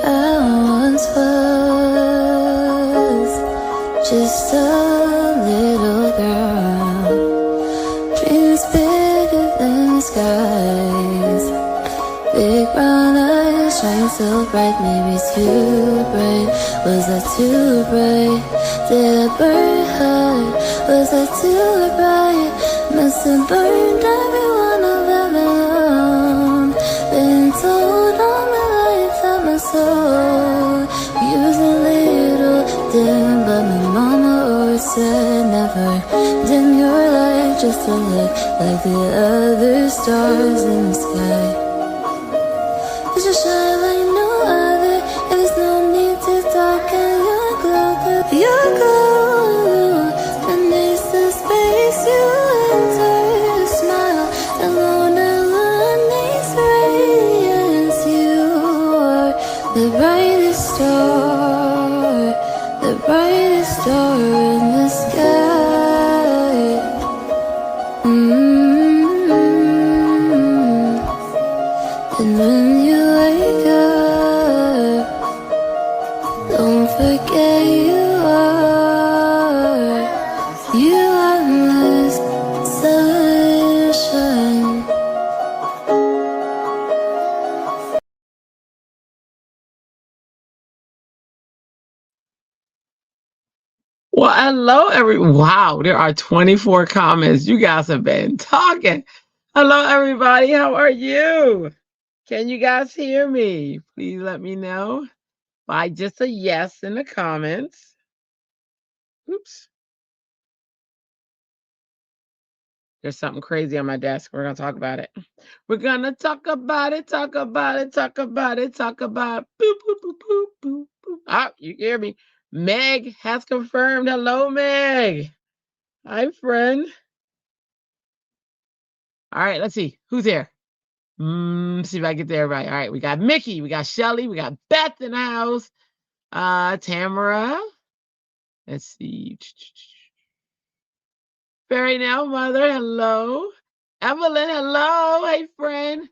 I once was just a little girl, dreams bigger than the skies, big brown eyes shine so bright, maybe too bright. Was I too bright? Did I burn hard? Was I too bright? Must have burned everyone I've ever known. Been told all my life that my soul use a little dim, but my mama always said never dim your light just to look like the other stars in the sky. Cause you shine like no other. There's no need to darken your glow, 'cause your glow beneath the space you enter. A smile alone needs radiance. You are the brightest star in the sky. And when you wake up, don't forget you are my sunshine. Well, hello, wow, there are 24 comments. You guys have been talking. Hello, everybody. How are you? Can you guys hear me? Please let me know by just a yes in the comments. Oops. There's something crazy on my desk. We're going to talk about it. We're going to talk about it, talk about it, talk about it, talk about boop, boop, boop, boop, boop, boop. Ah, you hear me. Meg has confirmed. Hello, Meg. Hi, friend. All right, let's see. Who's here? See if I get there right. All right, we got Mickey, we got Shelly, we got Beth in the house. Tamara. Let's see. Fairy now, mother. Hello. Evelyn, hello. Hey, friend.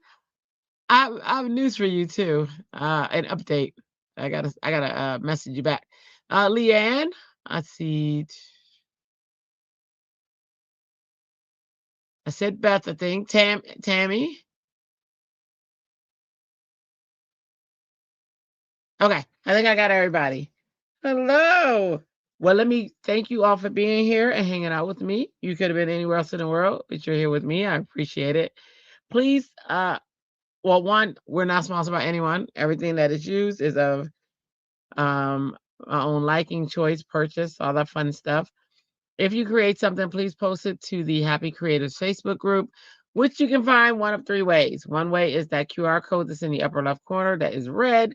I have news for you too. An update. I gotta message you back. Leanne. I see. I said Beth, I think. Tammy. Okay, I think I got everybody. Hello. Well, let me thank you all for being here and hanging out with me. You could have been anywhere else in the world, but you're here with me. I appreciate it. Please, well, one, we're not sponsored by anyone. Everything that is used is of our own liking, choice, purchase, all that fun stuff. If you create something, please post it to the Happy Creators Facebook group, which you can find one of three ways. One way is that QR code that's in the upper left corner that is red.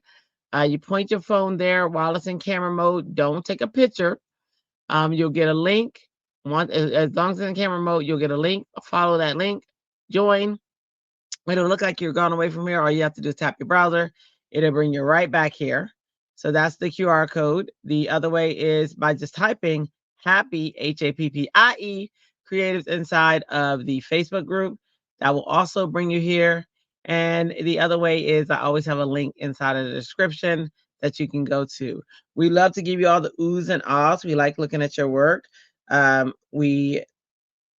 You point your phone there while it's in camera mode. Don't take a picture. You'll get a link. As long as it's in camera mode, you'll get a link. Follow that link. Join. It'll look like you're gone away from here. All you have to do is tap your browser. It'll bring you right back here. So that's the QR code. The other way is by just typing Happy, Happie, creatives inside of the Facebook group. That will also bring you here. And the other way is I always have a link inside of the description that you can go to. We love to give you all the oohs and ahs. We like looking at your work. I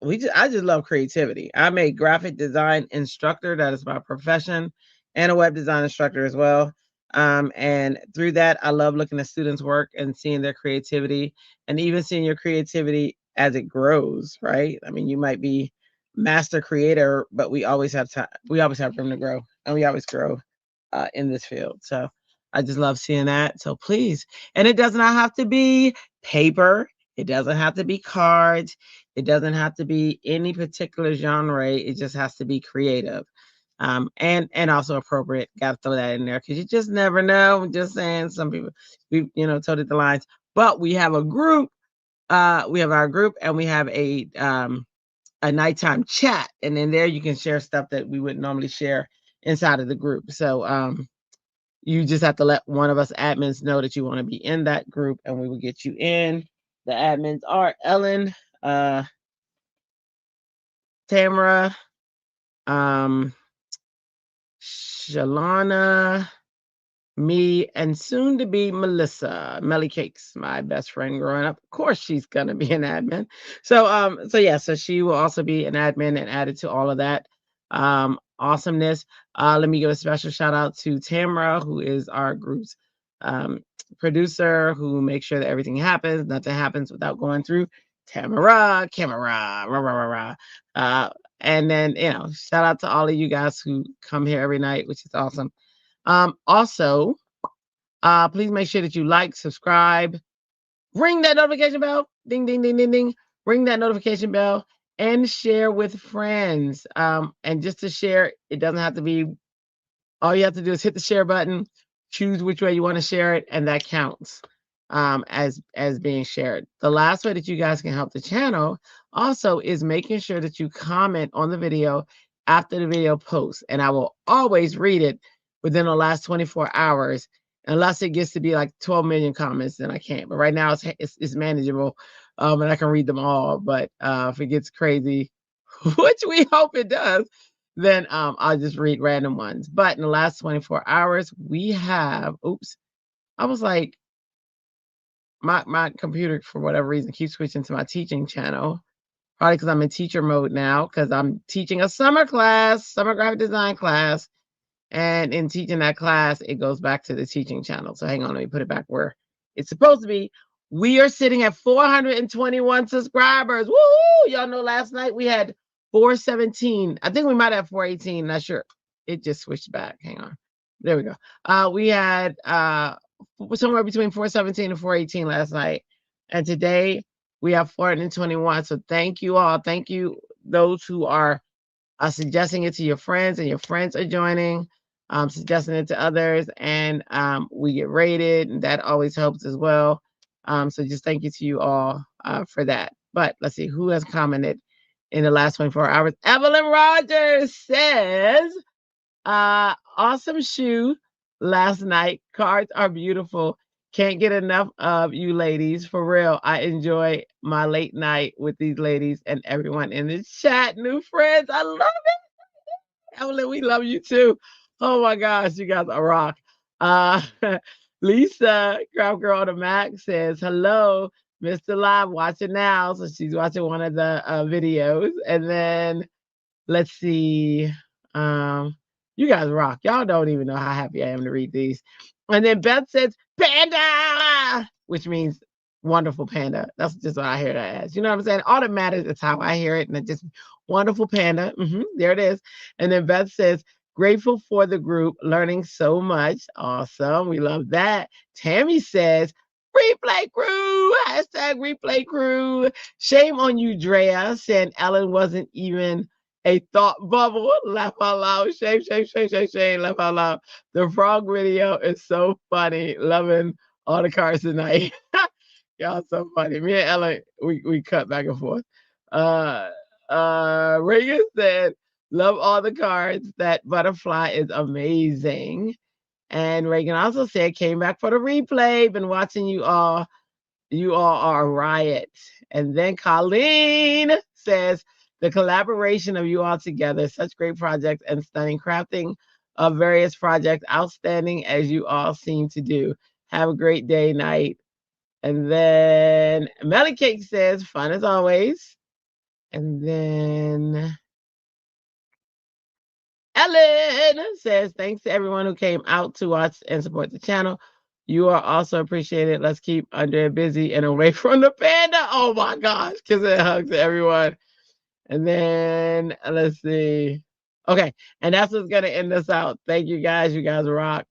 just love creativity. I'm a graphic design instructor. That is my profession, and a web design instructor as well. And through that, I love looking at students' work and seeing their creativity, and even seeing your creativity as it grows. Right? I mean, you might be master creator, but we always have time. We always have room to grow, and we always grow in this field. So I just love seeing that. So please, and it does not have to be paper. It doesn't have to be cards. It doesn't have to be any particular genre. It just has to be creative, and also appropriate. Got to throw that in there because you just never know. I'm just saying, some people we toted the lines, but we have a group. We have our group, and we have a nighttime chat, and in there you can share stuff that we wouldn't normally share inside of the group. So you just have to let one of us admins know that you want to be in that group, and we will get you in. The admins are Ellen, Tamara, Shalana, me, and soon to be Melissa, Melly Cakes, my best friend growing up. Of course, she's gonna be an admin. So yeah, so she will also be an admin and added to all of that awesomeness. Let me give a special shout out to Tamara, who is our group's um, producer, who makes sure that everything happens. Nothing happens without going through Tamara, camera, rah, rah, rah, rah. And then, shout out to all of you guys who come here every night, which is awesome. Also, please make sure that you like, subscribe, ring that notification bell, ding, ding, ding, ding, ding, ring that notification bell, and share with friends. And just to share, it doesn't have to be, all you have to do is hit the share button, choose which way you want to share it, and that counts as being shared. The last way that you guys can help the channel also is making sure that you comment on the video after the video posts, and I will always read it within the last 24 hours. Unless it gets to be like 12 million comments, then I can't. But right now it's manageable, and I can read them all. But if it gets crazy, which we hope it does, then I'll just read random ones. But in the last 24 hours, we have, oops, I was like, my computer, for whatever reason, keeps switching to my teaching channel. Probably because I'm in teacher mode now, because I'm teaching a summer class, summer graphic design class. And in teaching that class, it goes back to the teaching channel. So hang on, let me put it back where it's supposed to be. We are sitting at 421 subscribers. Woo! Y'all know last night we had 417. I think we might have 418. Not sure. It just switched back. Hang on. There we go. We had somewhere between 417 and 418 last night. And today we have 421. So thank you all. Thank you, those who are suggesting it to your friends, and your friends are joining, suggesting it to others, and we get rated, and that always helps as well. So just thank you to you all for that. But let's see who has commented in the last 24 hours. Evelyn Rogers says, awesome shoe last night. Cards are beautiful. Can't get enough of you ladies. For real, I enjoy my late night with these ladies and everyone in the chat. New friends, I love it. Evelyn, we love you too. Oh my gosh, you guys are rock. Uh, Lisa, Craft Girl on the Mac, says, hello, Mr. Live, watching now. So she's watching one of the videos. And then let's see. You guys rock. Y'all don't even know how happy I am to read these. And then Beth says, Panda, which means wonderful panda. That's just what I hear that as. You know what I'm saying? All that matters is how I hear it. And it just wonderful panda. There it is. And then Beth says, grateful for the group, learning so much. Awesome. We love that. Tammy says, replay crew, hashtag replay crew. Shame on you, Drea, saying Ellen wasn't even a thought bubble. Laugh out loud. Shame, shame, shame, shame, shame. Laugh out loud. The frog video is so funny. Loving all the cards tonight. Y'all so funny. Me and Ellen, we cut back and forth. Reagan said, love all the cards. That butterfly is amazing. And Reagan also said, came back for the replay. Been watching you all. You all are a riot. And then Colleen says, the collaboration of you all together, such great projects and stunning crafting of various projects, outstanding as you all seem to do. Have a great day, night. And then Melly Cake says, fun as always. And then Ellen says, thanks to everyone who came out to watch and support the channel. You are also appreciated. Let's keep Andrea busy and away from the panda. Oh my gosh. Kiss and hugs to everyone. And then let's see. Okay. And that's what's going to end us out. Thank you guys. You guys rock.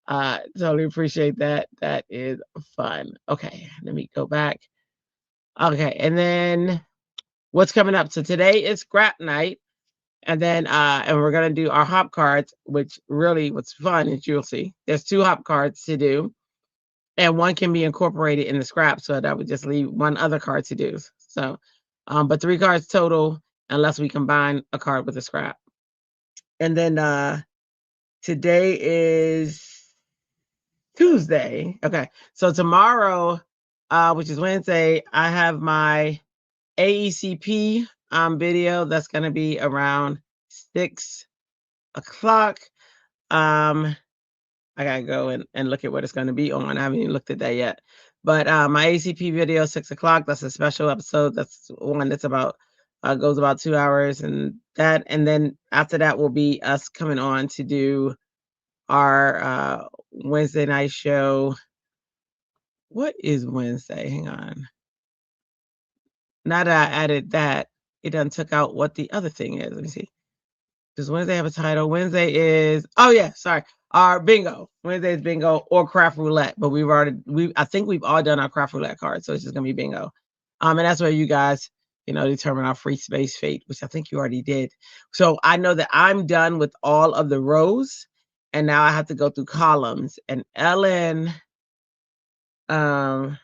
Totally appreciate that. That is fun. Okay. Let me go back. Okay. And then what's coming up? So today is scrap night. And then and we're gonna do our hop cards, which really what's fun is you'll see there's 2 hop cards to do, and one can be incorporated in the scrap, so that would just leave one other card to do. So, but 3 cards total, unless we combine a card with a scrap. And then today is Tuesday. Okay, so tomorrow, which is Wednesday, I have my AECP video that's gonna be around 6 o'clock. I gotta go and look at what it's gonna be on. I haven't even looked at that yet. But my ACP video, 6 o'clock, that's a special episode. That's one that's about goes about 2 hours, and then after that will be us coming on to do our Wednesday night show. What is Wednesday? Hang on. Now that I added that, it done took out what the other thing is. Let me see. Does Wednesday have a title? Wednesday is, oh yeah, sorry. Our bingo. Wednesday is bingo or craft roulette, but I think we've all done our craft roulette card, so it's just gonna be bingo. And that's where you guys, determine our free space fate, which I think you already did. So I know that I'm done with all of the rows, and now I have to go through columns. And Ellen um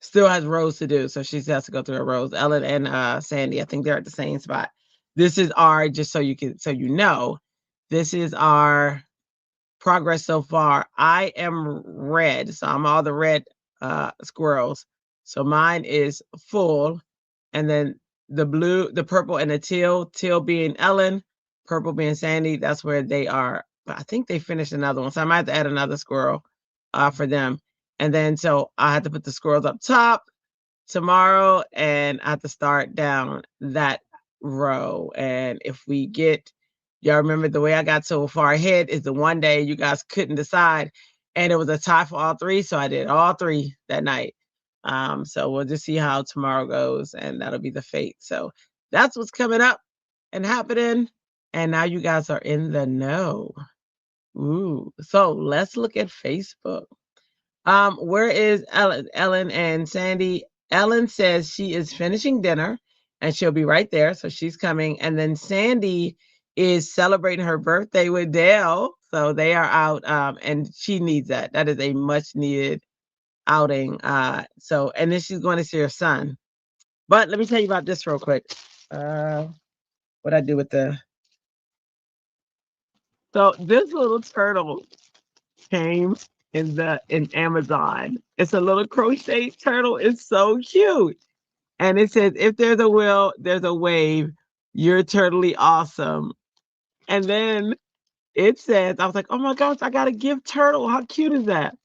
still has rows to do, so she has to go through her rows. Ellen and Sandy, I think they're at the same spot. This is our, just so you know, this is our progress so far. I am red, so I'm all the red squirrels. So mine is full, and then the blue, the purple, and the teal being Ellen, purple being Sandy. That's where they are. But I think they finished another one, so I might have to add another squirrel for them. And then so I had to put the squirrels up top tomorrow, and I have to start down that row. And if we get, y'all remember the way I got so far ahead is the one day you guys couldn't decide, and it was a tie for all three, so I did all three that night. So we'll just see how tomorrow goes, and that'll be the fate. So that's what's coming up and happening, and now you guys are in the know. Ooh, so let's look at Facebook. Where is Ellen and Sandy? Ellen says she is finishing dinner and she'll be right there. So she's coming. And then Sandy is celebrating her birthday with Dale. So they are out, and she needs that. That is a much needed outing. And then she's going to see her son. But let me tell you about this real quick. What I do with so this little turtle came in Amazon. It's a little crochet turtle. It's so cute. And it says, if there's a will, there's a wave. You're totally awesome. And then it says, I was like, oh my gosh, I got a gift turtle. How cute is that?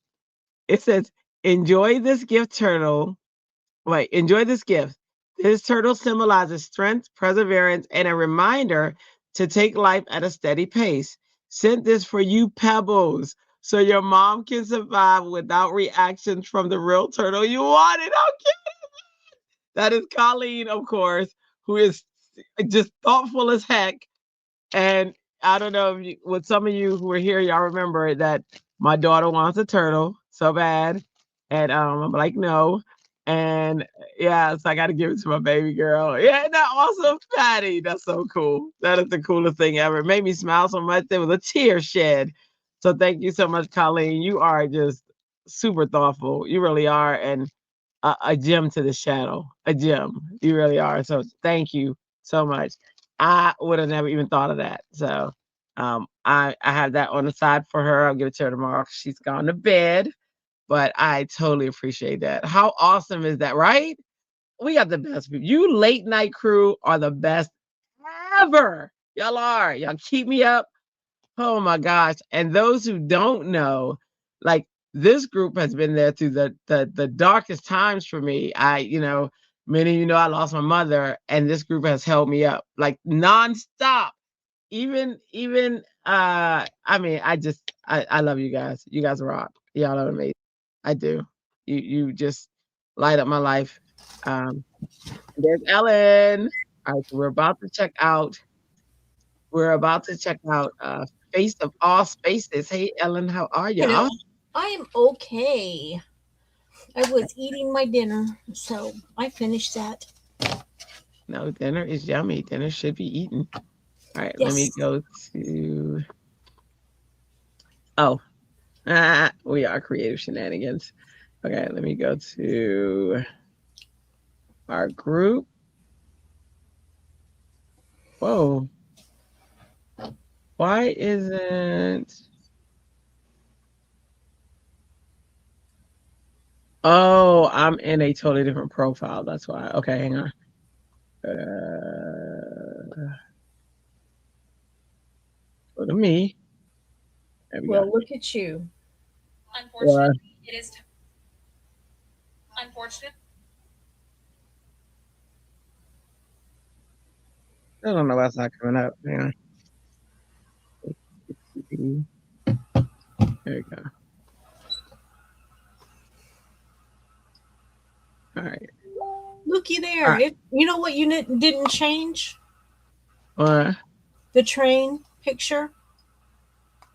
It says, enjoy this gift turtle. Wait, enjoy this gift. This turtle symbolizes strength, perseverance, and a reminder to take life at a steady pace. Sent this for you, Pebbles, so your mom can survive without reactions from the real turtle you wanted. How cute! That is Colleen, of course, who is just thoughtful as heck. And I don't know if with some of you who are here, y'all remember that my daughter wants a turtle so bad. And I'm like, no. And yeah, so I got to give it to my baby girl. Yeah, isn't that awesome, Patty? That's so cool. That is the coolest thing ever. It made me smile so much. There was a tear shed. So thank you so much, Colleen. You are just super thoughtful. You really are. And a gem to this channel, a gem. You really are. So thank you so much. I would have never even thought of that. So I have that on the side for her. I'll give it to her tomorrow. She's gone to bed, but I totally appreciate that. How awesome is that, right? We got the best people. You late night crew are the best ever. Y'all are. Y'all keep me up. Oh my gosh. And those who don't know, like this group has been there through the darkest times for me. Many of you know I lost my mother, and this group has held me up like nonstop. Even I mean, I love you guys. You guys rock. Y'all are amazing. I do. You just light up my life. There's Ellen. All right, so we're about to check out Face of All Spaces. Hey, Ellen, how are Hello. y'all? I am okay. I was eating my dinner, so I finished that. No, dinner is yummy. Dinner should be eaten. All right, let me Yes. go to. Oh, we are creative shenanigans. Okay, let me go to our group. Whoa, why isn't. Oh, I'm in a totally different profile. That's why. Okay, hang on. Go to me. There we go. Well, look at you. Unfortunately, It is unfortunate. I don't know why it's not coming up. Hang on. There you go. All right. Looky there. All right. You know what you didn't change? What? The train picture.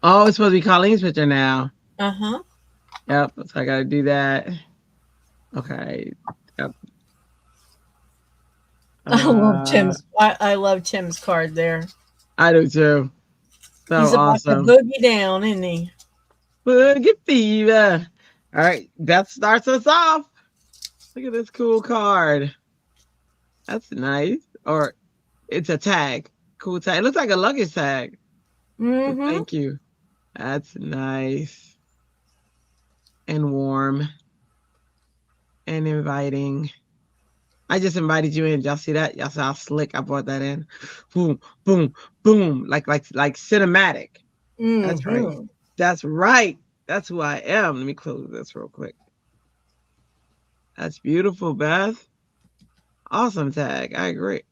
Oh, it's supposed to be Colleen's picture now. Uh-huh. Yep. So I got to do that. Okay. Yep. I love Tim's. I love Tim's card there. I do too. So He's about awesome. to boogie down, isn't he? Boogie fever. All right. That starts us off. Look at this cool card. That's nice. Or it's a tag. Cool tag. It looks like a luggage tag. Mm-hmm. Thank you. That's nice. And warm. And inviting. I just invited you in. Y'all see that? Y'all saw how slick I brought that in. Boom, boom, boom. Like cinematic. Mm-hmm. That's right. That's right. That's who I am. Let me close this real quick. That's beautiful, Beth. Awesome tag. I agree.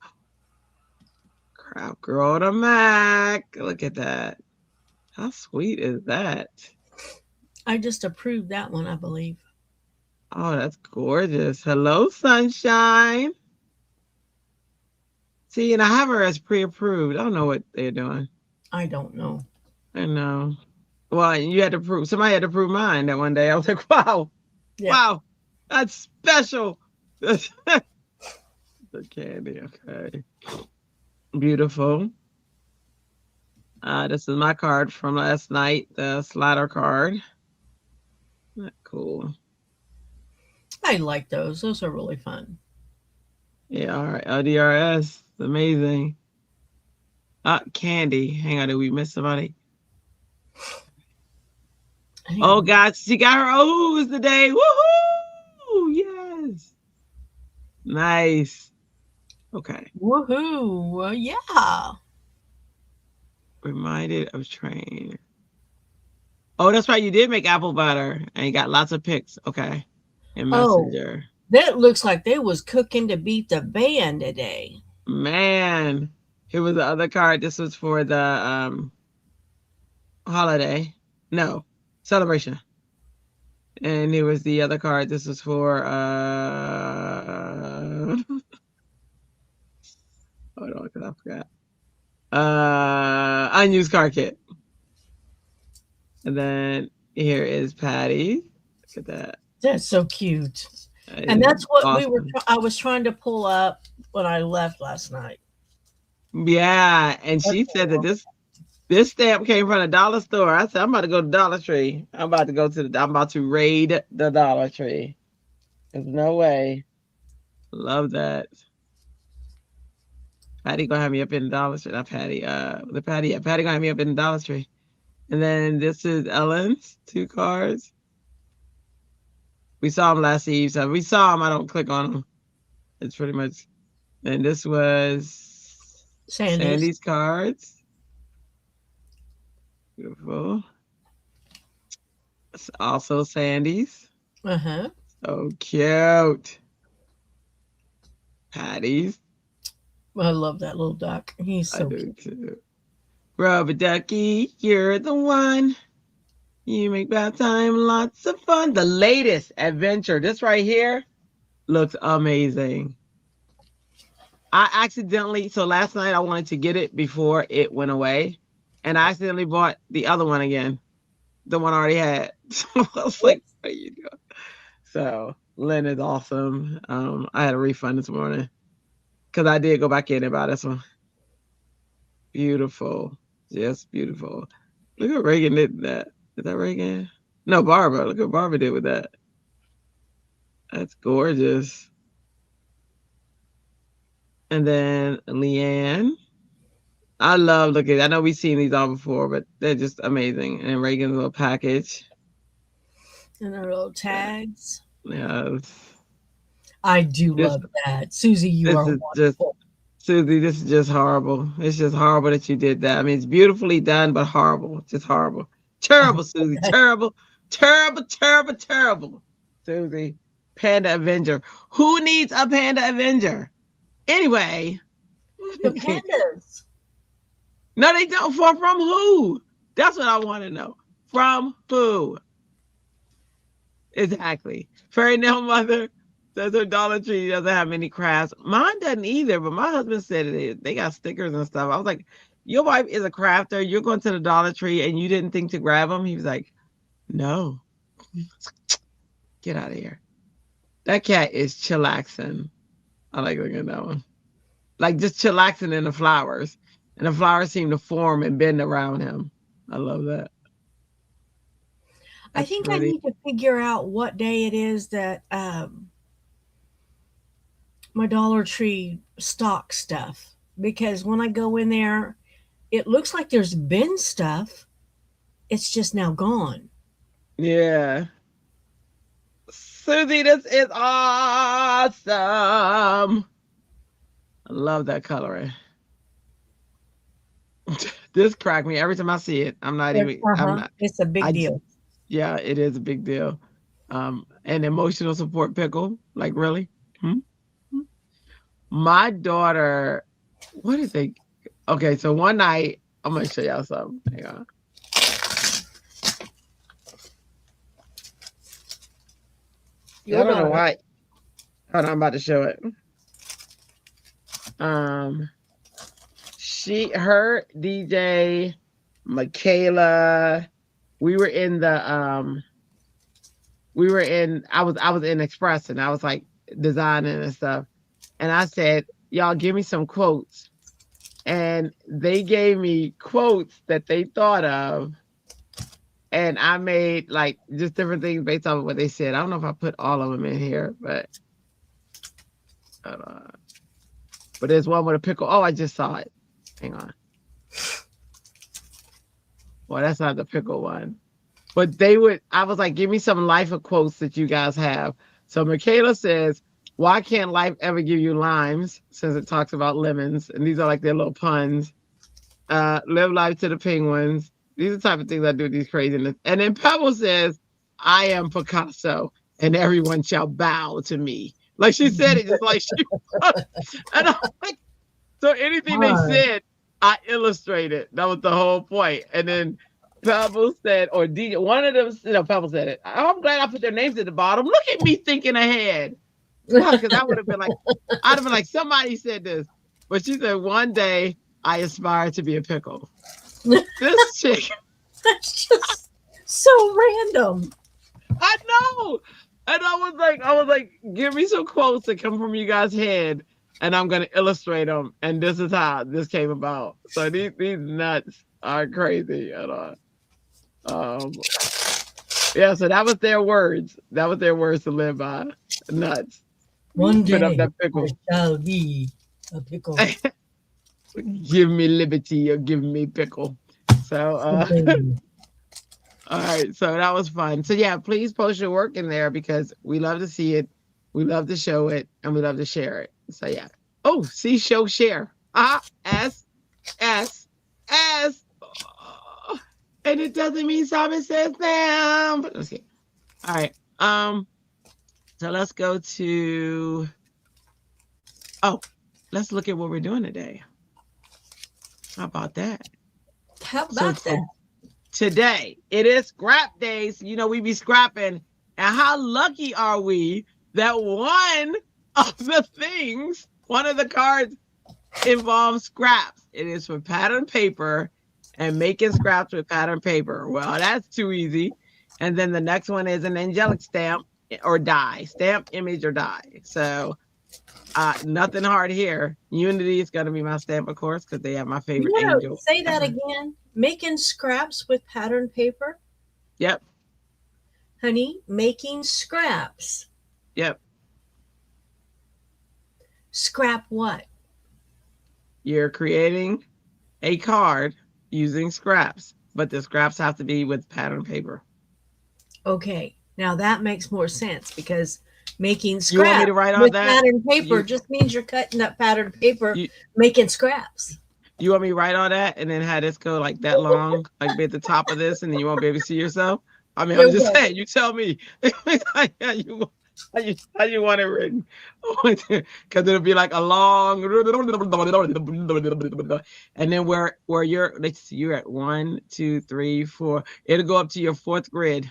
Crap girl to Mac. Look at that. How sweet is that? I just approved that one, I believe. Oh, that's gorgeous. Hello, sunshine. See, and I have her as pre-approved. I don't know what they're doing. I don't know. I know. Well, you had to prove, somebody had to prove mine that one day. I was like, wow, Yeah. wow, that's special. The candy, okay. Beautiful. This is my card from last night, the slider card. Not cool. I like those. Those are really fun. Yeah, all right. LDRS, amazing. Candy. Hang on, did we miss somebody? Oh, God, she got her O's today. Woohoo! Yes. Nice. Okay. Woohoo! Yeah. Reminded of train. Oh, that's right. You did make apple butter and you got lots of pics. Okay. In Messenger. That looks like they was cooking to beat the band today. Man. Here was the other card. This was for the holiday. No. Celebration. And here was the other card. This was for hold on, because I forgot. Unused card kit. And then here is Patty. Look at that. That's so cute. And that's what awesome. I was trying to pull up when I left last night. Yeah, and she said that this stamp came from the dollar store. I said, I'm about to go to Dollar Tree. I'm about to raid the Dollar Tree. There's no way. Love that. Patty gonna have me up in the Dollar Tree. Not Patty. Patty gonna have me up in the Dollar Tree. And then this is Ellen's 2 cards. We saw them last eve. So if we saw them, I don't click on them. It's pretty much. And this was Sandy's cards. Beautiful. It's also Sandy's. Uh-huh. So cute. Patty's. I love that little duck. He's so cute. Too. Rubber ducky, you're the one. You make bath time lots of fun. The latest adventure. This right here looks amazing. I accidentally, so last night I wanted to get it before it went away. And I accidentally bought the other one again. The one I already had. So I was like, what are you doing? So Lynn is awesome. I had a refund this morning. Because I did go back in and buy this one. Beautiful. Just beautiful. Look what Reagan did with that. Is that Reagan? No, Barbara. Look what Barbara did with that. That's gorgeous. And then Leanne. I love looking. I know we've seen these all before, but they're just amazing. And Reagan's little package. And their little tags. Yes. I do love that. Susie, you are wonderful. Susie, this is just horrible. It's just horrible that you did that. I mean, it's beautifully done, but horrible. Just horrible. Terrible, Susie. Terrible, terrible, terrible, terrible. Susie, Panda Avenger. Who needs a Panda Avenger? Anyway. The pandas. No, they don't. From who? That's what I want to know. From who? Exactly. Fairy Nail Mother says her Dollar Tree doesn't have many crafts. Mine doesn't either, but my husband said they got stickers and stuff. I was like, your wife is a crafter. You're going to the Dollar Tree and you didn't think to grab them? He was like, no. Get out of here. That cat is chillaxing. I like looking at that one. Like just chillaxing in the flowers. And the flowers seem to form and bend around him. I love that. I think I need to figure out what day it is that my Dollar Tree stock stuff. Because when I go in there, it looks like there's been stuff. It's just now gone. Yeah. Susie, this is awesome. I love that coloring. This cracked me every time I see it. I'm not. It's a big deal. Yeah, it is a big deal. An emotional support pickle. Like, really? My daughter, what is it? Okay, so one night, I'm going to show y'all something. Hang on. I don't know why. Hold on, I'm about to show it. Her DJ, Michaela, I was in Express and I was like designing and stuff. And I said, y'all give me some quotes. And they gave me quotes that they thought of. And I made like just different things based off of what they said. I don't know if I put all of them in here, but there's one with a pickle. Oh, I just saw it. Hang on. Well, that's not the pickle one. But I was like, give me some life of quotes that you guys have. So Michaela says, why can't life ever give you limes? Since it talks about lemons. And these are like their little puns. Live life to the penguins. These are the type of things I do with these craziness. And then Pebble says, I am Picasso and everyone shall bow to me. Like she said it just like she was. And I'm like, so anything they said, I illustrated. That was the whole point. And then Pebble said, or DJ, one of them, Pebble said it. I'm glad I put their names at the bottom. Look at me thinking ahead. Because I would have been like, I'd have been like, somebody said this. But she said, one day I aspire to be a pickle. This chick. That's just so random. I know. And I was like, give me some quotes that come from you guys' head, and I'm gonna illustrate them. And this is how this came about. So these nuts are crazy at all. Yeah, so that was their words. That was their words to live by. Nuts. One day Put up that pickle. I shall be a pickle. Give me liberty or give me pickle. So all right, so that was fun. So yeah, please post your work in there because we love to see it, we love to show it, and we love to share it. So yeah. Oh, see, show, share. S. And it doesn't mean Simon says them. But let's see. All right. So let's go to. Oh, let's look at what we're doing today. How about that? How about that? Today, it is scrap days. You know, we be scrapping. And how lucky are we that one of the cards involves scraps. It is for pattern paper and making scraps with pattern paper. Well, that's too easy. And then the next one is an angelic stamp or die. Stamp, image, or die. So nothing hard here. Unity is going to be my stamp, of course, because they have my favorite angel. Say that again. Making scraps with pattern paper? Yep. Honey, making scraps. Yep. Scrap what? You're creating a card using scraps, but the scraps have to be with pattern paper. Okay. Now that makes more sense because making scraps you want me to write on with that? pattern paper just means you're cutting up pattern paper, making scraps. You want me to write all that and then have this go like that long, like be at the top of this, and then you won't be able to see yourself? I mean, There I'm we just go. saying. You tell me how you want it written, because it'll be like a long, and then where you're, let's see, you're at 1, 2, 3, 4. It'll go up to your fourth grid.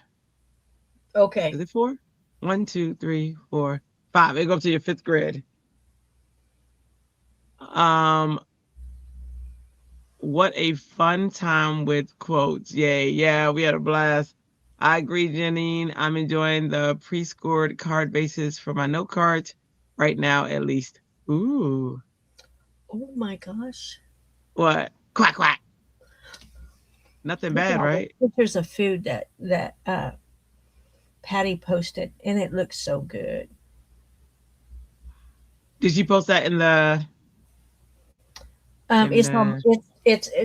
Okay. Is it 4? 1, 2, 3, 4, 5. It'll go up to your fifth grid. What a fun time with quotes. Yay. Yeah, we had a blast. I agree, Janine. I'm enjoying the pre-scored card bases for my note cards right now, at least. Ooh. Oh my gosh. What? Quack, quack. Nothing Look at bad, all the right? pictures of food that Patty posted, and it looks so good. Did you post that in the, It's on.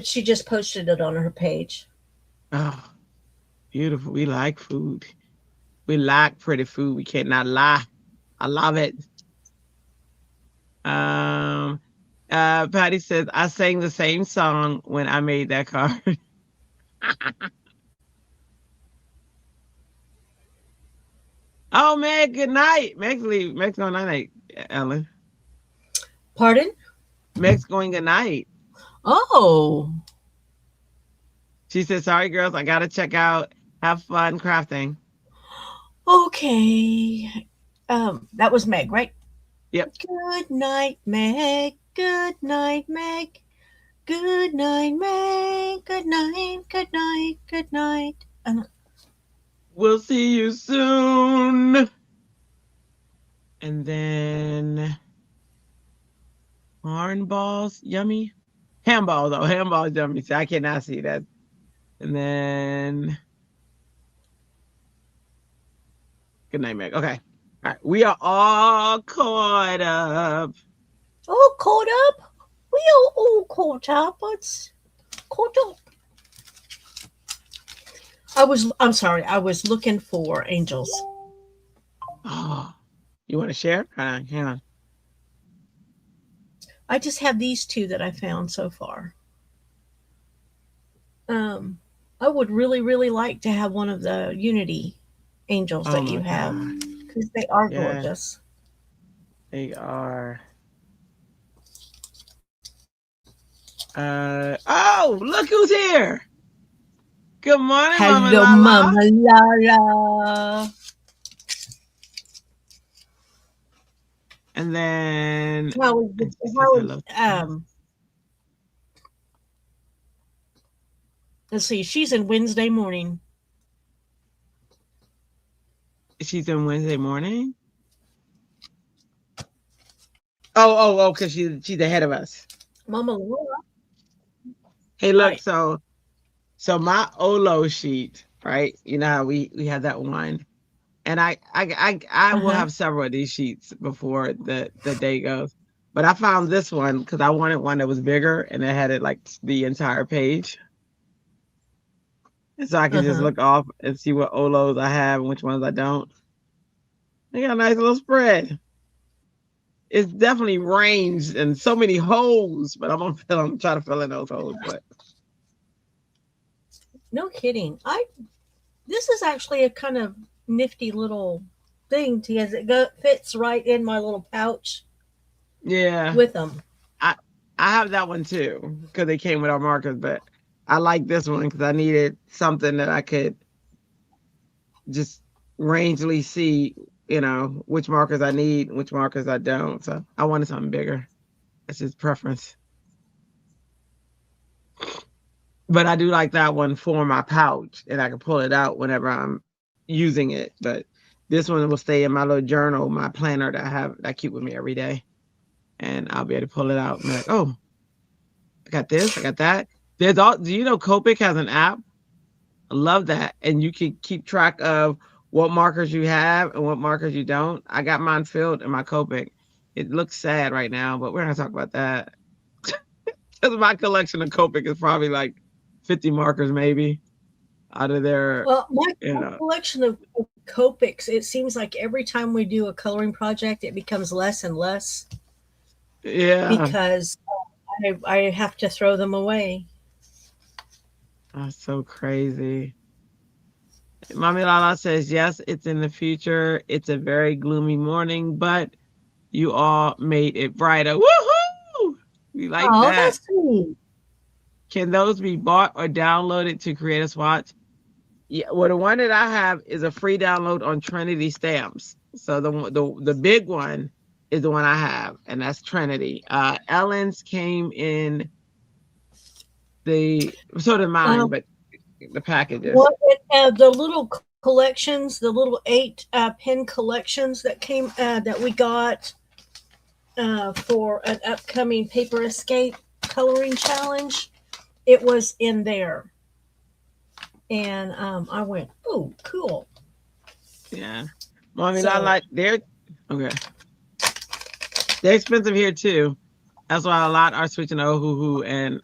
She just posted it on her page. oh, beautiful. We like food. We like pretty food. We cannot lie. I love it. Um, Patty says, I sang the same song when I made that card. Oh, Meg, good night. Meg's going night, Ellen. Pardon? Meg's going good night. Oh, She said, sorry, girls, I got to check out. Have fun crafting. okay. That was Meg, right? Yep. Good night, Meg. Good night, Meg. Good night, Meg. Good night. Good night. Good night. We'll see you soon. And then corn balls, yummy. Handballs, though. Handballs, yummy. See, I cannot see that. And then good night, Meg. Okay. All right. We are all caught up. all caught up. We are all caught up. It's caught up. I'm sorry. I was looking for angels. Oh, you want to share? Hang on. I just have these two that I found so far. I would really, really like to have one of the Unity angels Oh that you my have God. because they are Yeah, gorgeous. they are. Oh, look who's here. Good morning, Mama Hello, Lala. Mama Lara. And then How is and she says how is hello. let's see, she's in Wednesday morning. She's in Wednesday morning. Because she's ahead of us. Mama Laura. Hey, look, Right. so my Olo sheet, right? You know how we had that one. And I will Uh-huh. have several of these sheets before the day goes. But I found this one because I wanted one that was bigger and it had it like the entire page. And so I can just Uh-huh. look off and see what Olos I have and which ones I don't. They got a nice little spread. It's definitely ranged and so many holes, but I'm trying to fill in those holes. But No kidding. This is actually a kind of nifty little thing because fits right in my little pouch yeah, with them. I I have that one too because they came with our markers. But I like this one because I needed something that I could just rangely see, which markers I need, which markers I don't. So I wanted something bigger. That's just preference. But I do like that one for my pouch, and I can pull it out whenever I'm using it. But this one will stay in my little journal, my planner that I keep with me every day, and I'll be able to pull it out and be like, oh, I got this, I got that. Do you know Copic has an app? I love that, and you can keep track of what markers you have and what markers you don't. I got mine filled in my Copic. It looks sad right now, but we're gonna talk about that. Because my collection of Copic is probably like 50 markers, maybe out of there, Well, my you know. collection of Copics, it seems like every time we do a coloring project, it becomes less and less Yeah. because I have to throw them away. That's so crazy. Mommy Lala says, yes, it's in the future. It's a very gloomy morning, but you all made it brighter. Woohoo! We like Oh, that. that's sweet. Can those be bought or downloaded to create a swatch? Yeah, well, the one that I have is a free download on Trinity Stamps. So the big one is the one I have, and that's Trinity. Ellen's came in so did mine, Um, but the packages. what the little collections, the little 8 pin collections that came that we got for an upcoming Paper Escape coloring challenge, it was in there, and I went, "Oh, cool!" Yeah, Mommy So, Lala, they're okay. They're expensive here too. That's why a lot are switching to Ohuhu and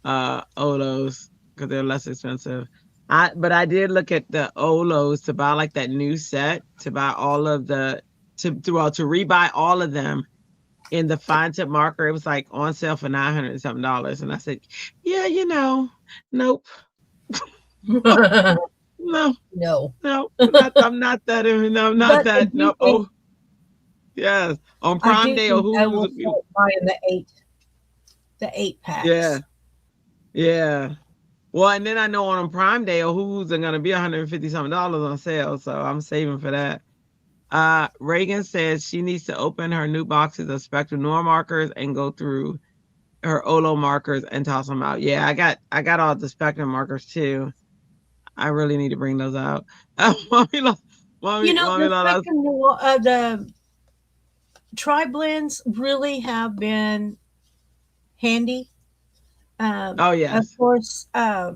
Olos because they're less expensive. But I did look at the Olos to buy like that new set to buy all of the to rebuy all of them in the fine tip marker. It was like on sale for $900 and something, and I said, yeah, nope, no, no, no, I'm not that. No, I'm not but I that. do No. think Oh, yes, on Prime Day, I Ohuhu's. will start buying the eight Yeah, packs. yeah. Well, and then I know on Prime Day, Ohuhu's are gonna be $150 something on sale, so I'm saving for that. Reagan says she needs to open her new boxes of Spectrum Noir markers and go through her Olo markers and toss them out. Yeah, I got all the Spectrum markers too. I really need to bring those out. Mommy, The Lala. Spectrum the tri blends really have been handy. Oh Of yes, course, the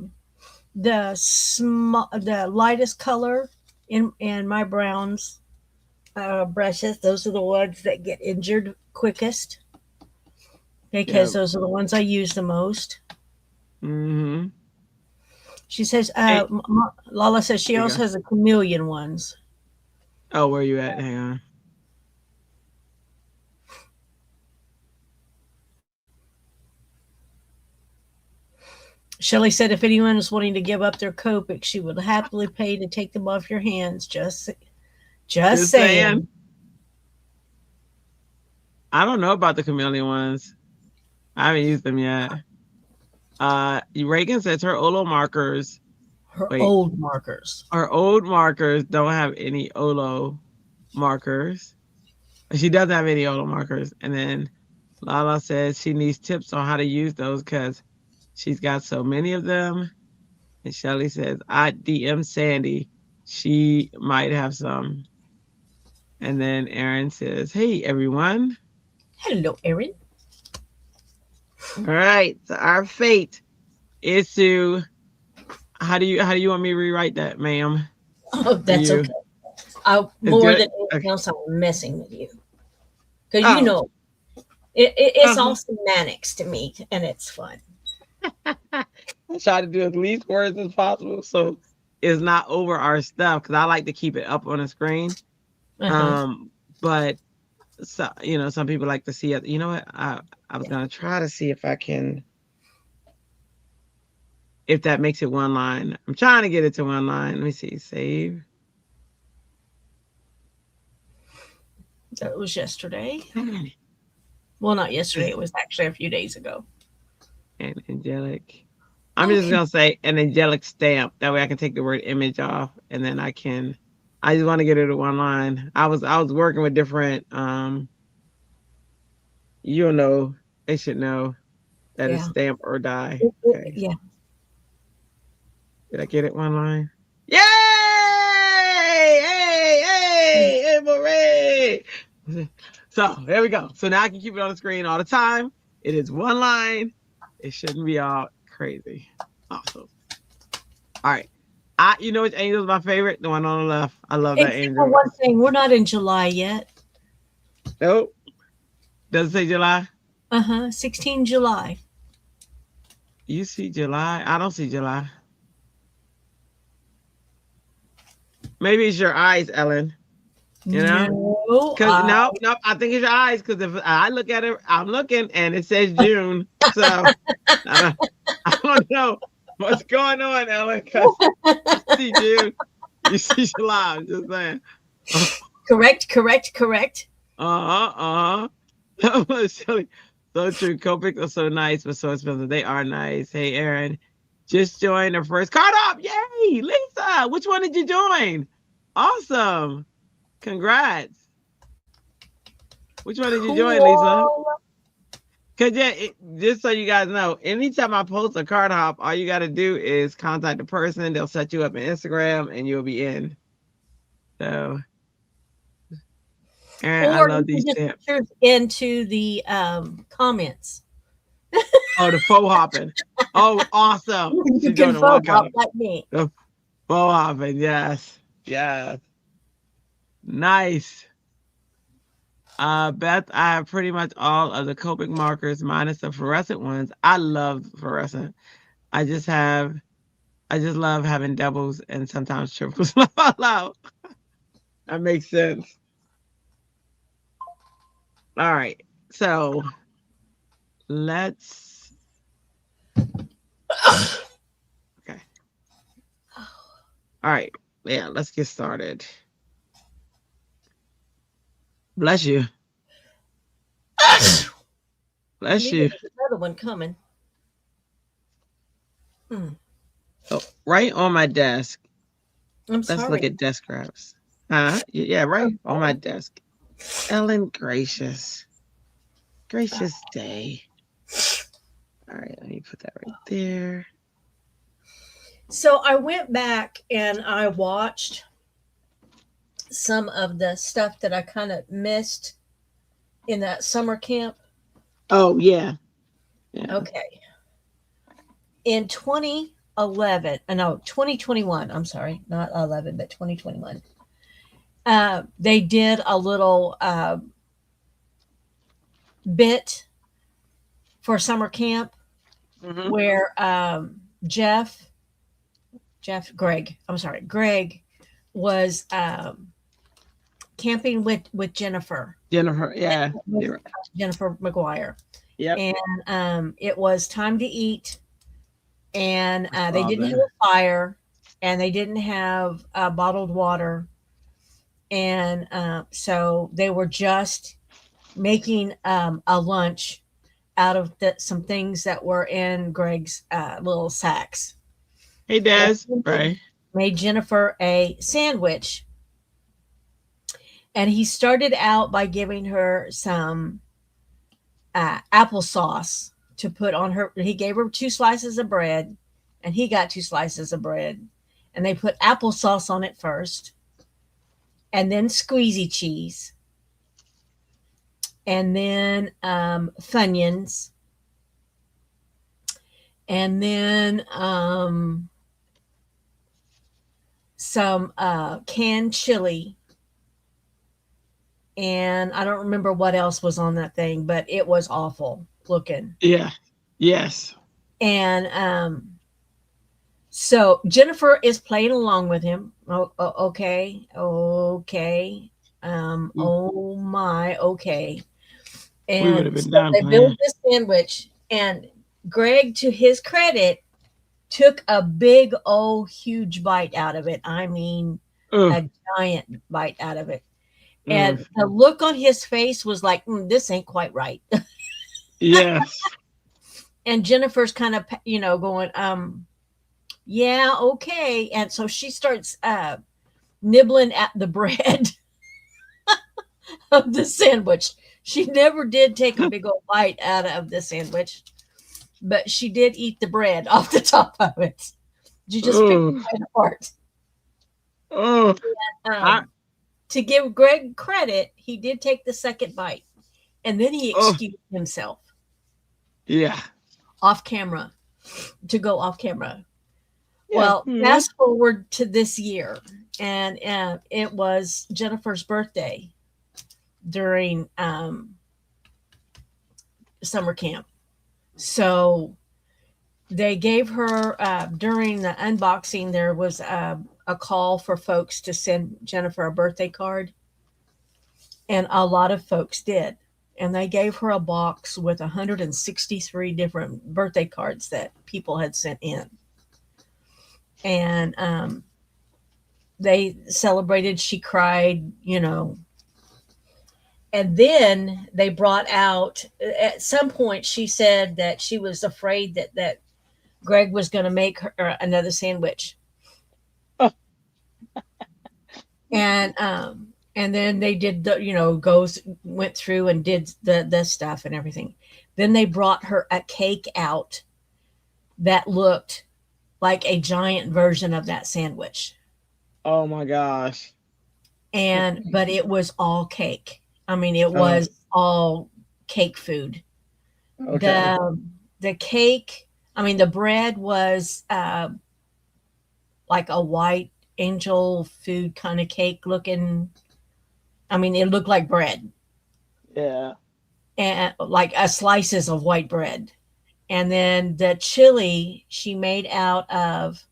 lightest color in my browns brushes, those are the ones that get injured quickest yeah. because those are the ones I use the most. Mm-hmm. She says, Hey, Lala says she there you also go. has a chameleon ones. Oh, where you at? Hang on. Shelley said if anyone is wanting to give up their Copic, she would happily pay to take them off your hands. Just Just saying. saying. I don't know about the chameleon ones. I haven't used them yet. Reagan says her Olo markers. Her Wait, old markers. her old markers don't have any Olo markers. She doesn't have any Olo markers. And then Lala says she needs tips on how to use those because she's got so many of them. And Shelly says, I DM Sandy. She might have some. And then Aaron says, hey, everyone. Hello, Erin. All right. So our fate is to how do you want me to rewrite that, ma'am? Oh, For that's you. okay. It's More good. than anything Okay. else, I'm messing with you because Oh. it's all Uh-huh. semantics to me, and it's fun. I try to do as least words as possible so it's not over our stuff because I like to keep it up on the screen. Uh huh. Um, but so some people like to see it. You know what? I was Yeah. gonna try to see if I can if that makes it one line. I'm trying to get it to one line. Let me see. Save. That was yesterday. Well, not yesterday. It was actually a few days ago. And angelic. I'm just Okay. gonna say an angelic stamp. That way I can take the word image off and then I can I just want to get it to one line. I was working with different you'll know, they should know that it's Yeah. stamp or die. Okay. Yeah. Did I get it one line? Yay! Hey, hey, hey, hooray! So there we go. So now I can keep it on the screen all the time. It is one line. It shouldn't be all crazy. Awesome. All right. You know which angel is my favorite? The one on the left. I love that Except for angel. one thing, we're not in July yet. Nope. Does it say July? 16 July. You see July? I don't see July. Maybe it's your eyes, Ellen. You know? No, Because no, I think it's your eyes. Because if I look at it, I'm looking and it says June. So I don't know what's going on, Ellen. Because I see June, you see July. I'm just saying. correct. Silly. So true. Copics are so nice, but so expensive. They are nice. Hey, Aaron, just joined the first card up. Yay, Lisa. Which one did you join? Awesome. Congrats. Which one did you join, Lisa? Cool. Because, yeah, just so you guys know, anytime I post a card hop, all you got to do is contact the person. They'll set you up in Instagram and you'll be in. So, Aaron, I Or love you these can just stamps. put yours into the comments. Oh, the faux hopping. Oh, awesome. You She's can doing the one vote color. out like me. The faux hopping. Yes. Yes. Nice. Beth, I have pretty much all of the Copic markers minus the fluorescent ones. I love fluorescent. I just love having doubles and sometimes triples. That makes sense. All right. So let's okay. All right. Yeah, let's get started. Bless you. Bless you. There's another one coming. So right on my desk. I'm Let's look sorry. at desk crafts. Yeah, right on my desk. Ellen, gracious. Gracious day. All right, let me put that right there. So I went back and I watched some of the stuff that I kind of missed in that summer camp. Oh, yeah. Yeah. Okay. In 2011, no, 2021, I'm sorry, not 11, but 2021, they did a little bit for summer camp where Greg was camping with Jennifer. Jennifer, yeah. Jennifer McGuire. Yep. And it was time to eat. And they didn't have a fire. And they didn't have bottled water. And so they were just making a lunch out of some things that were in Greg's little sacks. Hey, Des. Right. Made Jennifer a sandwich. And he started out by giving her some applesauce to put on her. He gave her 2 slices of bread, and he got 2 slices of bread. And they put applesauce on it first, and then squeezy cheese, and then Funyuns, and then some canned chili. And I don't remember what else was on that thing, but it was awful looking. Yeah. Yes. And so Jennifer is playing along with him. Okay. Oh my, okay. And we would have been down they built this sandwich, and Greg, to his credit, took a big huge bite out of it. I mean, a giant bite out of it. And the look on his face was like, this ain't quite right. Yes. And Jennifer's kind of, going, yeah, okay. And so she starts nibbling at the bread of the sandwich. She never did take a big old bite out of the sandwich, but she did eat the bread off the top of it. You just picked it right apart. And, to give Greg credit, he did take the second bite, and then he excused himself. Yeah. Off camera, to go off camera. Yeah. Well, fast forward to this year, and it was Jennifer's birthday during summer camp. So they gave her, during the unboxing, there was a call for folks to send Jennifer a birthday card. and a lot of folks did. And they gave her a box with 163 different birthday cards that people had sent in. And they celebrated. She cried, And then they brought out, at some point, she said that she was afraid that Greg was going to make her another sandwich. Oh. And then they did went through and did the stuff and everything. Then they brought her a cake out that looked like a giant version of that sandwich. Oh my gosh. But it was all cake. I mean, it was all cake food. Okay. The cake, I mean, the bread was like a white angel food kind of cake looking. I mean, it looked like bread. Yeah. And like slices of white bread. And then the chili she made out of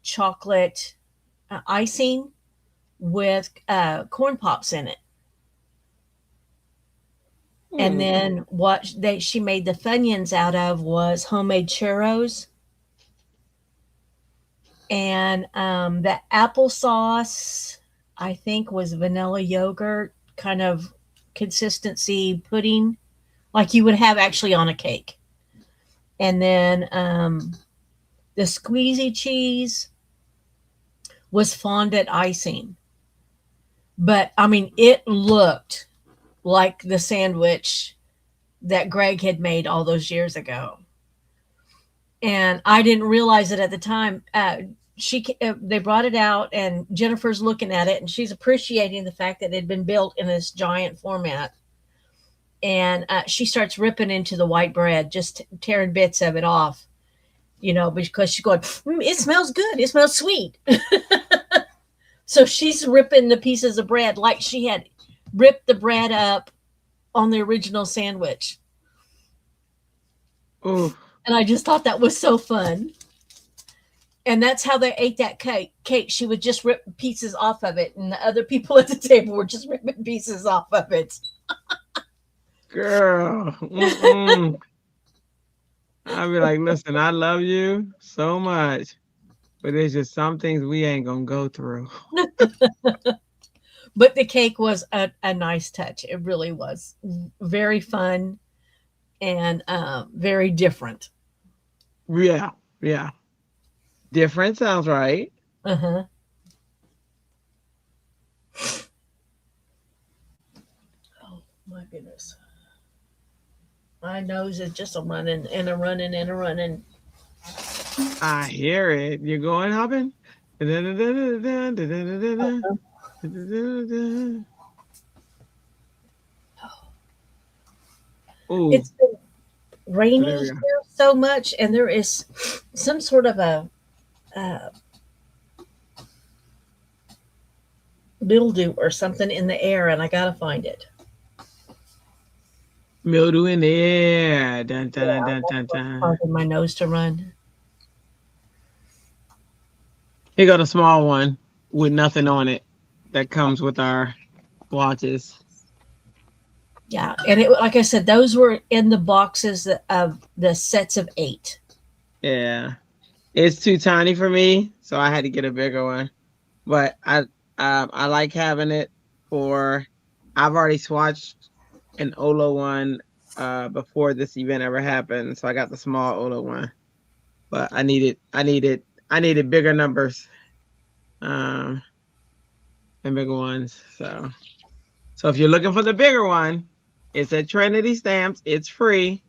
chocolate icing with corn pops in it. And then what she made the Funyuns out of was homemade churros. And the applesauce, I think, was vanilla yogurt, kind of consistency pudding, like you would have actually on a cake. And then the squeezy cheese was fondant icing. But I mean, it looked like the sandwich that Greg had made all those years ago. And I didn't realize it at the time. They brought it out, and Jennifer's looking at it, and she's appreciating the fact that it had been built in this giant format. And she starts ripping into the white bread, just tearing bits of it off, because she's going, it smells good. It smells sweet. So she's ripping the pieces of bread like she had ripped the bread up on the original sandwich. Ooh. And I just thought that was so fun. And that's how they ate that cake. She would just rip pieces off of it, and the other people at the table were just ripping pieces off of it. Girl. I'd be like, listen, I love you so much, but there's just some things we ain't gonna go through. But the cake was a nice touch. It really was very fun and very different. Yeah. Different sounds right. Uh-huh. Oh my goodness. My nose is just a running and a running and a running. I hear it. You're going hopping? Ooh. It's been rainy here so much, and there is some sort of a mildew or something in the air, and I gotta find it. Mildew in the air. Dun, dun, Yeah, dun, dun, dun. causing my nose to run. Here got a small one with nothing on it that comes with our watches. Yeah, and like I said, those were in the boxes of the sets of 8. Yeah, it's too tiny for me, so I had to get a bigger one. But I like having it for. I've already swatched an Olo one before this event ever happened, so I got the small Olo one. But I needed bigger numbers, and bigger ones. So if you're looking for the bigger one, it's at Trinity Stamps. It's free,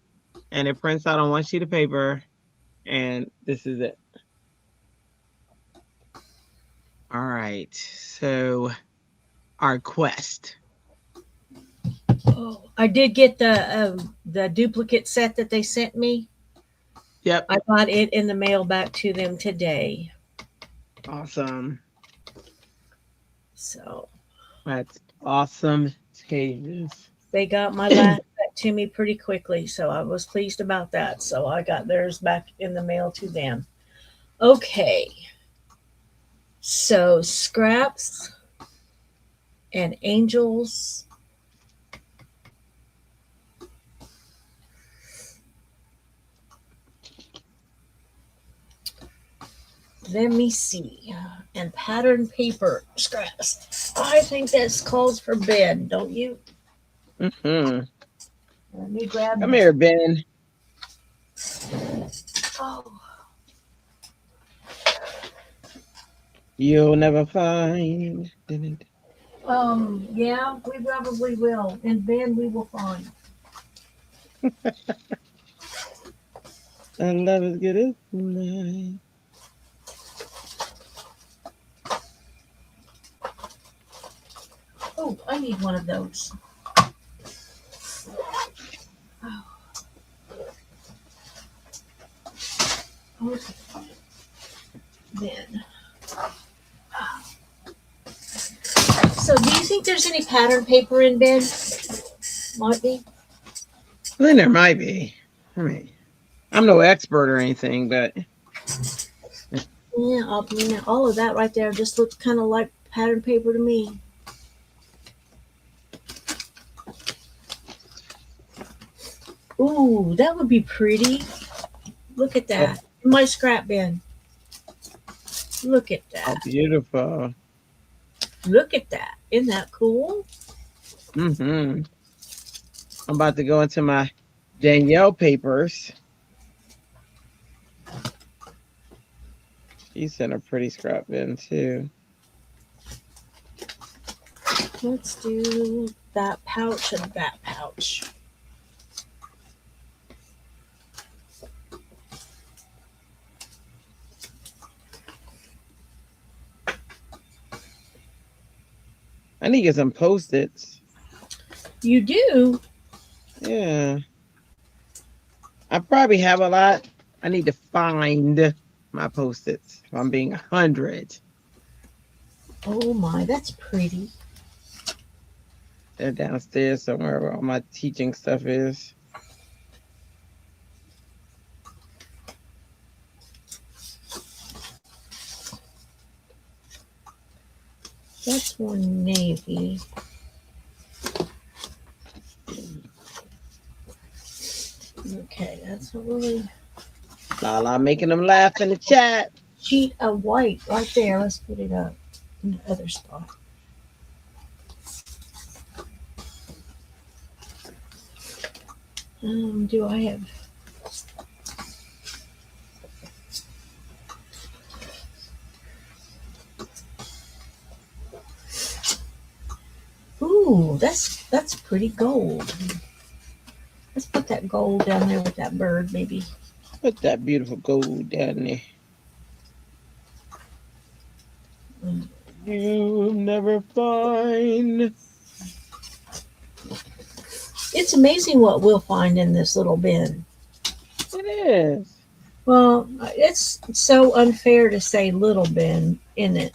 and it prints out on one sheet of paper, and this is it. All right, so our quest. Oh, I did get the duplicate set that they sent me. Yep. I got it in the mail back to them today. Awesome. So That's awesome. They got my last back to me pretty quickly, so I was pleased about that. So I got theirs back in the mail to them. Okay. So scraps. and angels. Let me see. And pattern paper scraps. I think this calls for Ben, don't you? Mm-hmm. Let me grab Come this. here, Ben. Oh, You'll never find. yeah, we probably will. And Ben, we will find. I love as good as tonight. Oh, I need one of those. Oh, okay. Ben. So, do you think there's any pattern paper in Ben? Might be. I think there might be. I mean, I'm no expert or anything, but Yeah, I mean, all of that right there just looks kind of like pattern paper to me. Ooh, that would be pretty. Look at oh, that. My scrap bin. Look at how that. beautiful. Look at that. Isn't that cool? Mm-hmm. I'm about to go into my Danielle papers. She sent a pretty scrap bin too. Let's do that pouch and that pouch. I need to get some Post-its. You do? Yeah. I probably have a lot. I need to find my Post-its. If I'm being 100. Oh my, that's pretty. They're downstairs somewhere where all my teaching stuff is. That's more navy. Okay, that's a really Lala making them laugh in the chat. sheet of white right there. Let's put it up in the other spot. Do I have? Ooh, that's pretty gold. Let's put that gold down there with that bird, maybe. Put that beautiful gold down there. Mm. You'll never find. It's amazing what we'll find in this little bin. It is. Well, it's so unfair to say little bin in it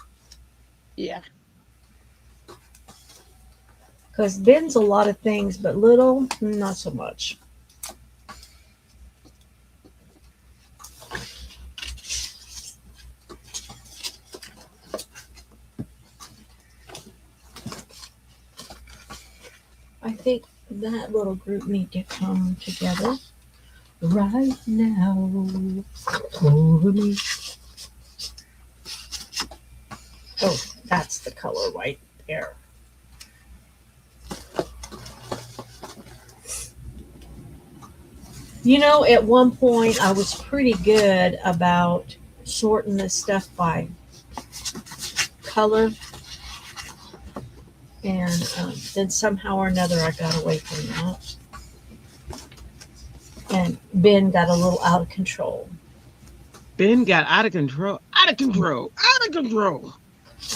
Yeah. because bin's a lot of things, but little, not so much. I think that little group need to come together right now over me. Oh, that's the color right there. You know, at one point I was pretty good about sorting this stuff by color, and then somehow or another I got away from that. And Ben got a little out of control. Ben got out of control. Out of control. Out of control.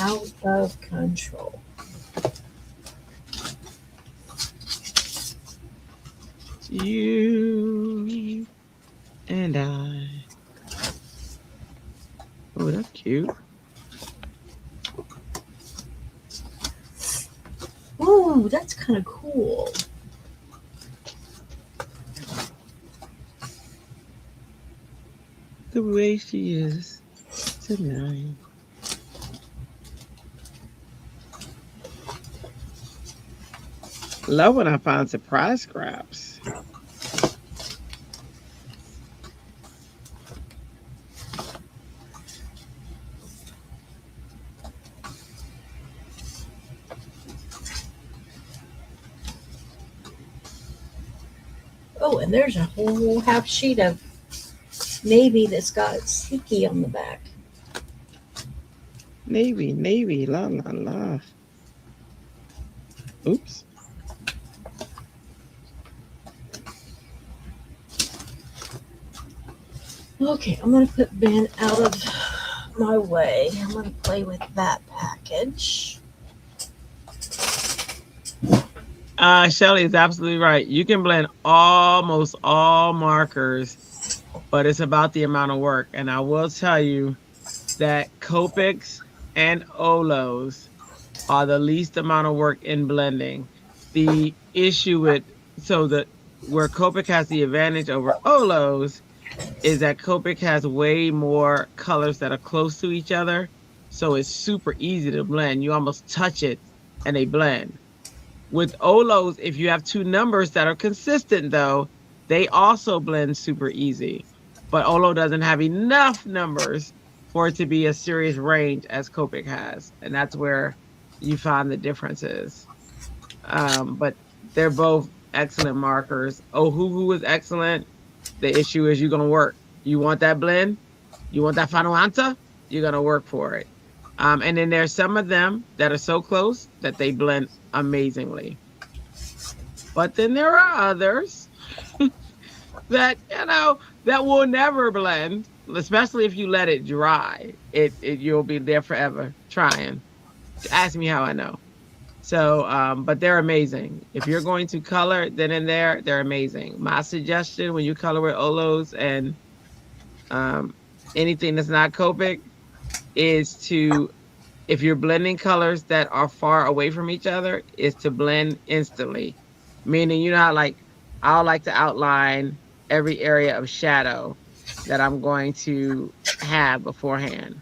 Out of control. You and I. Oh, that's cute. Ooh, that's kind of cool. The way she is tonight. Love when I find surprise scraps. Oh, and there's a whole half sheet of navy that's got sticky on the back. Navy, navy, la la la. Oops. Okay, I'm going to put Ben out of my way. I'm going to play with that package. Shelly is absolutely right. You can blend almost all markers, but it's about the amount of work. And I will tell you that Copics and Olos are the least amount of work in blending. The issue with where Copic has the advantage over Olos is that Copic has way more colors that are close to each other. So it's super easy to blend. You almost touch it and they blend. With Olos, if you have two numbers that are consistent, though, they also blend super easy. But Olo doesn't have enough numbers for it to be a serious range as Copic has. And that's where you find the differences. But they're both excellent markers. Ohuhu is excellent. The issue is you're going to work. You want that blend? You want that final answer? You're going to work for it. And then there's some of them that are so close that they blend amazingly. But then there are others that, that will never blend, especially if you let it dry. You'll be there forever trying. Ask me how I know. So, but they're amazing. If you're going to color, then in there, they're amazing. My suggestion when you color with Olos and anything that's not Copic is to, if you're blending colors that are far away from each other, is to blend instantly. Meaning, I'll like to outline every area of shadow that I'm going to have beforehand.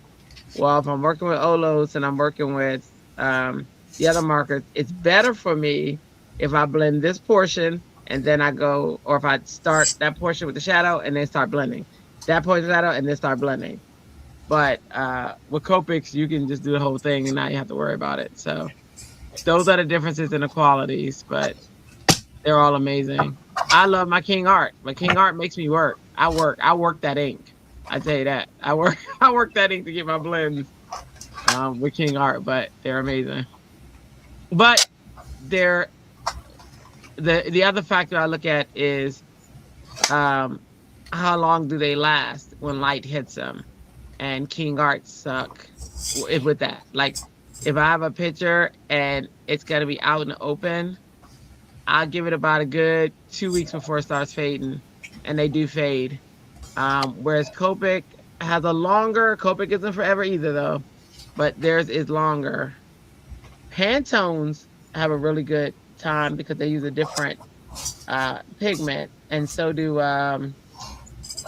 Well, if I'm working with Olos and I'm working with the other markers, it's better for me if I blend this portion and then I go, or if I start that portion with the shadow and then start blending that portion of shadow and then start blending. But with Copics, you can just do the whole thing and not have to worry about it. So those are the differences in the qualities, but they're all amazing. I love my King Art. My King Art makes me work. I work that ink. I tell you that. I work that ink to get my blends with King Art, but they're amazing. But they're the other factor I look at is how long do they last when light hits them? And King Art suck with that. Like if I have a picture and it's gonna be out in the open, I'll give it about a good 2 weeks before it starts fading, and they do fade. Whereas Copic has a longer. Copic isn't forever either though, but theirs is longer. Pantones have a really good time because they use a different pigment, and so do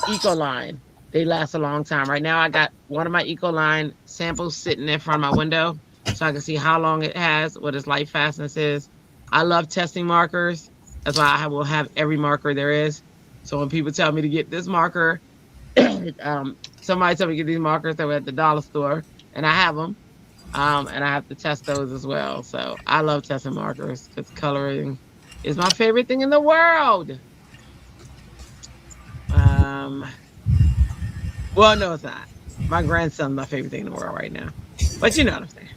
Ecoline. They last a long time. Right now, I got one of my Ecoline samples sitting in front of my window so I can see how long it has, what its life fastness is. I love testing markers. That's why I will have every marker there is. So when people tell me to get this marker, somebody told me to get these markers that were at the dollar store, and I have them. And I have to test those as well. So I love testing markers because coloring is my favorite thing in the world. Well, no, it's not. My grandson's my favorite thing in the world right now. But you know what I'm saying.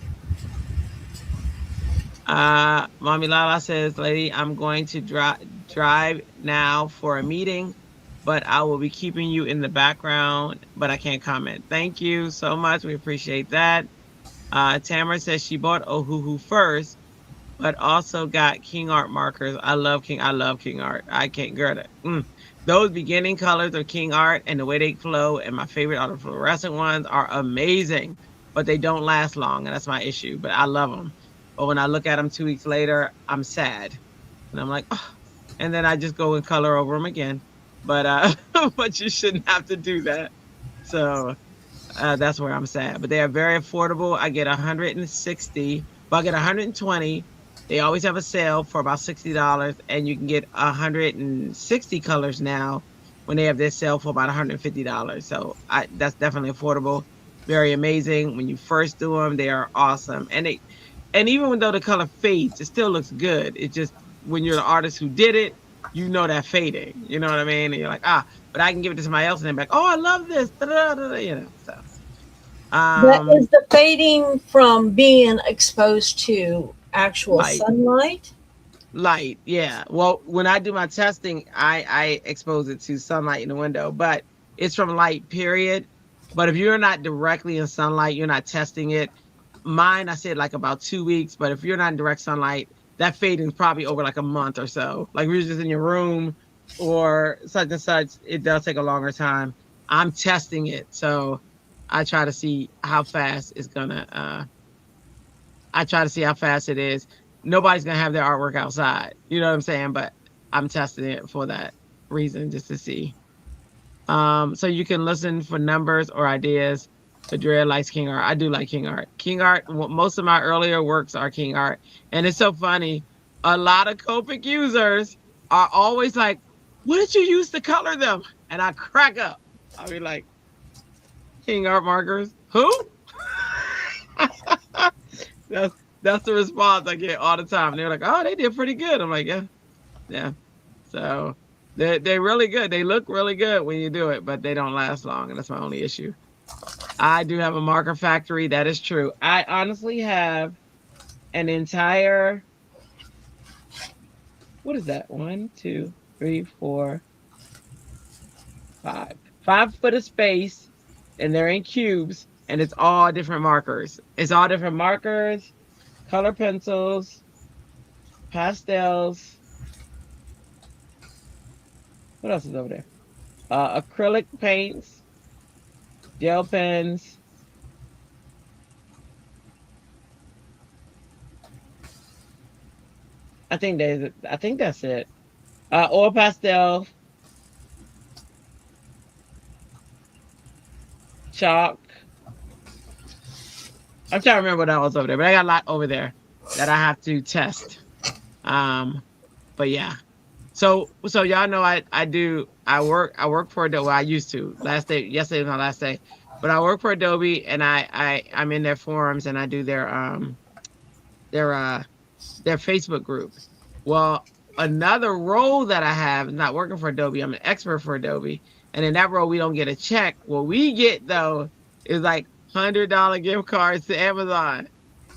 Mommy Lala says, lady, I'm going to drive now for a meeting, but I will be keeping you in the background, but I can't comment. Thank you so much. We appreciate that. Tamara says she bought Ohuhu first, but also got King Art markers. I love King Art. I can't girl that. Those beginning colors of King Art and the way they flow, and my favorite are the fluorescent ones, are amazing, but they don't last long, and that's my issue. But I love them. But when I look at them 2 weeks later, I'm sad, and I'm like, oh. And then I just go and color over them again. But but you shouldn't have to do that. So that's where I'm sad. But they are very affordable. I get 160, but I get 120 They always have a sale for about $60, and you can get 160 colors now when they have their sale for about $150. So that's definitely affordable. Very amazing. When you first do them, they are awesome. And even though the color fades, it still looks good. It just, when you're the artist who did it, you know that fading. You know what I mean? And you're like, but I can give it to somebody else, and they're like, oh, I love this. Da, da, da, da, you know, so. That is the fading from being exposed to actual Light. sunlight. Light, yeah. Well, when I do my testing, I expose it to sunlight in the window, but it's from light, period. But if you're not directly in sunlight, you're not testing it. Mine, I said like about 2 weeks, but if you're not in direct sunlight, that fading is probably over like a month or so. Like if you're just in your room or such and such, it does take a longer time. I'm testing it, so I try to see how fast it's gonna. I try to see how fast it is. Nobody's gonna have their artwork outside. You know what I'm saying? But I'm testing it for that reason, just to see. So you can listen for numbers or ideas. But Drea likes King Art. I do like King Art. King Art, most of my earlier works are King Art. And it's so funny. A lot of Copic users are always like, what did you use to color them? And I crack up. I'll be like, King Art markers? Who? That's the response I get all the time. And they're like, oh, they did pretty good. I'm like, yeah. So they're really good. They look really good when you do it, but they don't last long, and that's my only issue. I do have a marker factory. That is true. I honestly have an entire, what is that? 1, 2, 3, 4, 5. 5 foot of space, and they're in cubes, and it's all different markers. It's all different markers, color pencils, pastels. What else is over there? Acrylic paints, gel pens. I think that's it. Oil pastel, chalk. I'm trying to remember what else over there, but I got a lot over there that I have to test. But yeah. So y'all know I work for Adobe. Well, I used to. Yesterday was my last day. But I work for Adobe, and I'm in their forums, and I do their Facebook group. Well, another role that I have is not working for Adobe. I'm an expert for Adobe, and in that role we don't get a check. What we get though is like $100 gift cards to Amazon.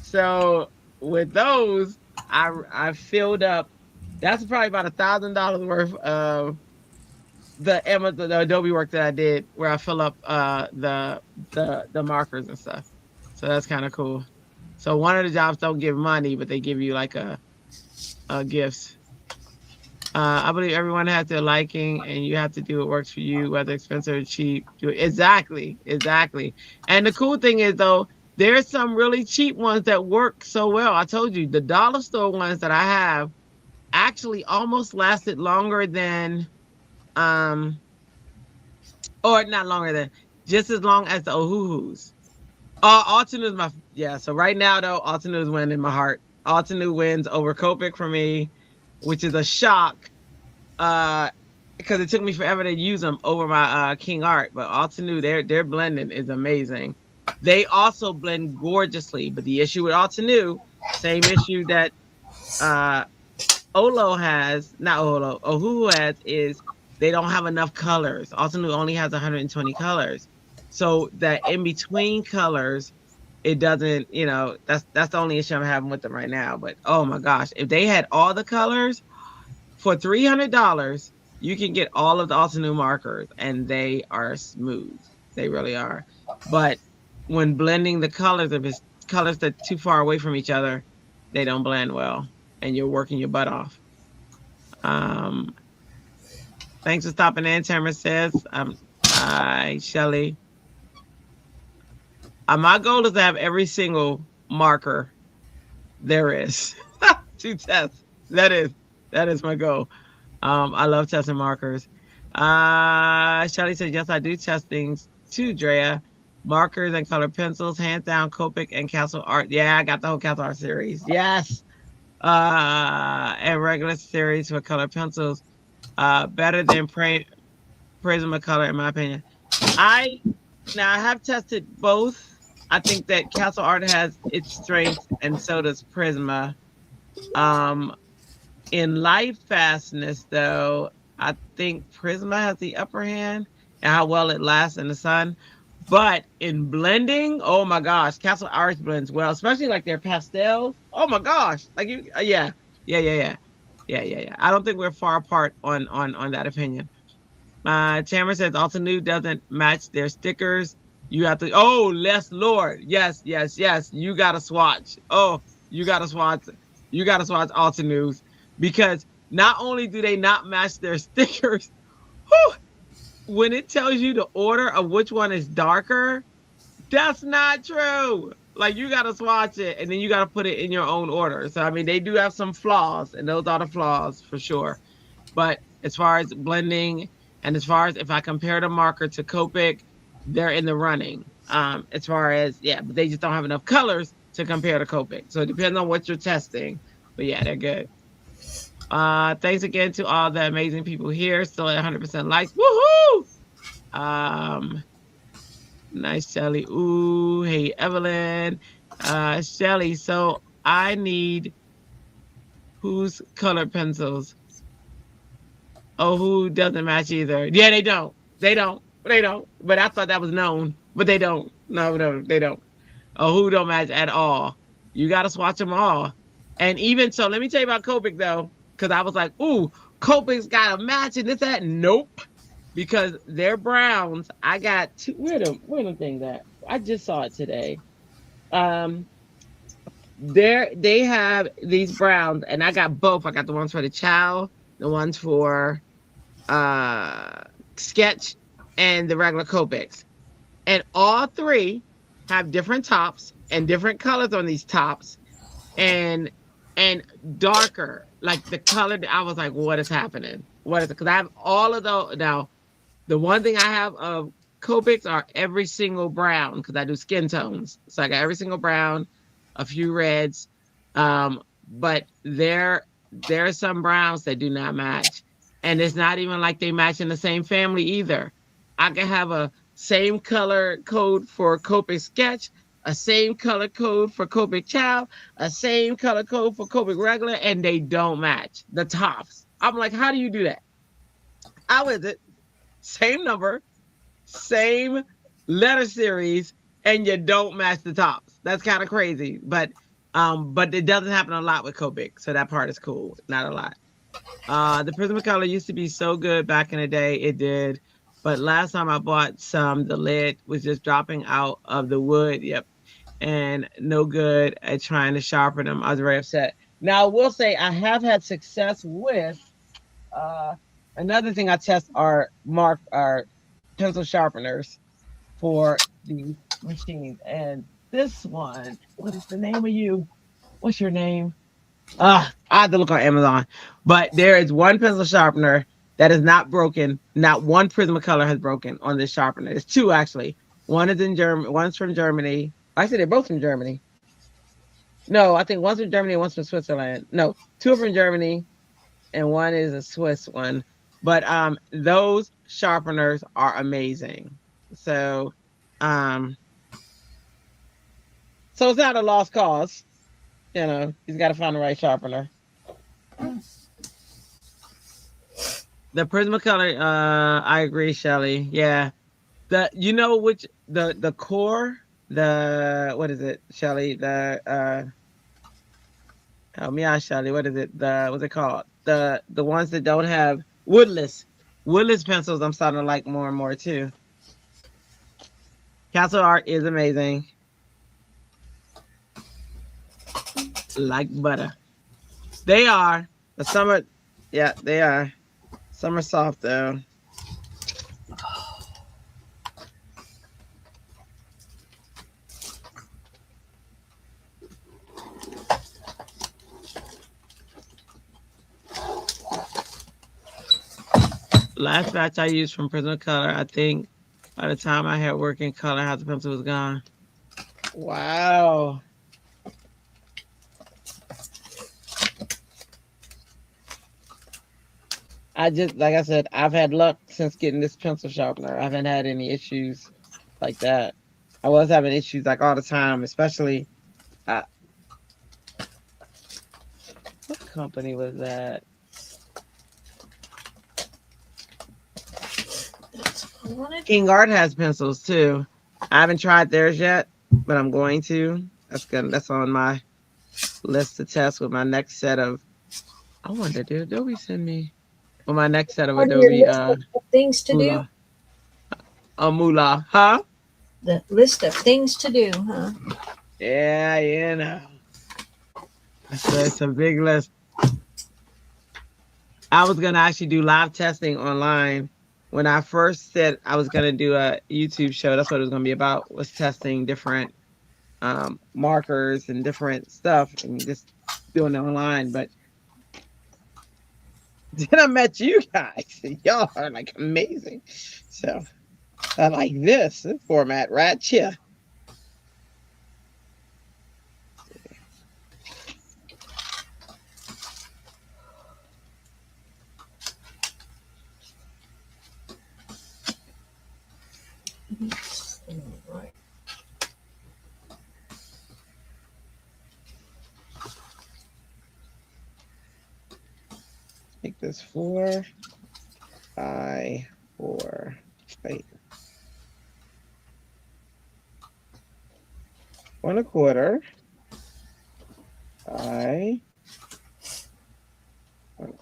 So with those, I filled up. That's probably about $1,000 worth of the Adobe work that I did, where I fill up the markers and stuff. So that's kind of cool. So one of the jobs don't give money, but they give you like a gifts. I believe everyone has their liking, and you have to do what works for you, whether expensive or cheap. Exactly. And the cool thing is though, there's some really cheap ones that work so well. I told you the dollar store ones that I have actually almost lasted longer than, or not longer than, just as long as the Ohuhus. Altenew is so right now though, Altenew is winning my heart. Altenew wins over Copic for me, which is a shock, because it took me forever to use them over my King Art. But Altenew, their blending is amazing. They also blend gorgeously, but the issue with Altenew, same issue that Ohuhu has, is they don't have enough colors. Altenew only has 120 colors. So that in between colors, it doesn't, that's the only issue I'm having with them right now. But oh my gosh, if they had all the colors for $300, you can get all of the Altenew markers, and they are smooth. They really are. But when blending the colors, if it's colors that are too far away from each other, they don't blend well, and you're working your butt off. Thanks for stopping in, Tamara says. Hi, Shelly. My goal is to have every single marker there is to test. That is my goal. I love testing markers. Shelly said, yes, I do test things too, Drea. Markers and color pencils, hands down, Copic and Castle Art. Yeah, I got the whole Castle Art series. Yes. And regular series for color pencils. Better than Prismacolor, in my opinion. I I have tested both. I think that Castle Art has its strengths, and so does Prisma. Um, in light fastness, though, I think Prisma has the upper hand and how well it lasts in the sun. But in blending, oh my gosh, Castle Art blends well, especially like their pastels. Oh my gosh, like yeah. I don't think we're far apart on that opinion. Tamara says also new doesn't match their stickers. You have to. Oh, Les Lord, yes. You got to swatch. Oh, you got to swatch. You got to swatch Alta News because not only do they not match their stickers, whew, when it tells you the order of which one is darker, that's not true. Like you got to swatch it and then you got to put it in your own order. So I mean, they do have some flaws, and those are the flaws for sure. But as far as blending and as far as if I compare the marker to Copic, they're in the running. As far as but they just don't have enough colors to compare to Copic. So it depends on what you're testing. But yeah, they're good. Thanks again to all the amazing people here. Still at 100% likes. Woohoo! Nice, Shelly. Ooh, hey, Evelyn. Shelly, so I need whose colored pencils? Oh, who doesn't match either? Yeah, they don't. They don't. They don't. But I thought that was known. But they don't. No, they don't. Oh, who don't match at all? You got to swatch them all. And even so, let me tell you about Copic though, because I was like, ooh, Copic's got a match and this that. Nope. Because their browns, I got two. Where the thing that I just saw it today. They have these browns, and I got both. I got the ones for the chow, the ones for sketch, and the regular Copics. And all three have different tops and different colors on these tops, and darker. Like the color, I was like, what is happening? What is it? Because I have all of those now. The one thing I have of Copics are every single brown because I do skin tones. So I got every single brown, a few reds. But there are some browns that do not match. And it's not even like they match in the same family either. I can have a same color code for Copic Sketch, a same color code for Copic Chow, a same color code for Copic Regular, and they don't match the tops. I'm like, how do you do that? How is it? Same number, same letter series, and you don't match the tops. That's kind of crazy, but it doesn't happen a lot with Copic, so that part is cool. Not a lot. The Prismacolor used to be so good back in the day. It did, but last time I bought some, the lid was just dropping out of the wood. Yep, and no good at trying to sharpen them. I was very upset. Now I will say I have had success with. Another thing I test are pencil sharpeners for these machines. And this one, what is the name of you? What's your name? I have to look on Amazon. But there is one pencil sharpener that is not broken. Not one Prismacolor has broken on this sharpener. It's two actually. One is in Germany. One's from Germany. Actually, they're both from Germany. No, I think one's from Germany, one's from Switzerland. No, two are from Germany, and one is a Swiss one. But those sharpeners are amazing. So so it's not a lost cause. You know, he's got to find the right sharpener. The Prismacolor, I agree, Shelly. Yeah. The core, what is it, Shelly? Help me out, Shelly. What is it? What's it called? The ones that don't have woodless pencils. I'm starting to like more and more too. Castle Art is amazing, like butter. They are. The summer, yeah, they are. Some are soft though. Last batch I used from Prismacolor, I think by the time I had working color, half the pencil was gone. Wow. I just, like I said, I've had luck since getting this pencil sharpener. I haven't had any issues like that. I was having issues like all the time, especially uh, what company was that? I wanted. King Art has pencils too. I haven't tried theirs yet, but I'm going to. That's on my list to test with my next set of. I wonder, did Adobe send me on my next set of On your Adobe list of things to do. Moolah? Moolah, huh? The list of things to do, huh? Yeah, you know. It's a big list. I was gonna actually do live testing online. When I first said I was gonna do a YouTube show, that's what it was gonna be about, was testing different markers and different stuff and just doing it online. But then I met you guys. Y'all are like amazing. So I like this format right here. Right. Make this 4 by 4. Wait. 1/4 by 1.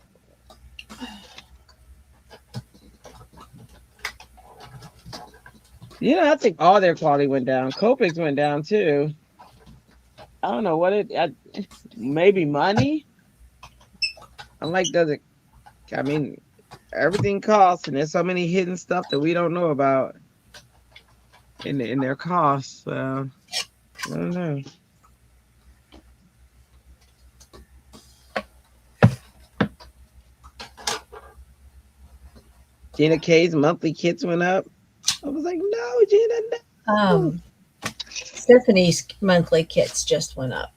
You know, I think all their quality went down. Copics went down too. I don't know what maybe money. I'm like, does it? I mean, everything costs, and there's so many hidden stuff that we don't know about in their costs. So I don't know. Gina K's monthly kits went up. I was like, no, Gina, no. Stephanie's monthly kits just went up.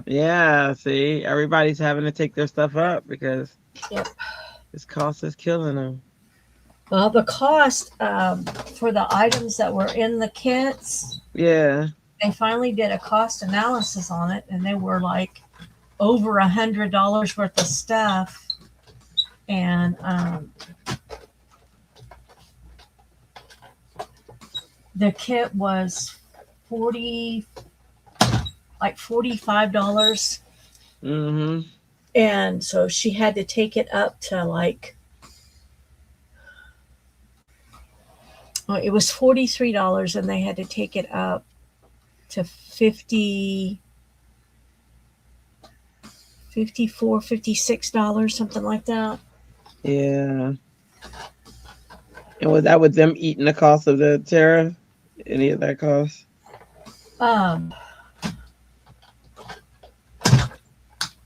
Yeah, see, everybody's having to take their stuff up because this cost is killing them. Well, the cost for the items that were in the kits, Yeah. they finally did a cost analysis on it, and they were like over $100 worth of stuff. And the kit was $45. Mm-hmm. And so she had to take it up to like, well, it was $43, and they had to take it up to $54, $56, something like that. Yeah. And was that with them eating the cost of the tariff? Any of that cost?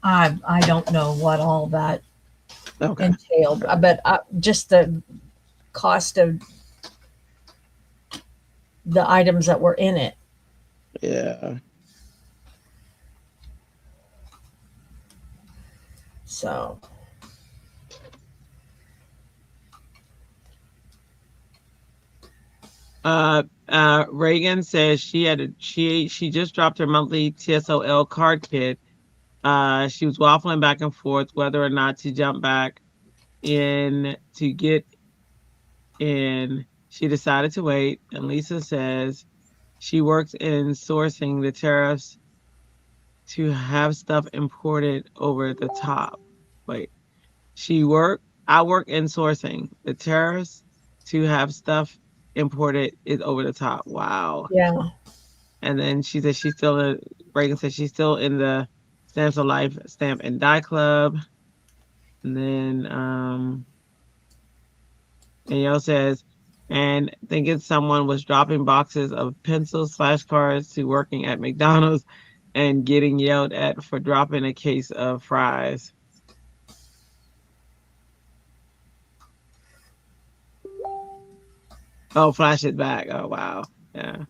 I don't know what all that Okay. entailed, but just the cost of the items that were in it. Yeah. So Reagan says she just dropped her monthly TSOL card kit. She was waffling back and forth whether or not to jump back in to get in. She decided to wait, and Lisa says she works in sourcing the tariffs to have stuff imported over the top. Wait, I work in sourcing. The tariffs to have stuff imported is over the top. Wow. yeah. And then she said Reagan said she's still in the Stamps of Life Stamp and Die Club. And then Danielle says, and thinking someone was dropping boxes of pencils, flashcards to working at McDonald's and getting yelled at for dropping a case of fries. Oh, flash it back. Oh, wow. Yeah.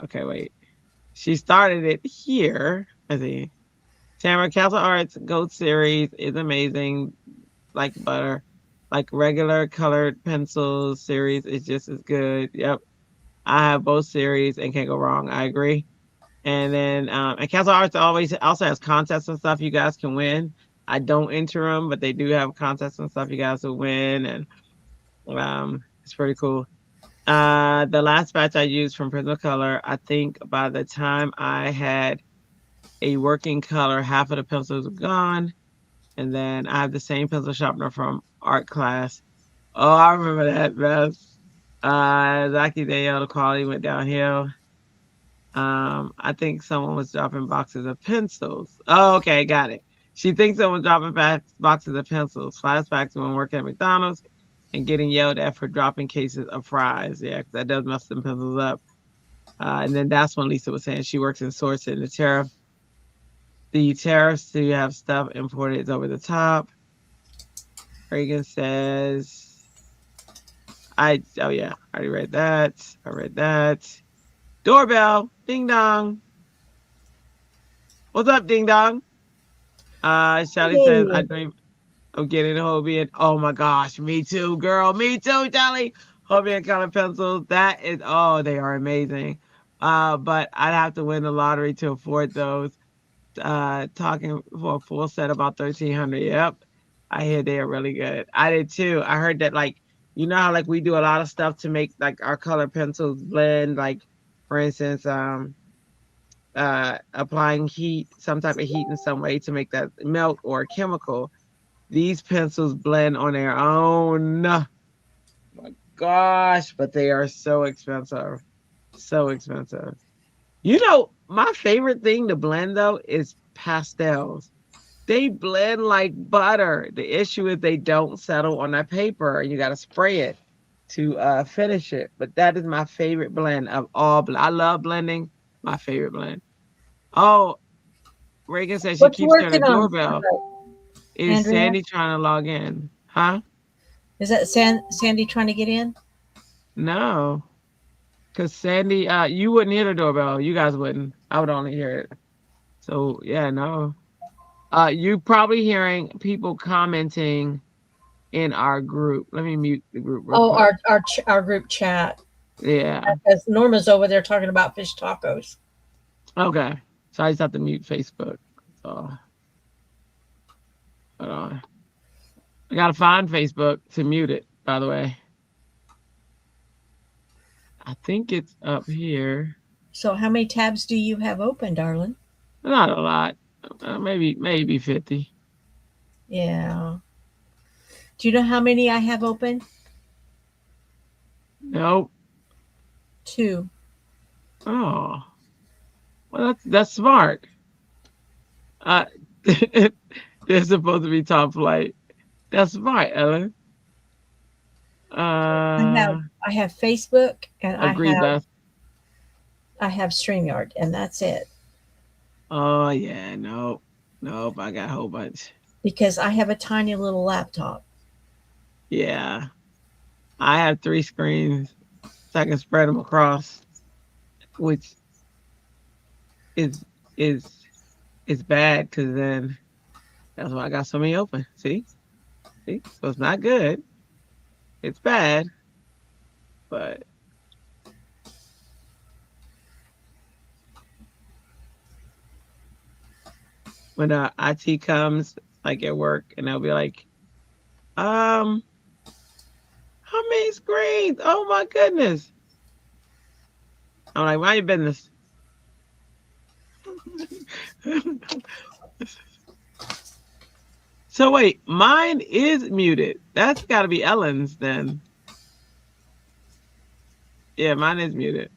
Okay, wait. She started it here. I see. Tamara, Castle Arts Goat series is amazing, like butter. Like regular colored pencils series is just as good. Yep. I have both series and can't go wrong. I agree. And then and Castle Arts always also has contests and stuff you guys can win. I don't enter them, but they do have contests and stuff you guys will win, and it's pretty cool. The last batch I used from Prismacolor, I think by the time I had a working color, half of the pencils were gone. And then I have the same pencil sharpener from art class. Oh, I remember that mess. Zaki Dale, the quality went downhill. I think someone was dropping boxes of pencils. Oh, okay, got it. She thinks someone dropping boxes of pencils. Flashbacks when working at McDonald's and getting yelled at for dropping cases of fries. Yeah, 'cause that does mess them pencils up. And then that's when Lisa was saying she works in sourcing the tariff. The tariffs to have stuff imported is over the top. Reagan says, oh yeah, I already read that. I read that. Doorbell, ding dong. What's up, ding dong? Shelly says, I dream of getting a Hobie. Oh my gosh, me too, girl. Me too, Shelly. Hobie and color pencils. That is, oh, they are amazing. But I'd have to win the lottery to afford those. Talking for a full set about 1,300. Yep. I hear they are really good. I did too. I heard that, like, you know how like we do a lot of stuff to make like our color pencils blend, like for instance, applying heat, some type of heat in some way to make that melt or a chemical. These pencils blend on their own. Oh my gosh, but they are so expensive. So expensive. You know, my favorite thing to blend though is pastels. They blend like butter. The issue is they don't settle on that paper and you got to spray it to finish it. But that is my favorite blend of all. I love blending. My favorite blend. Oh, Reagan says she What's keeps getting a working on, doorbell. Is Andrea? Sandy trying to log in? Huh? Is that Sandy trying to get in? No. Because Sandy, you wouldn't hear the doorbell. You guys wouldn't. I would only hear it. So yeah, no. You probably hearing people commenting in our group. Let me mute the group real Oh, quick. our group chat. Yeah. Because Norma's over there talking about fish tacos. Okay. So I just have to mute Facebook. So hold on. I gotta find Facebook to mute it, by the way. I think it's up here. So, how many tabs do you have open, darling? Not a lot. Maybe 50. Yeah. Do you know how many I have open? Nope. 2. Oh. Well, that's smart. They're supposed to be top flight. That's smart, Ellen. I have Facebook and Agree, Beth. I have StreamYard, and that's it. Oh yeah, nope. I got a whole bunch. Because I have a tiny little laptop. Yeah. I have 3 screens so I can spread them across, which is bad because then that's why I got so many open. See? So it's not good. It's bad, but when IT comes like at work and they'll be like, how many screens? Oh my goodness. I'm like, mind your business. So wait, mine is muted. That's got to be Ellen's then. Yeah, mine is muted.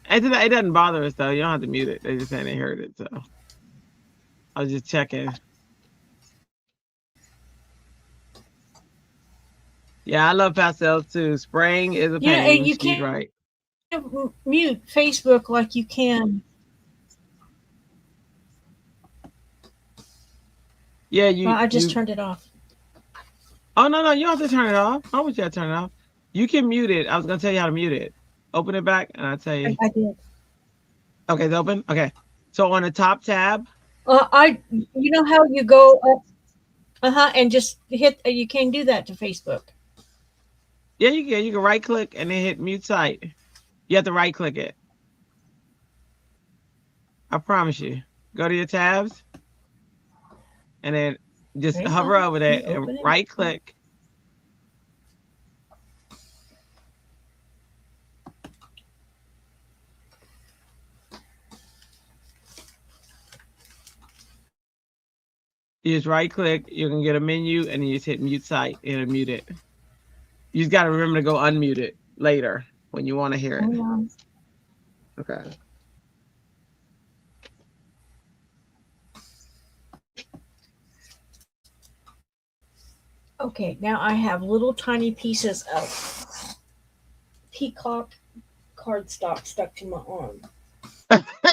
It doesn't bother us though. You don't have to mute it. They just saying they heard it. So I was just checking. Yeah, I love pastels too. Spraying is a pain. Yeah, and you She's can't right. mute Facebook like you can. Yeah, I just turned it off. Oh no, you don't have to turn it off. I want you to turn it off. You can mute it. I was gonna tell you how to mute it. Open it back, and I'll tell you. I did. Okay, it's open. Okay, so on the top tab. You know how you go up, and just hit. You can do that to Facebook. Yeah, you can. You can right click and then hit mute site. You have to right click it. I promise you. Go to your tabs, and then just Hang hover on. over Let there me and open it. right click. You just right click, you can get a menu, and then you just hit mute site and it'll mute it. You just got to remember to go unmute it later when you want to hear it. Hang on. Okay. Okay, now I have little tiny pieces of peacock cardstock stuck to my arm.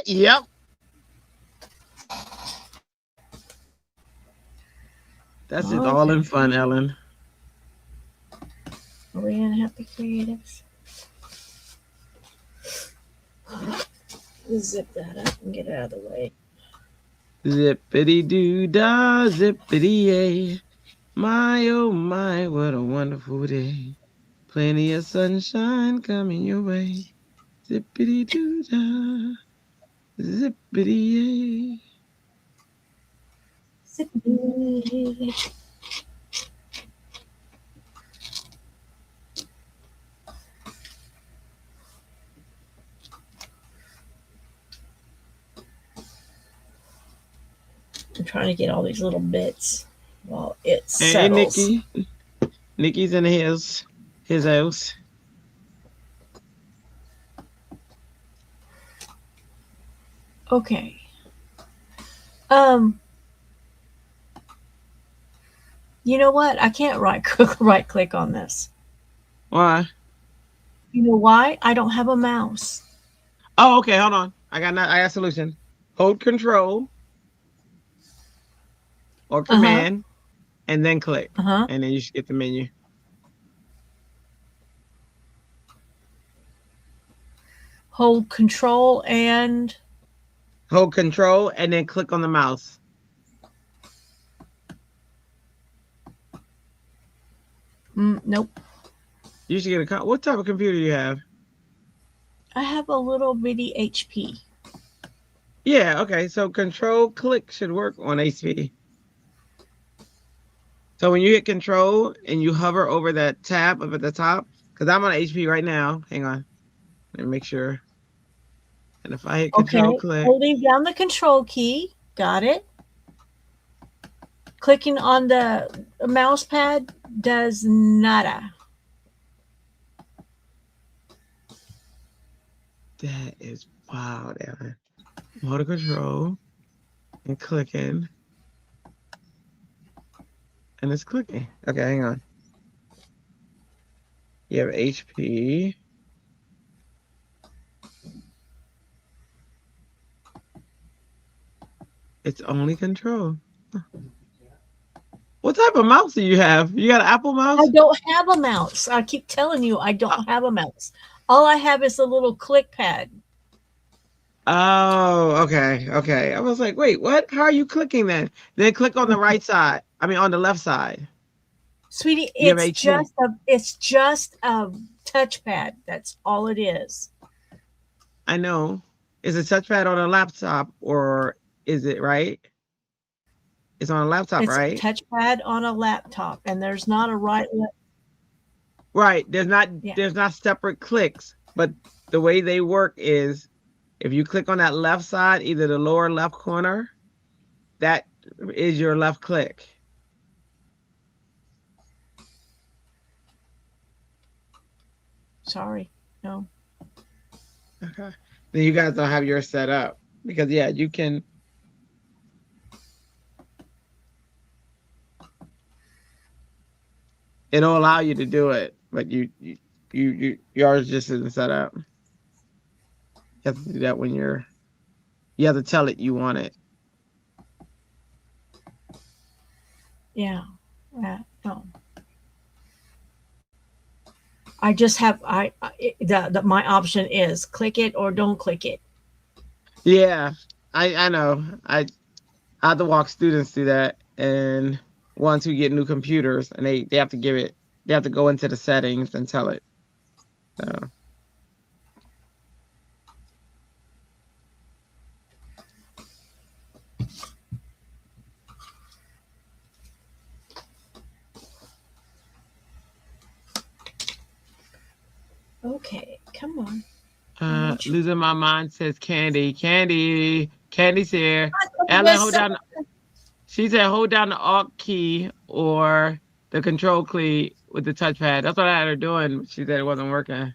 Yep. That's just all in fun, Ellen. Are we in Happy Creatives? Zip that up and get out of the way. Zippity doo dah, zippity yay. My oh my, what a wonderful day. Plenty of sunshine coming your way. Zippity doo dah, zippity yay. Zippity. I'm trying to get all these little bits while it settles. Hey, Nikki. Nikki's in his house. Okay. You know what? I can't right click on this. Why? You know why? I don't have a mouse. Oh, okay. Hold on. I got a solution. Hold Control or Command, and then click, and then you should get the menu. Hold Control and hold Control, and then click on the mouse. Nope. You should get what type of computer do you have? I have a little bitty HP. Yeah, okay. So Control click should work on HP. So when you hit Control and you hover over that tab up at the top, because I'm on HP right now. Hang on. Let me make sure. And if I hit Control click. Holding down the Control key. Got it. Clicking on the mouse pad does nada. That is wild, Ellen. Hold Control and clicking. And it's clicking. Okay, hang on. You have HP. It's only Control. What type of mouse do you have? You got an Apple mouse? I don't have a mouse. I keep telling you I don't have a mouse. All I have is a little click pad. Oh, okay. Okay. I was like, wait, what? How are you clicking then? Then click on the right side. I mean, on the left side. Sweetie, it's just a touchpad. That's all it is. I know. Is a touchpad on a laptop or is it right? It's on a laptop, right? It's a touchpad on a laptop, and there's not a right. Right. There's not separate clicks, but the way they work is if you click on that left side, either the lower left corner, that is your left click. Sorry. No. Okay. Then you guys don't have yours set up because you can. It'll allow you to do it, but yours just isn't set up. You have to do that when you have to tell it you want it. Yeah. No. I just have my option is click it or don't click it. Yeah, I know. I have to walk students through that, and ones who get new computers, and they have to give it. They have to go into the settings and tell it. So. Okay, come on. Losing my mind says Candy. Candy's here. Ellen, Yes, hold down. She said hold down the Alt key or the Control key with the touchpad. That's what I had her doing. She said it wasn't working.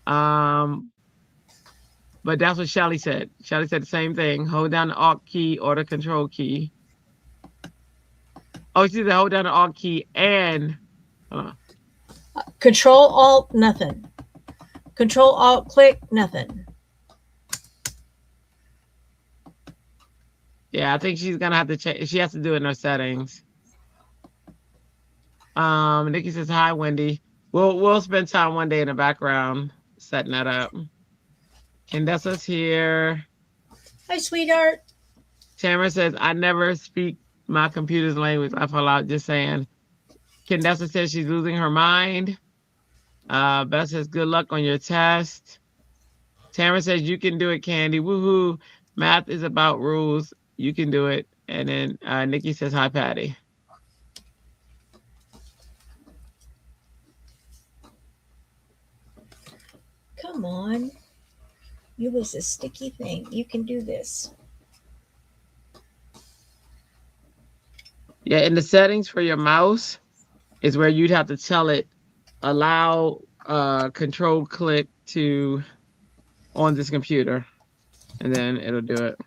Um, but that's what Shelly said. Shelly said the same thing. Hold down the Alt key or the Control key. Oh, she said hold down the Alt key and Control Alt nothing. Control Alt click nothing. yeah, I think she's gonna have to check. She has to do it in her settings. Nikki says hi, Wendy. We'll spend time one day in the background setting that up. Candace's here. Hi, sweetheart. Tamara says I never speak my computer's language. I fall out just saying. Candace says she's losing her mind. Beth says good luck on your test. Tamara says you can do it, Candy. Woohoo! Math is about rules. You can do it. And then Nikki says hi, Patty. Come on. You was a sticky thing. You can do this. Yeah, in the settings for your mouse is where you'd have to tell it allow control click to on this computer, and then it'll do it.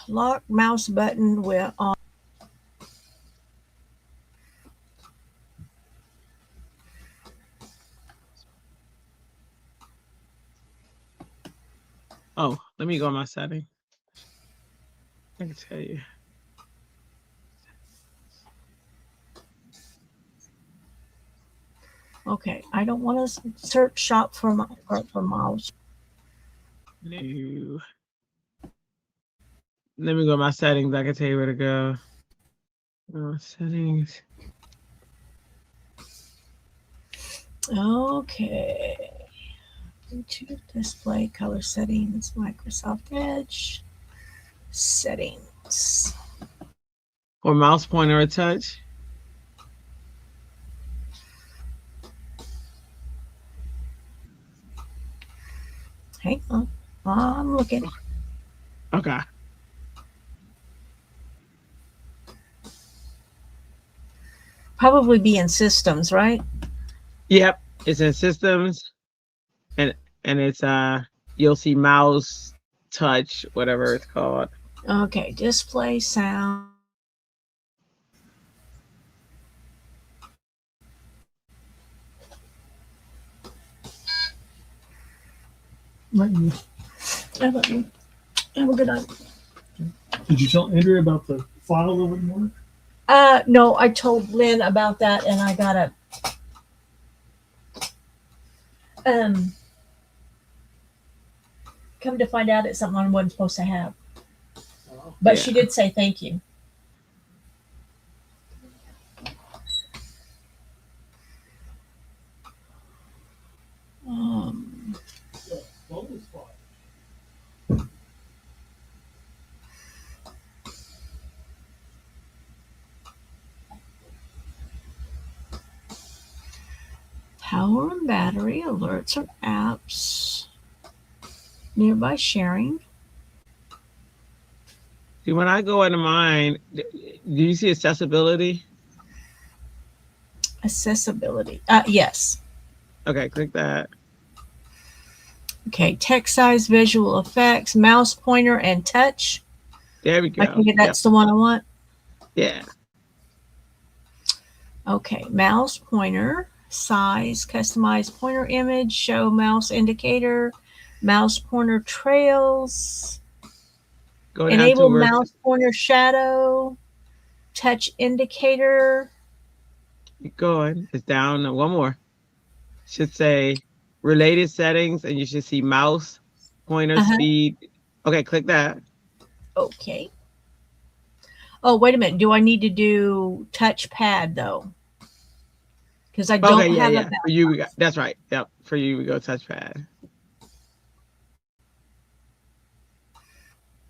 Lock mouse button with on. Oh, let me go in my setting. I can tell you. Okay, I don't want to search shop for mouse. No. Let me go in my settings. I can tell you where to go. Settings. Okay. Bluetooth display color settings, Microsoft Edge settings. Or mouse pointer or touch. Hang on. I'm looking. Okay. Probably be in systems, right? Yep, it's in systems, and it's you'll see mouse, touch, whatever it's called. Okay, display sound. Have a good night. Did you tell Andrea about the file that wouldn't work? No, I told Lynn about that, and I gotta come to find out it's something I wasn't supposed to have. But she did say thank you. Power and battery, alerts or apps, nearby sharing. See, when I go into mine, do you see accessibility? Accessibility. Yes. Okay, click that. Okay, text size, visual effects, mouse pointer, and touch. There we go. Okay, that's the one I want. Yeah. Okay, mouse pointer, size, customize pointer image, show mouse indicator, mouse pointer trails, Go down enable to where mouse pointer shadow, touch indicator. keep going. It's down. One more. Should say related settings, and you should see mouse pointer speed. Okay, click that. Okay. Oh, wait a minute. Do I need to do touchpad though? Because I don't have yeah. a For you, we got that's right. Yep. For you, we go touchpad.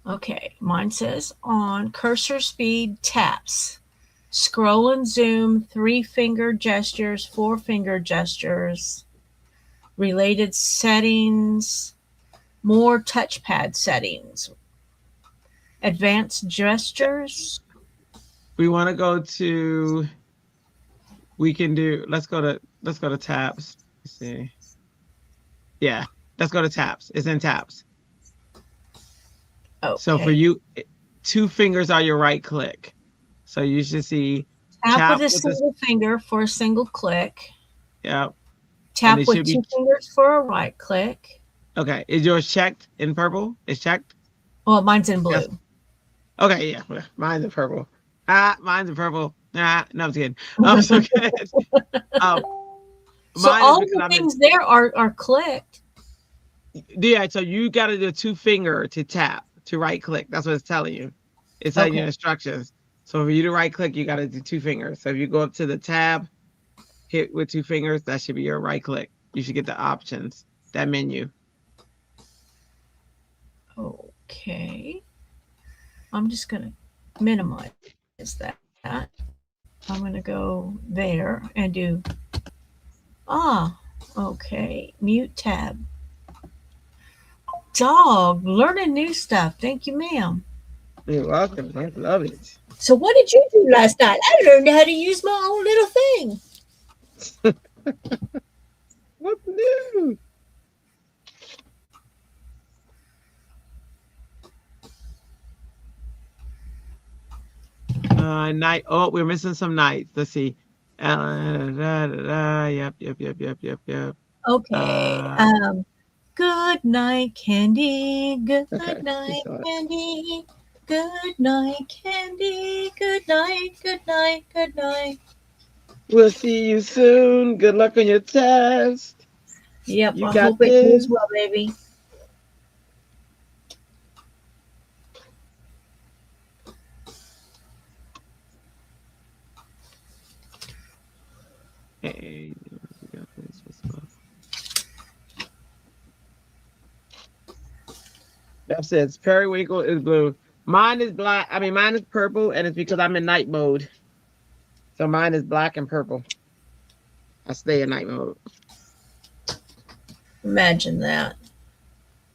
Okay, mine says on cursor speed taps, scroll and zoom, 3-finger gestures, 4-finger gestures, related settings, more touchpad settings, advanced gestures. We want to go to. We can do. Let's go to tabs. Let's see. Yeah, let's go to tabs. It's in tabs. Okay. So for you, 2 fingers are your right click. So you should see tap with a single finger for a single click. Yep. Tap with 2 fingers for a right click. Okay. Is yours checked in purple? It's checked? Well, mine's in blue. Yes. Okay, yeah. Mine's in purple. Mine's in purple. No, I'm just kidding. So good. So all the things there are clicked. Yeah, so you got to do a 2-finger to tap, to right click. That's what it's telling you. It's telling you instructions. So for you to right click, you got to do 2 fingers. So if you go up to the tab, hit with 2 fingers, that should be your right click. You should get the options, that menu. Okay. I'm just going to minimize that. I'm going to go there and do, okay, mute tab. Dog, learning new stuff. Thank you, ma'am. You're welcome. I love it. So what did you do last night? I learned how to use my own little thing. What's new? Night. Oh, we're missing some nights. Let's see. Yep. Okay. Good night, Candy. Good night, Candy. Good night, Candy. Good night. Good night. Good night. We'll see you soon. Good luck on your test. Yep. I hope it goes well, baby. Hey, that says periwinkle is blue. Mine is black. I mean, mine is purple, and it's because I'm in night mode. So mine is black and purple. I stay in night mode. Imagine that.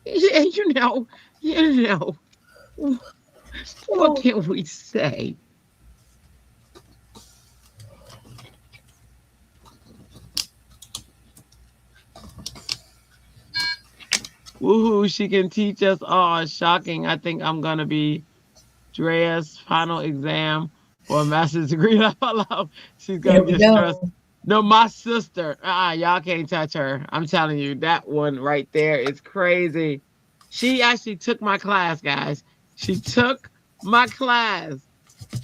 Yeah, you know. What can we say? Woohoo, she can teach us all. Shocking. I think I'm going to be Drea's final exam or a master's degree. She's going to get stressed. No, my sister. Y'all can't touch her. I'm telling you, that one right there is crazy. She actually took my class, guys. She took my class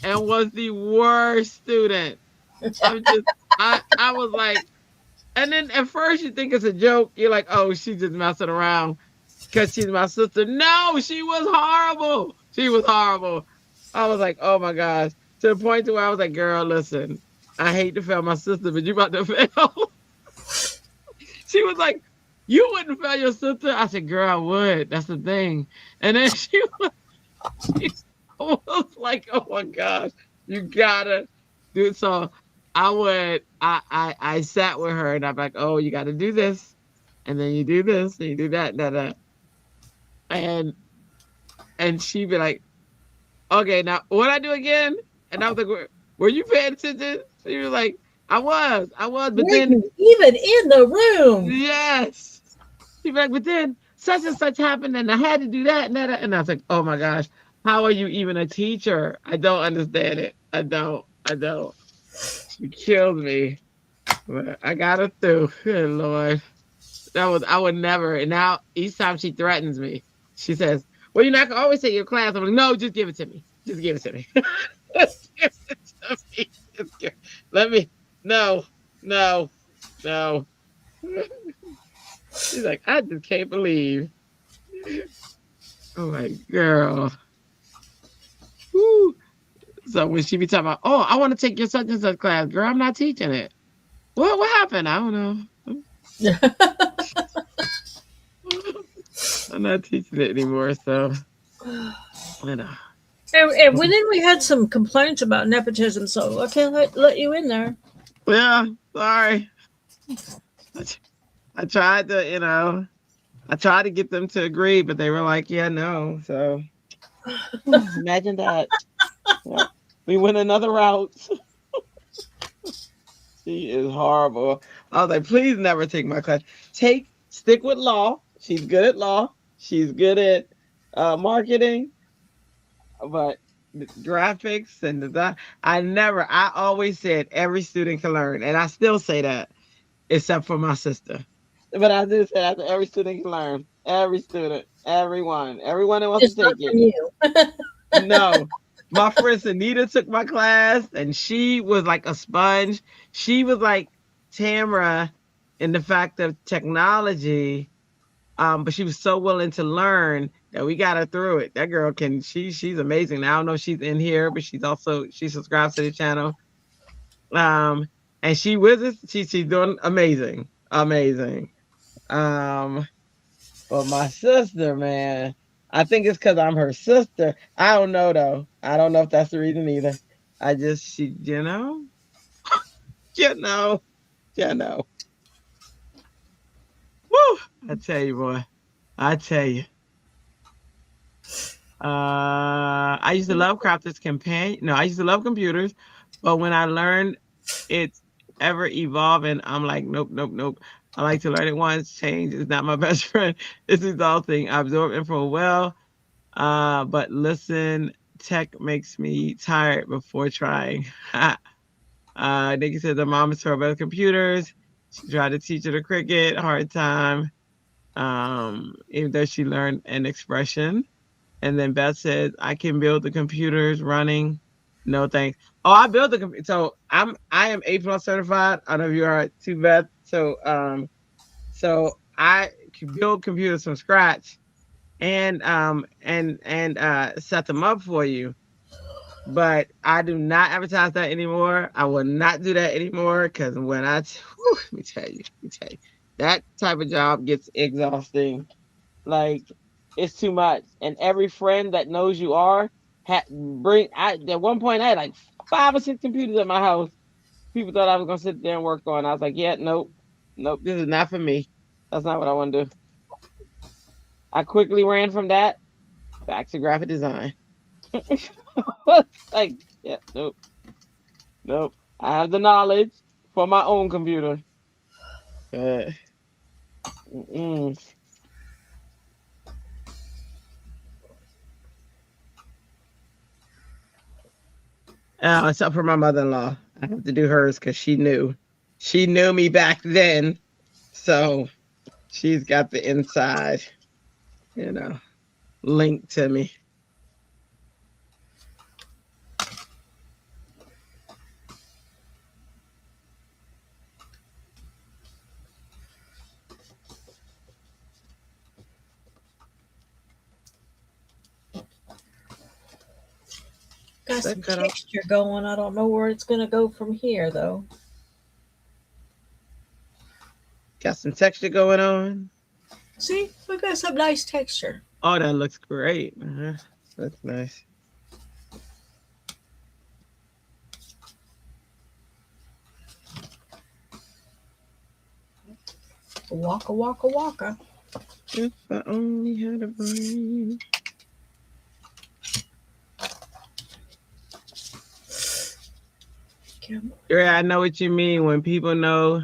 and was the worst student. I was like, and then at first you think it's a joke. You're like, oh, she's just messing around because she's my sister. No, she was horrible. She was horrible. I was like, oh my gosh. To the point to where I was like, girl, listen, I hate to fail my sister, but you about to fail. She was like, you wouldn't fail your sister? I said, girl, I would. That's the thing. And then she was like, oh my gosh, you gotta do it. So I sat with her and I'm like, oh, you gotta do this. And then you do this and you do that. And she'd be like, okay, now what I do again? And I was like, were you paying attention? She was like, I was, but then even in the room. Yes. She'd be like, but then such and such happened and I had to do that and that. And I was like, oh my gosh. How are you even a teacher? I don't understand it. I don't. She killed me. But I got her through. Good Lord. I would never. And now each time she threatens me, she says, well, you're not gonna always say your class. I'm like, no, just give it to me. Just give it to me. Just give it to me. Let me. No, no, no. She's like, I just can't believe. I'm like, girl. Woo. So when she be talking about, oh, I want to take your such and such class, girl, I'm not teaching it. What happened? I don't know. I'm not teaching it anymore, so you know. And then we had some complaints about nepotism, so I can't let you in there. Yeah, sorry. I tried to, I tried to get them to agree, but they were like, yeah, no. So imagine that. Yeah. We went another route. She is horrible. I was like, please never take my class. Stick with law. She's good at law. She's good at marketing, but graphics and design. I always said every student can learn, and I still say that, except for my sister. But I do say that every student can learn. Every student, everyone that wants It's to not take it. from you. No. My friend Anita took my class and she was like a sponge. She was like Tamara in the fact of technology. But she was so willing to learn that we got her through it. That girl she's amazing. Now I don't know if she's in here, but she subscribes to the channel. And she's doing amazing. Amazing. But my sister, man, I think it's because I'm her sister. I don't know though. I don't know if that's the reason either. I just you know, you know. Woo! I tell you, boy. I tell you. I used to love Crafters Companion. No, I used to love computers, but when I learned it's ever evolving, I'm like, nope, nope, nope. I like to learn it once. Change is not my best friend. It's exhausting. I absorb info well. But listen, tech makes me tired before trying. Nikki said the mom is terrible at computers. She tried to teach her the cricket, hard time. Even though she learned an expression. And then Beth says, I can build the computers running. No thanks. Oh, I built the computer. So I am A+ certified. I don't know if you are too, Beth. So I can build computers from scratch and set them up for you. But I do not advertise that anymore. I will not do that anymore because let me tell you, that type of job gets exhausting. Like it's too much. And every friend that knows you at one point I had like 5 or 6 computers at my house. People thought I was gonna sit there and work on. I was like, yeah, nope, this is not for me. That's not what I want to do. I quickly ran from that back to graphic design. Like, yeah, nope. I have the knowledge for my own computer. Except for my mother-in-law. I have to do hers because she knew me back then. So she's got the inside, link to me. Got some texture going. I don't know where it's going to go from here, though. Got some texture going on. See, we got some nice texture. Oh, that looks great. That's nice. Waka, waka, waka. If I only had a brain. Yeah, I know what you mean. When people know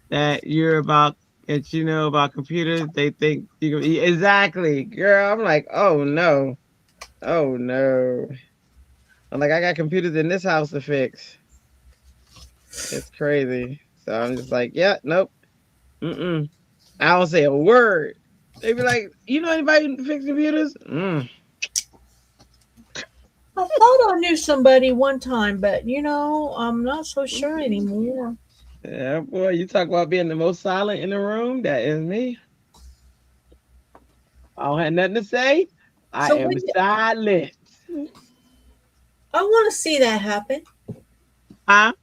that you know about computers, they think you can exactly, girl. I'm like, oh no. Oh no. I'm like, I got computers in this house to fix. It's crazy. So I'm just like, yeah, nope. Mm-mm. I don't say a word. They be like, you know anybody who fix computers? I thought I knew somebody one time, but I'm not so sure anymore. Yeah, boy, you talk about being the most silent in the room. That is me. I don't have nothing to say. I So am silent. I want to see that happen. Huh?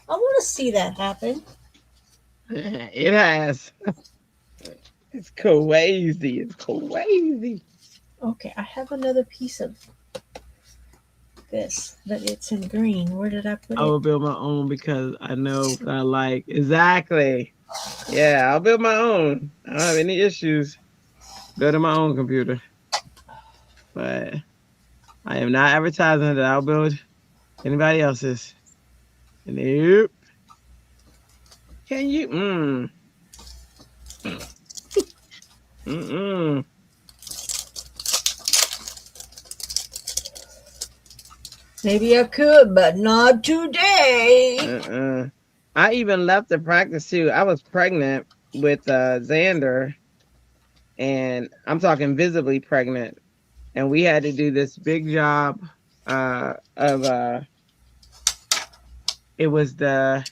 I want to see that happen. It has. It's crazy. It's crazy. Okay, I have another piece of this, but it's in green. Where did I put I it? will build my own because I know what I like. Exactly. Yeah, I'll build my own. I don't have any issues building my own computer. But I am not advertising that I'll build anybody else's. Nope. Can you? Mm-mm. Maybe I could, but not today. Uh-uh. I even left the practice too. I was pregnant with Xander, and I'm talking visibly pregnant. And we had to do this big job of it was the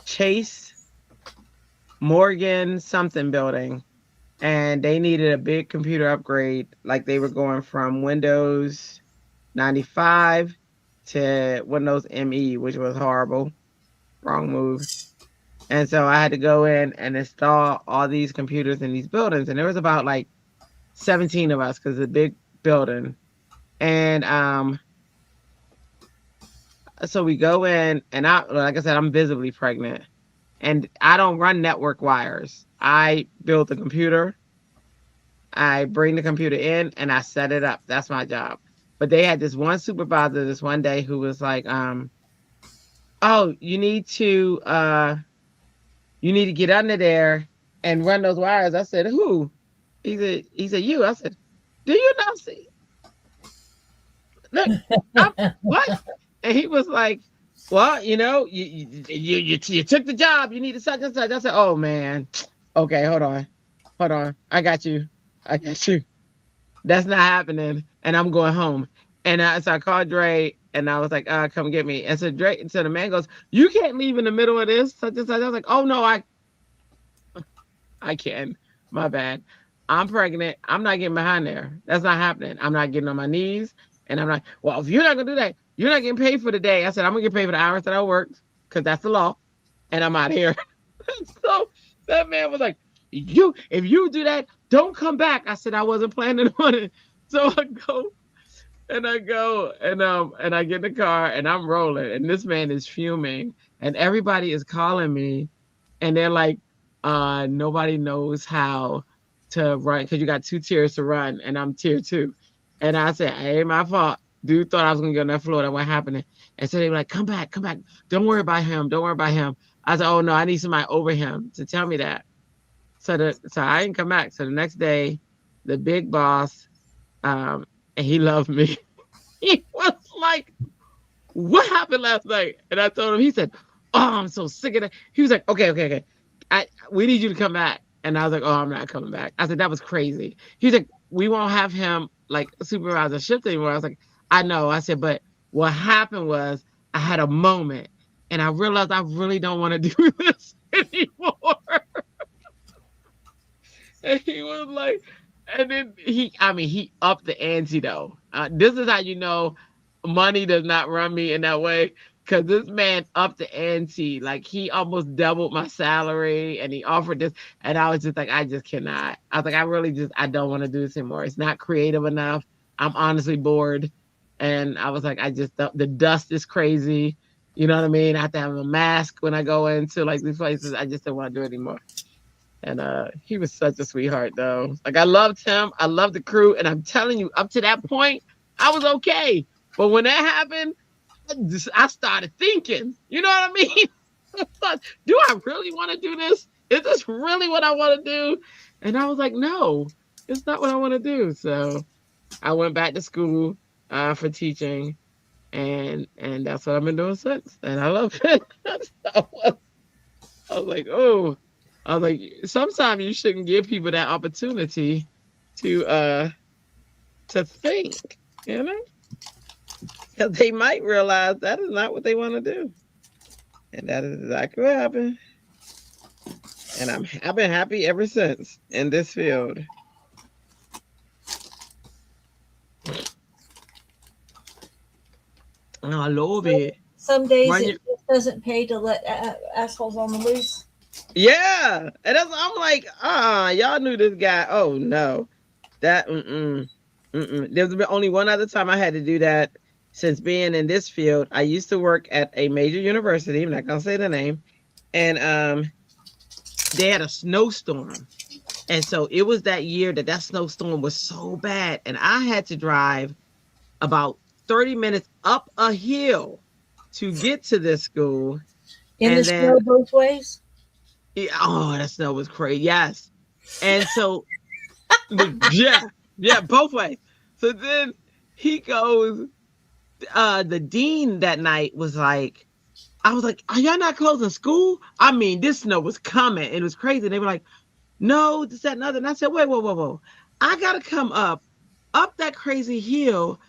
Chase Morgan something building, and they needed a big computer upgrade. Like they were going from Windows 95 to Windows ME, which was horrible. Wrong move. And so I had to go in and install all these computers in these buildings. And there was about like 17 of us because it's a big building. And so we go in, and like I said, I'm visibly pregnant. And I don't run network wires. I build the computer, I bring the computer in, and I set it up. That's my job. But they had this one supervisor this one day who was like, oh, you need to get under there and run those wires. I said, who? He said, you. I said, do you not see? Look, what? And he was like, well, you took the job. You need to such and such. I said, oh man. Okay, hold on. Hold on. I got you. I got you. That's not happening. And I'm going home. And so I called Dre and I was like, come get me. And so the man goes, you can't leave in the middle of this, such and such. I was like, oh no, I can. My bad. I'm pregnant. I'm not getting behind there. That's not happening. I'm not getting on my knees. And I'm like, well, if you're not gonna do that, you're not getting paid for the day. I said, I'm gonna get paid for the hours that I worked, because that's the law. And I'm out here. So that man was like, if you do that, don't come back. I said I wasn't planning on it. So I go and I get in the car and I'm rolling. And this man is fuming. And everybody is calling me. And they're like, nobody knows how to run because you got 2 tiers to run, and I'm tier 2. And I said, it ain't my fault. Dude thought I was gonna get on that floor. That wasn't happening. And so they were like, come back. Don't worry about him. Don't worry about him. I said, oh no, I need somebody over him to tell me that. So I didn't come back. So the next day, the big boss, and he loved me. He was like, what happened last night? And I told him, he said, oh, I'm so sick of that. He was like, okay. We need you to come back. And I was like, oh, I'm not coming back. I said, that was crazy. He's like, we won't have him like supervise a shift anymore. I was like, I know. I said, but what happened was I had a moment and I realized I really don't want to do this anymore. And he was like, and then he upped the ante though. This is how you know money does not run me in that way. Cause this man upped the ante. Like he almost doubled my salary and he offered this. And I was just like, I just cannot. I was like, I don't want to do this anymore. It's not creative enough. I'm honestly bored. And I was like, the dust is crazy. You know what I mean? I have to have a mask when I go into like these places. I just don't want to do it anymore. And he was such a sweetheart, though. Like I loved him, I loved the crew, and I'm telling you, up to that point, I was okay. But when that happened, I started thinking. You know what I mean? Do I really want to do this? Is this really what I want to do? And I was like, no, it's not what I want to do. So I went back to school for teaching, and that's what I've been doing since, and I love it. I was like, oh, I was like, sometimes you shouldn't give people that opportunity to think, you know, because they might realize that is not what they want to do, and that is exactly what happened. And I've been happy ever since in this field. I love it. Some days When it you, just doesn't pay to let assholes on the loose. yeah, and that's I'm like, y'all knew this guy. Oh no, that There's been only one other time I had to do that since being in this field. I used to work at a major university. I'm not gonna say the name, and they had a snowstorm, and so it was that year that snowstorm was so bad, and I had to drive about 30 minutes up a hill to get to this school. In the And then, snow both ways. oh, that snow was crazy. Yes. And so, yeah, yeah, both ways. So then he goes, the dean that night was like, I was like, are y'all not closing school? I mean, this snow was coming. It was crazy. And they were like, no, this, that, and other. And I said, wait, whoa, whoa, whoa. I got to come up that crazy hill.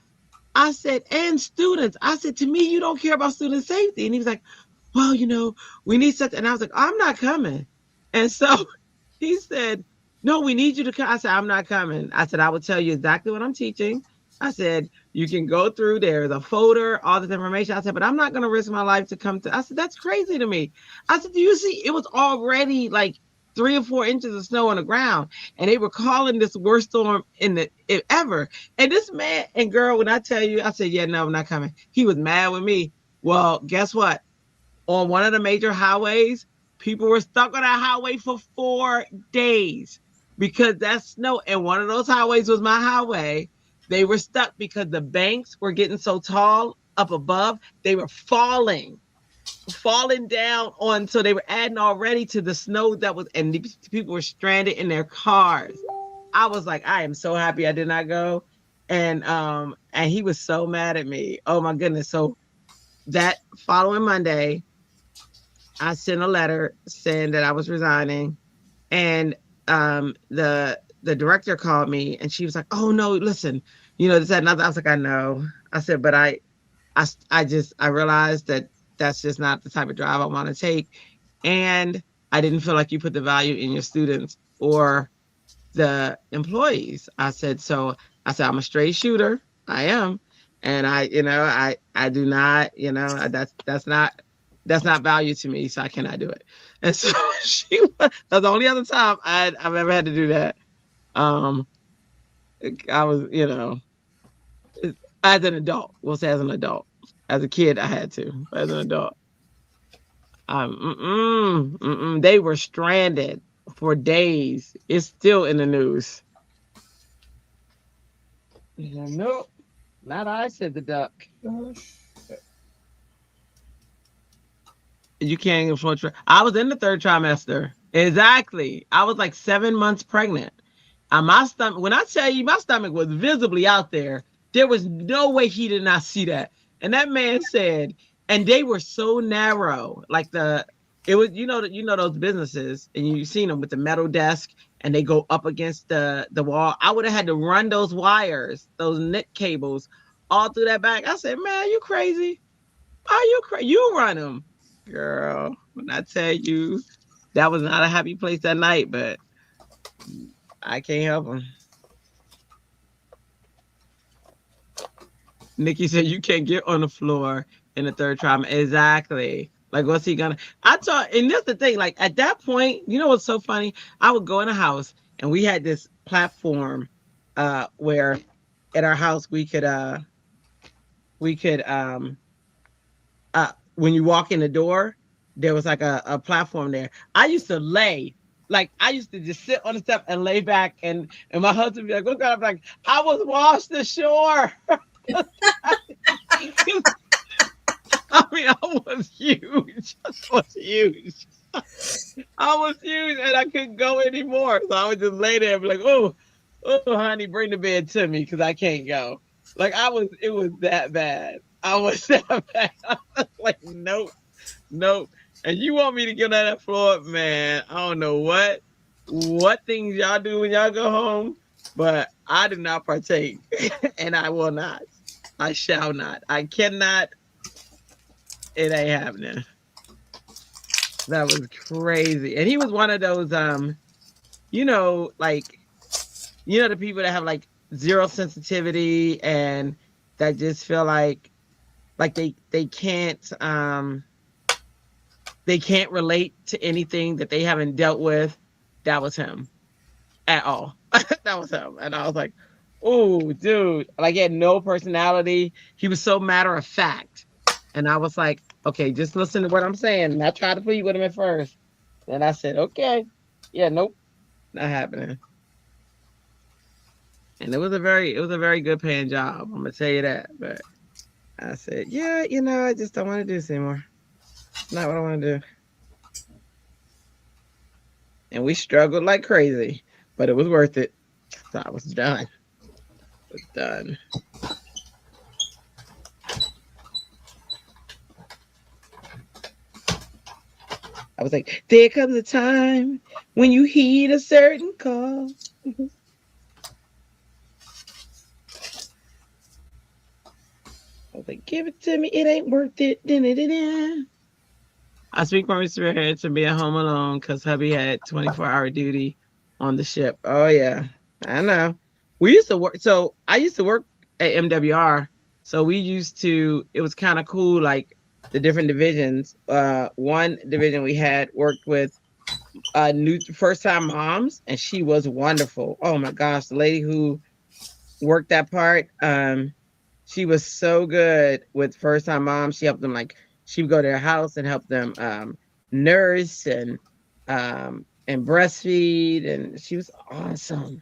I said, and students. I said, to me, you don't care about student safety. And he was like, well, we need such. And I was like, I'm not coming. And so he said, no, we need you to come. I said, I'm not coming. I said, I will tell you exactly what I'm teaching. I said, you can go through, there's a folder, all this information. I said, but I'm not going to risk my life to come to. I said, that's crazy to me. I said, do you see, it was already like 3 or 4 inches of snow on the ground. And they were calling this worst storm ever. And this man and girl, when I tell you, I said, yeah, no, I'm not coming. He was mad with me. Well, guess what? On one of the major highways, people were stuck on that highway for 4 days because that snow. And one of those highways was my highway. They were stuck because the banks were getting so tall up above, they were falling down on. So they were adding already to the snow that was, and these people were stranded in their cars. I was like, I am so happy I did not go. And he was so mad at me. Oh my goodness. So that following Monday, I sent a letter saying that I was resigning, and the director called me, and she was like, "Oh no, listen, this that and other." I was like, "I know." I said, "But I realized that that's just not the type of drive I want to take, and I didn't feel like you put the value in your students or the employees." I said, I'm a straight shooter. I am, and I do not, that's not value to me, so I cannot do it. And so that's the only other time I've ever had to do that. I was, as an adult, we'll say as an adult. As a kid, I had to. As an adult, they were stranded for days. It's still in the news. Nope, not I, said the duck. You can't influence. I was in the 3rd trimester. Exactly. I was like 7 months pregnant. My stomach, when I tell you my stomach was visibly out there was no way he did not see that. And that man said, and they were so narrow, like it was, those businesses, and you've seen them with the metal desk, and they go up against the wall. I would have had to run those wires, those knit cables, all through that back. I said, man, you crazy? Are you crazy? You run them, girl. When I tell you, that was not a happy place that night, but I can't help them. Nikki said you can't get on the floor in the 3rd trimester. Exactly. Like, what's he gonna? I thought, and that's the thing. Like at that point, what's so funny? I would go in a house, and we had this platform, where at our house we could when you walk in the door, there was like a platform there. I used to lay. Like I used to just sit on the step and lay back, and my husband would be like, "Look," I'm like, "I was washed ashore." I mean, I was huge. I was huge, and I couldn't go anymore. So I would just lay there and be like, "Oh, Oh, honey, bring the bed to me because I can't go. Like it was that bad. I was that bad. I was like, nope, nope. And you want me to get on that floor, man? I don't know what things y'all do when y'all go home, but I do not partake, and I will not. I shall not. I cannot. It ain't happening. That was crazy. And he was one of those, like the people that have like zero sensitivity and that just feel like they can't relate to anything that they haven't dealt with. That was him at all. That was him. And I was like, oh, dude, like he had no personality. He was so matter of fact. And I was like, okay, just listen to what I'm saying. And I tried to plead with him at first. And I said, okay, yeah, nope, not happening. And it was a very good paying job. I'm gonna tell you that. But I said, yeah, I just don't want to do this anymore. Not what I want to do. And we struggled like crazy, but it was worth it. So I was done. I was done. I was like, there comes a time when you heed a certain call. I was like, give it to me. It ain't worth it. Da-da-da-da. I speak from experience to being home alone because hubby had 24-hour duty on the ship. Oh, yeah. I know. We used to work. So I used to work at MWR. So it was kind of cool, like the different divisions. One division we had worked with new first-time moms, and she was wonderful. Oh, my gosh. The lady who worked that part, she was so good with first-time moms. She helped them she would go to their house and help them nurse and breastfeed, and she was awesome.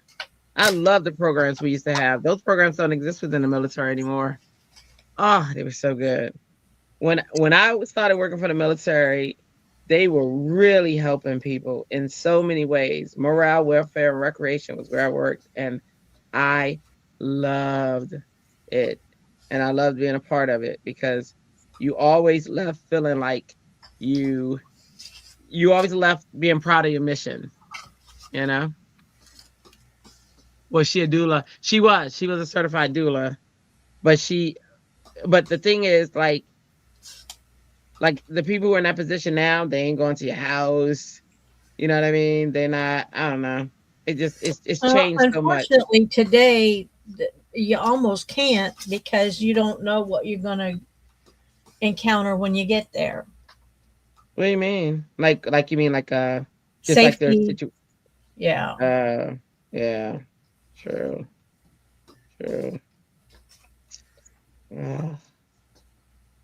I love the programs we used to have. Those programs don't exist within the military anymore. Oh, they were so good. When I started working for the military, they were really helping people in so many ways. Morale, welfare, and recreation was where I worked, and I loved it. And I loved being a part of it because you always left feeling like you always left being proud of your mission, you know? Was she a doula? She was a certified doula, but the thing is like the people who are in that position now, they ain't going to your house. You know what I mean? They're not, I don't know. It's changed so much. Unfortunately, today you almost can't because you don't know what you're going to encounter when you get there. What do you mean? Like you mean just Safety. like their situation? Yeah. Yeah. True. That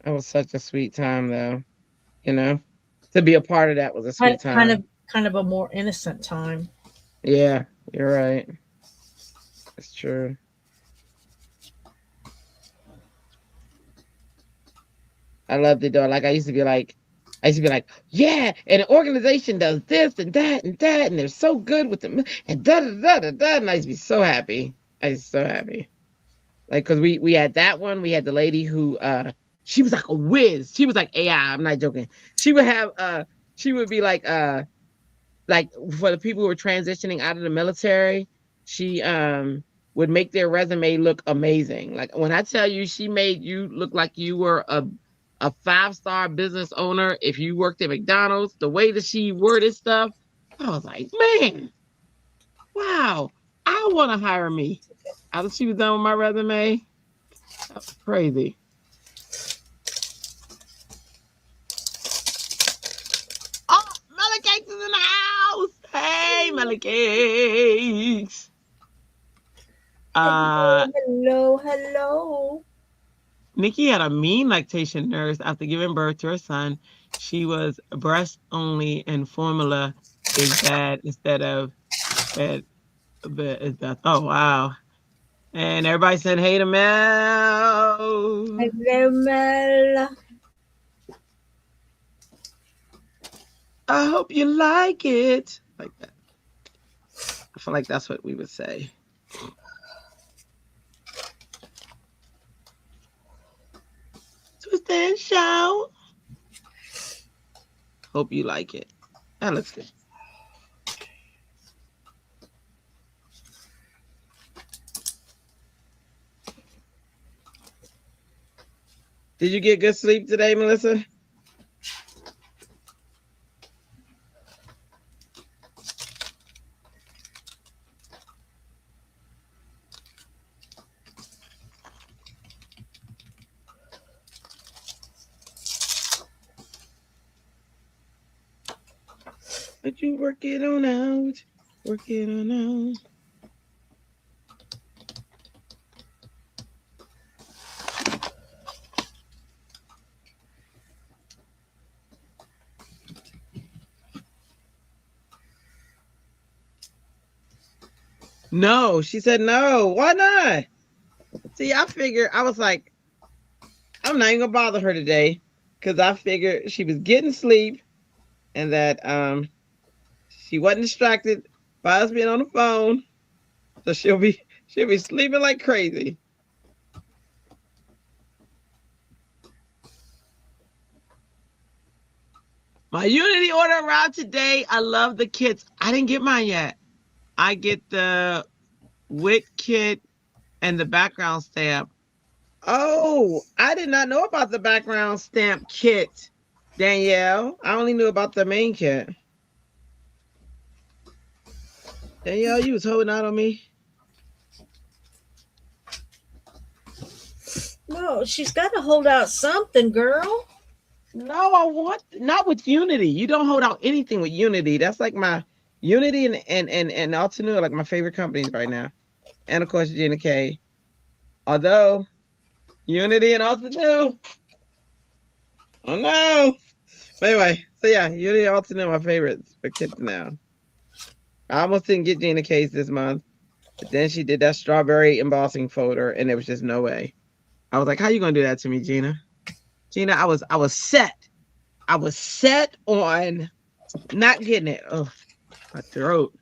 was such a sweet time, though. To be a part of that was a sweet time. Kind of a more innocent time. Yeah, you're right. It's true. I loved it though. Like I used to be like, yeah, and an organization does this and that, and they're so good with them, and da da da da da. And I used to be so happy. Like, because we had that one. We had the lady who she was like a whiz. She was like AI. I'm not joking. She would have she would be like for the people who were transitioning out of the military, she would make their resume look amazing. Like when I tell you she made you look like you were a 5-star business owner if you worked at McDonald's, the way that she worded stuff, I was like, man, wow, I want to hire me. After she was done with my resume, that was crazy. Oh, Melon Cakes is in the house. Hey, Melon Cakes. Hello. Nikki had a mean lactation nurse after giving birth to her son. She was breast only and formula is bad instead of bad. Oh, wow. And everybody said, hey to Mel. Hello, Mel. I hope you like it. Like that. I feel like that's what we would say. Twist and shout. Hope you like it. That looks good. Did you get good sleep today, Melissa? But you work it on out. Work it on out. No, she said no. Why not? See, I figured, I was like, I'm not even gonna bother her today because I figured she was getting sleep and that she wasn't distracted by us being on the phone. So she'll be sleeping like crazy. My Unity order arrived today. I love the kits. I didn't get mine yet. I get the wit kit and the background stamp. Oh, I did not know about the background stamp kit, Danielle. I only knew about the main kit. Danielle, you was holding out on me. No, she's got to hold out something, girl. No, I want not with Unity. You don't hold out anything with Unity. That's like my Unity and Altenew are like my favorite companies right now. And of course Gina K. Although Unity and Altenew. Oh no. But anyway, so yeah, Unity and Altenew are my favorites for kids now. I almost didn't get Gina K's this month. But then she did that strawberry embossing folder and there was just no way. I was like, how you gonna do that to me, Gina? Gina, I was set. I was set on not getting it. Oh, my throat.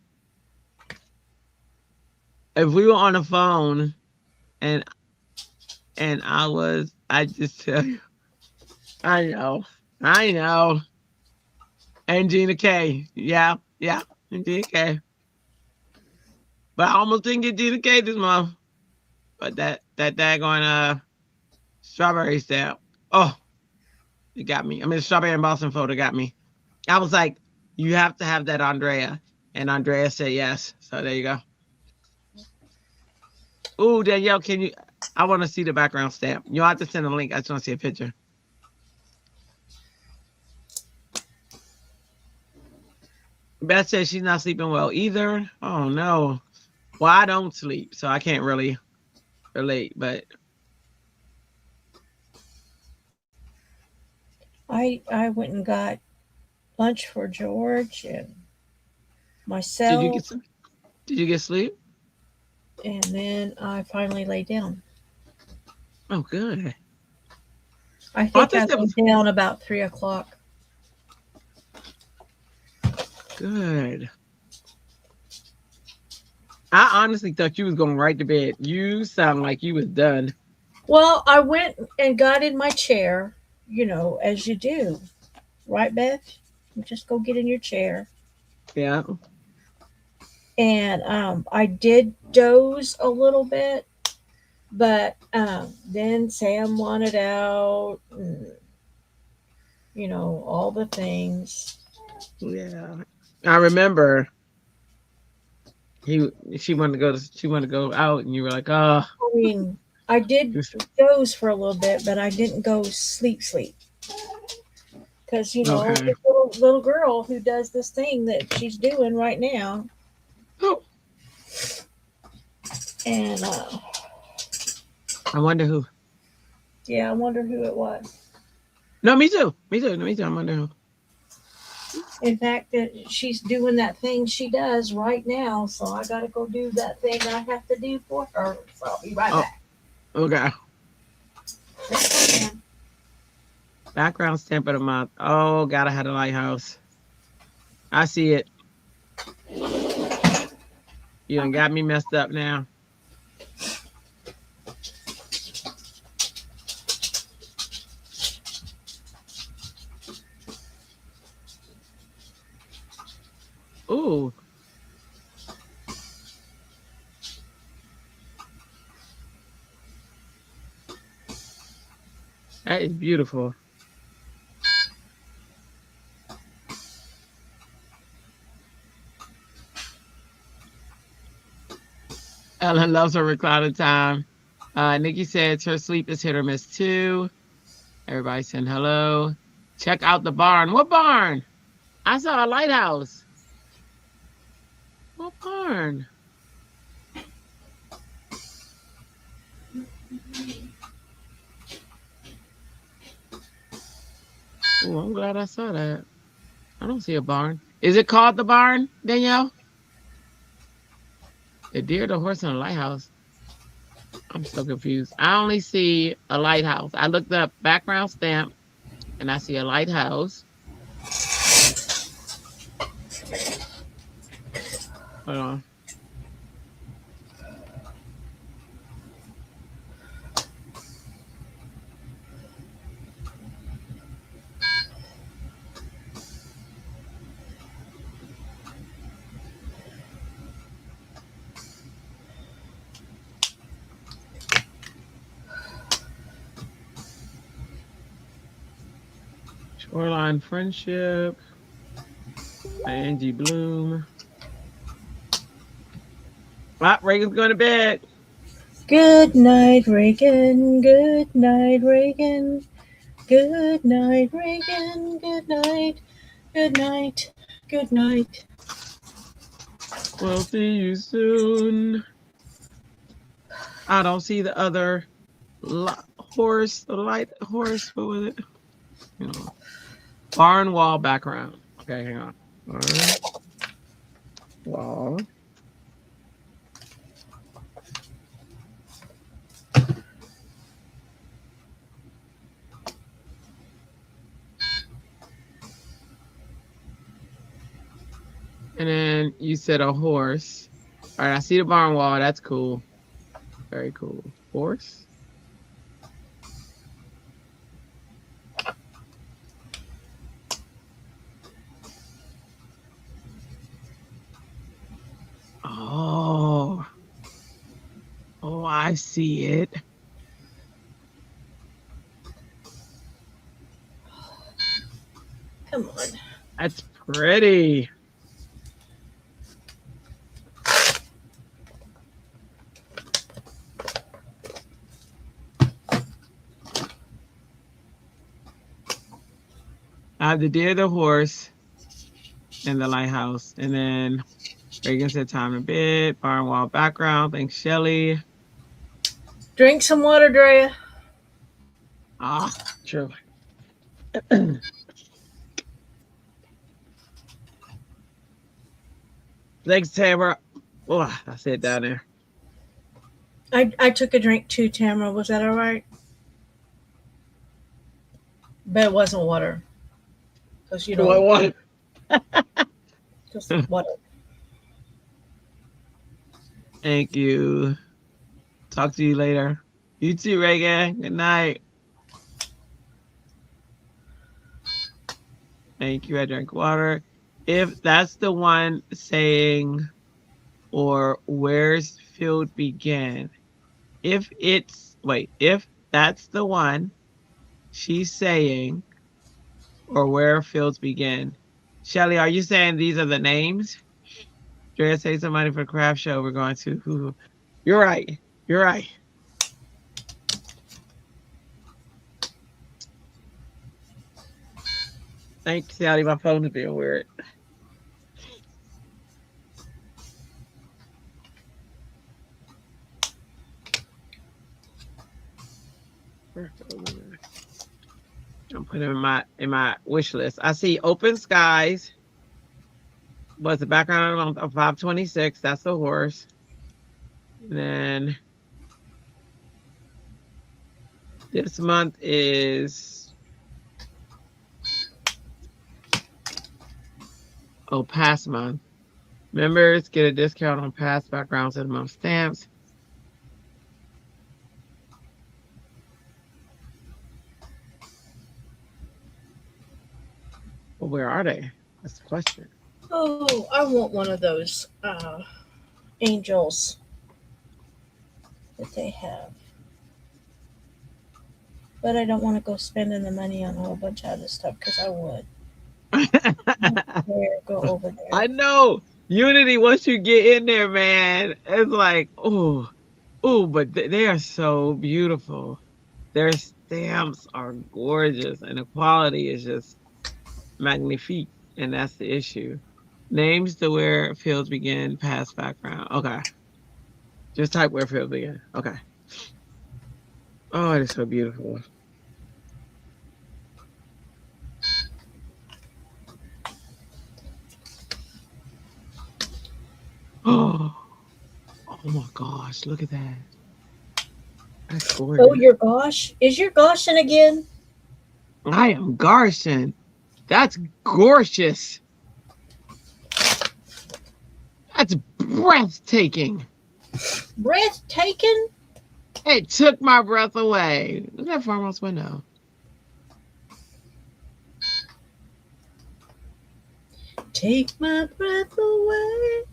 If we were on the phone and I just tell you, I know. And Gina K. Yeah, and Gina K. But I almost didn't get Gina K this month. But that daggone strawberry stamp. Oh, it got me. I mean, the strawberry embossing folder got me. I was like, you have to have that, Andrea. And Andrea said yes. So there you go. Ooh, Danielle, can you? I want to see the background stamp. You'll have to send a link. I just want to see a picture. Beth says she's not sleeping well either. Oh, no. Well, I don't sleep, so I can't really relate, but. I went and got lunch for George and myself. Did you get sleep? And then I finally lay down. Oh, good. I think I lay down about 3 o'clock. Good. I honestly thought you was going right to bed. You sound like you was done. Well, I went and got in my chair, as you do. Right, Beth? You just go get in your chair. Yeah. And I did doze a little bit, but then Sam wanted out, and, all the things. Yeah. I remember she wanted to go out and you were like, oh. I mean, I did doze for a little bit, but I didn't go sleep. Because, Okay. this little girl who does this thing that she's doing right now. Oh. And I wonder who. Yeah, I wonder who it was. No, me too. I wonder who. In fact, that she's doing that thing she does right now, so I gotta go do that thing I have to do for her. So I'll be right back. Okay. Background stamp of the month. Oh, gotta have the lighthouse. I see it. You done got me messed up now. Ooh. That is beautiful. Ellen loves her recliner time. Nikki says her sleep is hit or miss too. Everybody saying hello. Check out the barn. What barn? I saw a lighthouse. What barn? Oh, I'm glad I saw that. I don't see a barn. Is it called the barn, Danielle? The deer, the horse, and the lighthouse. I'm so confused. I only see a lighthouse. I looked up background stamp and I see a lighthouse. Hold on. Shoreline Friendship. Angie Bloom. Ah, Reagan's going to bed. Good night, Reagan. Good night, Reagan. Good night, Reagan. Good night. Good night. Good night. We'll see you soon. I don't see the other horse, the light horse. What was it? You know, barn wall background. Okay, hang on. Barn wall. And then you said a horse. All right, I see the barn wall. That's cool. Very cool. Horse. Oh. Oh, I see it. Come on. That's pretty. I have the deer, the horse, and the lighthouse. And then Reagan said time to bed, barn wall background. Thanks, Shelly. Drink some water, Drea. Ah, true. Thanks, Tamara. Oh, I said down there. I took a drink too, Tamara. Was that all right? But it wasn't water. Because you don't. What? Just water. Thank you. Talk to you later. You too, Reagan. Good night. Thank you. I drank water. If that's the one saying, or where's field begin? If that's the one she's saying, or where fields begin. Shelly, are you saying these are the names? Drea, say somebody for craft show we're going to. You're right. You're right. Thanks, Sally. My phone is being weird. I'm putting it in my wish list. I see open skies. What's the background of 526? That's the horse. And then this month is past month. Members get a discount on past backgrounds and month stamps. But where are they? That's the question. Oh, I want one of those angels that they have. But I don't want to go spending the money on a whole bunch of other stuff because I would. There, go over there. I know. Unity, once you get in there, man, it's like, oh, but they are so beautiful. Their stamps are gorgeous, and the quality is just magnifique. And that's the issue. Names to where fields begin, past background. Okay. Just type where fields begin. Okay. Oh, it is so beautiful. Oh my gosh, look at that. That's gorgeous. Oh, your gosh. Is your goshing again? I am Garshin. That's gorgeous. That's breathtaking. Breathtaking? It took my breath away. Look at that farmhouse window. Take my breath away.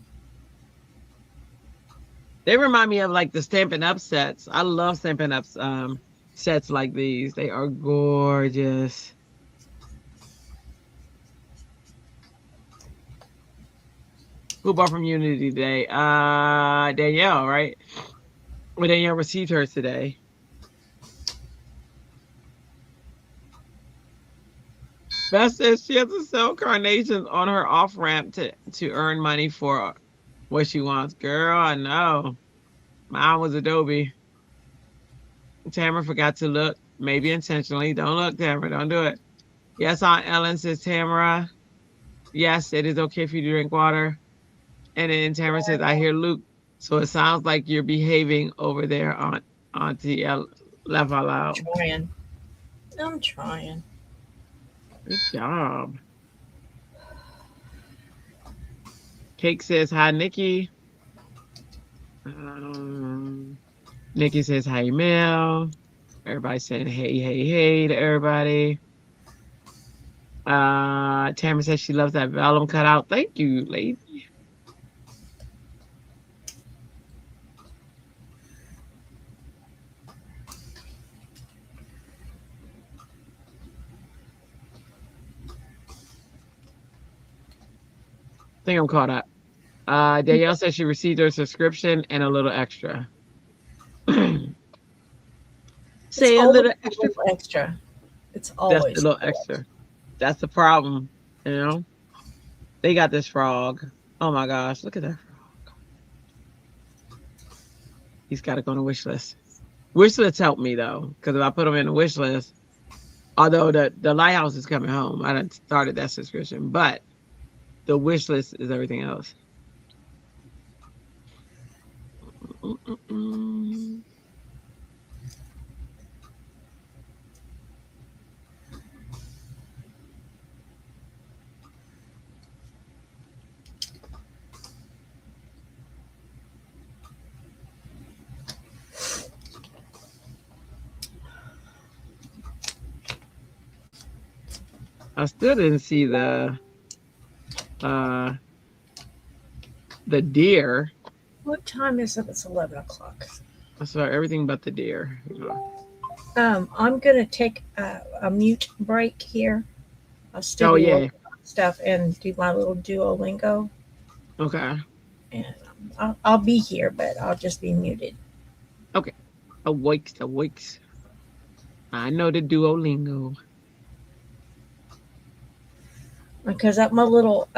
They remind me of like the Stampin' Up sets. I love Stampin' Up sets like these. They are gorgeous. Who bought from Unity today? Danielle, right? Well, Danielle received hers today. Beth says she has to sell carnations on her off ramp to earn money for what she wants. Girl, I know. Mine was Adobe. Tamara forgot to look, maybe intentionally. Don't look, Tamara. Don't do it. Yes, Aunt Ellen says, Tamara. Yes, it is okay if you drink water. And then Tamara says, I hear Luke. So it sounds like you're behaving over there, Auntie laugh out loud. I'm trying. Good job. Cake says, hi, Nikki. Nikki says, hi, Mel. Everybody saying, hey to everybody. Tamara says she loves that vellum cutout. Thank you, lady. I think I'm caught up. Danielle said she received her subscription and a little extra. Say a little extra. It's always that's a little extra. That's the problem, you know. They got this frog. Oh my gosh, look at that frog. He's got to go on a wish list. Wish lists help me though, because if I put him in a wish list, although the lighthouse is coming home, I done started that subscription, but the wish list is everything else. I still didn't see the deer. What time is it? It's 11 o'clock. I saw everything but the deer. I'm gonna take a mute break here. I'll still stuff and do my little Duolingo. Okay. And I'll be here, but I'll just be muted. Okay. Awakes. I know the Duolingo. Because my little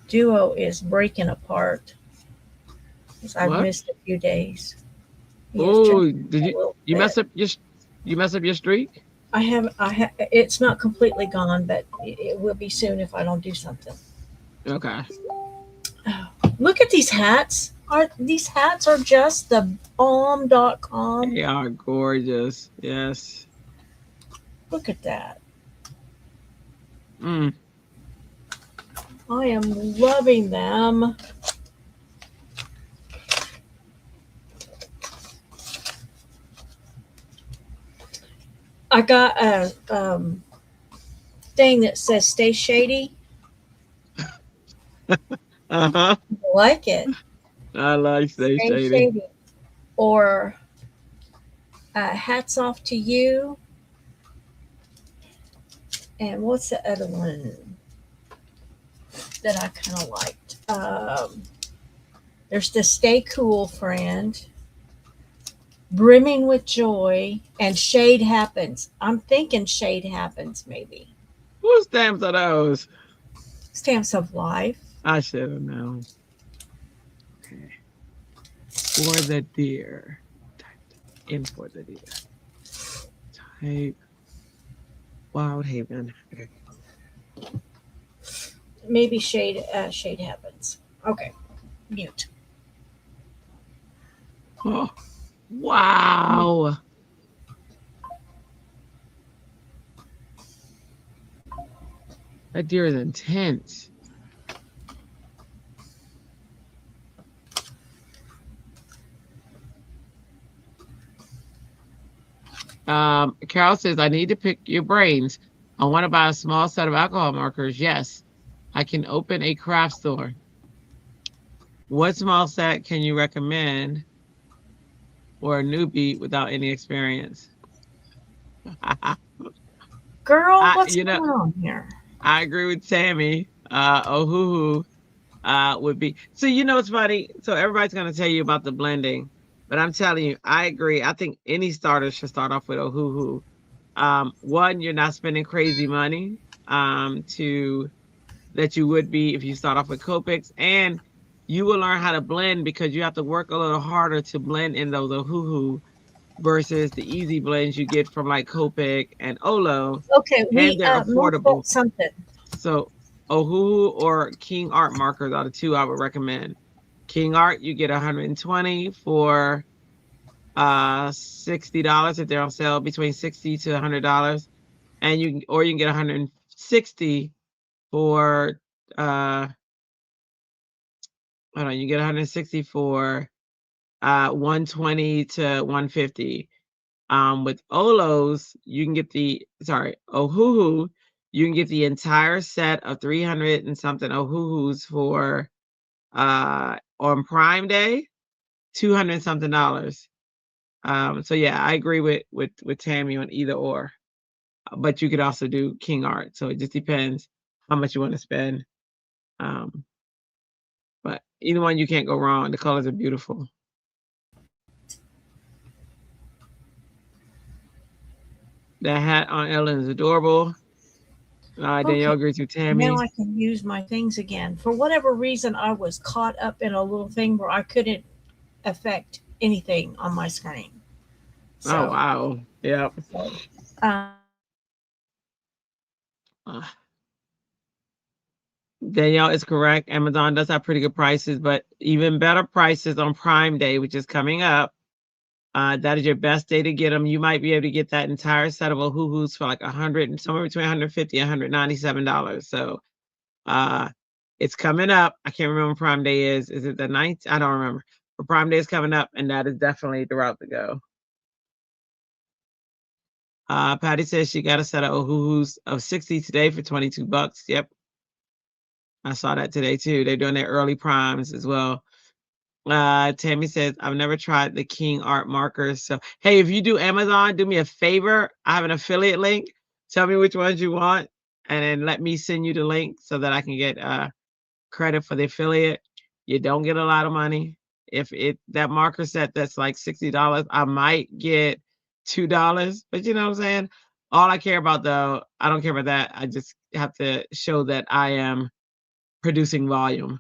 Duo is breaking apart. I've missed a few days. Oh, did you mess up your streak? I have. It's not completely gone, but it will be soon if I don't do something. Okay. Look at these hats. These hats are just the bomb.com. They are gorgeous. Yes. Look at that. Mm. I am loving them. I got thing that says "Stay Shady." Uh-huh. I like it. I like Stay Stay Shady. Shady. Or "Hats Off to You." And what's the other one that I kind of liked? There's the "Stay Cool Friend," "Brimming with Joy," and "Shade Happens." I'm thinking "Shade Happens" maybe. Whose stamps are those? Stamps of Life. I should have known. Okay. For the deer. In for the deer. Type Wild Haven. Okay. Maybe Shade Happens. Okay. Mute. Oh, wow. That deer is intense. Carol says, I need to pick your brains. I want to buy a small set of alcohol markers. Yes, I can open a craft store. What small set can you recommend for a newbie without any experience? Girl, what's going on here? I agree with Tammy. Ohuhu would be. So it's funny. So everybody's gonna tell you about the blending, but I'm telling you, I agree. I think any starter should start off with Ohuhu. One, you're not spending crazy money to that you would be if you start off with Copics, and you will learn how to blend because you have to work a little harder to blend in those Ohuhu versus the easy blends you get from like Copic and Olo. Okay, And they're affordable. Something. So Ohuhu or King Art markers are the two I would recommend. King Art, you get 120 for $60 if they're on sale, between $60 to $100. And you can get 160 for you get 160 for 120 to 150. With Olos, you can get Ohuhu, you can get the entire set of 300 and something Ohuhus for on Prime Day, $200 and something. So yeah, I agree with Tammy on either or. But you could also do King Art. So it just depends how much you want to spend. But either one, you can't go wrong. The colors are beautiful. That hat on Ellen is adorable. Danielle agrees with Tammy. Now I can use my things again. For whatever reason, I was caught up in a little thing where I couldn't affect anything on my screen. So, oh, wow. Yep. Danielle is correct. Amazon does have pretty good prices, but even better prices on Prime Day, which is coming up. That is your best day to get them. You might be able to get that entire set of Ohuhus for like $100 and somewhere between $150 and $197. So it's coming up. I can't remember when Prime Day is. Is it the 9th? I don't remember. But Prime Day is coming up, and that is definitely the route to go. Patty says she got a set of Ohuhus of 60 today for $22. Yep. I saw that today too. They're doing their early primes as well. Tammy says, I've never tried the King Art markers. So, hey, if you do Amazon, do me a favor. I have an affiliate link. Tell me which ones you want, and then let me send you the link so that I can get credit for the affiliate. You don't get a lot of money. If that marker set that's like $60, I might get $2. But you know what I'm saying? All I care about, though, I don't care about that. I just have to show that I am producing volume.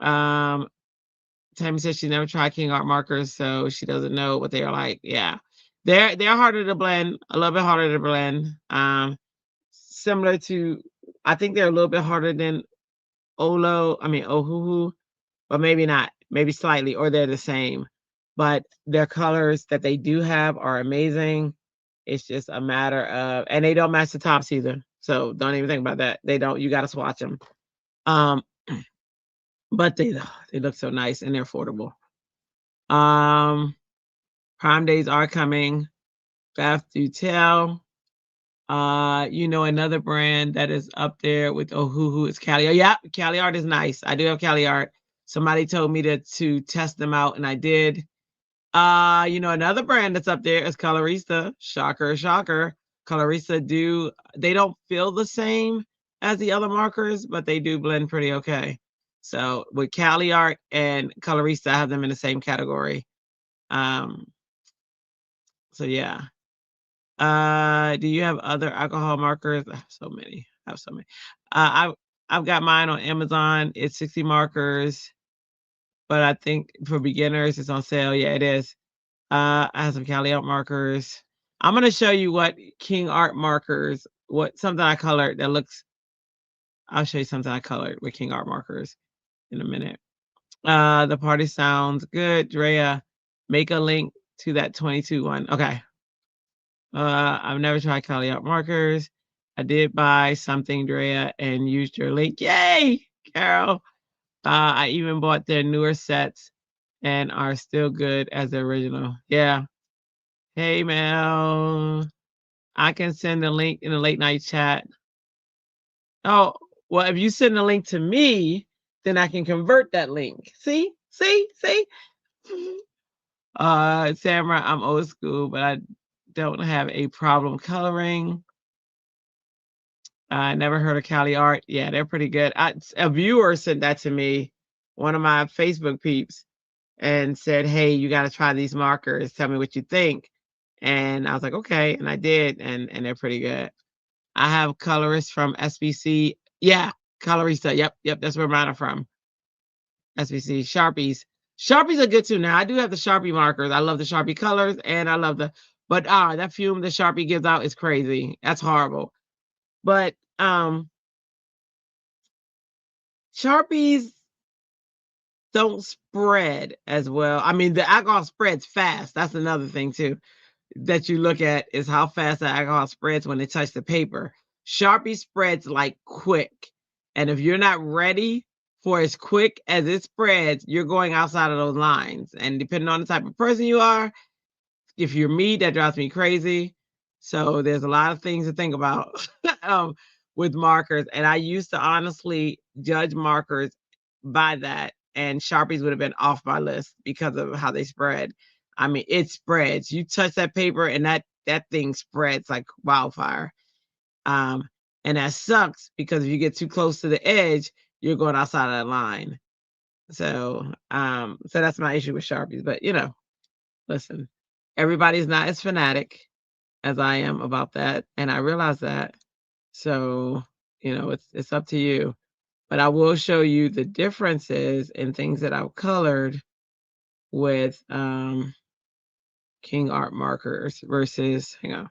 Tammy says she never tried King Art markers, so she doesn't know what they are like. Yeah, they're harder to blend, a little bit harder to blend. Similar to, I think they're a little bit harder than Ohuhu, but maybe not, maybe slightly, or they're the same. But their colors that they do have are amazing. It's just a matter of, and they don't match the tops either. So don't even think about that. They don't. You got to swatch them. But they look so nice and they're affordable. Prime days are coming. Beth, do tell. You know, another brand that is up there with Ohuhu is Cali. Yeah, Cali Art is nice. I do have Cali Art. Somebody told me to test them out, and I did. You know, another brand that's up there is Colorista. Shocker, shocker. Colorista they don't feel the same as the other markers, but they do blend pretty okay. So with Cali Art and Colorista, I have them in the same category. So yeah. Do you have other alcohol markers? I have so many. I have so many. I've got mine on Amazon. It's 60 markers, but I think for beginners it's on sale. Yeah, it is. I have some Cali Art markers. I'm gonna show you what King Art markers, something I colored that looks. I'll show you something I colored with King Art markers in a minute. The party sounds good, Drea. Make a link to that 22 one. Okay. I've never tried Cali Art markers. I did buy something, Drea, and used your link. Yay, Carol. I even bought their newer sets and are still good as the original. Yeah. Hey, Mel. I can send the link in the late night chat. Oh, well, if you send the link to me, then I can convert that link. See? Samra, I'm old school, but I don't have a problem coloring. I never heard of Cali Art. Yeah, they're pretty good. A viewer sent that to me, one of my Facebook peeps, and said, "Hey, you got to try these markers. Tell me what you think." And I was like, "Okay," and I did, and they're pretty good. I have colorists from SBC. Yeah, colorista. Yep, that's where mine are from. SBC Sharpies. Sharpies are good too. Now I do have the Sharpie markers. I love the Sharpie colors, and I love but that fume the Sharpie gives out is crazy. That's horrible. But Sharpies don't spread as well. I mean, the alcohol spreads fast. That's another thing too that you look at is how fast the alcohol spreads when it touches the paper. Sharpie spreads like quick. And if you're not ready for as quick as it spreads, you're going outside of those lines. And depending on the type of person you are, if you're me, that drives me crazy. So there's a lot of things to think about with markers. And I used to honestly judge markers by that. And Sharpies would have been off my list because of how they spread. I mean, it spreads. You touch that paper and that thing spreads like wildfire. And that sucks because if you get too close to the edge, you're going outside of that line. So that's my issue with Sharpies. But listen, everybody's not as fanatic as I am about that, and I realize that. So, it's up to you. But I will show you the differences in things that I've colored with King Art markers versus, hang on.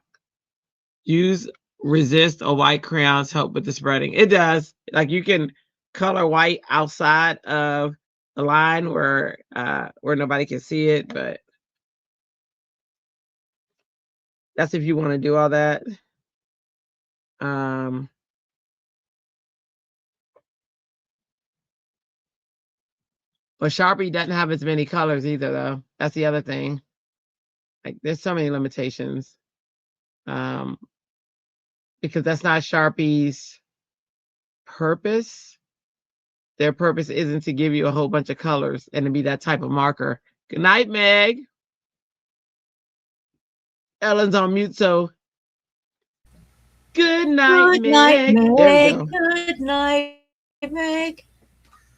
Use resist or white crayons help with the spreading. It does. Like you can color white outside of the line where nobody can see it, but that's if you want to do all that. But Sharpie doesn't have as many colors either, though. That's the other thing. Like, there's so many limitations. Because that's not Sharpie's purpose. Their purpose isn't to give you a whole bunch of colors and to be that type of marker. Good night, Meg. Ellen's on mute, so good night, Meg. There we go. Good night, Meg.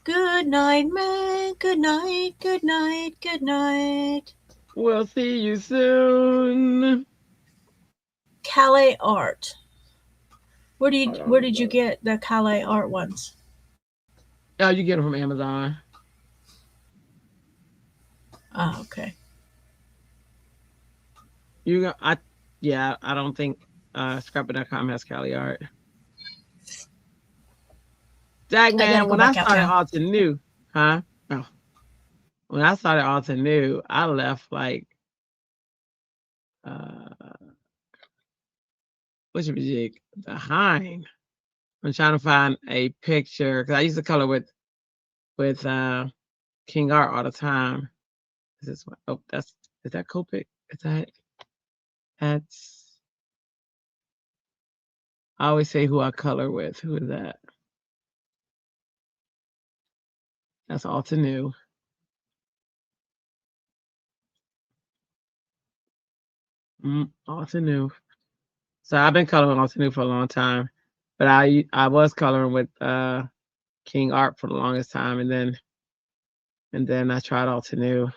Good night, Meg. Good night, good night, good night. We'll see you soon. Cali Art. Where did you get the Cali Art ones? Oh, you get them from Amazon. Oh, okay. I don't think Scrapper.com has Cali Art. Dagman, when I started Alta New, huh? Oh. When I started Alta New, I left like what's your jig behind. I'm trying to find a picture because I used to color with King Art all the time. Is this one? Oh, is that Copic? That's I always say who I color with. Who is that? That's Alta New. Alta New. So I've been coloring Alta New for a long time, but I was coloring with King Art for the longest time, and then I tried Alta New.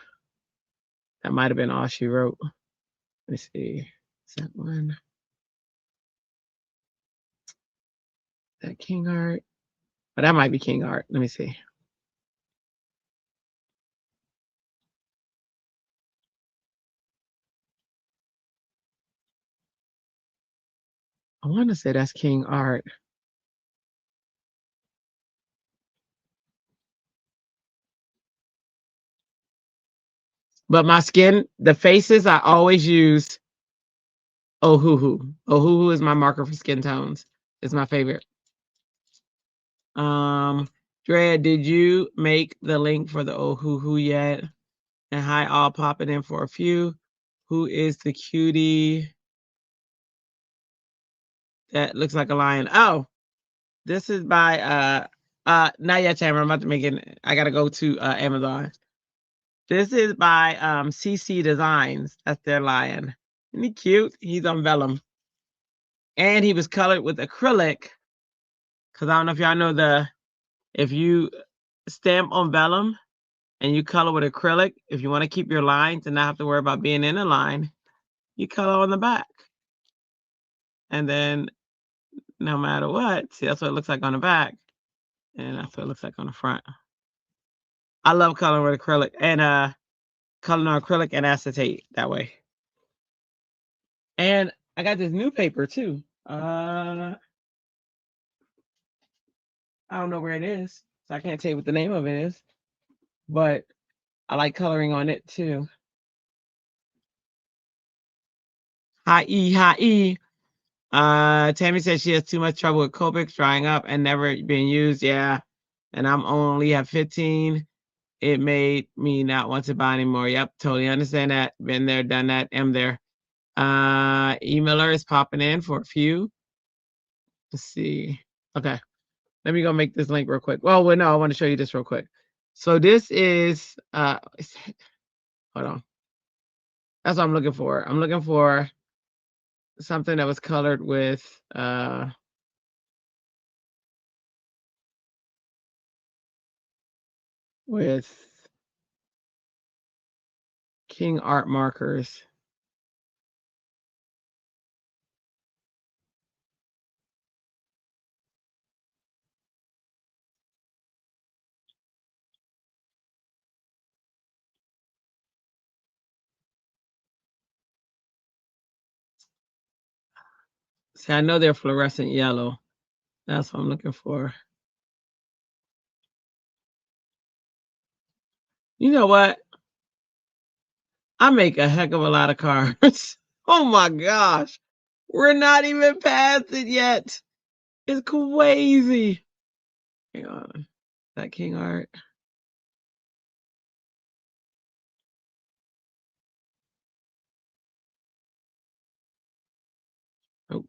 That might have been all she wrote. Let me see. Is that one? That King Art? But that might be King Art. Let me see. I want to say that's King Art. But my skin, the faces, I always use Oh Hoo Hoo. Oh Hoo Hoo is my marker for skin tones. It's my favorite. Drea, did you make the link for the Oh Hoo Hoo yet? And hi, all popping in for a few. Who is the cutie that looks like a lion? Oh, this is by not yet, Tamara. I'm about to make it. I gotta go to Amazon. This is by CC Designs. That's their lion. Isn't he cute? He's on vellum. And he was colored with acrylic. Because I don't know if y'all know if you stamp on vellum and you color with acrylic, if you want to keep your lines and not have to worry about being in a line, you color on the back. And then no matter what, see, that's what it looks like on the back. And that's what it looks like on the front. I love coloring with acrylic and coloring on acrylic and acetate that way. And I got this new paper too. I don't know where it is, so I can't tell you what the name of it is. But I like coloring on it too. Hi E, hi E. Tammy says she has too much trouble with Copics drying up and never being used. Yeah. And I'm only have 15. It made me not want to buy anymore. Yep, totally understand that. Been there, done that, am there. Emailer is popping in for a few. Let's see. Okay. Let me go make this link real quick. Well, no, I want to show you this real quick. So this is hold on. That's what I'm looking for. I'm looking for something that was colored with King Art markers. See, I know they're fluorescent yellow. That's what I'm looking for. You know what? I make a heck of a lot of cards. Oh my gosh. We're not even past it yet. It's crazy. Hang on. That King Art. Oh.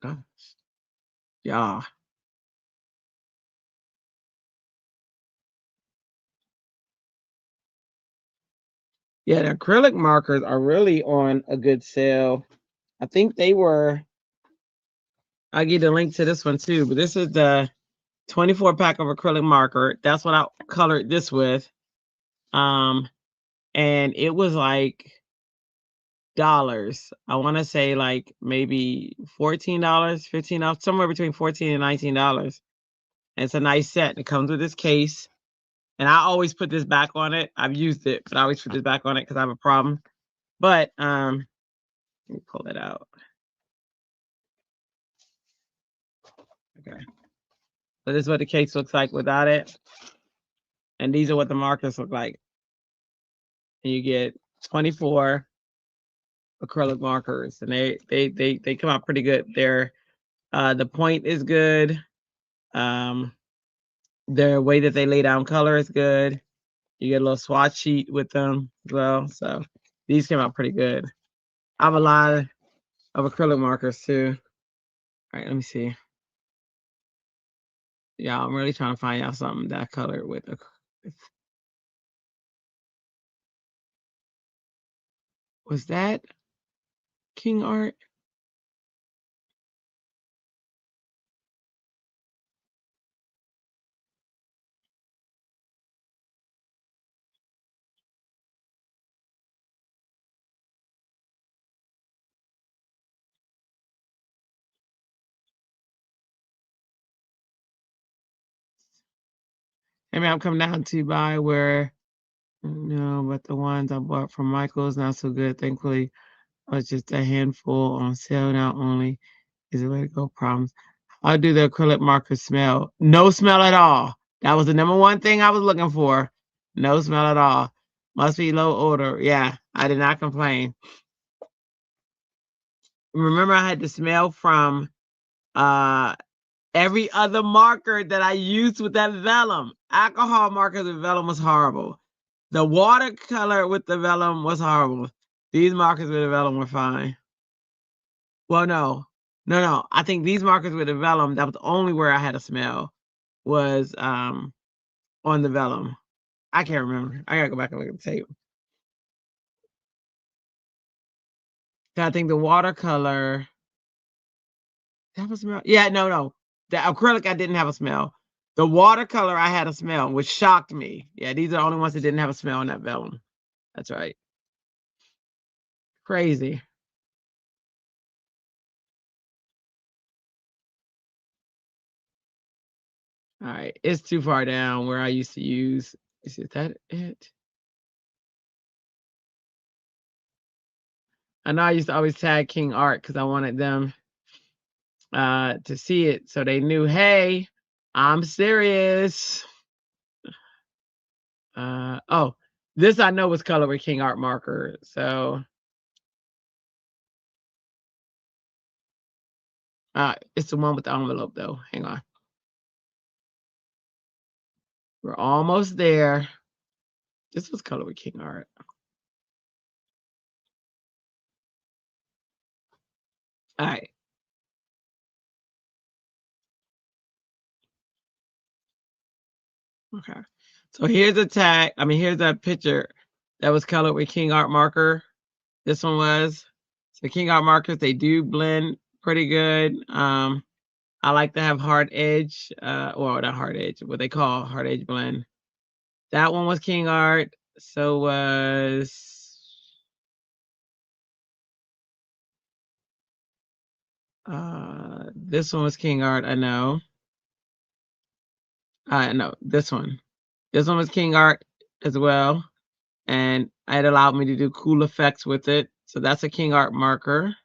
Gosh. Yeah. Yeah, the acrylic markers are really on a good sale. I think they were, I'll give you the link to this one too, but this is the 24 pack of acrylic marker. That's what I colored this with. And it was like dollars. I want to say like maybe $14, $15, somewhere between $14 and $19. And it's a nice set. It comes with this case. And I always put this back on it. I've used it, but I always put this back on it because I have a problem. But let me pull it out. Okay. So this is what the case looks like without it. And these are what the markers look like. And you get 24 acrylic markers, and they come out pretty good. They're the point is good. Their way that they lay down color is good. You get a little swatch sheet with them as well. So these came out pretty good. I have a lot of acrylic markers too. All right, let me see. Yeah, I'm really trying to find out something that I colored with. Was that King Art? I mean, I'm coming down to buy where, no, but the ones I bought from Michael's not so good. Thankfully, was just a handful on sale now only. Is the way to go. Problems. I'll do the acrylic marker smell. No smell at all. That was the number one thing I was looking for. No smell at all. Must be low odor. Yeah, I did not complain. Remember, I had to smell from every other marker that I used with that vellum. Alcohol markers with vellum was horrible. The watercolor with the vellum was horrible. These markers with the vellum were fine. Well, no. I think these markers with the vellum, that was only where I had a smell, was on the vellum. I can't remember. I gotta go back and look at the tape. I think the watercolor, that was smell. Yeah, no. The acrylic, I didn't have a smell. The watercolor, I had a smell, which shocked me. Yeah, these are the only ones that didn't have a smell in that vellum. That's right. Crazy. All right, it's too far down where I used to use. Is that it? I know I used to always tag King Art because I wanted them to see it so they knew, hey, I'm serious. Oh, this I know was colored with King Art marker. So it's the one with the envelope though. Hang on. We're almost there. This was colored with King Art. All right. Okay. So here's a tag. I mean, here's a picture that was colored with King Art marker. This one was. So King Art markers, they do blend pretty good. I like to have hard edge, well, not hard edge, what they call hard edge blend. That one was King Art. So was this one was King Art, I know. No, this one. This one was King Art as well. And it allowed me to do cool effects with it. So that's a King Art marker.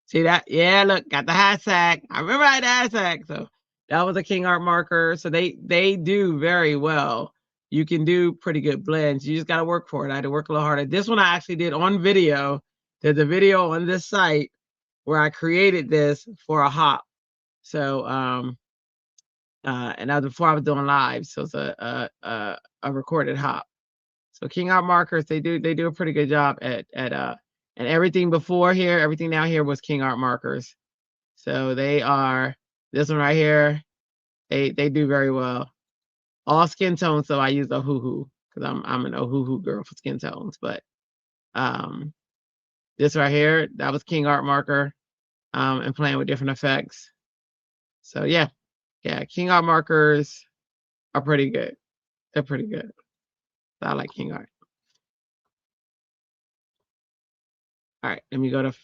See that? Yeah, look, got the hashtag. I remember I had the hashtag. So that was a King Art marker. So they do very well. You can do pretty good blends. You just got to work for it. I had to work a little harder. This one I actually did on video. There's a video on this site where I created this for a hop. So and that was before I was doing live. So it's a recorded hop. So King Art markers, they do a pretty good job at and everything before here, everything down here was King Art markers. So they are, this one right here, they do very well. All skin tones, so I use a hoo-hoo because I'm an hoo-hoo girl for skin tones. But this right here, that was King Art marker, and playing with different effects. So yeah, King Art markers are pretty good. They're pretty good. So I like King Art. All right, let me go to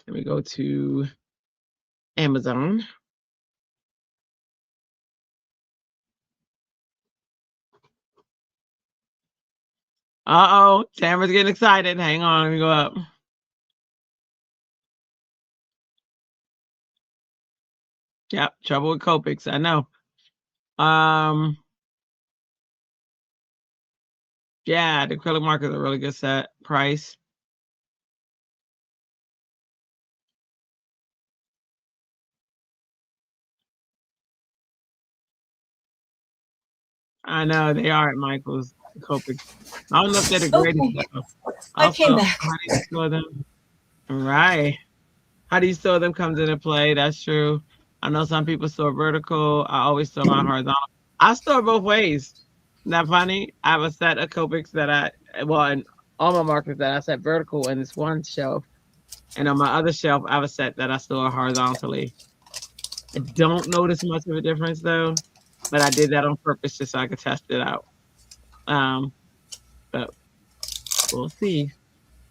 let me go to Amazon. Uh-oh, Tamara's getting excited. Hang on, let me go up. Yep, trouble with Copics, I know. Yeah, the acrylic marker is a really good set price. I know they are at Michael's Copics. I don't know if they're the greatest Okay, though. I came Also, back. how do you store them? Right. How do you store them comes into play. That's true. I know some people store vertical. I always store my horizontal. I store both ways. Isn't that funny? I have a set of Copics and all my markers that I set vertical in this one shelf. And on my other shelf, I have a set that I store horizontally. I don't notice much of a difference though, but I did that on purpose just so I could test it out. But we'll see.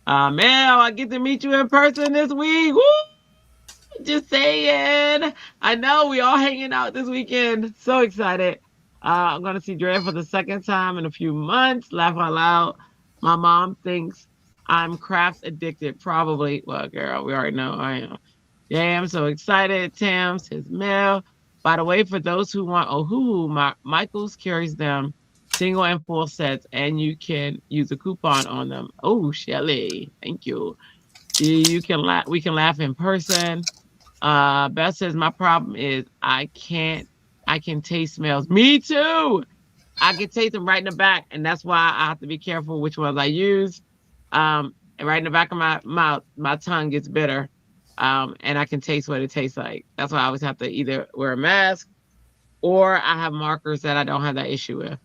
Mel, I get to meet you in person this week. Woo! Just saying. I know we all hanging out this weekend. So excited. I'm gonna see Drea for the second time in a few months. Laugh out loud. My mom thinks I'm craft addicted. Probably. Well, girl, we already know I am. Yeah, I'm so excited. Tam says Mel. By the way, for those who want Ohuhu, Michaels carries them single and full sets, and you can use a coupon on them. Oh, Shelly, thank you. You can laugh. We can laugh in person. Beth says my problem is I can taste smells. Me too. I can taste them right in the back, and that's why I have to be careful which ones I use. And right in the back of my mouth, my tongue gets bitter. And I can taste what it tastes like. That's why I always have to either wear a mask or I have markers that I don't have that issue with.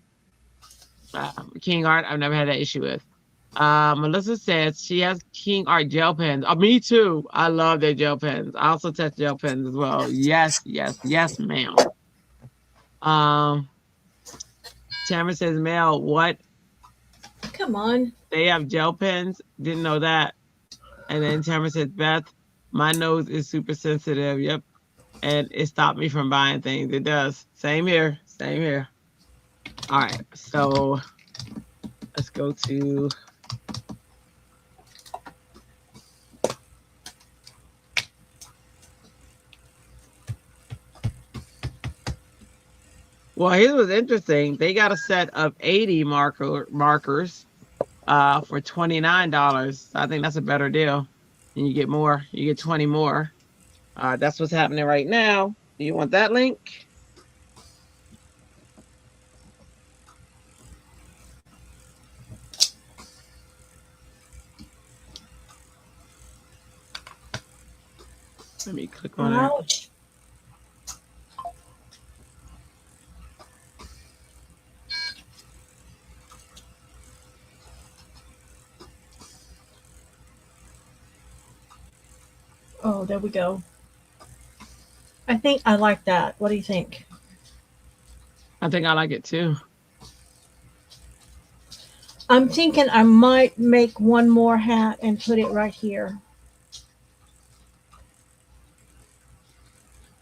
King Art, I've never had that issue with. Melissa says she has King Art gel pens. Oh, me too. I love their gel pens. I also test gel pens as well. Yes, yes, yes, ma'am. Tamara says, Mel, what? Come on. They have gel pens? Didn't know that. And then Tamara says, Beth, my nose is super sensitive. Yep. And it stopped me from buying things. It does. Same here. Same here. All right. So let's go to. Well, here's what's interesting. They got a set of 80 markers for $29. I think that's a better deal. And you get more. You get 20 more. That's what's happening right now. Do you want that link? Let me click on it. Ouch. Oh, there we go. I think I like that. What do you think? I think I like it too. I'm thinking I might make one more hat and put it right here.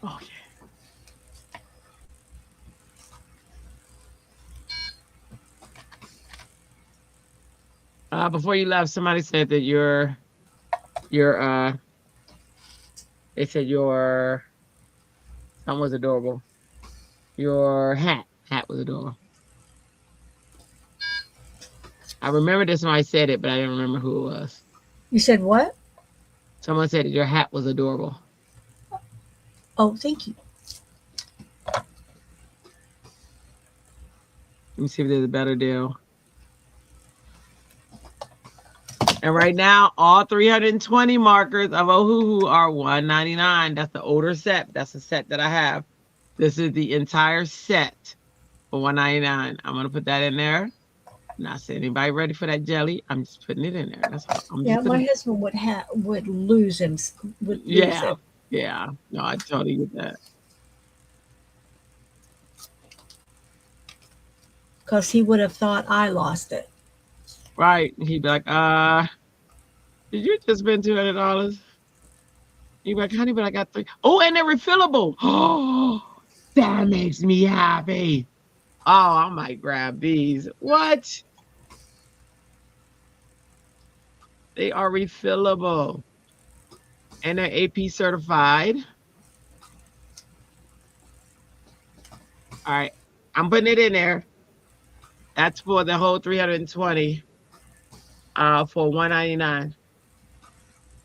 Oh, yeah. Before you left, somebody said that they said your something was adorable. Your hat was adorable. I remember this when I said it, but I didn't remember who it was. You said what? Someone said that your hat was adorable. Oh, thank you. Let me see if there's a better deal. And right now, all 320 markers of Ohuhu are $199. That's the older set. That's the set that I have. This is the entire set for $199. I'm gonna put that in there. Not saying anybody ready for that jelly. I'm just putting it in there. That's all. Yeah, my husband would lose him. Would lose it. Yeah. No, I totally get that. Because he would have thought I lost it. Right. He'd be like, did you just spend $200? He'd be like, honey, but I got 3. Oh, and they're refillable. Oh, that makes me happy. Oh, I might grab these. What? They are refillable. And they're AP certified. All right. I'm putting it in there. That's for the whole 320 for $199.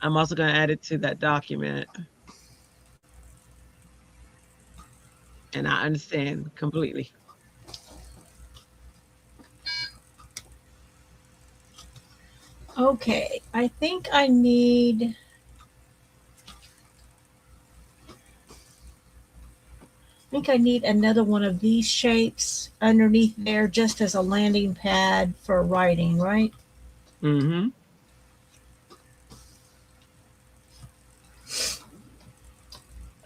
I'm also going to add it to that document. And I understand completely. Okay, I think I need. I think I need another one of these shapes underneath there just as a landing pad for writing, right? Mm-hmm.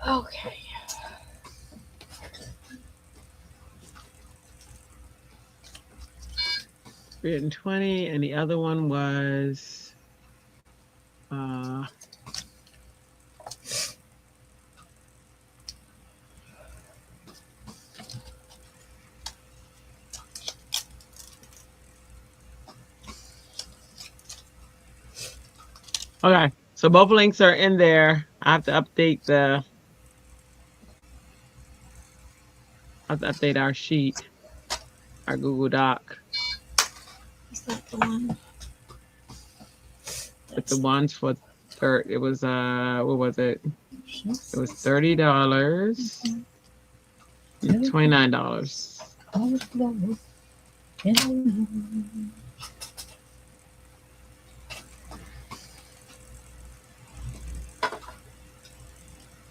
Okay. 320, and the other one was okay. So both links are in there. I have to update our sheet, our Google Doc. Is that the one? With the ones for it was what was it? It was $30. $29.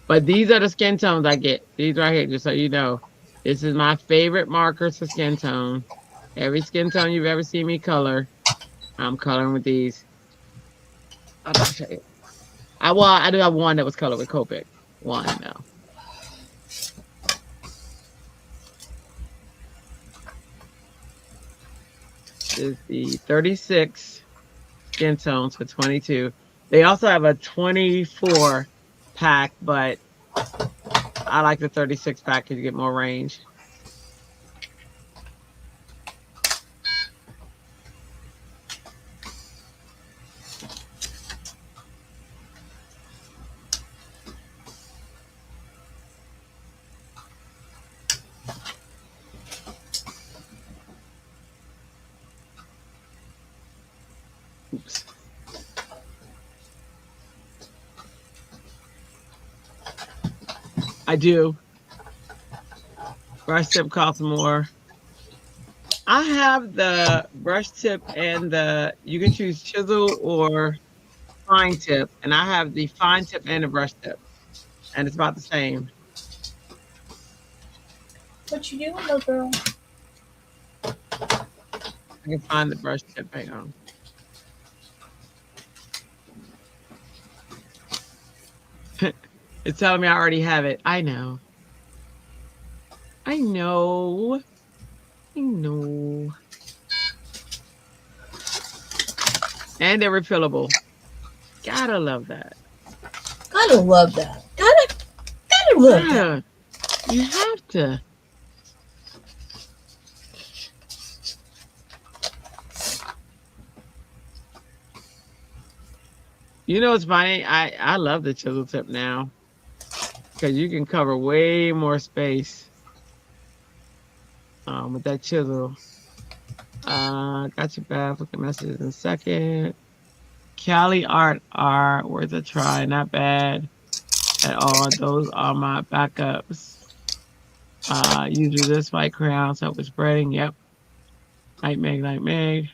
But these are the skin tones I get. These right here, just so you know. This is my favorite markers for skin tone. Every skin tone you've ever seen me color, I'm coloring with these. I'll show you. I do have one that was colored with Copic. One, no. This is the 36 skin tones for 22. They also have a 24 pack, but I like the 36 pack because you get more range. Oops. I do. Brush tip costs more. I have the brush tip and you can choose chisel or fine tip. And I have the fine tip and the brush tip. And it's about the same. What you doing, little girl? I can find the brush tip. Hang on. It's telling me I already have it. I know. I know. I know. And they're refillable. Gotta love that. Gotta love that. Gotta love that. You have to. You know, it's funny. I love the chisel tip now because you can cover way more space with that chisel. Got you back. Look at messages in a second. Cali Art, worth a try. Not bad at all. Those are my backups. Usually this white crayons help with spreading. Yep. Light Meg.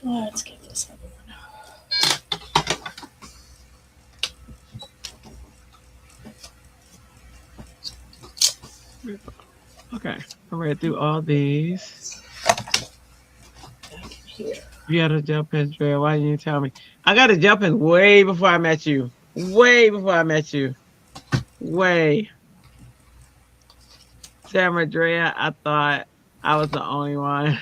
Let's get this other one. Okay. I read through all these. You had a gel pen, Dre. Why didn't you tell me? I got a gel pen way before I met you. Way before I met you. Way. Sarah Drea, I thought I was the only one.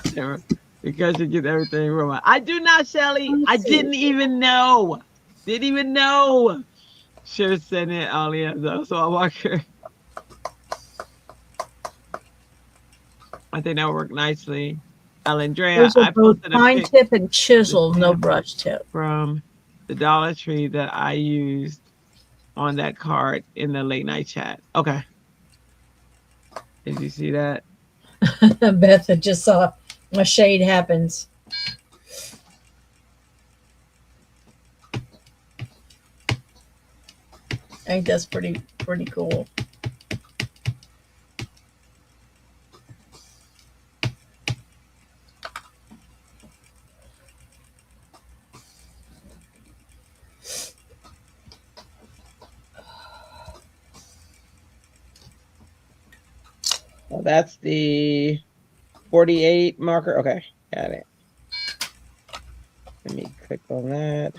Sarah, because you get everything wrong. I do not, Shelly. I didn't even know. Didn't even know. Should have sent it earlier, though, so I'll walk her. I think that worked nicely. Alendrea, Those are I both posted a fine pic tip and the chisel, no stamp brush tip. from the Dollar Tree that I used on that card in the late night chat. Okay. Did you see that? Beth just saw a shade happens. I think that's pretty cool. Well, that's the 48 marker. Okay, got it. Let me click on that.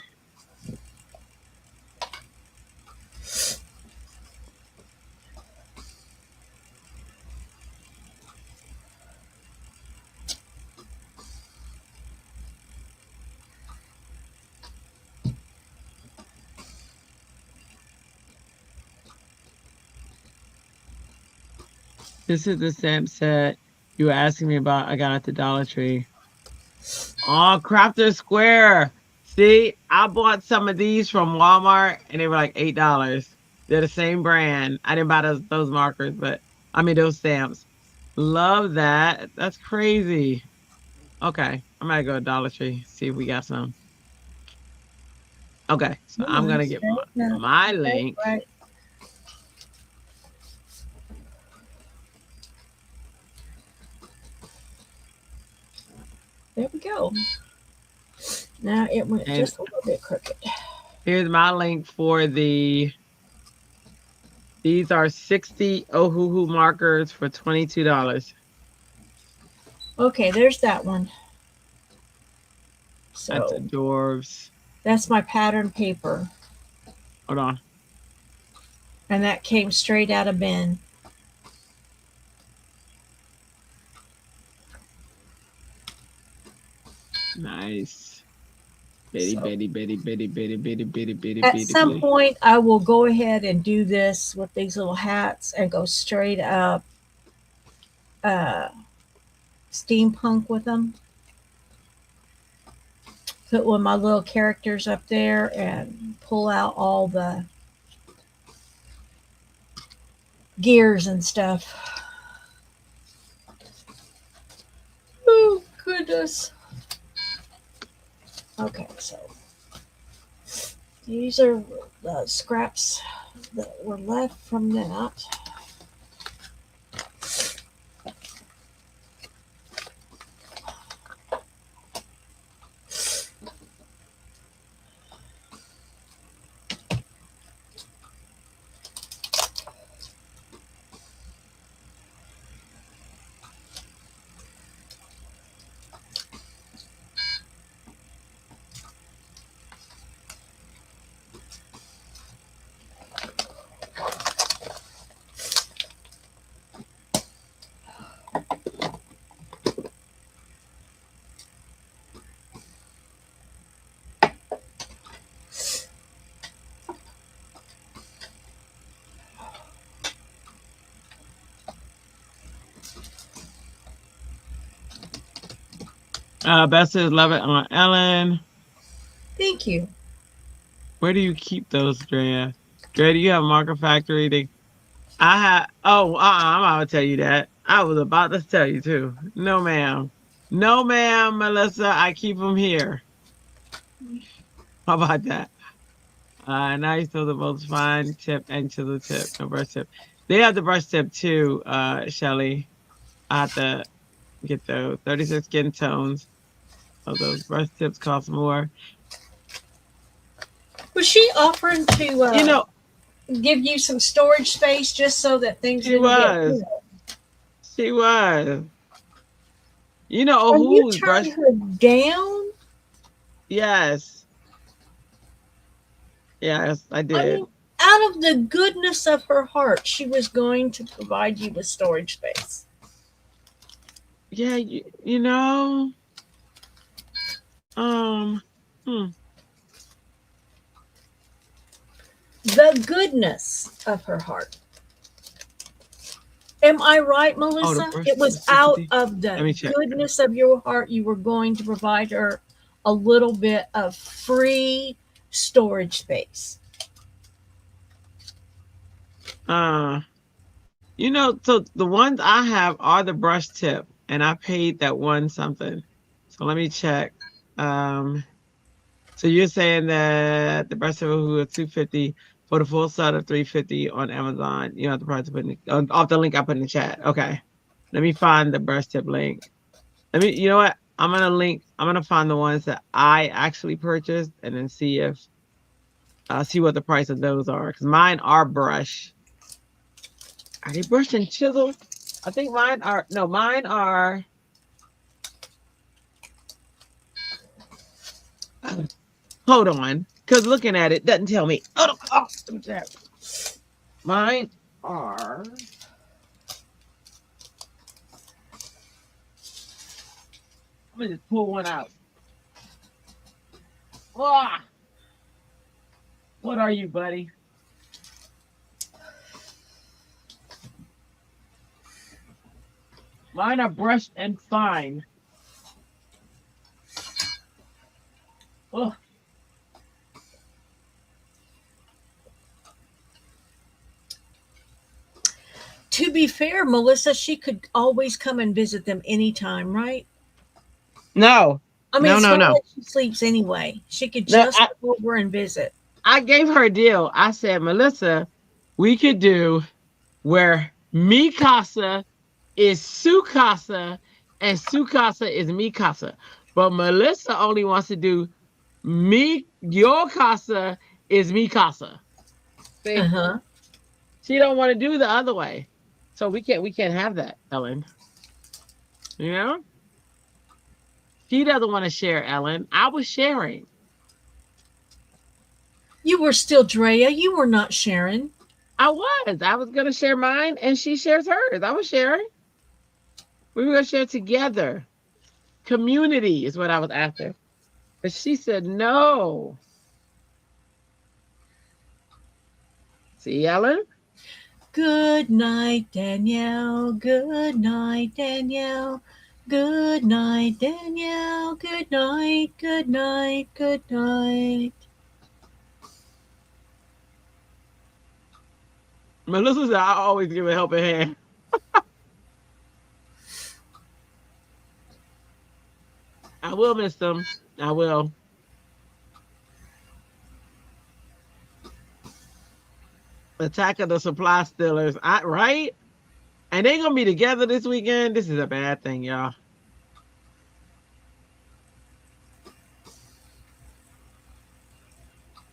This is the stamp set you were asking me about. I got at the Dollar Tree. Oh, Crafter Square. See, I bought some of these from Walmart and they were like $8. They're the same brand. I didn't buy those markers, but I mean those stamps. Love that. That's crazy. Okay, I'm gonna go to Dollar Tree, see if we got some. Okay, so I'm gonna get my link. Right. There we go. Now it went And just a little bit crooked. here's my link for these are 60 Ohuhu markers for $22. Okay, there's that one. That's So dwarves. that's my pattern paper. Hold on. And that came straight out of bin. Nice. Bitty, bitty, bitty, bitty, bitty, bitty, bitty, bitty, At bitty, some bitty. point, I will go ahead and do this with these little hats and go straight up steampunk with them. Put one of my little characters up there and pull out all the gears and stuff. Oh, goodness. Okay, so these are the scraps that were left from that. Best is love it on Ellen. Thank you. Where do you keep those, Drea? Drea, do you have Marker Factory? I have. Oh, I'm about to tell you that. I was about to tell you too. No, ma'am. No, ma'am, Melissa. I keep them here. How about that? Nice. Those are both fine tip and chisel tip. No brush tip. They have the brush tip too, Shelly. I have to get those 36 skin tones. Oh, those brush tips cost more. Was she offering to You give you some storage space just so that things she didn't get was. She was. When you Who's brush? turned her down, Yes. Yes, I I did. mean, out of the goodness of her heart, she was going to provide you with storage space. Yeah, you know. Hmm. The goodness of her heart. Am I right, Melissa? brush It was was out 250. of Let me the check. goodness of your heart. You were going to provide her a little bit of free storage space. You know, so the ones I have are the brush tip, and I paid that one something. So let me check. So you're saying that the brush tip was 250 for the full set of 350 on Amazon. You have the price to put off the link I put in the chat. Okay. Let me find the brush tip link. You know what? I'm gonna find the ones that I actually purchased and then see if see what the price of those are. Because mine are brush. Are they brush and chisel? I think mine are mine are hold on. Because looking at it doesn't tell me. Mine are I'm gonna just pull one out. Ah, what are you, buddy? Mine are brushed and fine. Oh. To be fair, Melissa, she could always come and visit them anytime, right? No. I mean, No, it's no, not no. like she sleeps anyway. She could No, just come over and visit. I gave her a deal. I said, Melissa, we could do where mi casa is su casa and su casa is mi casa. But Melissa only wants to do your casa is mi casa. See? Uh-huh. She don't want to do the other way. So we can't have that, Ellen. You know? She doesn't want to share, Ellen. I was sharing. You were still Drea. You were not Sharon. I was gonna share mine and she shares hers. I was sharing. We were gonna share together. Community is what I was after. But she said no. See, Ellen? Good night, Danielle. Good night, Danielle. Good night, Danielle. Good night. Good night. Good night. Melissa said I always give a helping hand. I will miss them. I will. Attack of the Supply Stealers. Right? And they gonna be together this weekend. This is a bad thing, y'all.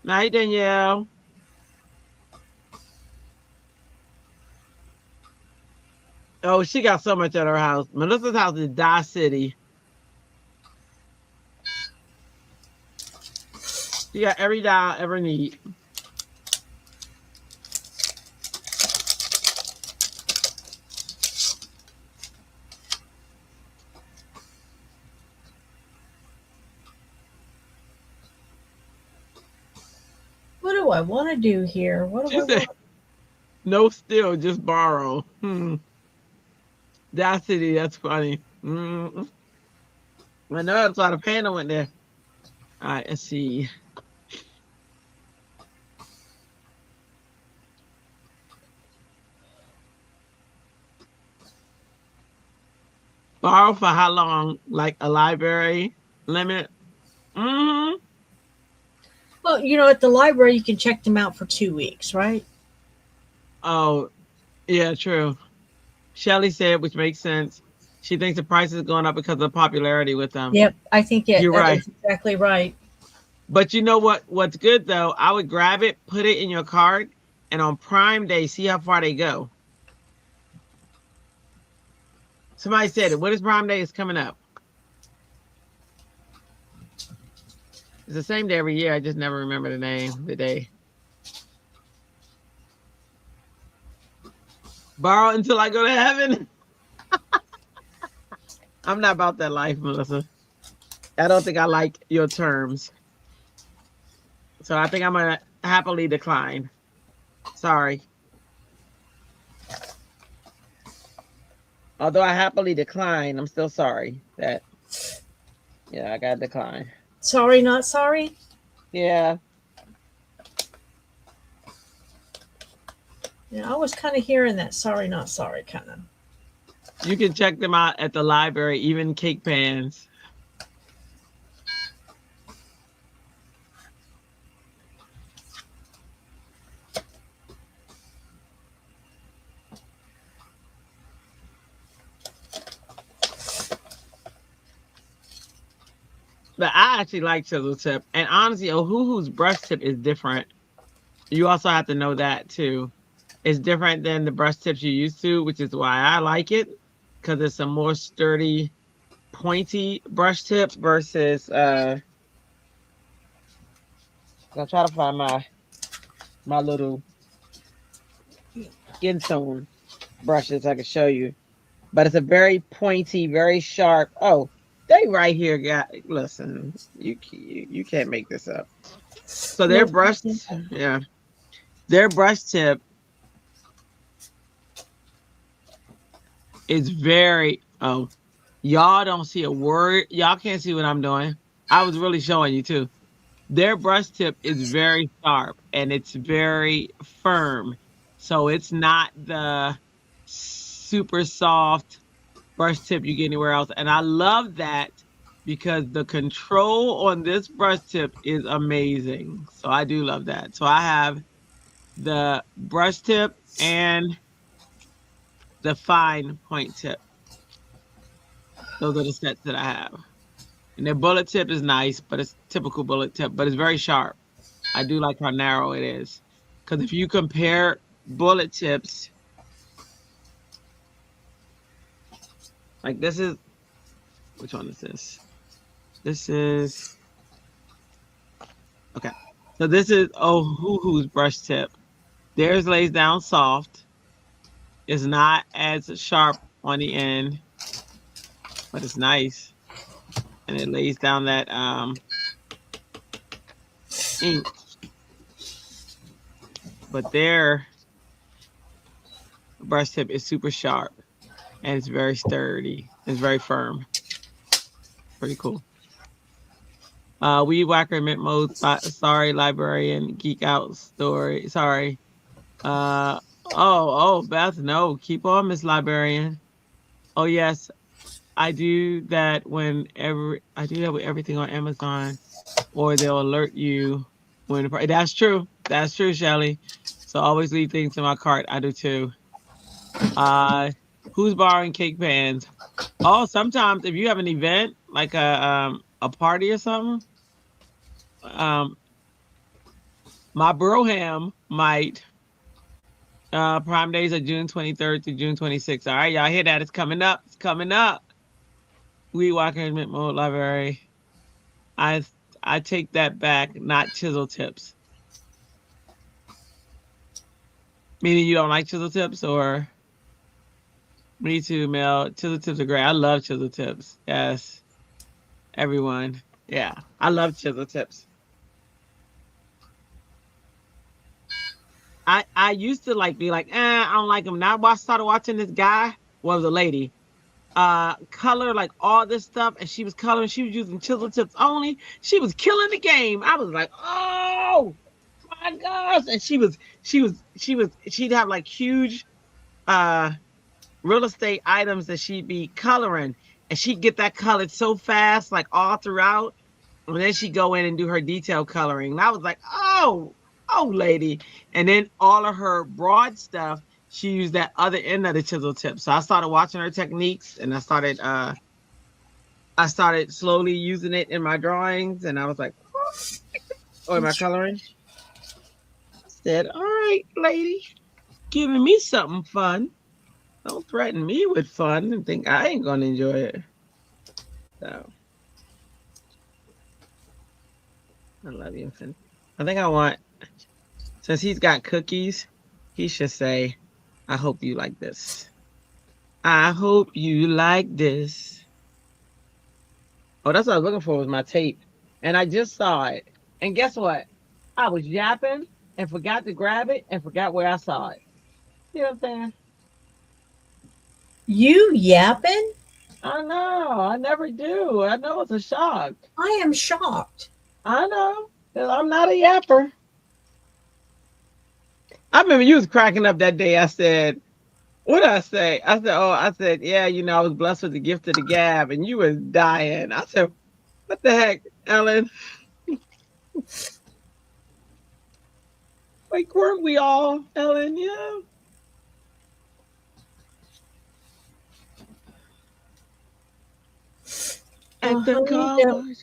Night, Danielle. Oh, she got so much at her house. Melissa's house is Dye City. She got every dye I ever need. What do I want to do here? What do She I said, want? no steal, just borrow. Dye City, that's funny. I know that's why the panda went there. All right, let's see. Borrow for how long? Like a library limit? Mm-hmm. Well, at the library, you can check them out for 2 weeks, right? Oh, yeah, true. Shelly said, which makes sense. She thinks the price is going up because of the popularity with them. Yep, I think You're that right. is exactly right. But you know what's good though? I would grab it, put it in your cart, and on Prime Day, see how far they go. Somebody said it. What is Prime Day? Is coming up. It's the same day every year. I just never remember the name, the day. Borrow until I go to heaven. I'm not about that life, Melissa. I don't think I like your terms. So I think I'm going to happily decline. Sorry. Although I happily declined, I'm still sorry that, yeah, I got declined. Sorry, not sorry. Yeah. Yeah, I was kind of hearing that sorry, not sorry kind of. You can check them out at the library, even cake pans. But I actually like chisel tip. And honestly, Ohuhu's brush tip is different. You also have to know that too. It's different than the brush tips you used to, which is why I like it, because it's a more sturdy, pointy brush tip versus I'll try to find my little skin tone brushes I can show you. But it's a very pointy, very sharp. Oh, they right here got listen, you can't make this up. So their No, brush, yeah. Their brush tip is very oh, y'all don't see a word. Y'all can't see what I'm doing. I was really showing you too. Their brush tip is very sharp and it's very firm. So it's not the super soft brush tip you get anywhere else. And I love that because the control on this brush tip is amazing. So I do love that. So I have the brush tip and the fine point tip. Those are the sets that I have. And their bullet tip is nice, but it's typical bullet tip, but it's very sharp. I do like how narrow it is. Because if you compare bullet tips, like this is, which one is this? This is, okay. So this is Ohuhu's brush tip. Theirs lays down soft. It's not as sharp on the end, but it's nice. And it lays down that ink. But their brush tip is super sharp and it's very sturdy. It's very firm. Pretty cool. Weed Whacker Mint Mode. Sorry, librarian. Geek Out Story. Sorry. Beth, no. Keep on, Miss Librarian. Oh yes, I do that I do that with everything on Amazon, or they'll alert you when. That's true. That's true, Shelly. So always leave things in my cart. I do too. Who's borrowing cake pans? Oh, sometimes if you have an event like a party or something, my Broham might. Prime days are June 23rd to June 26th. All right, y'all hear that? It's coming up. It's coming up. Weed Walker in Mint Mode Library. I take that back. Not chisel tips. Meaning you don't like chisel tips, or me too, Mel. Chisel tips are great. I love chisel tips. Yes, everyone. Yeah, I love chisel tips. I used to be like, I don't like him. Now I started watching this guy. Well, it was a lady. Color like all this stuff, and she was coloring. She was using chisel tips only. She was killing the game. I was like, oh my gosh! And she'd have like huge real estate items that she'd be coloring, and she'd get that colored so fast, like all throughout. And then she'd go in and do her detail coloring. And I was like, oh, lady. And then all of her broad stuff, she used that other end of the chisel tip. So I started watching her techniques, and I started slowly using it in my drawings, and I was like, oh, in my coloring. I said, all right, lady, giving me something fun. Don't threaten me with fun and think I ain't gonna enjoy it. So I love you. I think I want, since he's got cookies, he should say, I hope you like this. I hope you like this. Oh, that's what I was looking for, was my tape. And I just saw it. And guess what? I was yapping and forgot to grab it and forgot where I saw it. You know what I'm saying? You yapping? I know. I never do. I know it's a shock. I am shocked. I know. 'Cause I'm not a yapper. I remember you was cracking up that day. I said, what did I say? I said, yeah, I was blessed with the gift of the gab, and you was dying. I said, what the heck, Ellen? Like, weren't we all, Ellen? Yeah. At the Honey, car wash.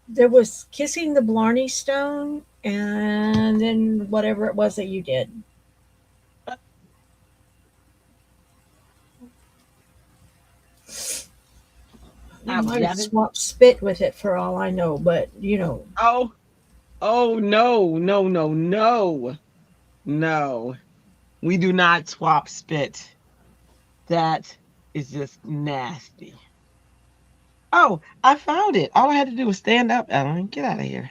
there was kissing the Blarney Stone, and then whatever it was that you did. You I was might have yapping. swapped spit with it for all I know, but Oh, oh, no, no, no, no, no. We do not swap spit. That is just nasty. Oh, I found it. All I had to do was stand up, Ellen. Get out of here.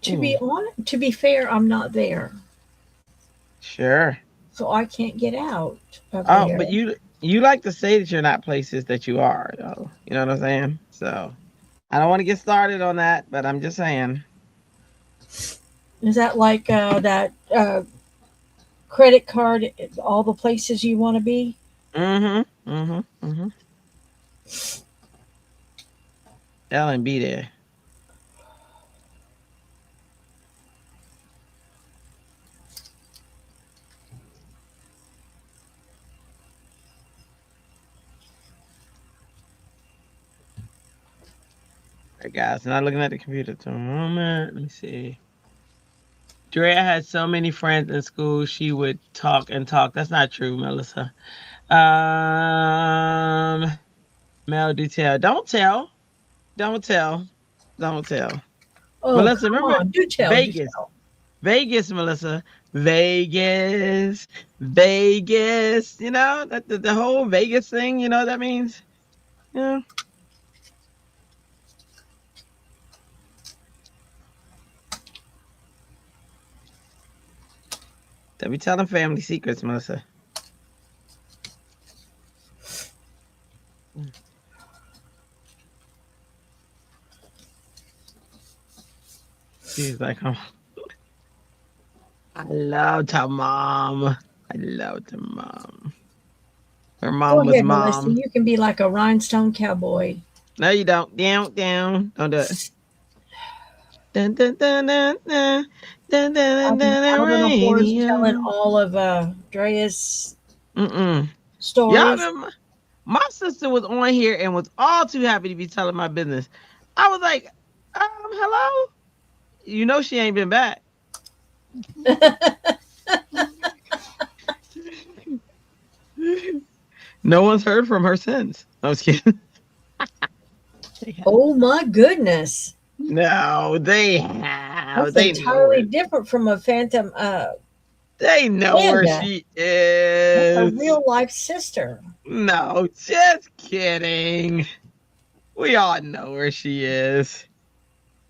To be fair, I'm not there, Sure. so I can't get out of Oh, there. but you like to say that you're not places that you are, though. You know what I'm saying? So I don't want to get started on that, but I'm just saying. Is that like that credit card? All the places you want to be. Mm-hmm. Mm-hmm. Mm-hmm. Ellen, be there. All right, guys. Not looking at the computer for a moment. Let me see. Drea had so many friends in school, she would talk and talk. That's not true, Melissa. Mel detail. Don't tell. Don't tell. Don't tell. Oh, Melissa, come remember on, do tell, do Vegas. tell. Vegas, Melissa. Vegas. Vegas. The whole Vegas thing, you know what that means? Yeah. Don't be telling family secrets, Melissa. She's like, oh, I loved her mom. I loved her mom. Her Go mom was ahead, Melissa. mom. You can be like a rhinestone cowboy. No, you don't. Down, down. Don't do it. Dun, dun, dun, dun, dun, dun, dun, dun, dun, Out on a horse telling radio. all of Drea's Mm-mm. Y'all stories. remember my sister was on here and was all too happy to be telling my business. I was like, hello? You know she ain't been back. No one's heard from her since. I was kidding. Oh my goodness. No, they have. That's They know entirely where different from a phantom they know where panda. she That's a is. real life sister. No, just kidding. We all know where she is.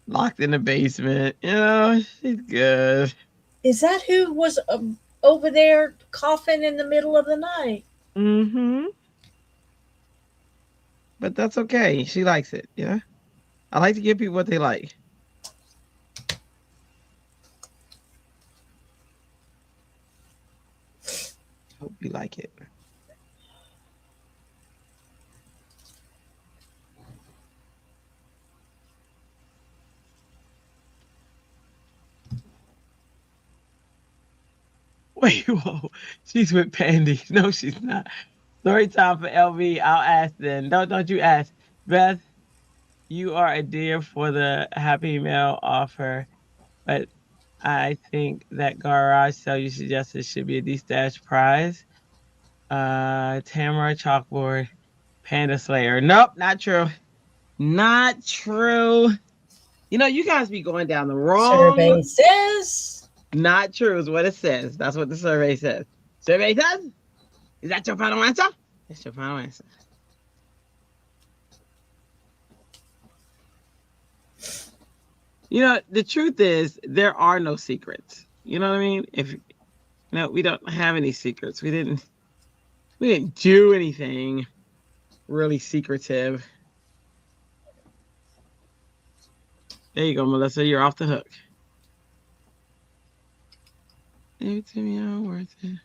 Locked in the basement. She's good. Is that who was over there coughing in the middle of the night? Mm-hmm. But that's okay. She likes it. I like to give people what they like. Hope you like it. Wait, whoa. She's with Pandy. No, she's not. Story time for LV. I'll ask then. Don't you ask. Beth, you are a dear for the Happy Mail offer, but I think that garage sale you suggested should be a D-Stash prize. Tamara chalkboard, Panda Slayer. Nope, not true. Not true. You guys be going down the wrong. Survey says. Not true is what it says. That's what the survey says. Survey says? Is that your final answer? That's your final answer. The truth is there are no secrets. You know what I mean? If no, we don't have any secrets. We didn't do anything really secretive. There you go, Melissa. You're off the hook. Give it to me, all worth it.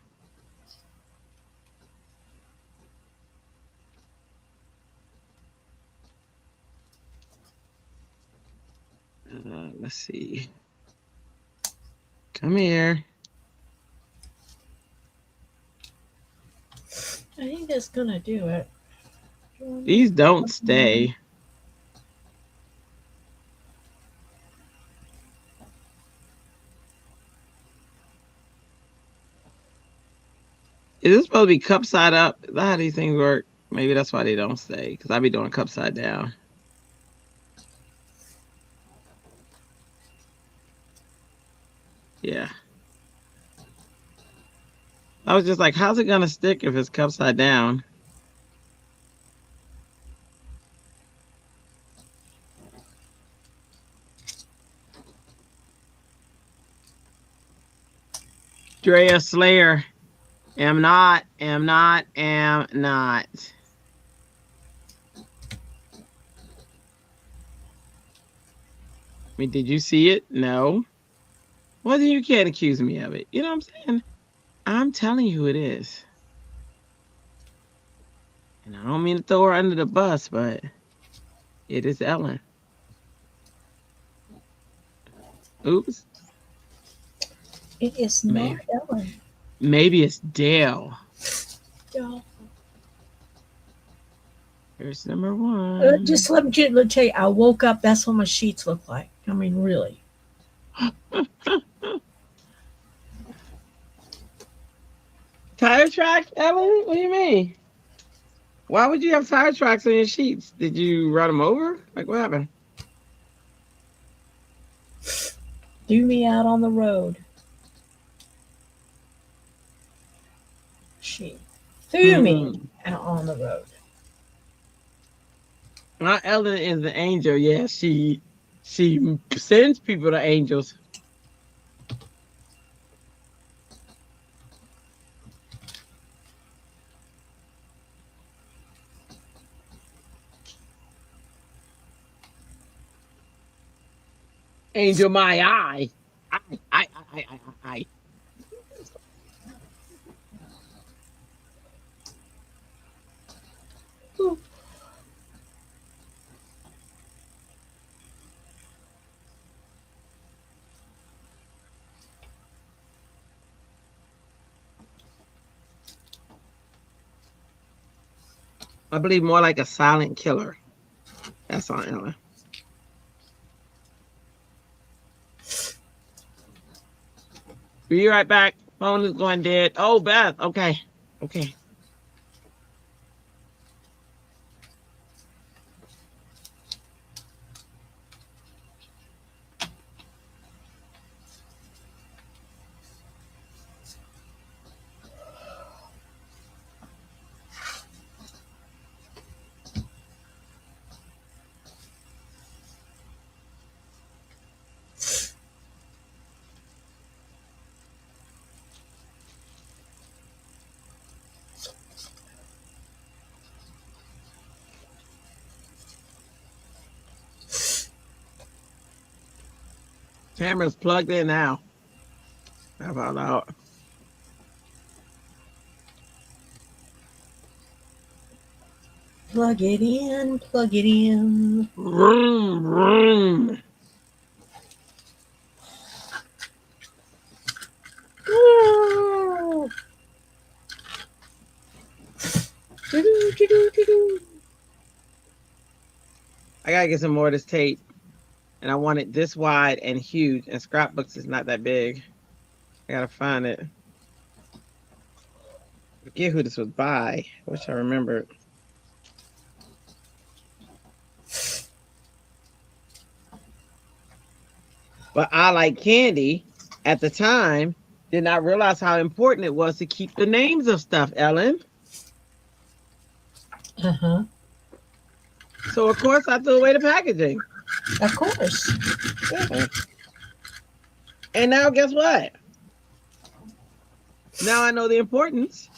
Let's see. Come here. I think that's gonna do it. These don't stay. Is this supposed to be cup side up? Is that how these things work? Maybe that's why they don't stay. Because I be doing cup side down. Yeah. I was just like, how's it going to stick if it's cup side down? Drea Slayer. Am not. I mean, did you see it? No. Well, then you can't accuse me of it. You know what I'm saying? I'm telling you who it is. And I don't mean to throw her under the bus, but it is Ellen. Oops. It is not Ellen. Maybe it's Dale. Yeah. Here's number one. Just let me tell you, I woke up, that's what my sheets look like. I mean, really. Tire tracks, Ellen? What do you mean? Why would you have tire tracks on your sheets? Did you run them over? Like, what happened? Threw me out on the road. She threw me out on the road. My Ellen is the angel. Yeah, she sends people to angels. Angel, my eye. I. I believe more like a silent killer. That's on Ellen. Be right back. Phone is going dead. Oh, Beth. Okay. Okay. Camera's plugged in now. How about that? Plug it in, plug it in. Vroom, vroom. Woo! I gotta get some more of this tape. And I want it this wide and huge. And scrapbooks is not that big. I gotta find it. I forget who this was by. I wish I remembered. But I Like Candy at the time did not realize how important it was to keep the names of stuff, Ellen. Uh-huh. So of course I threw away the packaging. Of course. Yeah. And now guess what? Now I know the importance,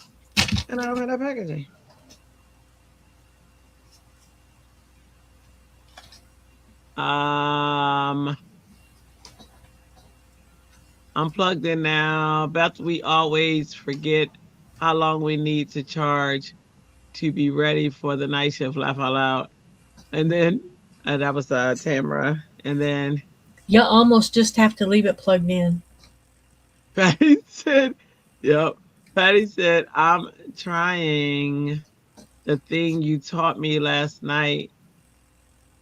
and I don't have that packaging. I'm plugged in now. Beth, we always forget how long we need to charge to be ready for the night shift. Laugh out loud. And then that was Tamara. And then You almost just have to leave it plugged in. Patty said, "Yep." Patty said, "I'm trying the thing you taught me last night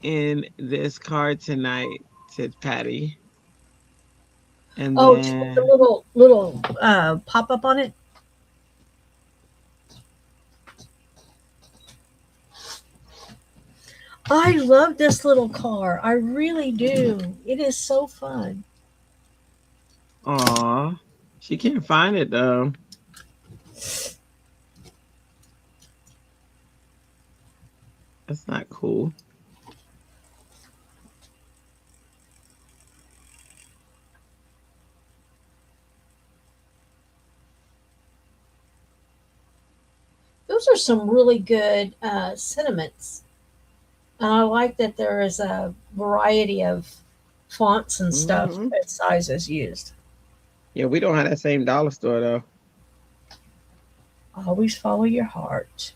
in this card tonight," said Patty. And Oh, to put the then little pop up on it. I love this little car. I really do. It is so fun. aw, she can't find it though. That's not cool. Those are some really good sentiments. And I like that there is a variety of fonts and stuff Hmm. and sizes used. Yeah, we don't have that same dollar store though. Always follow your heart.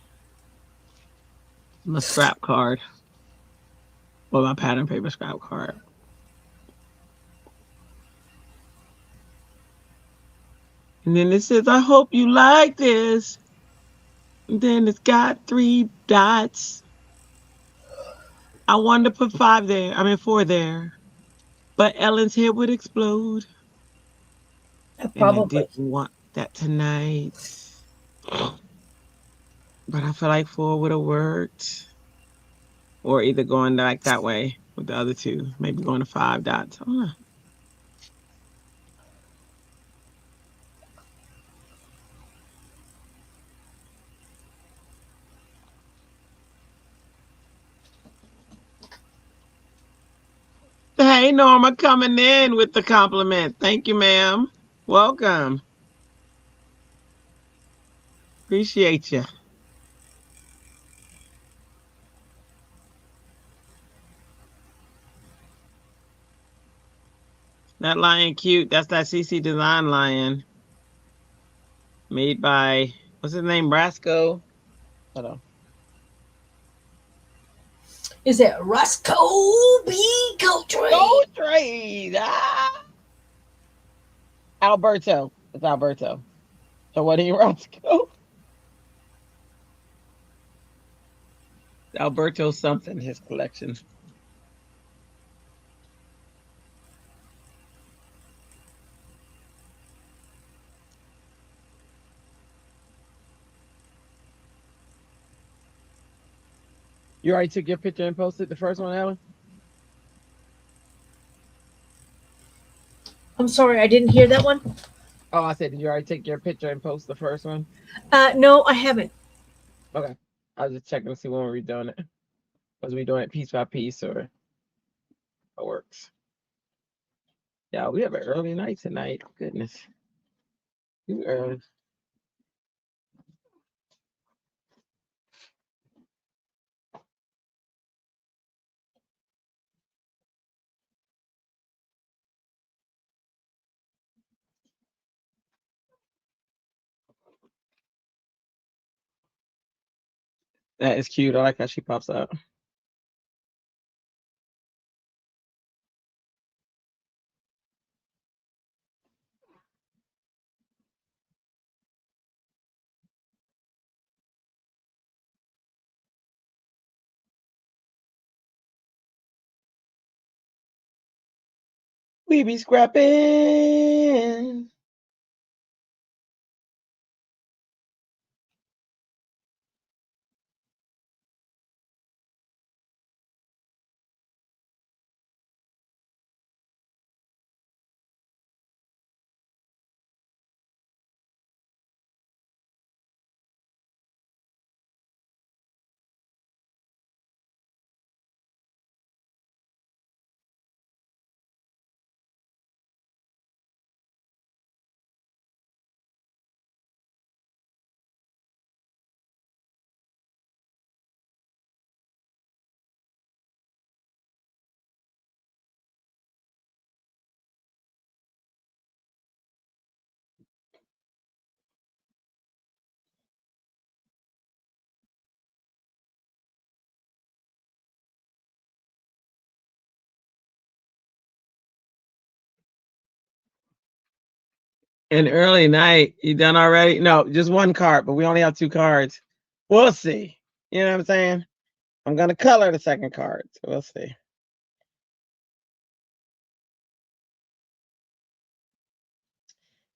My scrap card. Well, my pattern paper scrap card. And then it says, "I hope you like this." And then it's got 3 dots. I wanted to put 5 there. I mean 4 there. But Ellen's head would explode. And I Probably. didn't want that tonight. But I feel like 4 would have worked. Or either going like that way with the other 2. Maybe going to 5 dots. I don't know. Hey, Norma, coming in with the compliment. Thank you, ma'am. Welcome. Appreciate you. That lion cute. That's that CC Design lion made by, what's his name? Rasco. Hold on. Is it Roscoe B. Coltrane? Gold trade. Ah! Alberto. It's Alberto. So what do you Roscoe? Alberto something, his collection. You already took your picture and posted the first one, Ellen? I'm sorry, I didn't hear that one. Oh, I said, did you already take your picture and post the first one? No, I haven't. Okay. I was just checking to see when we're doing it. Was we doing it piece by piece or it works? Yeah, we have an early night tonight. Goodness. Too early. That is cute. I like how she pops out. We be scrapping. An early night. You done already? No, just one card, but we only have 2 cards. We'll see. You know what I'm saying? I'm gonna color the second card, so we'll see.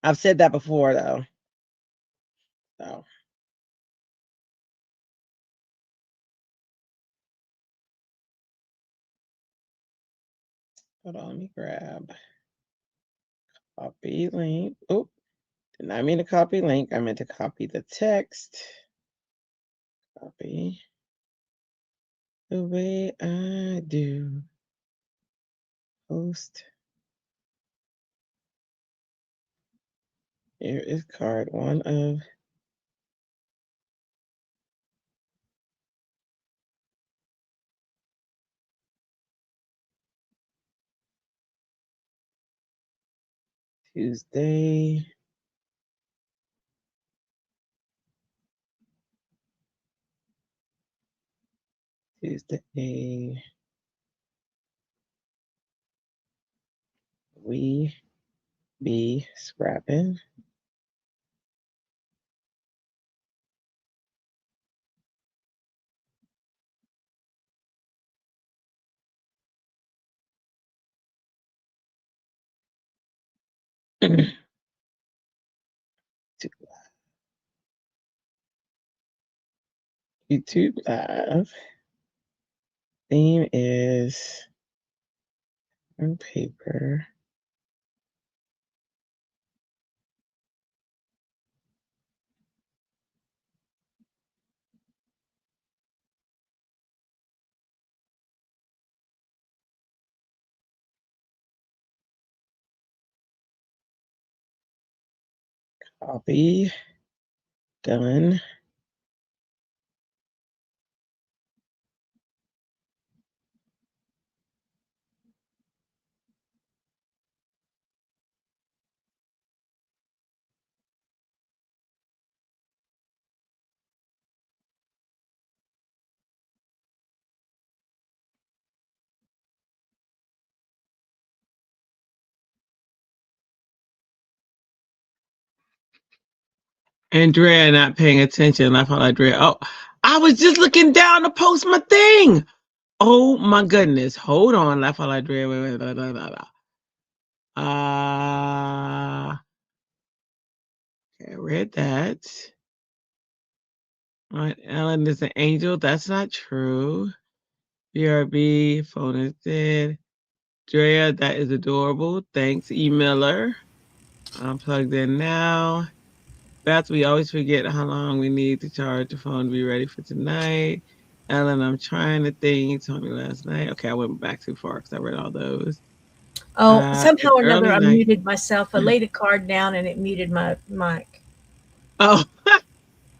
I've said that before though. So hold on, let me grab copy link. Oh, did not mean to copy link. I meant to copy the text. Copy the way I do. Post. Here is card 1 of Tuesday. Tuesday. We be scrapping. YouTube Live. Theme is on paper. Copy. Done. Andrea not paying attention. I thought Andrea. Oh, I was just looking down to post my thing. Oh my goodness. Hold on. I thought Andrea. Wait, blah, blah, blah, blah. Okay, I read that. All right, Ellen is an angel. That's not true. BRB, phone is dead. Drea, that is adorable. Thanks, E. Miller. I'm plugged in now. Beth, we always forget how long we need to charge the phone to be ready for tonight. Ellen, I'm trying to think. You told me last night. Okay, I went back too far because I read all those. Oh, somehow or another, I night. muted myself. I laid a card down and it muted my mic. Oh,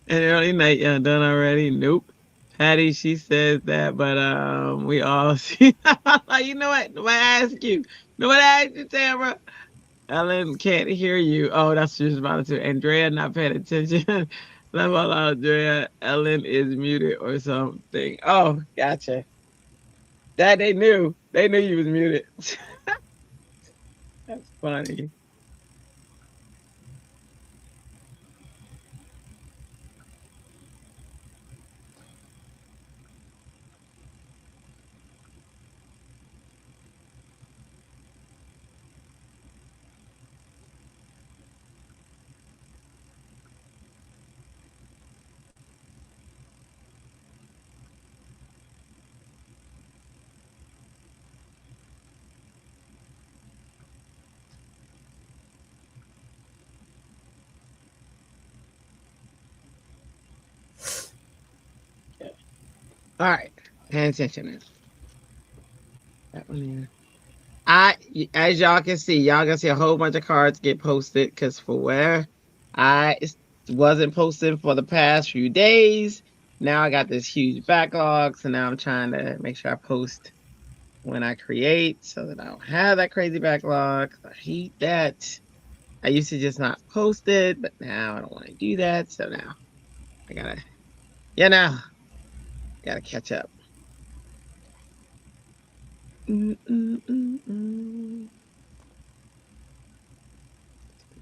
an early night. Yeah, done already? Nope. Patty, she says that, but we all see. You know what? Nobody asked you. Nobody asked you, Tamara. Ellen can't hear you. Oh, that's just about to. Andrea not paying attention. Love all Andrea. Ellen is muted or something. Oh, gotcha. That they knew. They knew you was muted. That's funny. All right. Pay attention now. That one here. As y'all can see a whole bunch of cards get posted because for where I wasn't posting for the past few days, now I got this huge backlog. So now I'm trying to make sure I post when I create so that I don't have that crazy backlog. I hate that. I used to just not post it, but now I don't want to do that. So now I gotta, gotta catch up.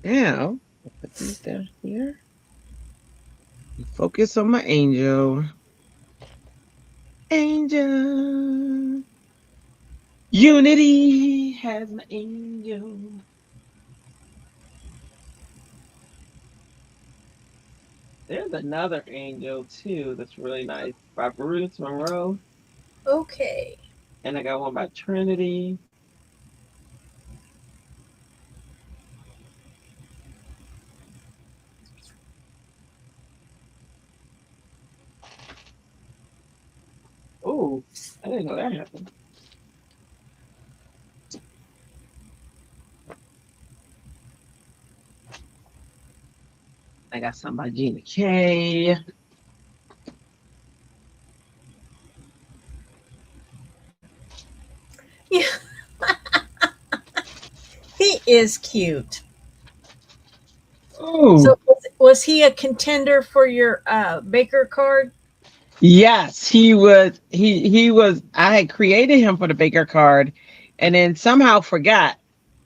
Now these down here. Focus on my angel. Angel. Unity has my angel. There's another angel too that's really nice by Bruce Monroe. Okay. And I got one by Trinity. Oh, I didn't know that happened. I got some by Gina K. Yeah. He is cute. Oh, So was he a contender for your Baker card? yes, he was. He was. I had created him for the Baker card, and then somehow forgot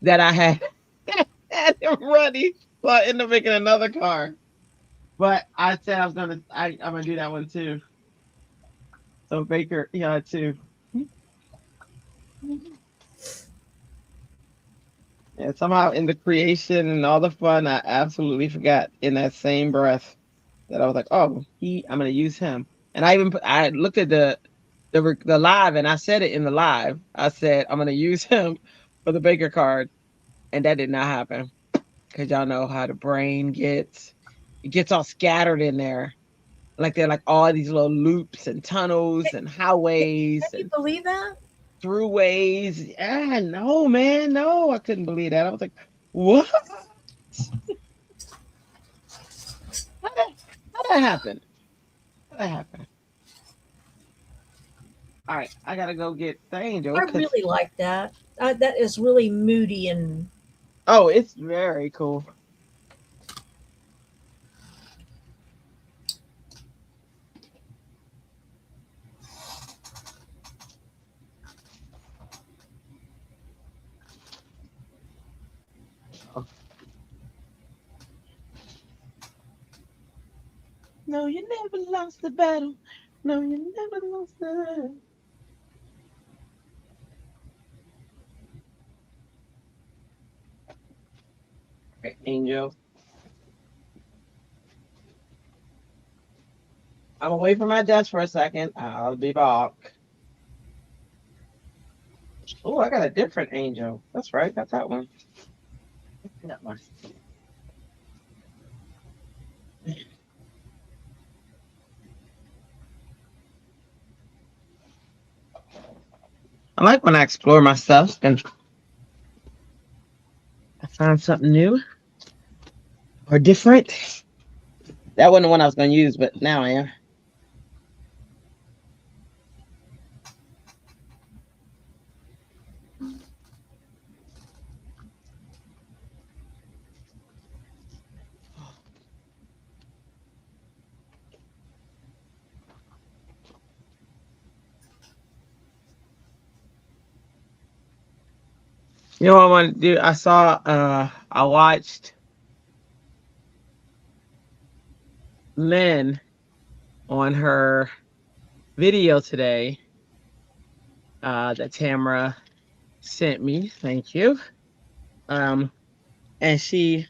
that I had had him ready. So I ended up making another card. But I said I was gonna. I'm gonna do that one too. So Baker, yeah, too. And somehow in the creation and all the fun, I absolutely forgot in that same breath that I was like, oh, I'm gonna use him. And I looked at the live and I said it in the live. I said I'm gonna use him for the Baker card, and that did not happen because y'all know how the brain gets. It gets all scattered in there, like they're like all these little loops and tunnels and highways Can you and believe that? throughways. Ah, no, man, no, I couldn't believe that. I was like, what? How that, how that happen? How that happen? All right, I gotta go get the angel I because really like that. That is really moody and oh, it's very cool. No, you never lost the battle. No, you never lost the battle. Okay, angel. I'm away from my desk for a second. I'll be back. Oh, I got a different angel. That's right, got that one. That one. I like when I explore my stuff and I find something new or different. That wasn't the one I was going to use, but now I am. You know what I want to do? I watched Lynn on her video today that Tamara sent me. Thank you. Um, and she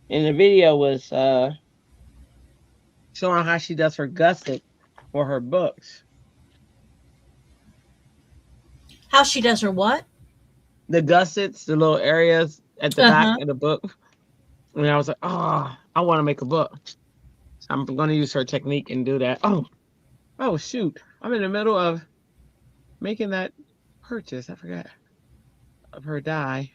in the video was showing how she does her gusset for her books. how she does her what? The gussets, the little areas at the back Uh-huh. of the book. And I was like, oh, I want to make a book. So I'm going to use her technique and do that. Oh, shoot. I'm in the middle of making that purchase. I forgot of her die.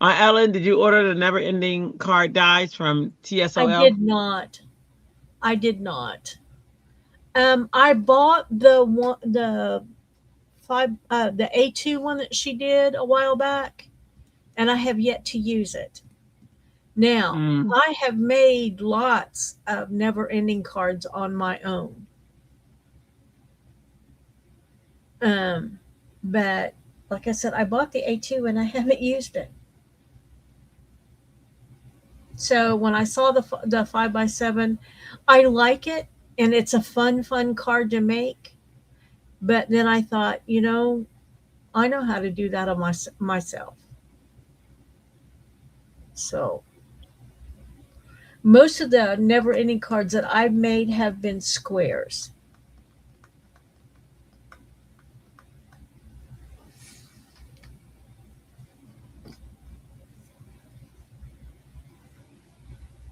Ellen, did you order the never ending card dies from I TSOL? did not. I did not. I bought the A2 one that she did a while back. and I have yet to use it. Now, Mm. I have made lots of never-ending cards on my own. But like I said, I bought the A2 and I haven't used it. So when I saw the 5x7, I like it, and it's a fun card to make. But then I thought, I know how to do that on myself. So most of the never ending cards that I've made have been squares.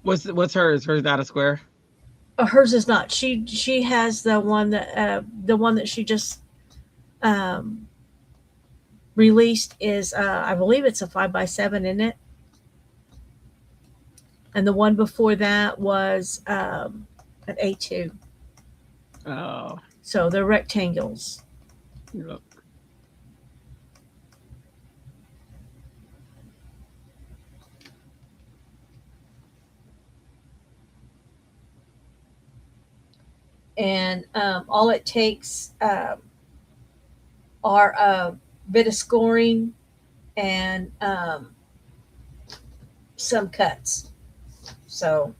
What's hers? Hers not a square. Hers is not. She has the one that she just um, released is I believe it's a 5x7, isn't it? And the one before that was an A2. Oh, So they're rectangles. look. And all it takes are a bit of scoring and some cuts. So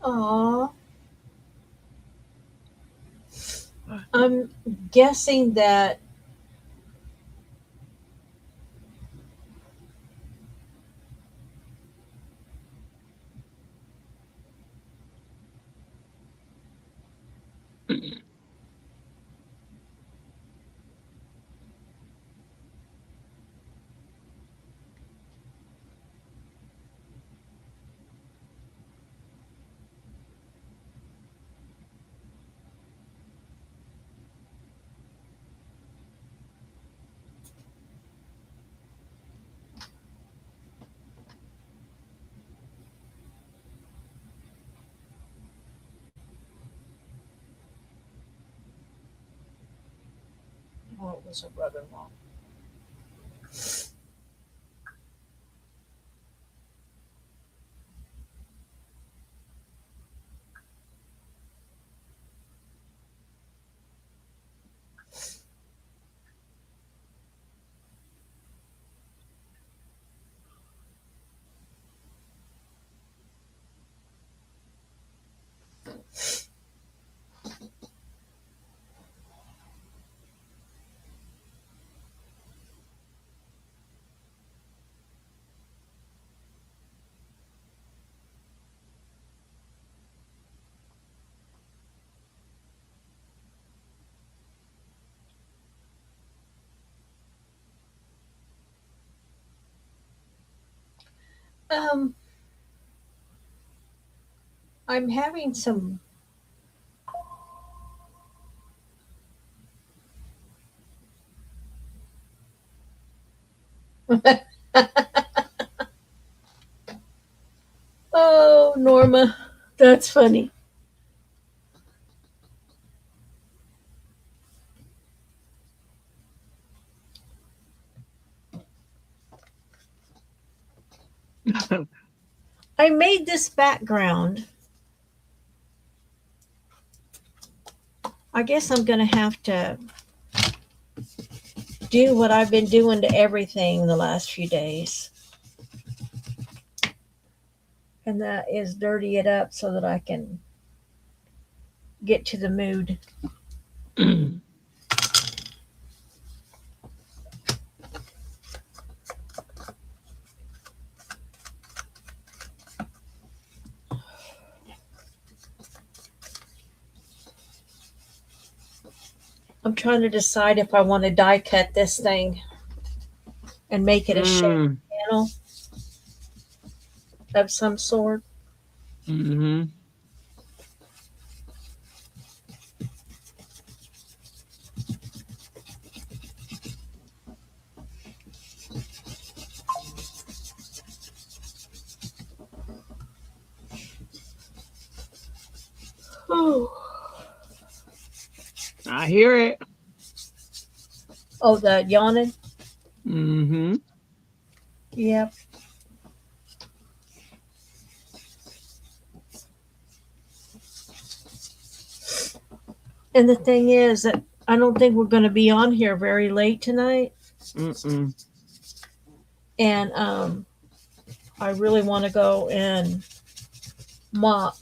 aw, I'm guessing that it was her brother-in-law. Um, I'm having some. Oh, Norma, that's funny. I made this background. I guess I'm going to have to do what I've been doing to everything the last few days. And that is dirty it up so that I can get to the mood. I'm trying to decide if I want to die cut this thing and make it a shape panel of some sort. Mm-hmm. I hear it. Oh, the yawning? Mm-hmm. Yep. And the thing is that I don't think we're going to be on here very late tonight. Mm-mm. And I really want to go and mop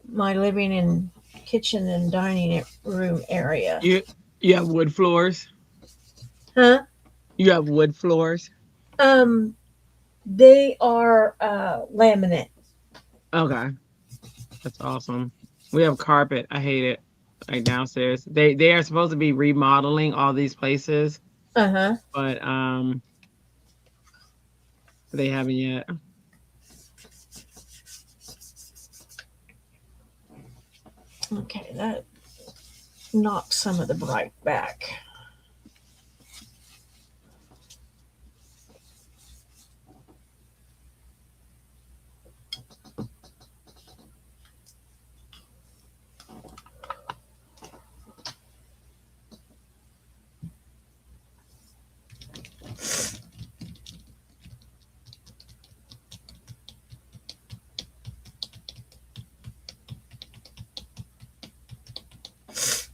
my living and kitchen and dining room area. You have wood floors? Huh? You have wood floors? They are laminate. Okay. That's awesome. We have carpet. I hate it. Like downstairs. They are supposed to be remodeling all these places, Uh-huh. but they haven't yet. Okay, that knocks some of the bright back.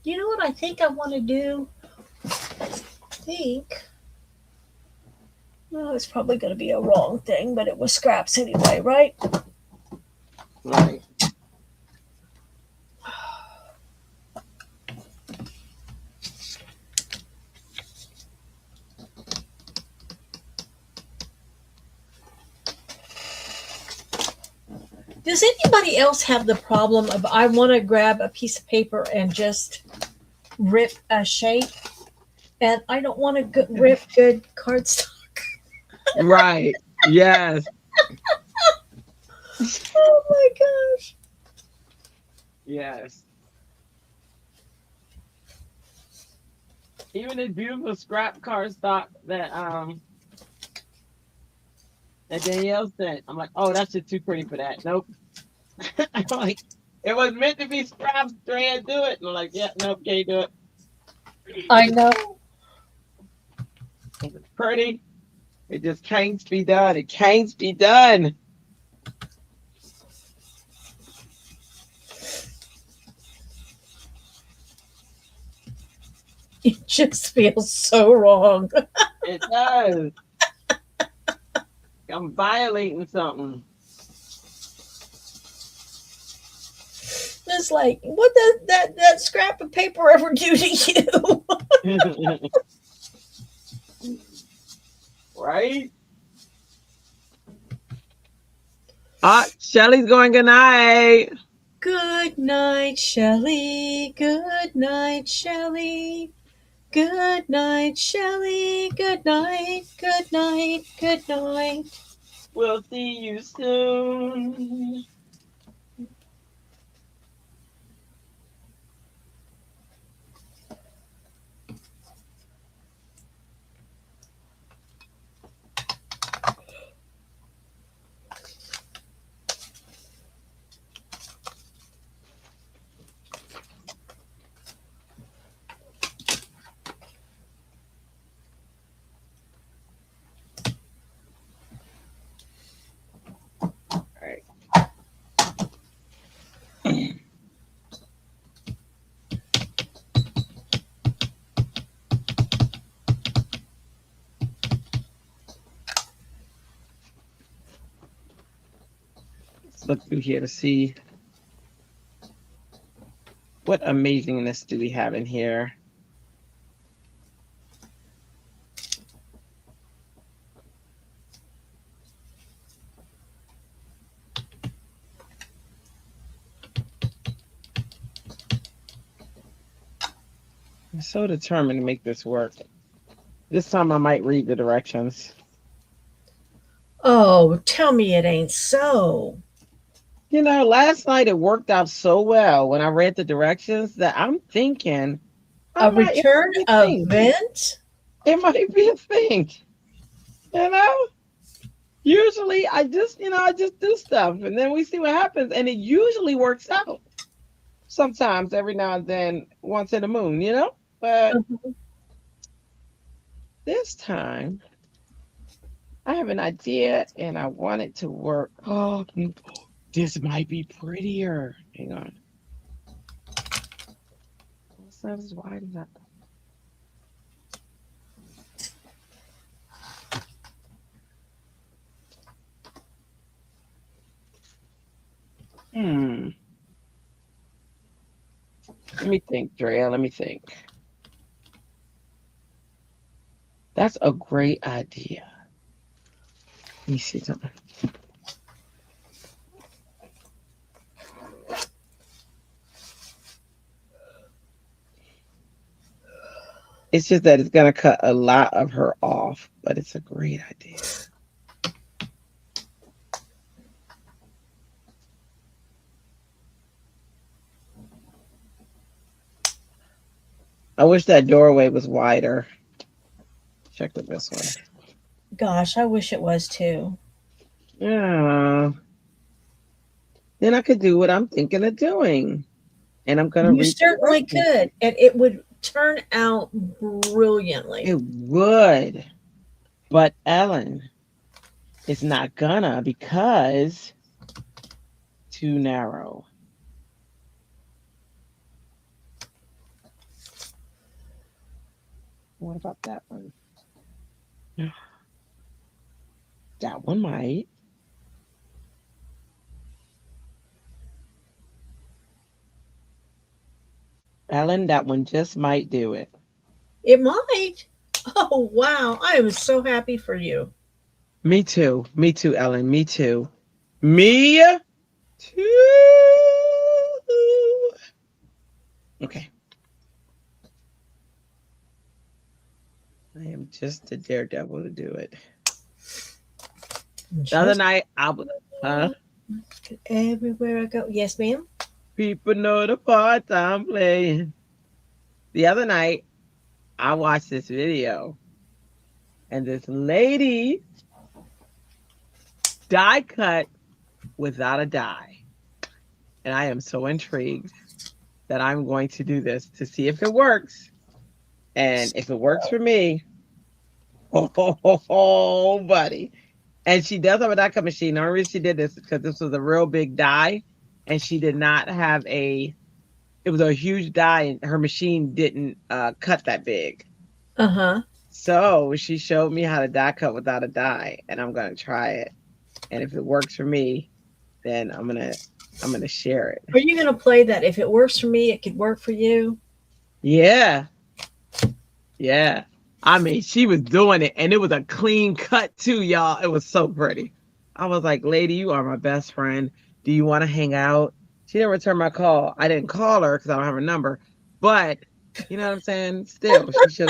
You know what I think I want to do? Well, it's probably going to be a wrong thing, but it was scraps anyway, right? Right. Does anybody else have the problem of I want to grab a piece of paper and just rip a shape, and I don't want to rip good cardstock? Right. Yes. Oh my gosh. Yes. Even this beautiful scrap cardstock that Danielle sent. I'm like, oh, that's just too pretty for that. Nope. I'm like, it was meant to be scraps. Strand, do it. And I'm like, yeah, nope, can't do it. I know. It's pretty. It just can't be done. It can't be done. It just feels so wrong. It does. I'm violating something. It's like, what does that scrap of paper ever do to you? Right? Shelly's going good night. Good night, Shelley. Good night, Shelley. Good night, Shelley. Good night. Good night. Good night. We'll see you soon. All right. Let's look through here to see what amazingness do we have in here. I'm so determined to make this work. This time I might read the directions. Oh, tell me it ain't so. You know, last night it worked out so well when I read the directions that I'm thinking A return event? It might be a thing. You know? Usually I just do stuff and then we see what happens and it usually works out. Sometimes every now and then, once in a moon, you know? But this time I have an idea and I want it to work. Oh, this might be prettier. Hang on. It's not as wide as that. Let me think, Drea. Let me think. That's a great idea. Let me see something. It's just that it's going to cut a lot of her off, but it's a great idea. I wish that doorway was wider. Check it this way. Gosh, I wish it was too. Yeah. Then I could do what I'm thinking of doing. And I'm going to You certainly could. And it would turn out brilliantly. It would. But Ellen, it's not gonna because too narrow. What about that one? That one might. Ellen, that one just might do it. It might. Oh, wow. I am so happy for you. Me too. Me too, Ellen. Me too. Me too. Okay. I am just a daredevil to do it. The other night, I was, everywhere I go. Yes, ma'am. People know the part I'm playing. The other night, I watched this video, and this lady die cut without a die. And I am so intrigued that I'm going to do this to see if it works. And if it works for me, oh, buddy. And she does have a die cut machine. The only reason she did this is because this was a real big die, and she did not have it was a huge die, and her machine didn't cut that big. Uh-huh. So she showed me how to die cut without a die, and I'm gonna try it. And if it works for me, then I'm gonna share it. Are you gonna play that? If it works for me, it could work for you. Yeah. Yeah. I mean, she was doing it, and it was a clean cut too, y'all. It was so pretty. I was like, lady, you are my best friend. Do you want to hang out? She didn't return my call. I didn't call her because I don't have her number. But you know what I'm saying? Still, she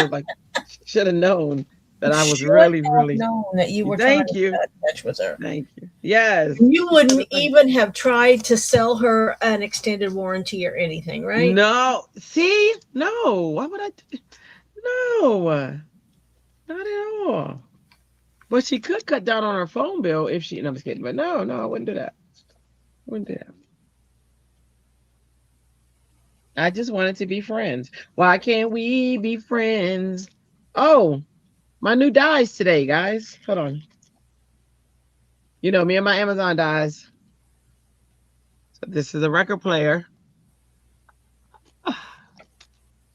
should have known that I was really known that you were trying to get in touch with her. Thank you. Yes. You wouldn't even have tried to sell her an extended warranty or anything, right? No. See? No. Why would I? No. Not at all. But she could cut down on her phone bill if she. No, I'm just kidding. But no, I wouldn't do that. I just wanted to be friends. Why can't we be friends? Oh, my new dies today, guys. Hold on. You know, me and my Amazon dies. So this is a record player.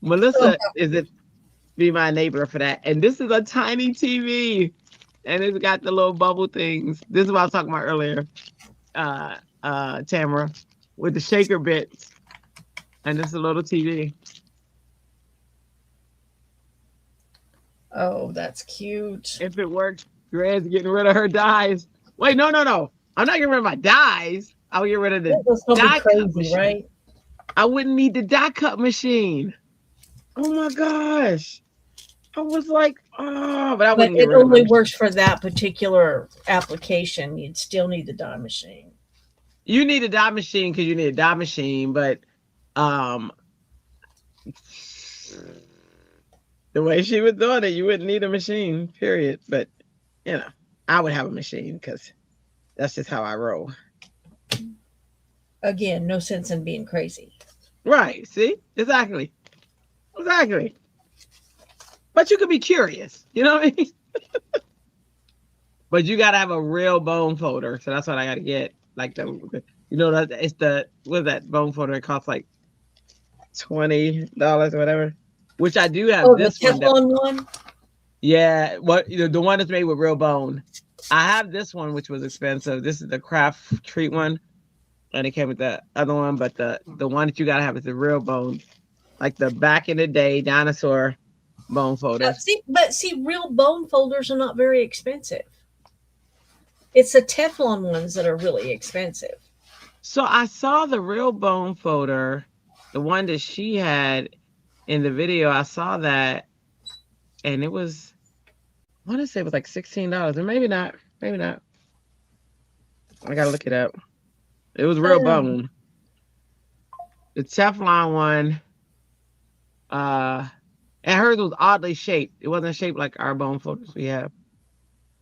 Melissa is it be my neighbor for that. And this is a tiny TV. And it's got the little bubble things. This is what I was talking about earlier. Tamara, with the shaker bits. And just a little TV. Oh, that's cute. If it works, Greg's getting rid of her dies. Wait, no. I'm not getting rid of my dies. I'll get rid of the It was gonna be die cut crazy, machine. right? I wouldn't need the die cut machine. Oh my gosh. I was like, oh, but I But wouldn't get it rid of my only machine. works for that particular application. You'd still need the die machine. You need a die machine because you need a die machine, but the way she was doing it, you wouldn't need a machine, period. But you know, I would have a machine because that's just how I roll. Again, no sense in being crazy. Right. See? Exactly. But you could be curious. You know what I mean? But you gotta have a real bone folder. So that's what I gotta get. Like that it's the what's that bone folder? It costs like $20 or whatever. Which I do have Oh, the this one. Teflon one? Yeah, the one that's made with real bone. I have this one, which was expensive. This is the craft treat one, and it came with the other one. But the one that you gotta have is the real bone, like the back in the day dinosaur bone folder. See, real bone folders are not very expensive. It's the Teflon ones that are really expensive. So I saw the real bone folder, the one that she had in the video. I saw that, and it was, I want to say it was like $16, or maybe not. Maybe not. I gotta look it up. It was real bone. The Teflon one, and hers was oddly shaped. It wasn't shaped like our bone folders we have.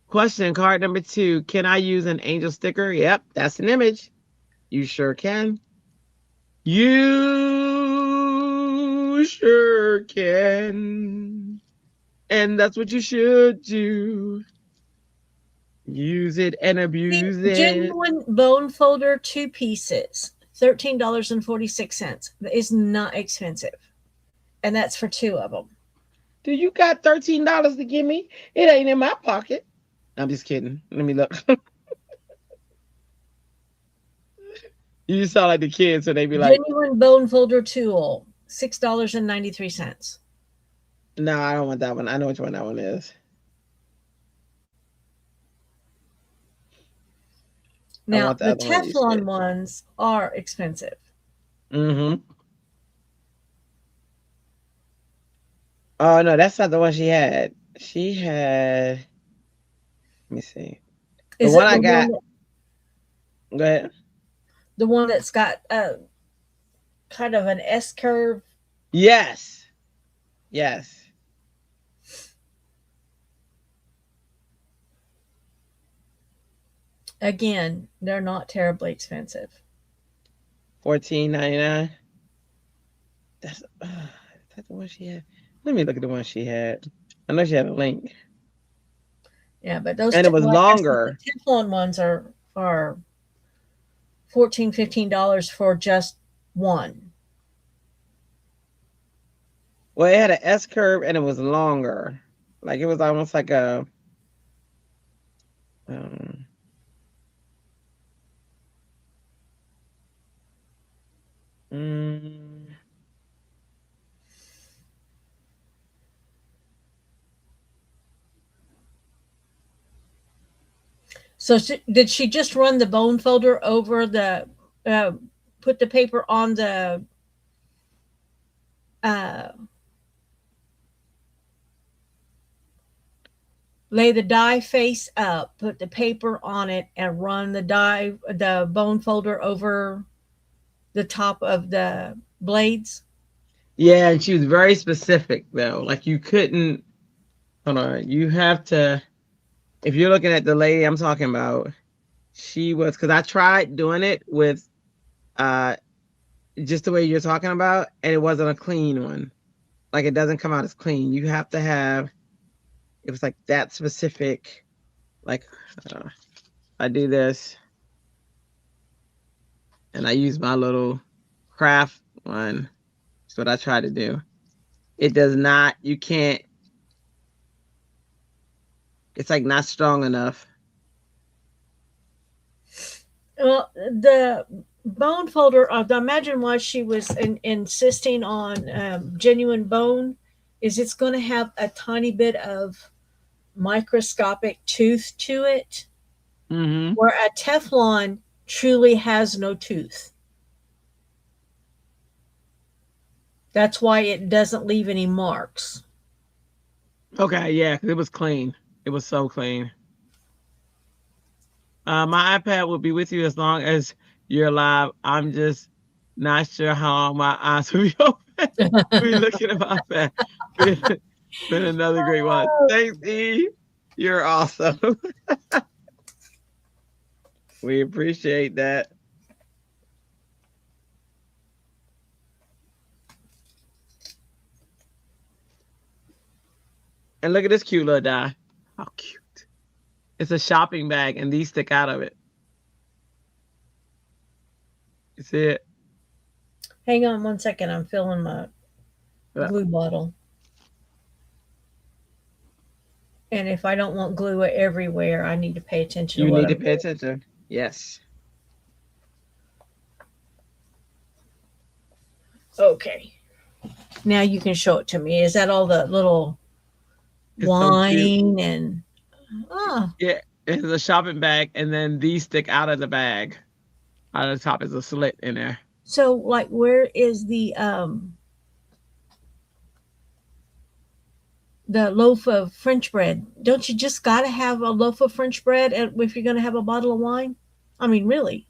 Question, card number 2. Can I use an angel sticker? Yep, that's an image. You sure can. You sure can. And that's what you should do. Use it and abuse it. Genuine bone folder, 2 pieces, $13.46. That is not expensive. And that's for 2 of them. Do you got $13 to give me? It ain't in my pocket. I'm just kidding. Let me look. You sound like the kids, so they be like, Genuine bone folder tool, $6.93. no, I don't want that one. I know which one that one is. Now, the Teflon ones are expensive. Mm-hmm. Oh, no, that's not the one she had. She had, let me see. The one I got. Go ahead. The one that's got kind of an S curve. Yes. Again, they're not terribly expensive. $14.99. That's the one she had. Let me look at the one she had. I know she had a link. Yeah, but those, and it was longer. The Teflon ones are $14, $15 for just one. Well, it had an S curve and it was longer. Like it was almost like a So did she just run the bone folder over the, put the paper on the, lay the die face up, put the paper on it, and run the bone folder over the top of the blades? Yeah, and she was very specific though. Like you couldn't, hold on, you have to, if you're looking at the lady I'm talking about, she was, because I tried doing it with just the way you're talking about, and it wasn't a clean one. Like it doesn't come out as clean. You have to have, it was like that specific, like I do this and I use my little craft one. That's what I try to do. It does not, you can't, it's like not strong enough. Well, the bone folder, imagine why she was insisting on genuine bone is it's going to have a tiny bit of microscopic tooth to it, Mm-hmm. where a Teflon truly has no tooth. That's why it doesn't leave any marks. Okay, yeah, 'cause it was clean. It was so clean. My iPad will be with you as long as you're alive. I'm just not sure how long my eyes will be open. We looking at my iPad. Been another great one. Thanks, E. You're awesome. We appreciate that. And look at this cute little die. How cute. It's a shopping bag, and these stick out of it. You see it? Hang on one second. I'm filling my Yeah. glue bottle. And if I don't want glue everywhere, I need to pay attention to You what need to I'm pay doing. attention. Yes. Okay. Now you can show it to me. Is that all the little It's so cute. wine and ah? Yeah. It's a shopping bag, and then these stick out of the bag. Out of the top is a slit in there. So like, where is the loaf of French bread? Don't you just got to have a loaf of French bread if you're going to have a bottle of wine? I mean, really?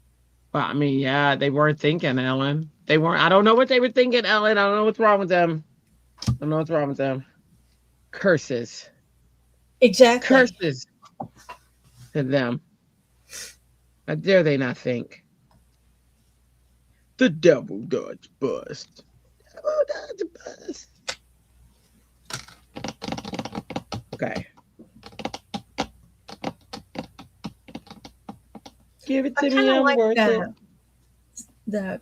Well, I mean, yeah, they weren't thinking, Ellen. They weren't. I don't know what they were thinking, Ellen. I don't know what's wrong with them. I don't know what's wrong with them. Curses. Exactly. Curses to them. How dare they not think? The devil dodge bust. Devil dodge bust. Okay. Give it I to kind me. of I'm like worth it. the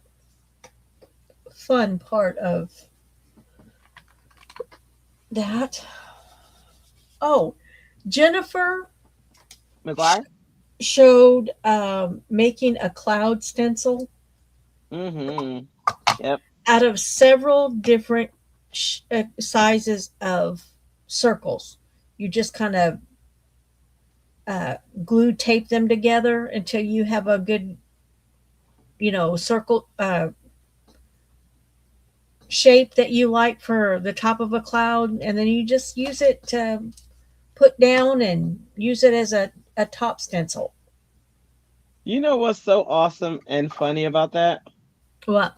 fun part of that. Oh, Jennifer McGuire? showed making a cloud stencil Mm-hmm. Yep. out of several different sizes of circles. You just kind of glue tape them together until you have a good, circle shape that you like for the top of a cloud, and then you just use it to put down and use it as a top stencil. You know what's so awesome and funny about that? Well,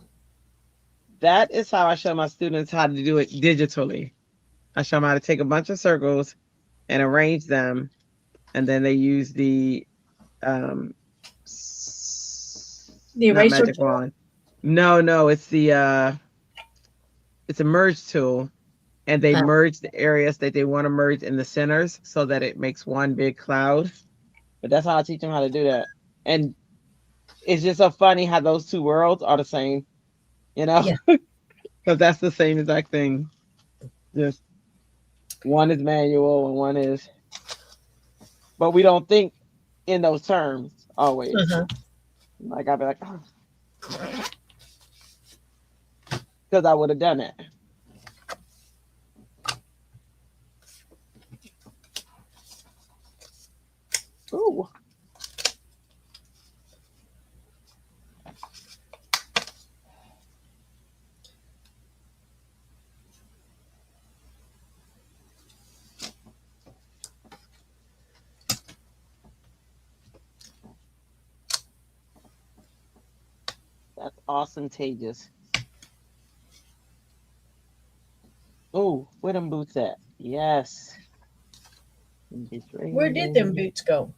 That is how I show my students how to do it digitally. I show them how to take a bunch of circles and arrange them, and then they use the um the not eraser magic tool. wand. No, it's a merge tool, and they merge the areas that they want to merge in the centers so that it makes one big cloud. But that's how I teach them how to do that. And it's just so funny how those two worlds are the same, you know? Yeah. Because that's the same exact thing. Just one is manual and one is, but we don't think in those terms always. Uh-huh. Like I'd be like, oh, because I would have done it. Ooh. That's awesome, Tages. Oh, where them boots at? Yes. Where did them boots go?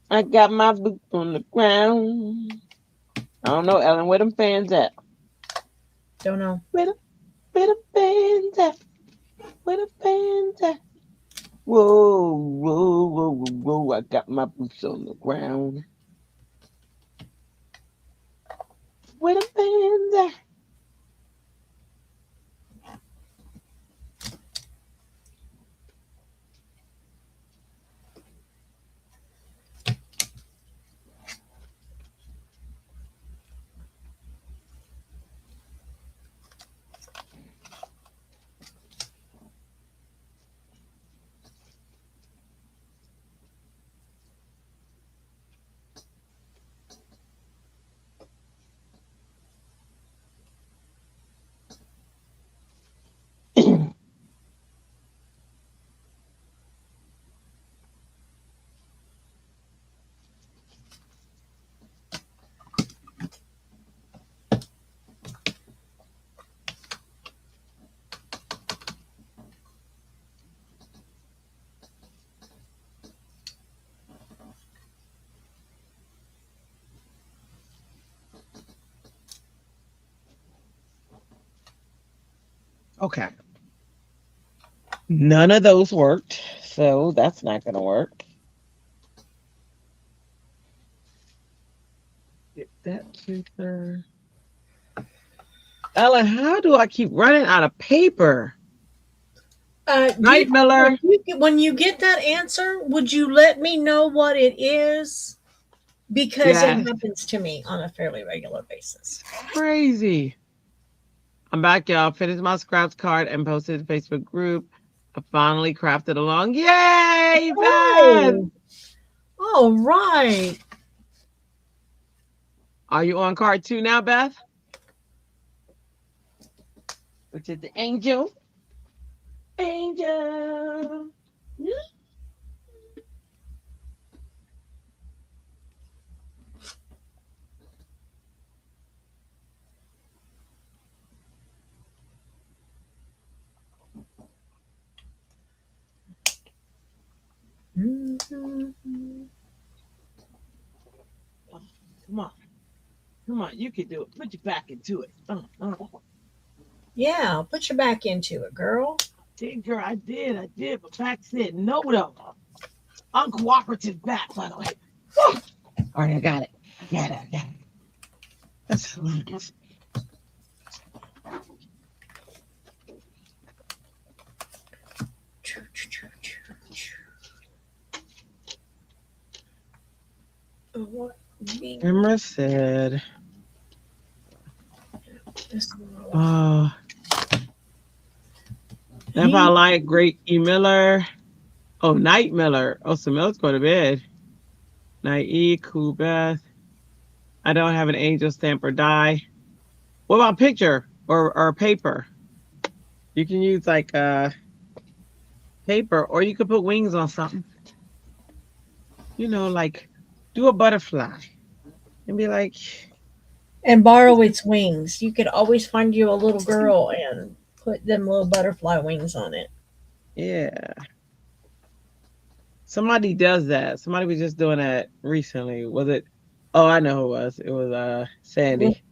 I got my boots on the ground. I don't know, Ellen, where them fans at? Don't know. Where the fans at? Where the fans at? Whoa, whoa, whoa, whoa, whoa. I got my boots on the ground. Where the fans at? Okay. None of those worked, so that's not going to work. Get that paper. Ellen, how do I keep running out of paper? Night, Miller. When you get that answer, would you let me know what it is? Because it Yes. happens to me on a fairly regular basis. Crazy. I'm back, y'all. Finished my scraps card and posted to the Facebook group. I finally crafted along. Yay, Beth! All right. Are you on card 2 now, Beth? Which is the angel. Angel. Come on. Come on. You can do it. Put your back into it. Yeah, put your back into it, girl. Girl, I did. But back said no, though. Uncooperative back, by the way. Woo! All right, I got it. I got it. That's Emma said, oh, if I like Great E. Miller. Oh, Night Miller. Oh, so Miller's going to bed. Night E, Cool Beth. I don't have an angel stamp or die. What about picture or paper? You can use like paper, or you could put wings on something. You know, like do a butterfly and be like, and borrow its wings. You could always find you a little girl and put them little butterfly wings on it. yeah. Somebody does that. Somebody was just doing that recently. Was it? Oh, I know who it was. It was Sandy.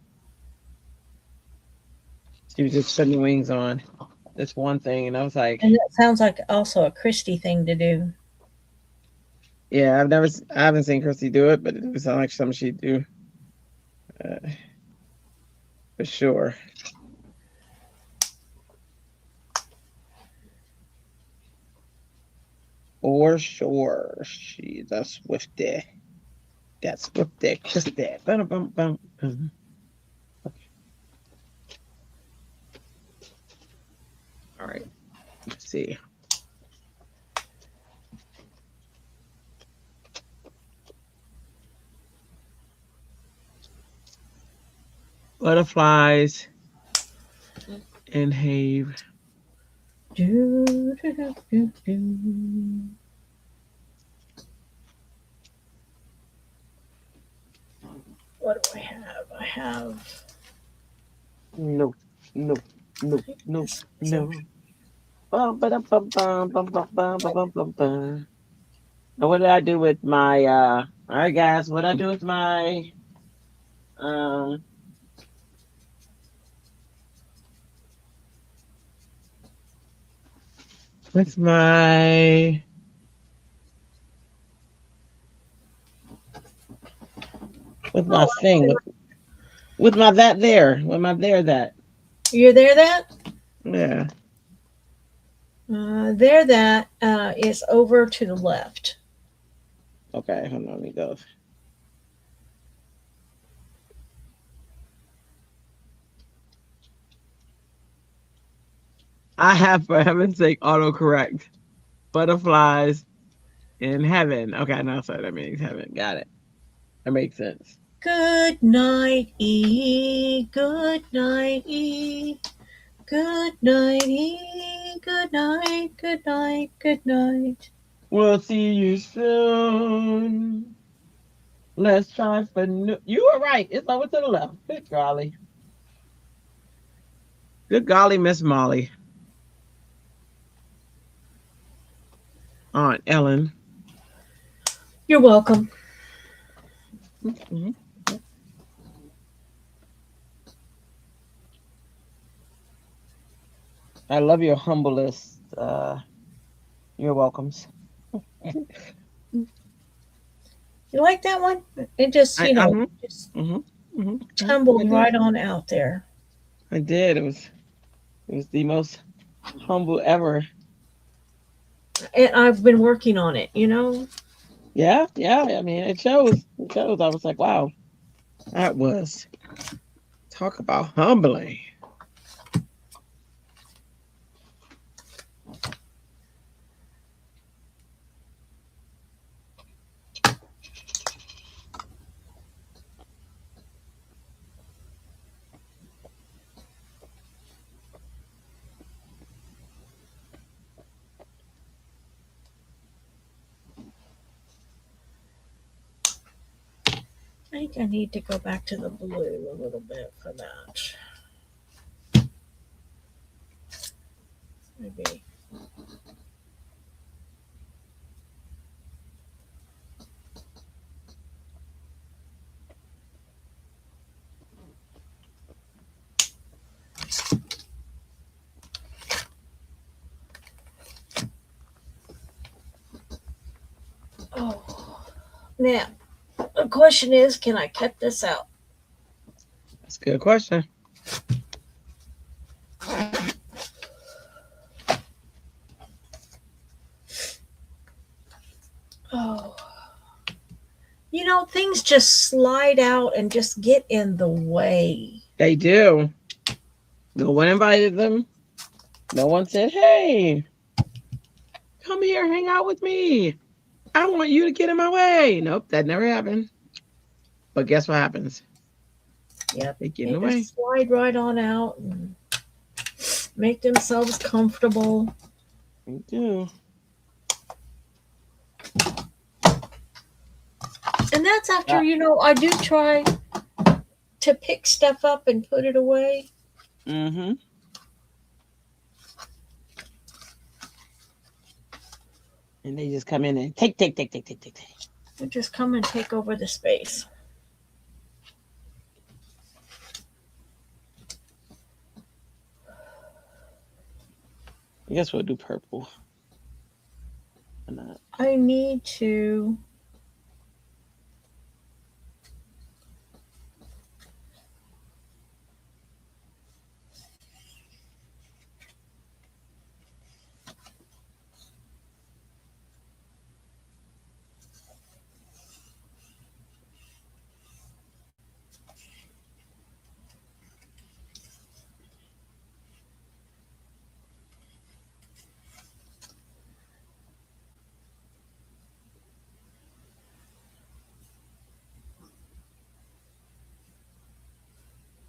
She was just putting wings on this one thing, and I was like, And that sounds like also a Christy thing to do. yeah, I haven't seen Christy do it, but it sounds like something she'd do. For sure. For sure. She's a Swiftie. That's Swiftie. Christy. Bum, bum, bum, bum. All right. Let's see. Butterflies and have. What do I have? I have. No. Bum, ba, dum, bum, bum, bum, bum, bum, bum, bum, bum. Now, what did I do with my all right guys, what I do with my um with my with my thing with my that there with my there that You're there. That yeah. there. That is over to the left. Okay, hold on, let me go. I have, for heaven's sake, autocorrect. Butterflies in heaven. Okay, now so that means heaven. Got it. That makes sense. Good night, E. Good night, E. Good night, E. Good night. Good night. Good night. We'll see you soon. Let's try for new. You were right. It's over to the left. Good golly. Good golly, Miss Molly. Aunt Ellen. You're welcome. Mm-hmm. I love your humblest. You're welcomes. You like that one? It just, just hmm hmm I tumbled did. right on out there. I did. It was the most humble ever. And I've been working on it, Yeah, yeah. I mean, it shows. It shows. I was like, wow, that was talk about humbling. I think I need to go back to the blue a little bit for that. Maybe. Oh, now the question is, can I cut this out? That's a good question. Oh, things just slide out and just get in the way. They do. No one invited them. No one said, "Hey, come here, hang out with me. I want you to get in my way." Nope, that never happened. But guess what happens? Yep, They get in they the way. just slide right on out and make themselves comfortable. They do. And that's after, I do try to pick stuff up and put it away. Mm-hmm. And they just come in and take. They just come and take over the space. I guess we'll do purple. Or not. I need to.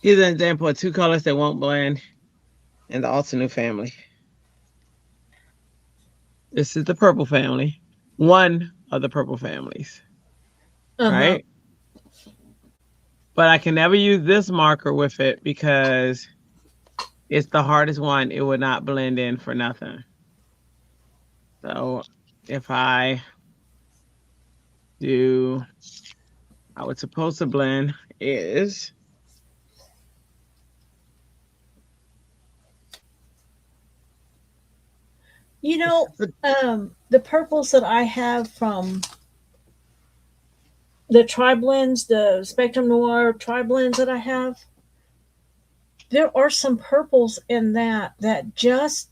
Here's an example of two colors that won't blend in the alternate family. This is the purple family. One of the purple families. Uh-huh. Right? But I can never use this marker with it because it's the hardest one. It would not blend in for nothing. So if I do how it's supposed to blend is The purples that I have from the tri-blends, the Spectrum Noir tri-blends that I have, there are some purples in that just,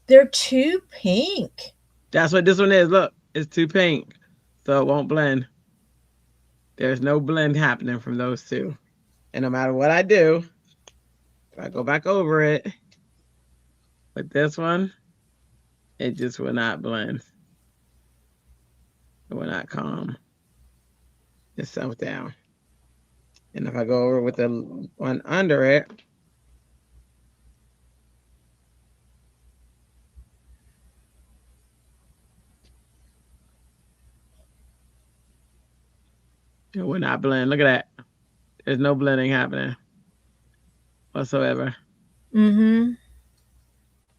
they're too pink. that's what this one is. Look, it's too pink. So it won't blend. There's no blend happening from those two. And no matter what I do, if I go back over it with this one, it just will not blend. It will not calm itself down. And if I go over with the one under it, it will not blend. Look at that. There's no blending happening whatsoever. Mm-hmm.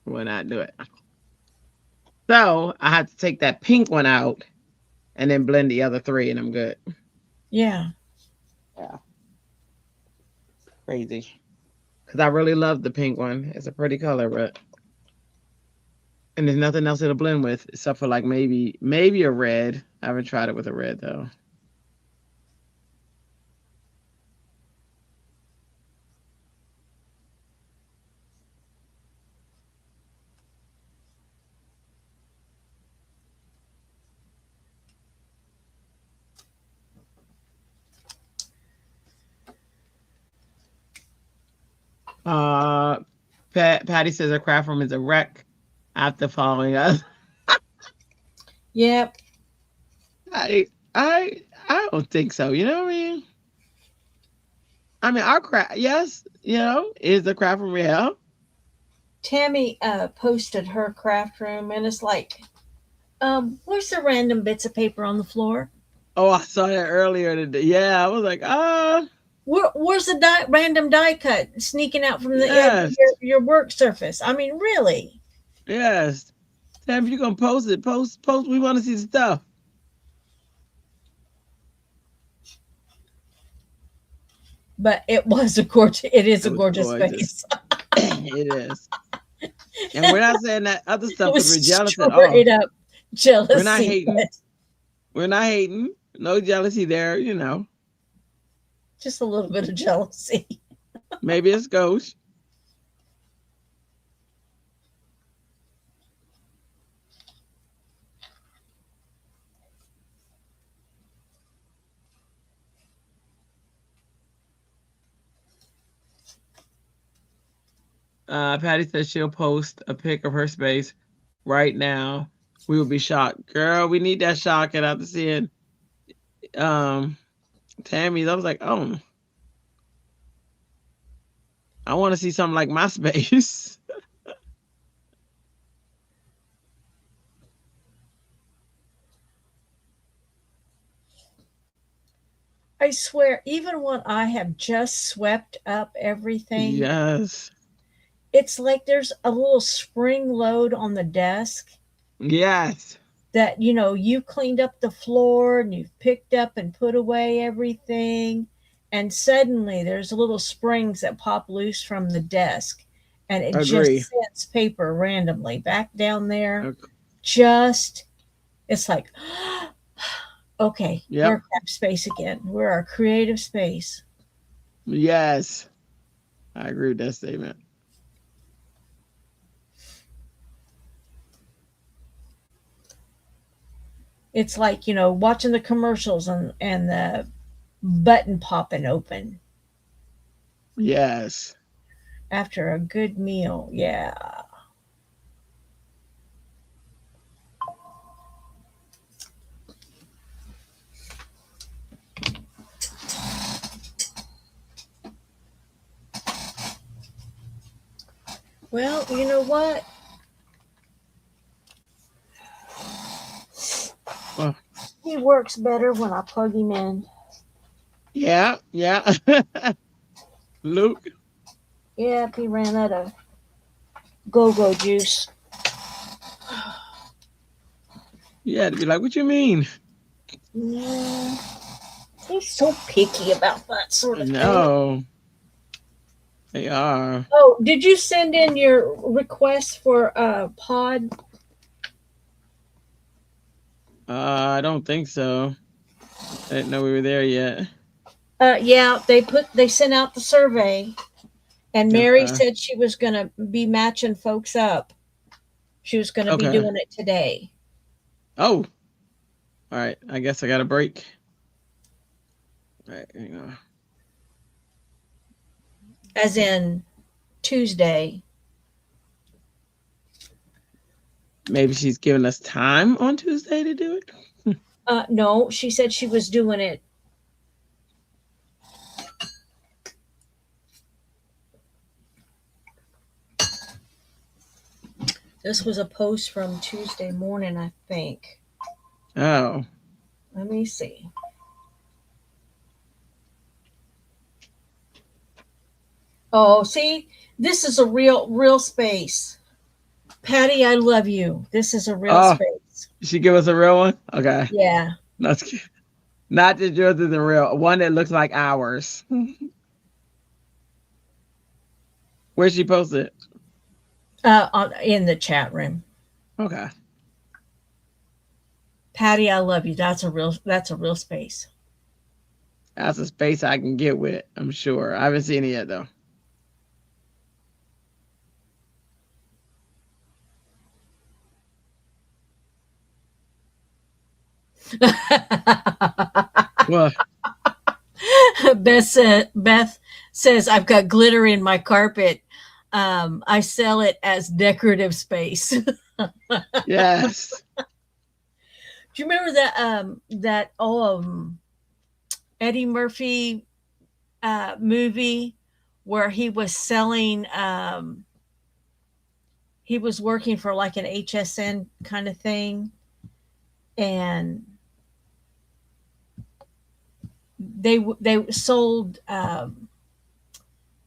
Will not do it. So I have to take that pink one out and then blend the other three, and I'm good. Yeah. Yeah. Crazy. Because I really love the pink one. It's a pretty color, but And there's nothing else it'll blend with except for like maybe a red. I haven't tried it with a red though. Patty says her craft room is a wreck after following us. Yep. I don't think so. You know what I mean? I mean, our craft, yes, is the craft room real? Tammy posted her craft room, and it's like, where's the random bits of paper on the floor? Oh, I saw that earlier today. Yeah, I was like, where's the random die cut sneaking out from the edge of yes, your work surface? I mean, really? yes. Sam, if you're gonna post it, post. We want to see the stuff. But it was a gorgeous. It is a gorgeous space. It is. And we're not saying that other stuff because we're jealous at all. Straight up jealousy. We're not hating. We're not hating. No jealousy there, Just a little bit of jealousy. Maybe it's ghost. Patty says she'll post a pic of her space right now. We will be shocked. Girl, we need that shock. And after seeing Tammy's, I was like, oh, I want to see something like my space. I swear, even when I have just swept up everything, Yes. It's like there's a little spring load on the desk. Yes. That, you cleaned up the floor and you've picked up and put away everything. And suddenly there's little springs that pop loose from the desk. And it just sends paper randomly back down there. Okay. It's like, okay, we're a craft space again. We're our creative space. Yes. I agree with that statement. It's like, watching the commercials and the button popping open. Yes. After a good meal. Yeah. Well, you know what? He works better when I plug him in. Yeah. Luke? Yeah, he ran out of go-go juice. You had to be like, what you mean? Yeah. He's so picky about that sort of thing. No. They are. Oh, did you send in your request for a pod? I don't think so. I didn't know we were there yet. Yeah, they sent out the survey, and Mary said she was going to be matching folks up. She was going to be doing it today. Oh, all right. I guess I got a break. All right, hang on. As in Tuesday. Maybe she's giving us time on Tuesday to do it. No, she said she was doing it. This was a post from Tuesday morning, I think. Oh. Let me see. Oh, see, this is a real space. Patty, I love you. This is a real space. She give us a real one? Okay. Yeah. That's cute. Not that yours isn't real. One that looks like ours. Where'd she post it? In the chat room. Okay. Patty, I love you. That's a real space. That's a space I can get with, I'm sure. I haven't seen it yet, though. Well, Beth says I've got glitter in my carpet. I sell it as decorative space. Do yes. you remember that Eddie Murphy movie where he was selling he was working for like an HSN kind of thing, and they sold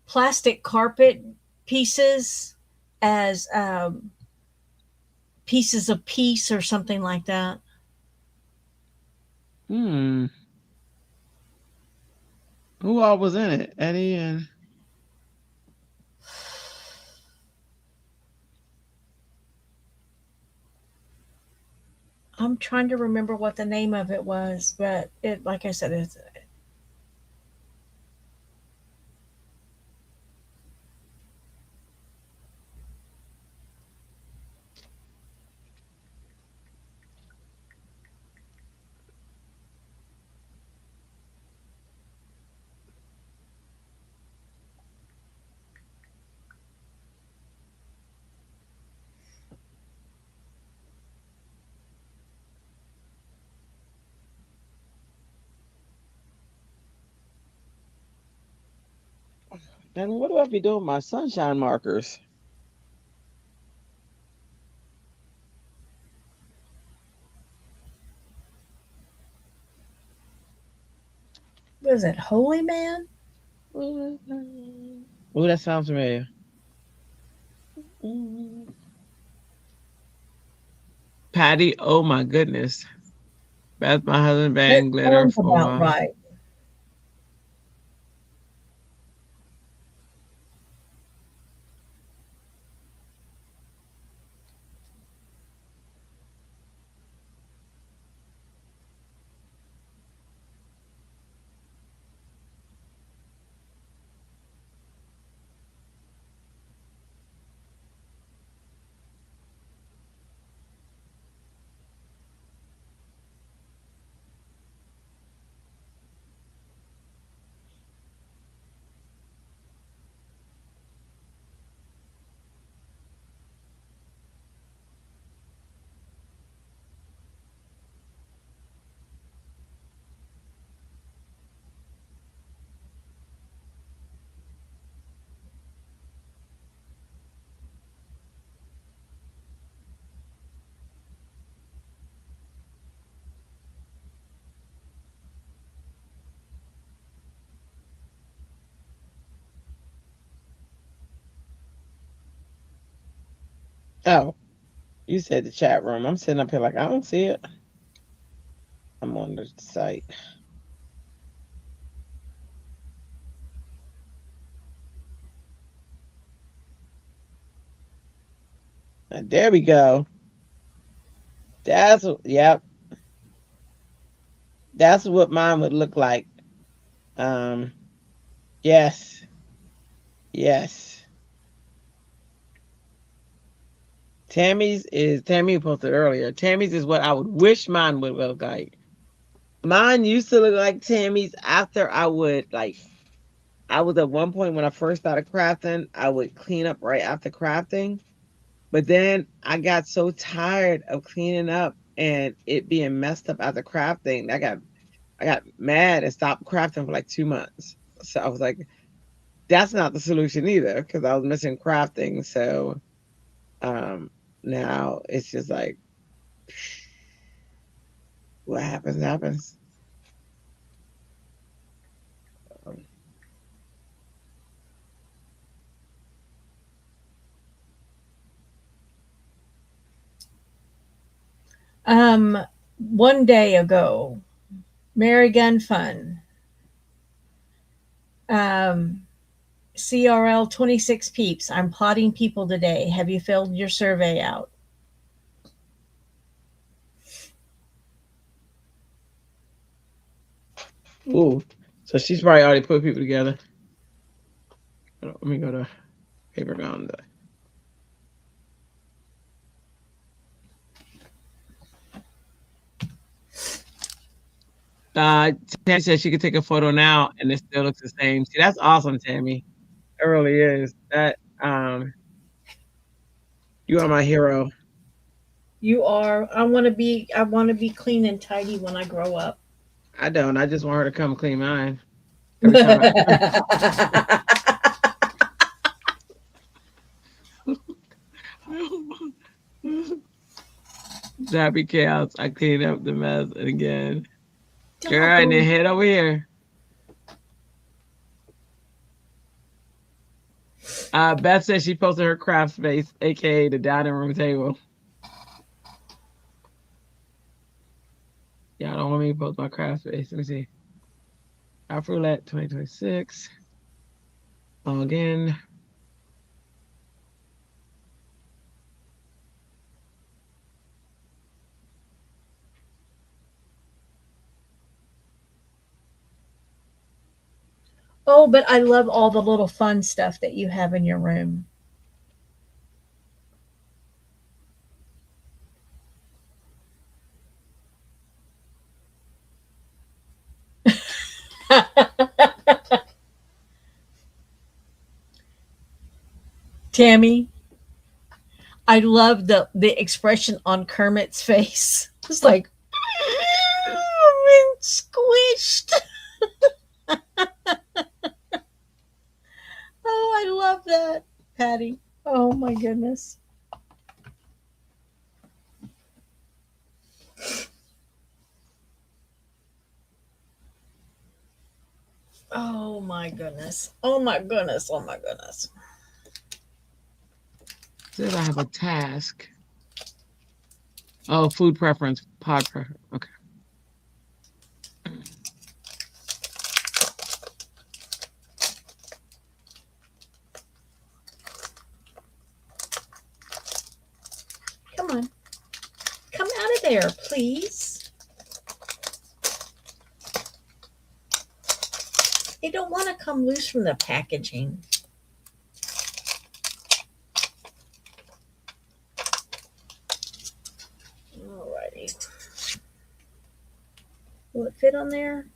plastic carpet pieces as pieces of peace or something like that. Hmm. Who all was in it? Eddie and. I'm trying to remember what the name of it was, but it, like I said, it's. And what do I be doing with my sunshine markers? Was it Holy Man? Oh, that sounds familiar. Patty, oh my goodness. That's my husband That banned glitter sounds for a about while. right. Oh, you said the chat room. I'm sitting up here like I don't see it. I'm on the site. And there we go. Yep. That's what mine would look like. Um, yes, yes. Tammy posted earlier. Tammy's is what I would wish mine would look like. Mine used to look like Tammy's after I was at one point when I first started crafting, I would clean up right after crafting. But then I got so tired of cleaning up and it being messed up after crafting. I got mad and stopped crafting for like 2 months. So I was like, that's not the solution either, because I was missing crafting. So um now it's just like what happens happens. Um, One day ago, Mary Gun Fun, um, CRL 26 peeps. I'm plotting people today. Have you filled your survey out? Ooh. So she's probably already put people together. Let me go to paper bound. Tammy said she could take a photo now and it still looks the same. See, that's awesome, Tammy. It really is. That you are my hero. You are. I want to be clean and tidy when I grow up. I don't. I just want her to come clean mine every time I Happy chaos. I clean up the mess again. Girl, and then head over here. Beth said she posted her craft space, aka the dining room table. Y'all don't want me to post my craft space. Let me see. Craft Roulette 2026. Log in. Oh, but I love all the little fun stuff that you have in your room. Tammy, I love the expression on Kermit's face. It's like I'm squished. Oh, I love that, Patty. Oh my goodness. Oh my goodness. Oh my goodness. Oh my goodness. Says I have a task. Oh, food preference, pod preference. Okay. Come on. Come out of there, please. You don't want to come loose from the packaging. Alrighty. Will it fit on there?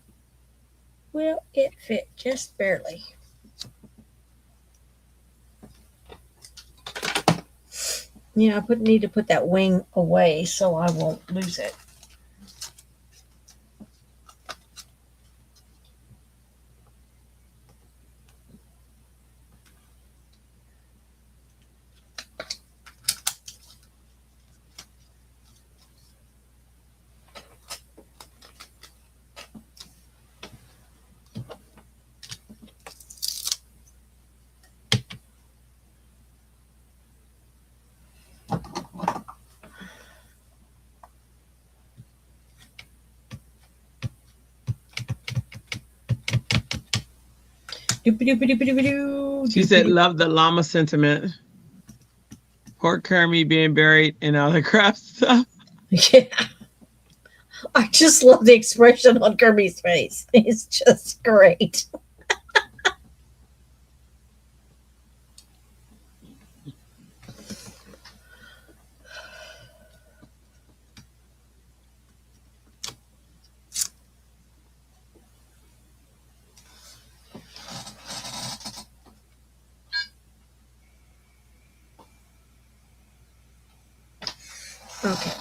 Will it fit just barely? You know, I need to put that wing away so I won't lose it. She said, love the llama sentiment. Poor Kermie being buried in all the craft stuff. Yeah. I just love the expression on Kirby's face. It's just great. Okay.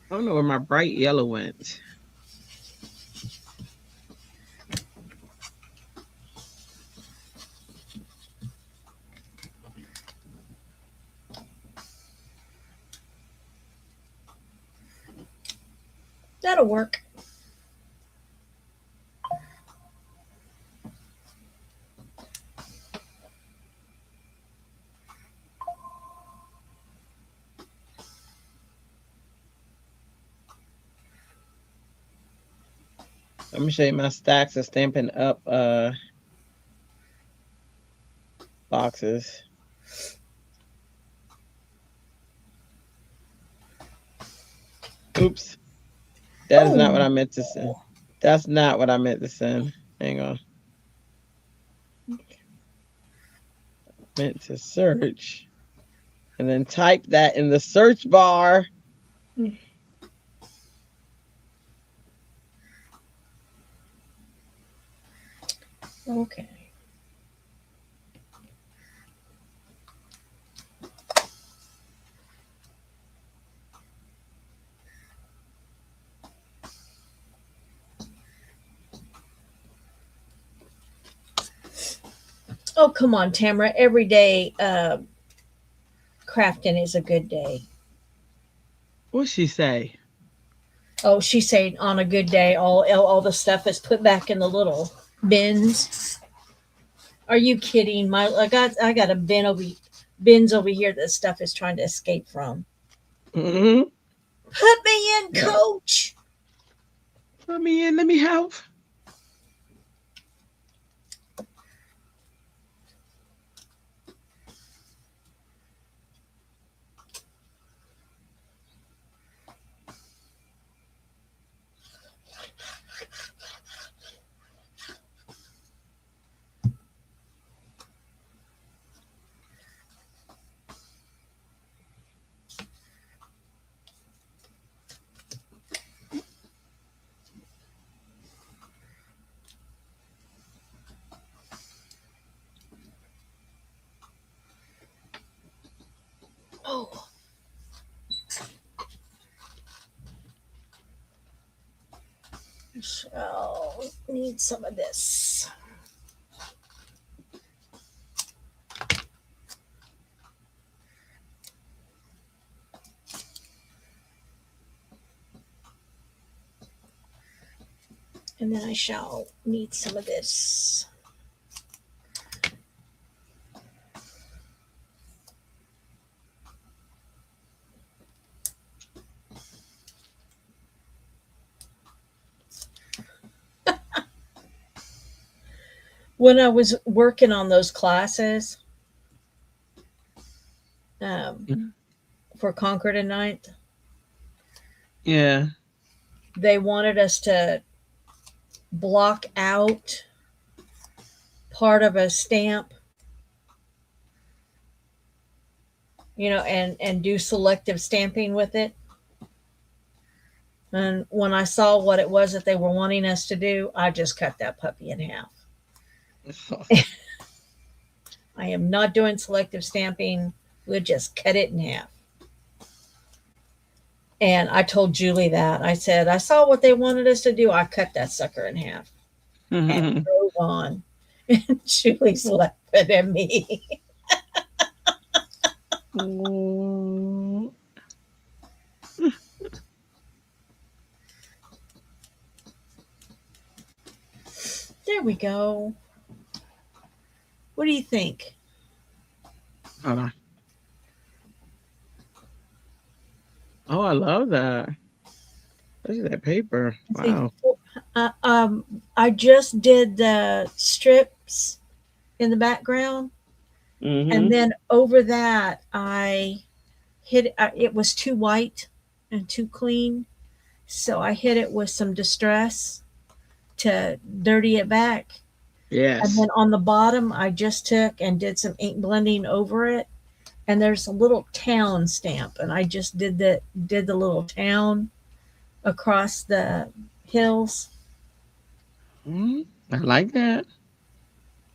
I don't know where my bright yellow went. That'll work. Let me show you my stacks of Stampin' Up boxes. Oops. That is not what I meant to send. That's not what I meant to send. Hang on. Meant to search. And then type that in the search bar. Okay. Oh, come on, Tamara. Every day crafting is a good day. What'd she say? Oh, she's saying on a good day, all the stuff is put back in the little bins. Are you kidding? I got a bins over here that stuff is trying to escape from. Mm-hmm. Put me in, Yeah. Coach. Let me in. Let me help. Oh. Shall need some of this. And then I shall need some of this. When I was working on those classes for Concord and Ninth, Yeah. they wanted us to block out part of a stamp, and do selective stamping with it. And when I saw what it was that they were wanting us to do, I just cut that puppy in half. I am not doing selective stamping. We'll just cut it in half. And I told Julie that. I said, I saw what they wanted us to do. I cut that sucker in half and drove on. And Julie's laughing at me. There we go. What do you think? Hold on. Oh, I love that. Look at that paper. Wow. I just did the strips in the background. Mm-hmm. And then over that, I hit it was too white and too clean. So I hit it with some distress to dirty it back. Yes. And then on the bottom, I just took and did some ink blending over it. And there's a little town stamp. And I just did the little town across the hills. I like that.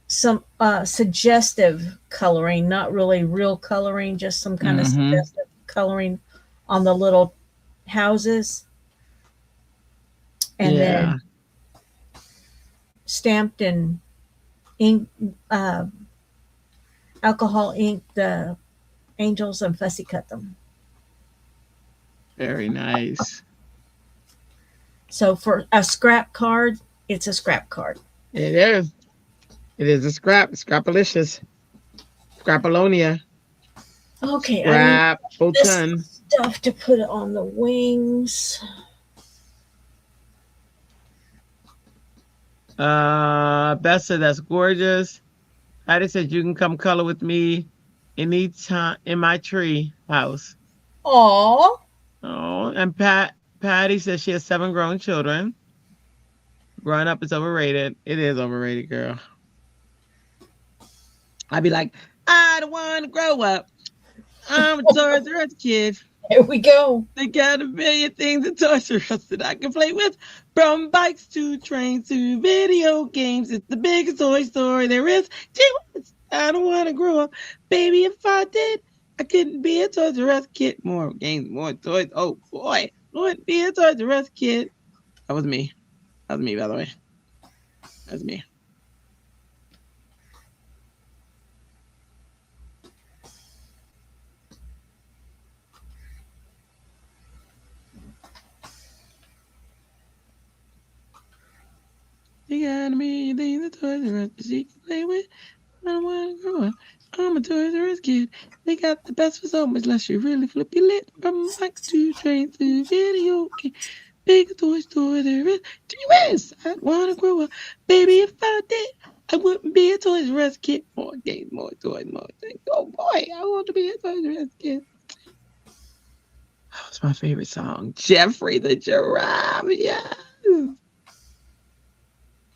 Some suggestive coloring, not really real coloring, just some kind of suggestive coloring on the little houses. And then stamped in ink, alcohol ink, the angels, and fussy cut them. Very nice. So for a scrap card, it's a scrap card. It is. It is a scrapalicious. Scrapalonia. Okay, I need this stuff to put it on the wings. Bessa, that's gorgeous. Heidi said you can come color with me anytime in my tree house. Aw. Oh, and Patty says she has 7 grown children. Growing up is overrated. It is overrated, girl. I'd be like, I don't want to grow up. I'm a Toys R Us kid. There we go. They got a million things in Toys R Us that I can play with. From bikes to trains to video games. It's the biggest toy store there is. I don't want to grow up. Baby, if I did, I couldn't be a Toys R Us kid. More games, more toys. Oh, boy. I wouldn't be a Toys R Us kid. That was me. That was me, by the way. That was me. You got a million things in Toys R Us that she can play with. I don't want to grow up. I'm a Toys R Us kid. They got the best for so much less you really flip your lid. From bikes to trains to video game. Big toy store there is. Gee I'd want to grow up. Baby, if I did, I wouldn't be a Toys R Us kid. More games, more toys, more things. Oh boy, I want to be a Toys R Us kid. That was my favorite song. Jeffrey the Giraffe. Yes.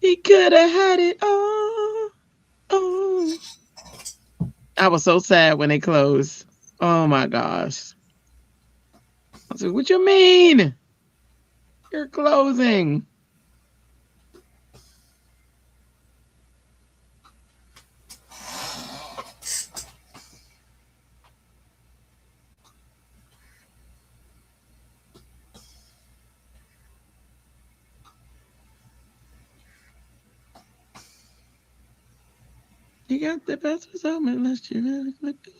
He could have had it all. Oh. I was so sad when they closed. Oh my gosh. I was like, what you mean? You're closing. You got the best result unless you really flip it.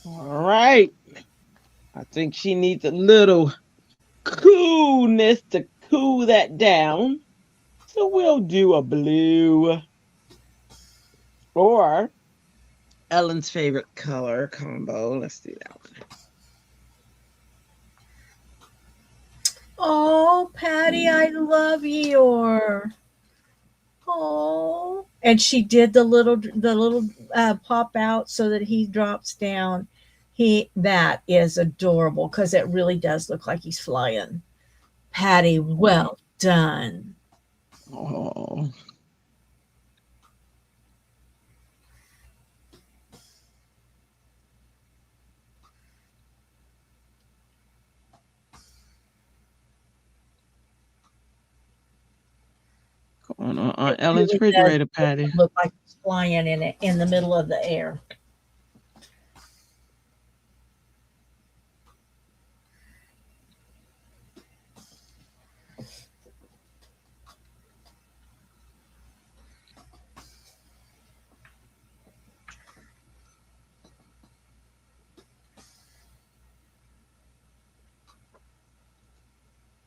All right. I think she needs a little coolness to cool that down. So we'll do a blue or Ellen's favorite color combo. Let's do that one. Oh, Patty, I love your. Oh, and she did the little pop out so that he drops down. That is adorable because it really does look like he's flying. Patty, well done. Oh. Going on Ellen's Really does refrigerator, Patty. look like he's flying in it in the middle of the air.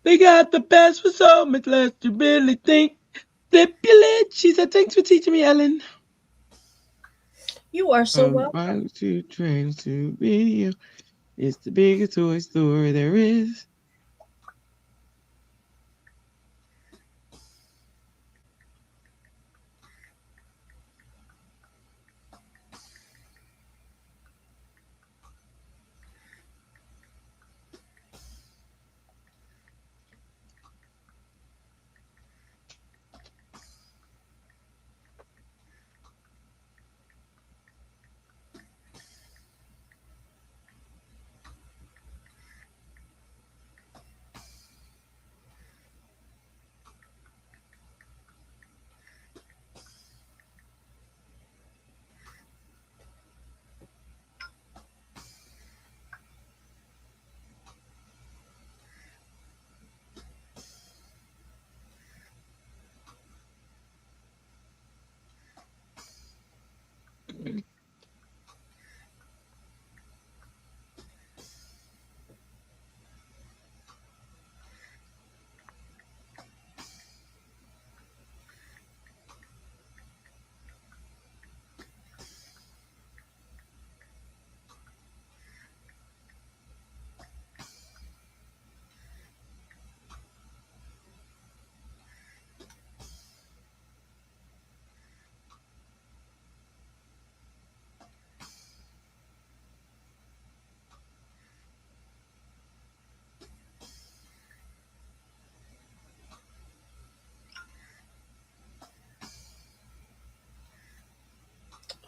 They got the best for so much less to really think. Stipulate. She said, thanks for teaching me, Ellen. You are so welcome. Bikes to trains to video. It's the biggest toy store there is.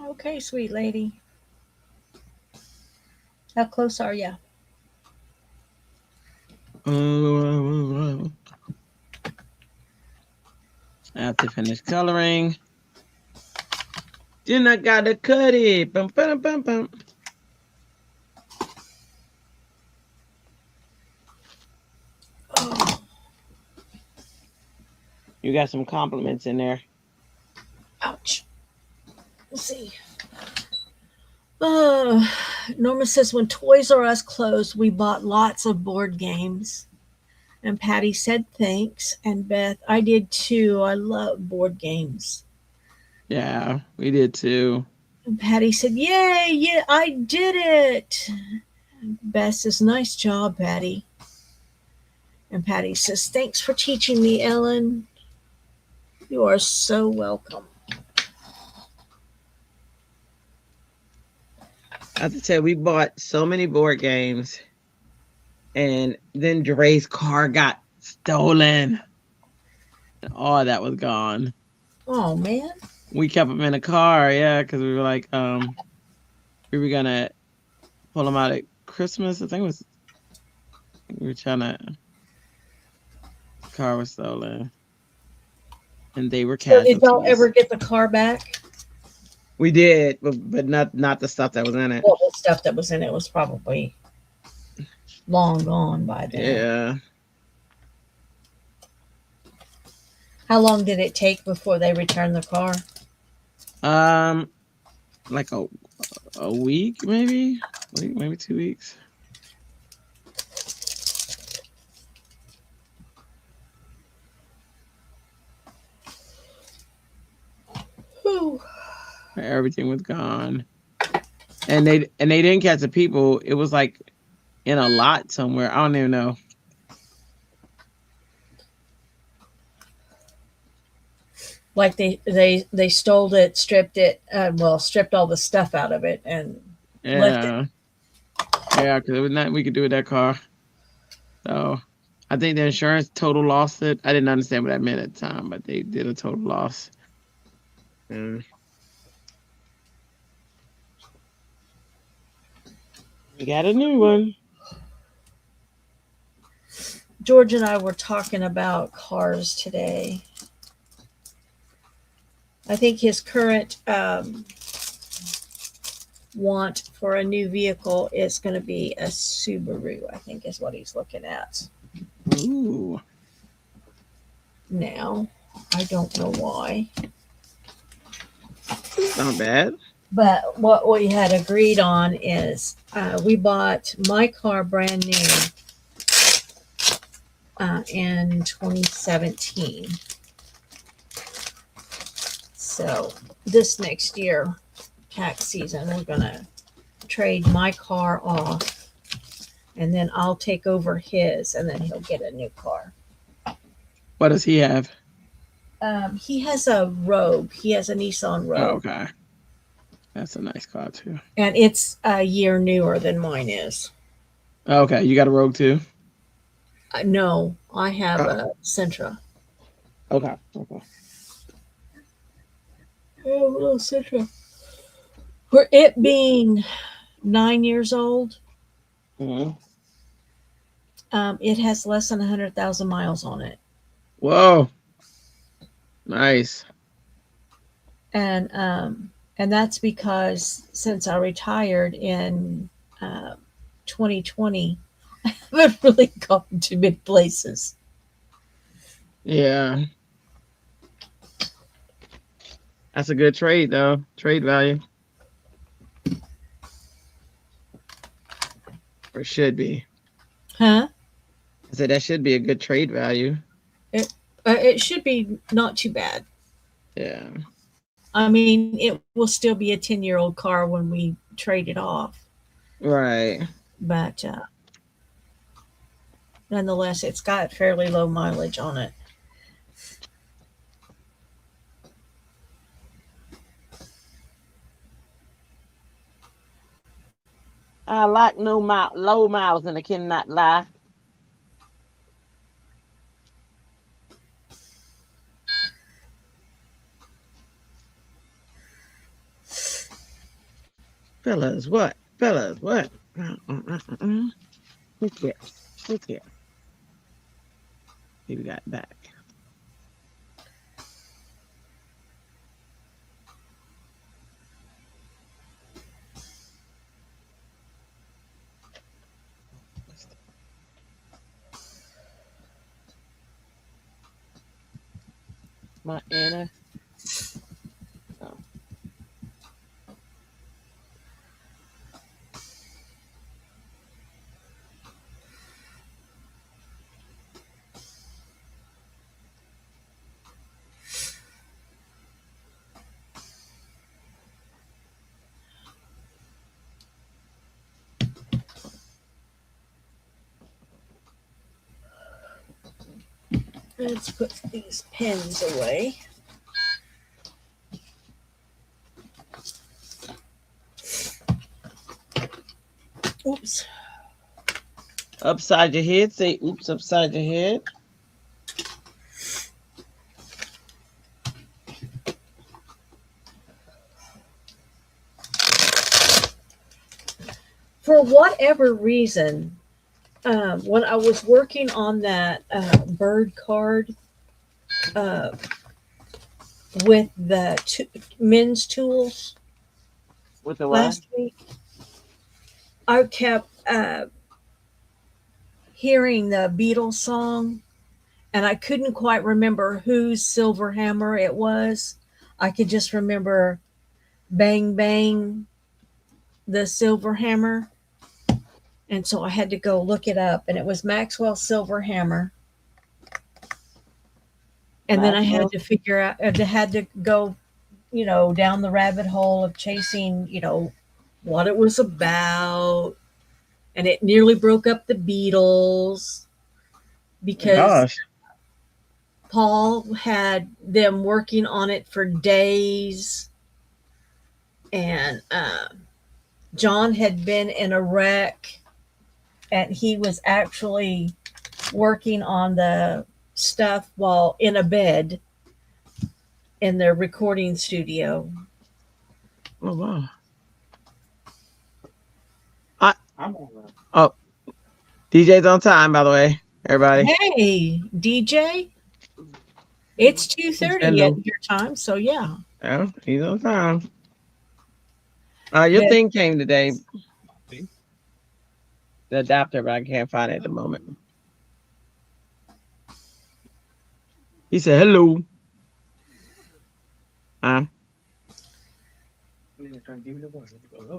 Okay, sweet lady. How close are you? I have to finish coloring. Then I gotta cut it. Bum, bum, bum, bum. Oh, You got some compliments in there. ouch. Let's see. Norma says, when Toys R Us closed, we bought lots of board games. And Patty said thanks. And Beth, I did too. I love board games. Yeah, we did too. And Patty said, yay, yeah, I did it. And Beth says, nice job, Patty. And Patty says, thanks for teaching me, Ellen. You are so welcome. I have to tell you, we bought so many board games, and then Dre's car got stolen. And all that was gone. Oh, man. We kept him in a car, yeah, because we were like, we were gonna pull him out at Christmas. I think we were trying to. The car was stolen, and they were So casualties. did y'all ever get the car back? We did, but not the stuff that was in it. Well, the stuff that was in it was probably long gone by then. Yeah. How long did it take before they returned the car? Like a week, maybe 2 weeks. Whew. Everything was gone, and they didn't catch the people. It was like in a lot somewhere. I don't even know. Like they stole it, stripped it, stripped all the stuff out of it and left it. Yeah, because it was nothing we could do with that car. So I think the insurance total lost it. I didn't understand what that meant at the time, but they did a total loss. And we got a new one. George and I were talking about cars today. I think his current want for a new vehicle is going to be a Subaru, I think is what he's looking at. Ooh. Now, I don't know why. Not bad. But what we had agreed on is we bought my car brand new in 2017. So this next year, tax season, we're going to trade my car off, and then I'll take over his, and then he'll get a new car. What does he have? He has a Rogue. He has a Nissan Rogue. Oh, okay. That's a nice car too. And it's a year newer than mine is. Okay, you got a Rogue too? No, I have a Sentra. Okay. Oh, little Sentra. For it being 9 years old, Mm-hmm. It has less than 100,000 miles on it. Whoa. Nice. And that's because since I retired in 2020, I haven't really gone to many places. Yeah. That's a good trade, though. Trade value. Or it should be. Huh? I said that should be a good trade value. It should be not too bad. Yeah. I mean, it will still be a 10-year-old car when we trade it off. Right. But nonetheless, it's got fairly low mileage on it. I like low miles, and I cannot lie. Fellas, what? Fellas, what? Look here. Look here. See, we got back. My Anna. Oh. Let's put these pens away. Oops. Upside your head. Say oops upside your head. For whatever reason, when I was working on that bird card with the men's tools With the what? last week, I kept hearing the Beatles song, and I couldn't quite remember whose silver hammer it was. I could just remember Bang Bang, the silver hammer. And so I had to go look it up, and it was Maxwell's silver hammer. And then I had to figure out, I had to go, down the rabbit hole of chasing, what it was about. And it nearly broke up the Beatles because Gosh. Paul had them working on it for days. And John had been in a wreck, and he was actually working on the stuff while in a bed in their recording studio. Oh wow. DJ's on time, by the way, everybody. Hey, DJ, it's 2:30 at your time, so yeah. Yeah, he's on time. Your thing came today. The adapter, but I can't find it at the moment. He said hello.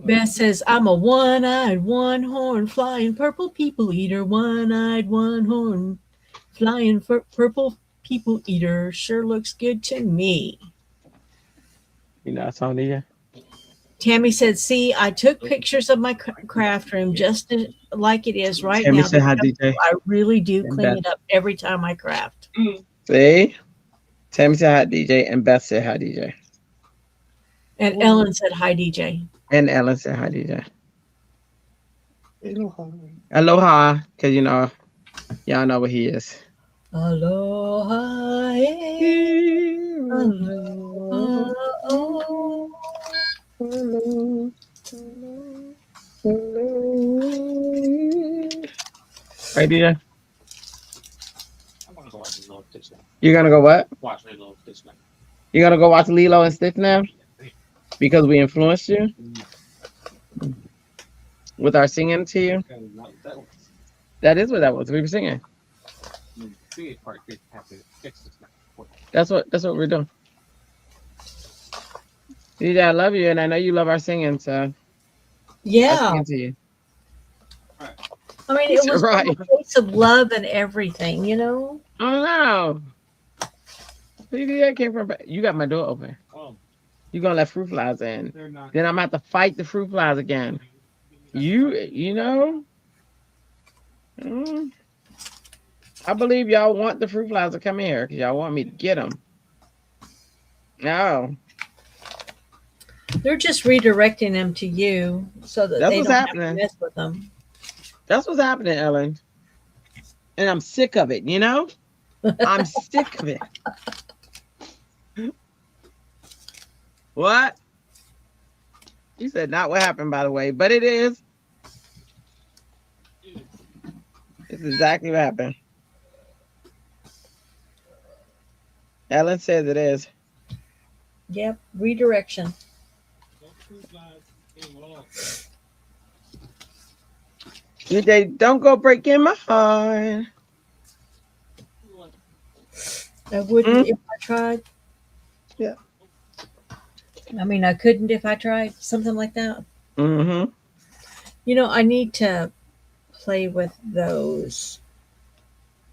Beth says, I'm a one-eyed, one-horn, flying purple people eater. One-eyed, one-horn, flying purple people eater. Sure looks good to me. You know that song, DJ? Tammy said, see, I took pictures of my craft room just like it is right Tammy now. said hi, DJ. I really do clean it up every time I craft. See? Tammy said hi, DJ, and Beth said hi, DJ. And Ellen said hi, DJ. And Ellen said hi, DJ. Aloha, because y'all know what he is. Aloha, hey. Aloha, oh. Right, DJ? You're gonna go what? Watch Lilo and Stitch now. You're gonna go watch Lilo and Stitch now? Because we influenced you? With our singing to you? That is what that was. We were singing. That's what we're doing. DJ, I love you, and I know you love our singing, so yeah. I sing to you. I mean, it was right. a place of love and everything, Oh no! DJ came from. You got my door open. Oh. You gonna let fruit flies in? Then I'm gonna have to fight the fruit flies again. I believe y'all want the fruit flies to come here because y'all want me to get them. No. They're just redirecting them to you so that they don't have to mess with them. That's what's happening, Ellen. And I'm sick of it, I'm sick of it. What? She said, not what happened, by the way, but it is. It's exactly what happened. Ellen says it is. Yep, redirection. DJ, don't go breaking my heart. I wouldn't if I tried. Yeah. I mean, I couldn't if I tried. Something like that. Mm-hmm. You know, I need to play with those.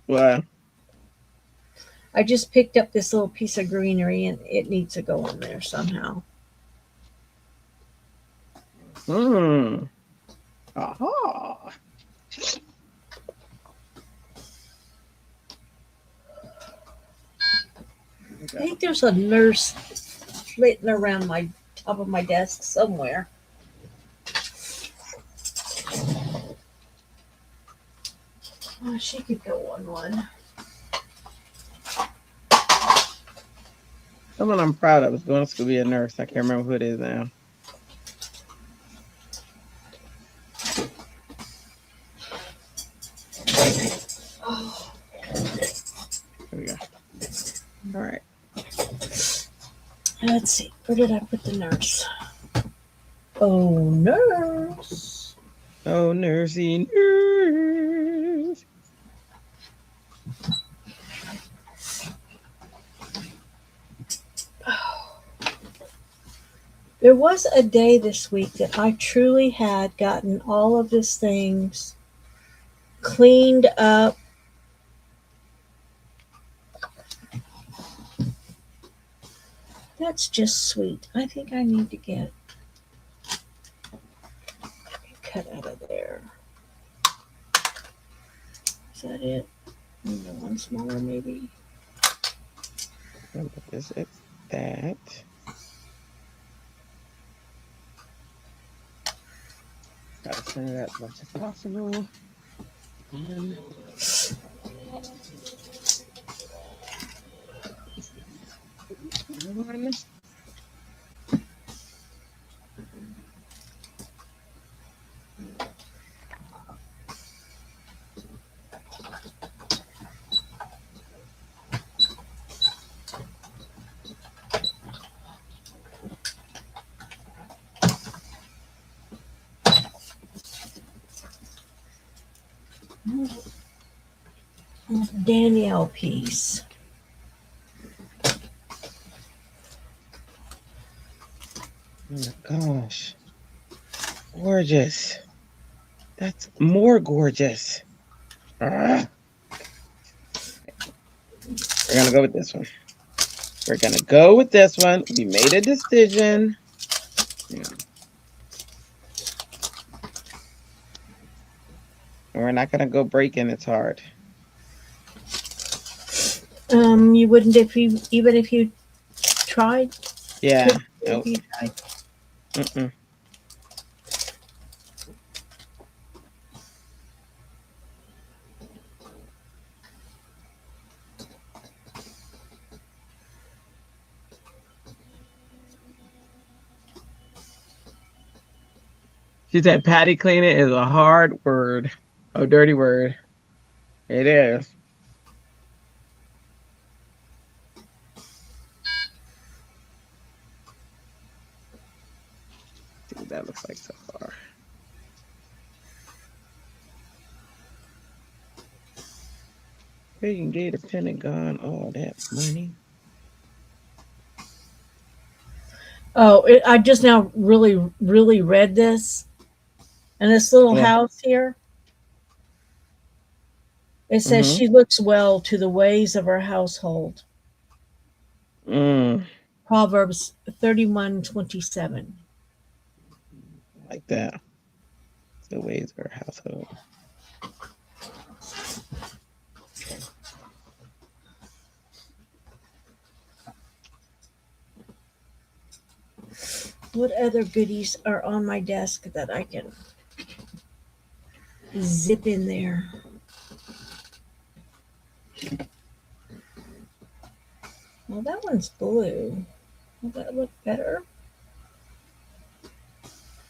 Well, I just picked up this little piece of greenery and it needs to go in there somehow. Aha. I think there's a nurse flitting around my top of my desk somewhere. Oh, she could go on one. Someone I'm proud of is going to school to be a nurse. I can't remember who it is now. Here we go. All right. Let's see. Where did I put the nurse? Oh, nurse. Oh, nursey nurse. There was a day this week that I truly had gotten all of these things cleaned up. That's just sweet. I think I need to get cut out of there. Is that it? One smaller, maybe. What is it? That. Gotta center that as much as possible. One. One. Danielle piece. Oh my gosh. Gorgeous. That's more gorgeous. Ah. We're going to go with this one. We're going to go with this one. We made a decision. Yeah. We're not going to go breaking. It's hard. You wouldn't even if you tried? Yeah. If you tried. Mm-mm. She said patty cleaning is a hard word. A dirty word. It is. See what that looks like so far. You can get a Pentagon all that money. Oh, I just now really read this. And this little house here, it says she looks well to the ways of her household. Proverbs 31:27. Like that. The ways of her household. What other goodies are on my desk that I can zip in there? Well, that one's blue. Will that look better?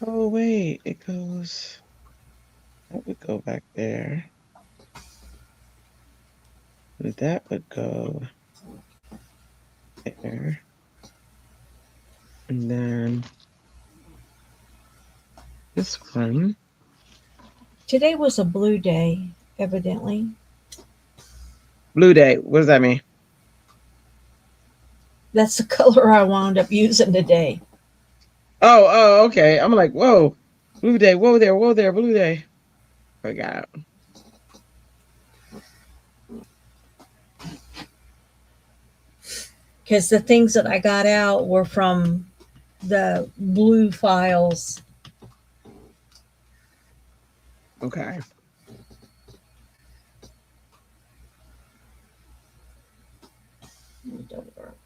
Oh, wait, it goes, that would go back there. That would go there. And then this one. Today was a blue day, evidently. Blue day. What does that mean? That's the color I wound up using today. Oh, okay. I'm like, whoa, blue day. Whoa there, blue day. Forgot. Because the things that I got out were from the blue files. Okay. Double dark.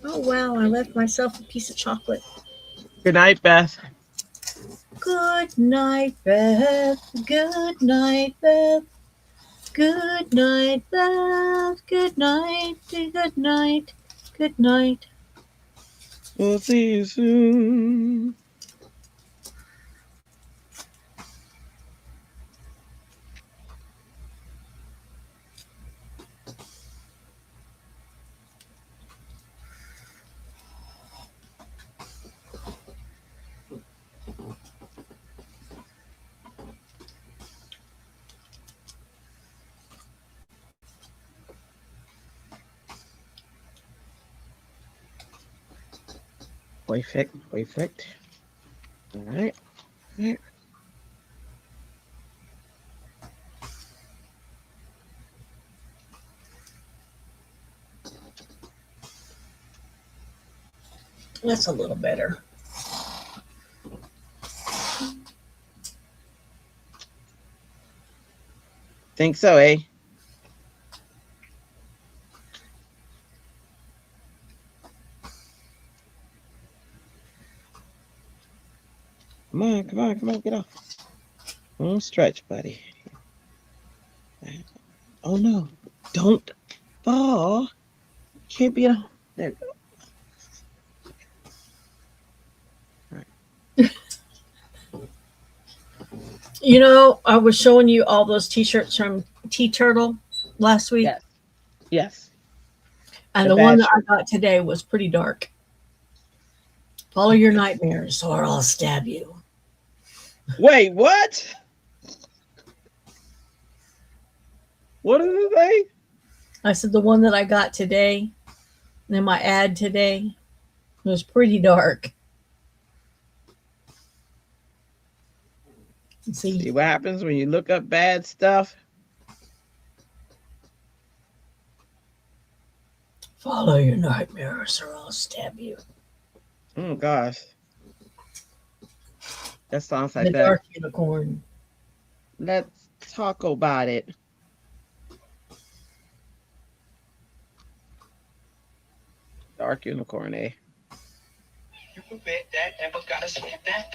Oh wow, I left myself a piece of chocolate. Good night, Beth. Good night, Beth. Good night, Beth. Good night, Beth. Good night. Good night. Good night. We'll see you soon. Perfect. All right. That's a little better. Think so, eh? Come on, get off. Don't stretch, buddy. Oh no, don't fall. Can't be a. There we go. You know, I was showing you all those t-shirts from Tea Turtle last week. Yes. And The the one bad that I shirt. got today was pretty dark. Follow your nightmares or I'll stab you. Wait, what? What does it say? I said the one that I got today, and then my ad today was pretty dark. See what happens when you look up bad stuff? Follow your nightmares or I'll stab you. Oh gosh. That sounds like The that. dark unicorn. Let's talk about it. Dark unicorn, eh? You can bet that, never gotta skip that.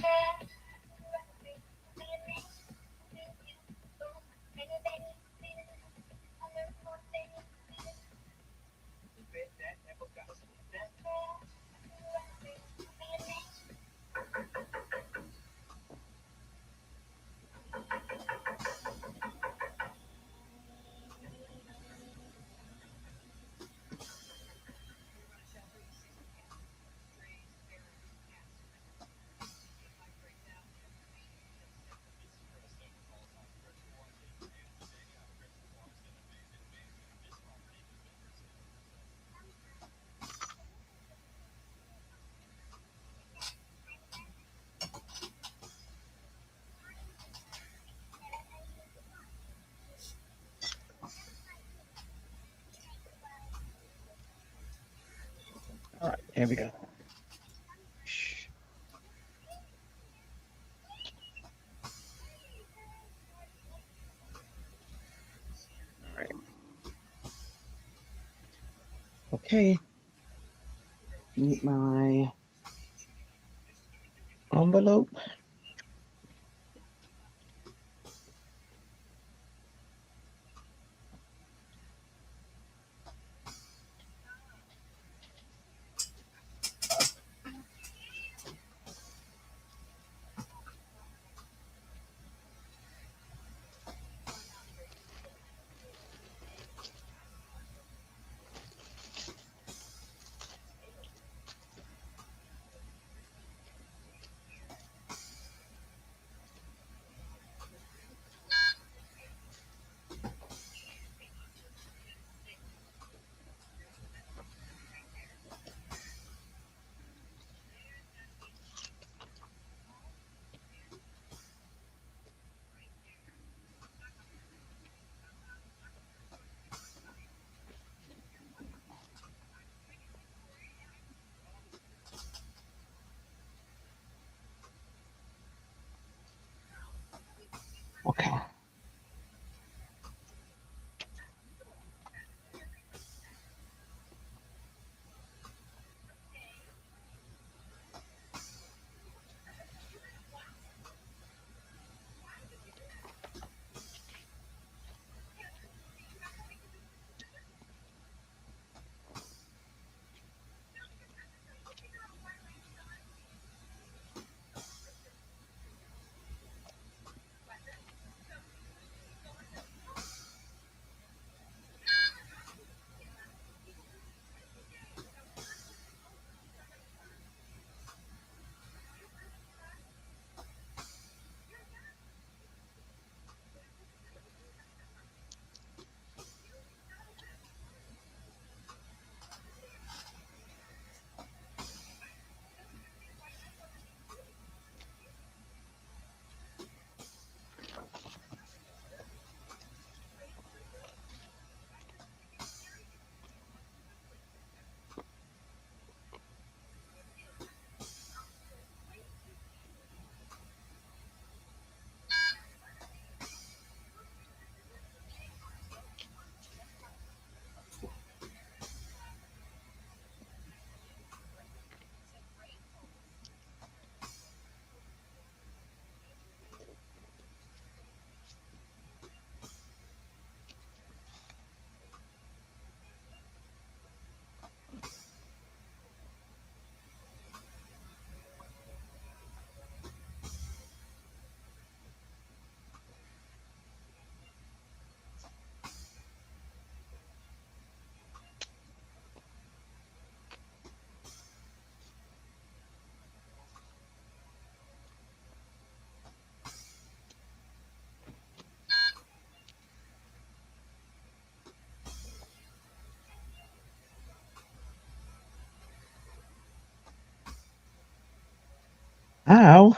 All right, here we go. All right. Okay. Need my envelope. Okay. Ow.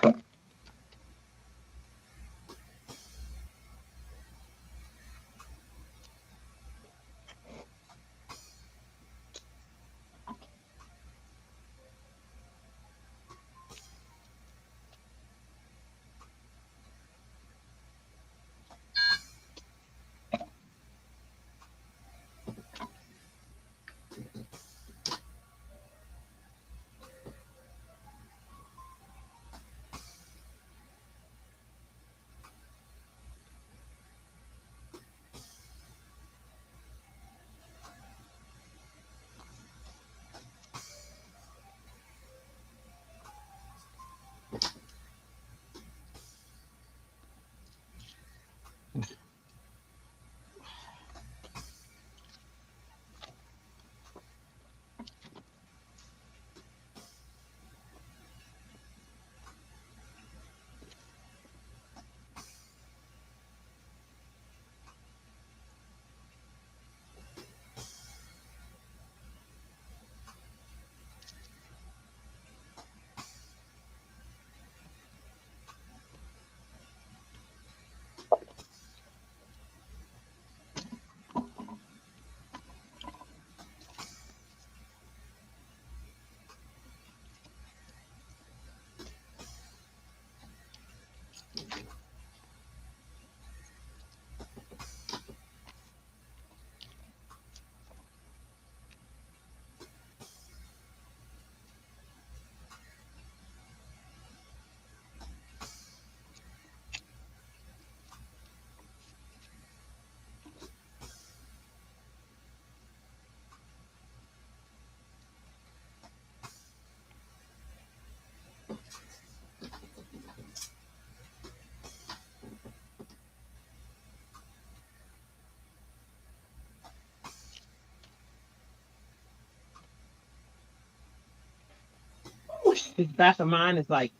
This back of mine is like,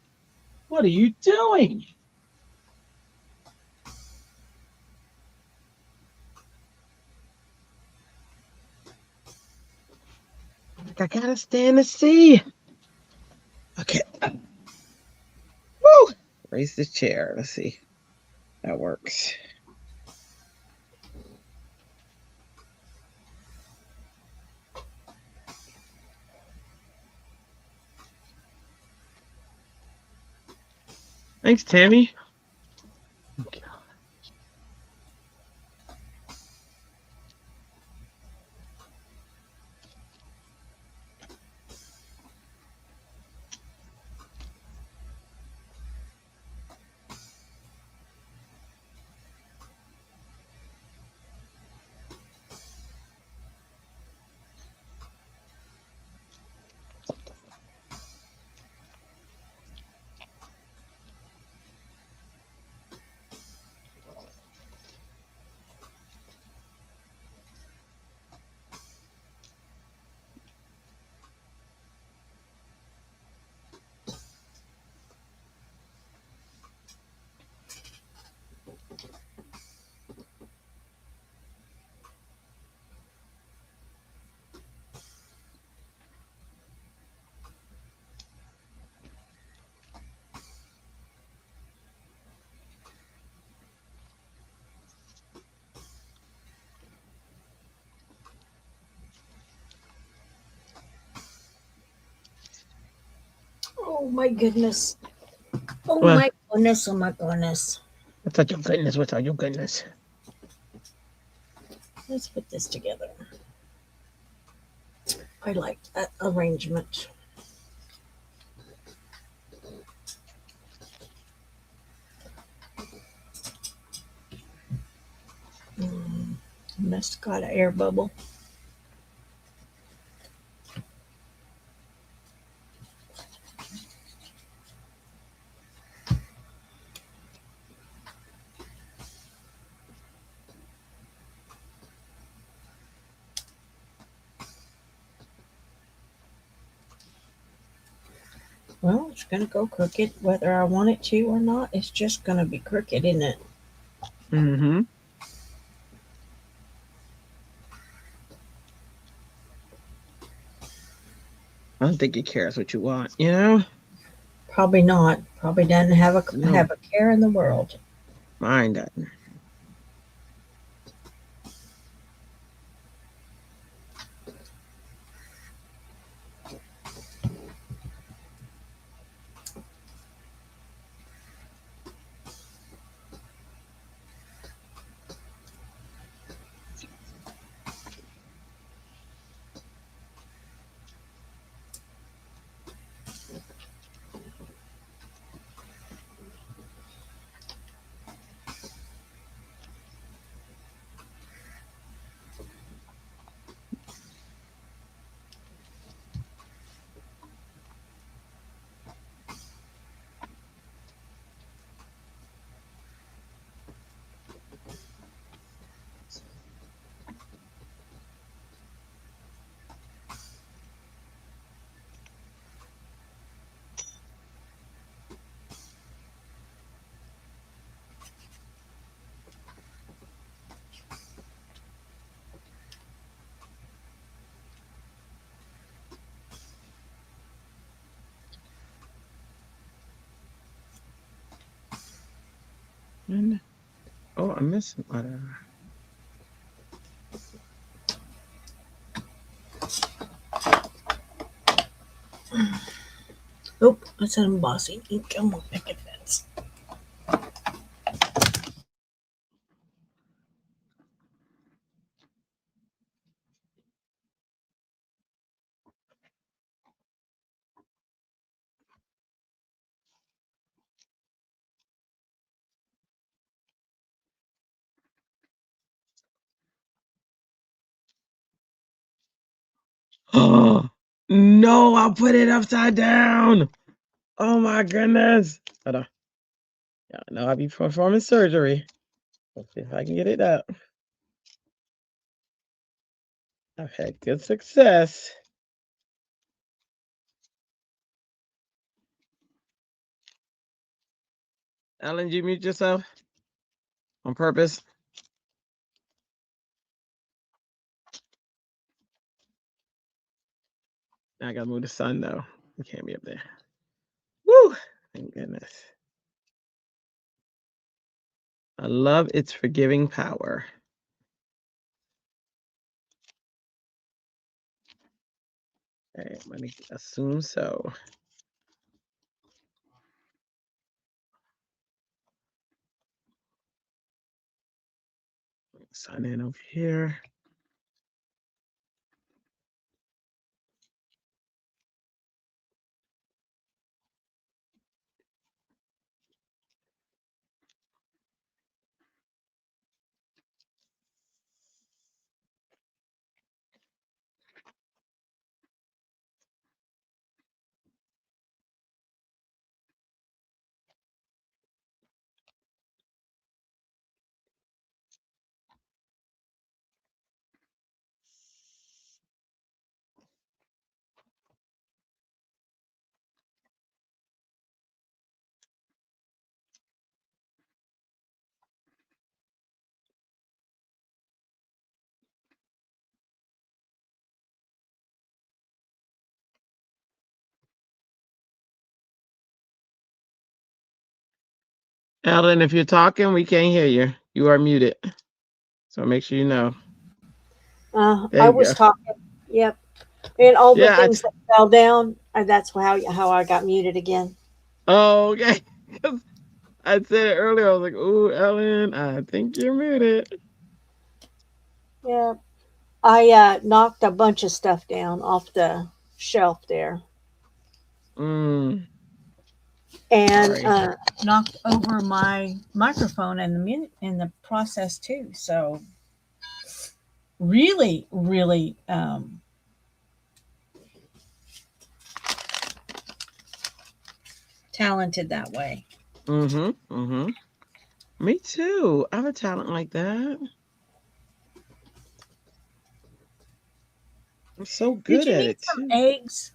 what are you doing? I gotta stand to see. Okay. Woo! Raise the chair. Let's see. That works. Thanks, Tammy. Okay. Oh my goodness. Oh Well, my goodness. Oh my goodness. what's all your goodness? What's all your goodness? Let's put this together. I like that arrangement. Must got an air bubble. Well, it's going to go crooked whether I want it to or not. It's just going to be crooked, isn't it? Mm-hmm. I don't think he cares what you want, you know? Probably not. Probably doesn't have a No. have a care in the world. Mine doesn't. And, oh, I'm missing whatever. Oh, that's an embossing ink on my picket fence. Oh, no, I'll put it upside down. Oh, my goodness. Hold on. Yeah, I know I'll be performing surgery. Let's see if I can get it up. I've had good success. Ellen, did you mute yourself on purpose? I gotta move the sun though. You can't be up there. Woo! Thank goodness. I love its forgiving power. Okay, I'm gonna assume so. Sign in over here. Ellen, if you're talking, we can't hear you. You are muted. So make sure you know. There I you was go. talking. Yep. And all the Yeah. things that fell down, that's how I got muted again. Oh, okay. 'Cause I said it earlier. I was like, "Ooh, Ellen, I think you're muted." Yeah. I knocked a bunch of stuff down off the shelf there. Mm, And sorry. knocked over my microphone in the process too. So really, really talented that way. Mm-hmm. Mm-hmm. Me too. I have a talent like that. I'm so Did good you at need it some too. eggs?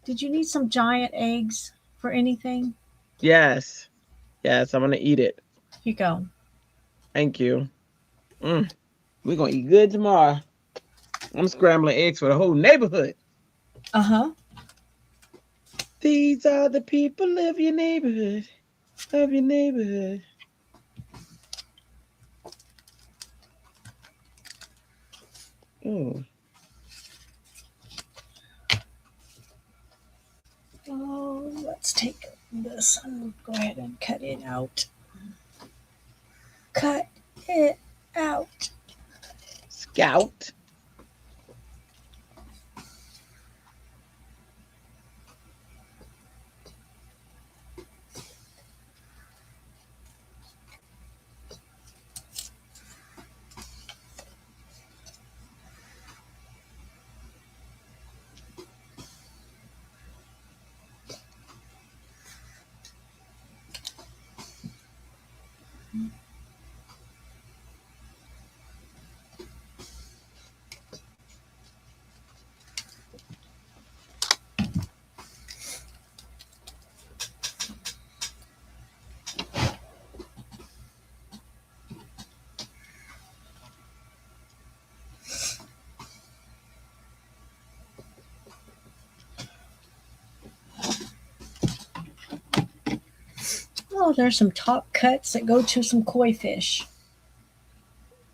Did you need some giant eggs for anything? Yes. Yes. I'm gonna eat it. Here you go. Thank you. Mm, we're gonna eat good tomorrow. I'm scrambling eggs for the whole neighborhood. Uh huh. These are the people of your neighborhood. Of your neighborhood. Oh. Oh, let's take this and go ahead and cut it out. Cut it out. Scout. Oh, there's some top cuts that go to some koi fish.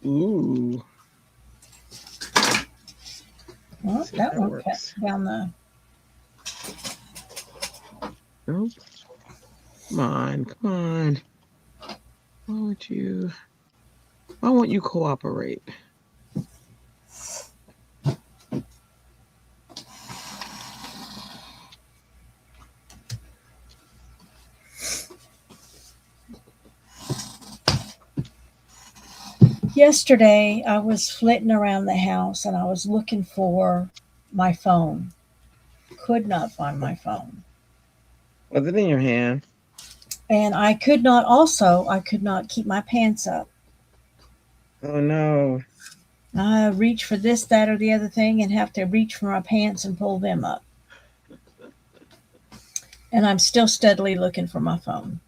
Ooh. Well, See if that that one cut works. down the. Nope. Come on. Come on. Why won't you? Why won't you cooperate? Yesterday, I was flitting around the house and I was looking for my phone. Could not find my phone. Was it in your hand? And I could not keep my pants up. Oh no. I reach for this, that, or the other thing and have to reach for my pants and pull them up. And I'm still steadily looking for my phone.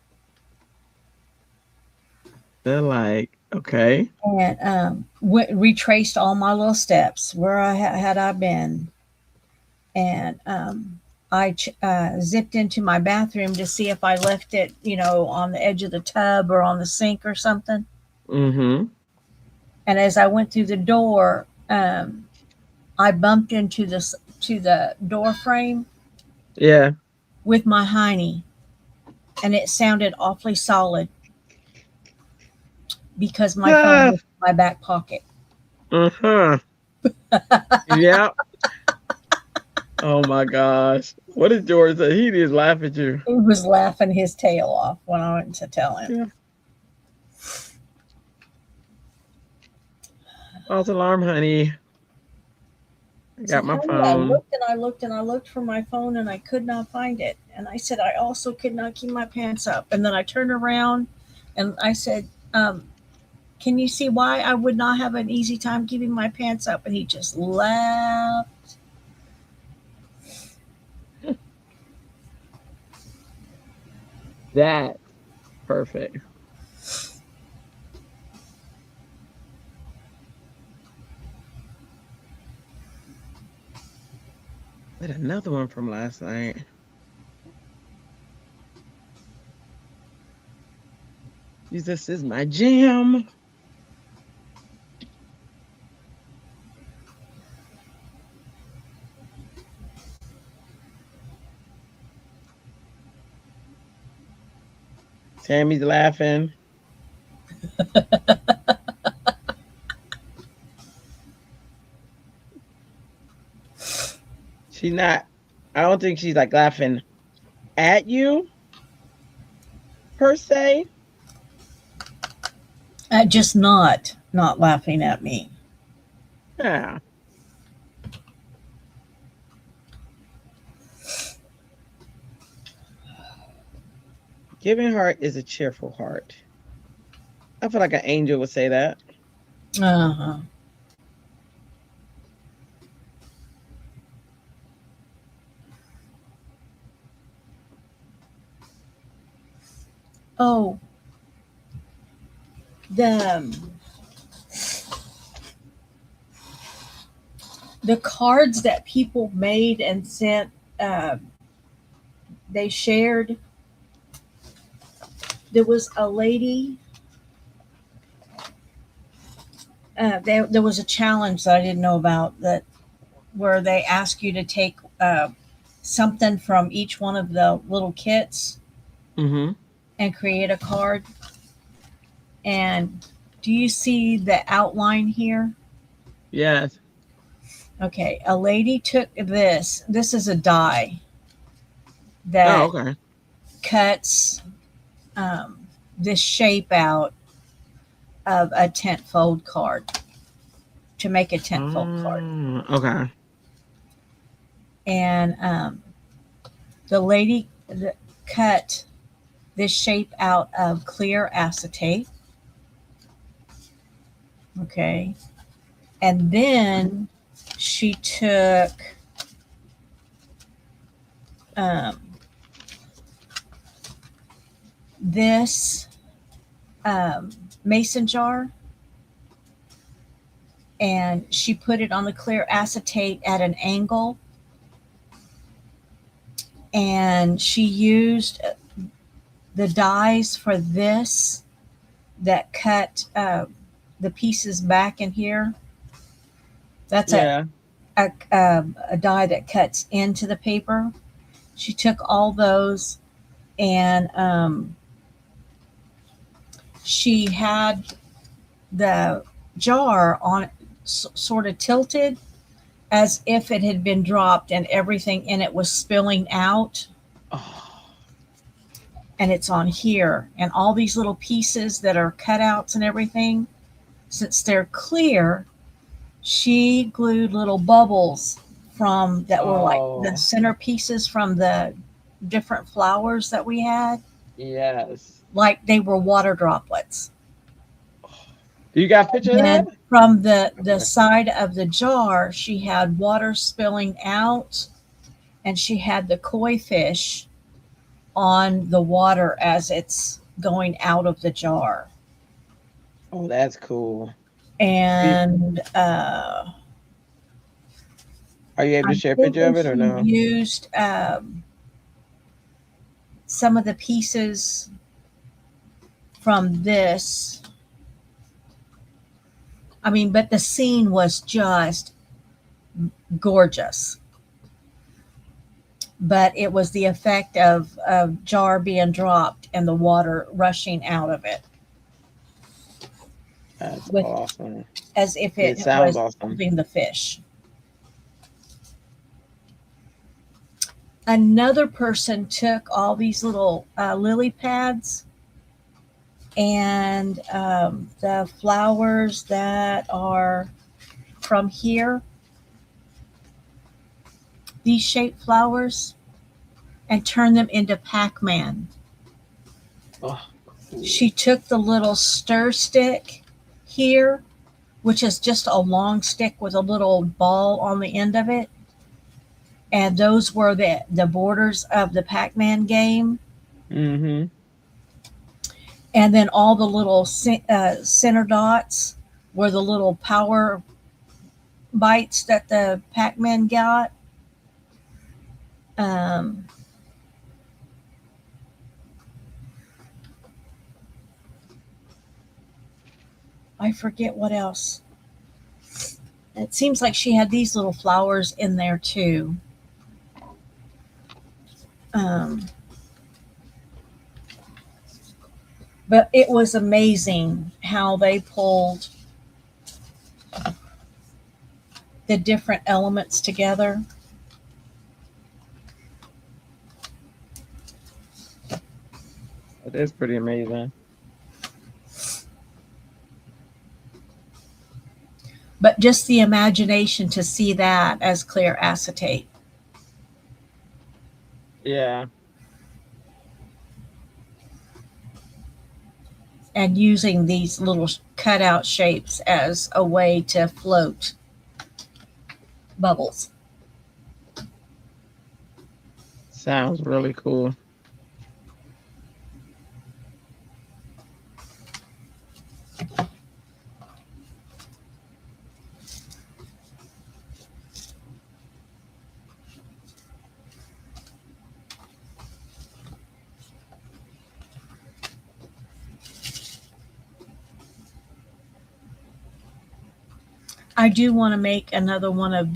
They're like, okay. And retraced all my little steps where had I been. And I zipped into my bathroom to see if I left it, on the edge of the tub or on the sink or something. Mm-hmm. And as I went through the door, I bumped into the door frame Yeah. with my hiney, and it sounded awfully solid because my phone Ah, was in my back pocket. uh-huh. Yeah. Oh my gosh. What did George say? He just laugh at you. He was laughing his tail off when I went to tell him. Yeah. False alarm, honey. I Said, got my honey, I phone. looked and I looked and I looked for my phone and I could not find it. And I said, I also could not keep my pants up. And then I turned around and I said, can you see why I would not have an easy time keeping my pants up? And he just laughed. That perfect. Wait, another one from last night. Jesus is my jam. Tammy's laughing. She's not. I don't think she's like laughing at you per se. Just not laughing at me. Yeah. Giving heart is a cheerful heart. I feel like an angel would say that. Uh-huh. Oh, the cards that people made and sent, they shared. There was a lady. There was a challenge that I didn't know about, that where they ask you to take something from each one of the little kits Mm-hmm. and create a card. And do you see the outline here? Yes. Okay, a lady took this. This is a die Oh, that okay. cuts this shape out of a tent fold card to make a tent fold card. Okay. And the lady cut this shape out of clear acetate. Okay. And then she took this mason jar, and she put it on the clear acetate at an angle, and she used the dies for this that cut the pieces back in here. That's Yeah. a die that cuts into the paper. She took all those, and she had the jar on sort of tilted as if it had been dropped and everything in it was spilling out. Oh. And it's on here, and all these little pieces that are cutouts and everything, since they're clear, she glued little bubbles from that were like the center pieces from the different flowers that we had, Yes. like they were water droplets. Do you got a picture of that? And from the side of the jar, she had water spilling out, and she had the koi fish on the water as it's going out of the jar. Oh, that's cool. And Are you able to I'm share a picture of it or thinking no? she used some of the pieces from this. I mean, but the scene was just gorgeous. But it was the effect of a jar being dropped and the water rushing out of it, That's with awesome. as if It it sounds was awesome. holding the fish. Another person took all these little lily pads and the flowers that are from here, these shaped flowers, and turned them into Pac-Man. Oh, cool. She took the little stir stick here, which is just a long stick with a little ball on the end of it, and those were the borders of the Pac-Man game. Mm-hmm. And then all the little center dots were the little power bites that the Pac-Man got. I forget what else. It seems like she had these little flowers in there too. But it was amazing how they pulled the different elements together. It is pretty amazing. But just the imagination to see that as clear acetate. Yeah. And using these little cutout shapes as a way to float bubbles. Sounds really cool. I do want to make another one of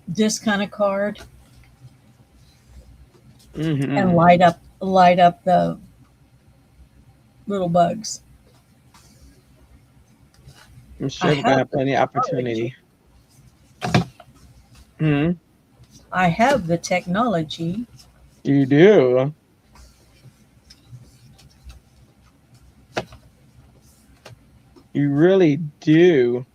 this kind of card and light up the little bugs. I'm sure we're gonna have plenty of opportunity. I have the technology. You do. You really do.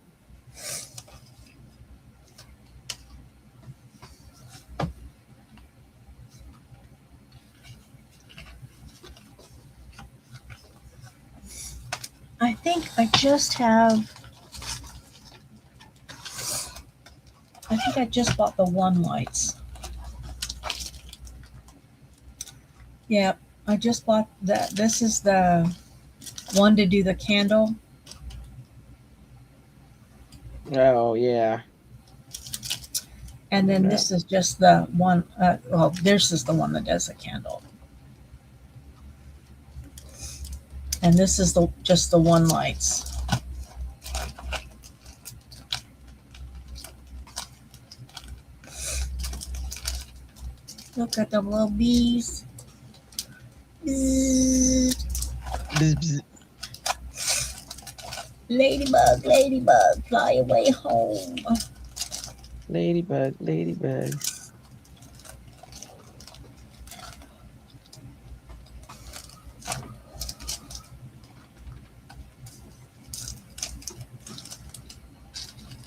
I think I just have. I think I just bought the one lights. Yeah, I just bought that. This is the one to do the candle. Oh yeah. And then this is just the one. Well, this is the one that does the candle. And this is just the one lights. Look at the little bees. Bzz. Bzz, bzz. Ladybug, ladybug, fly away home. Ladybug, ladybug.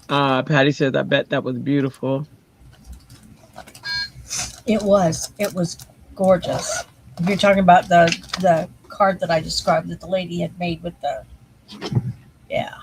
Patty says, I bet that was beautiful. It was gorgeous. If you're talking about the card that I described that the lady had made with the, yeah.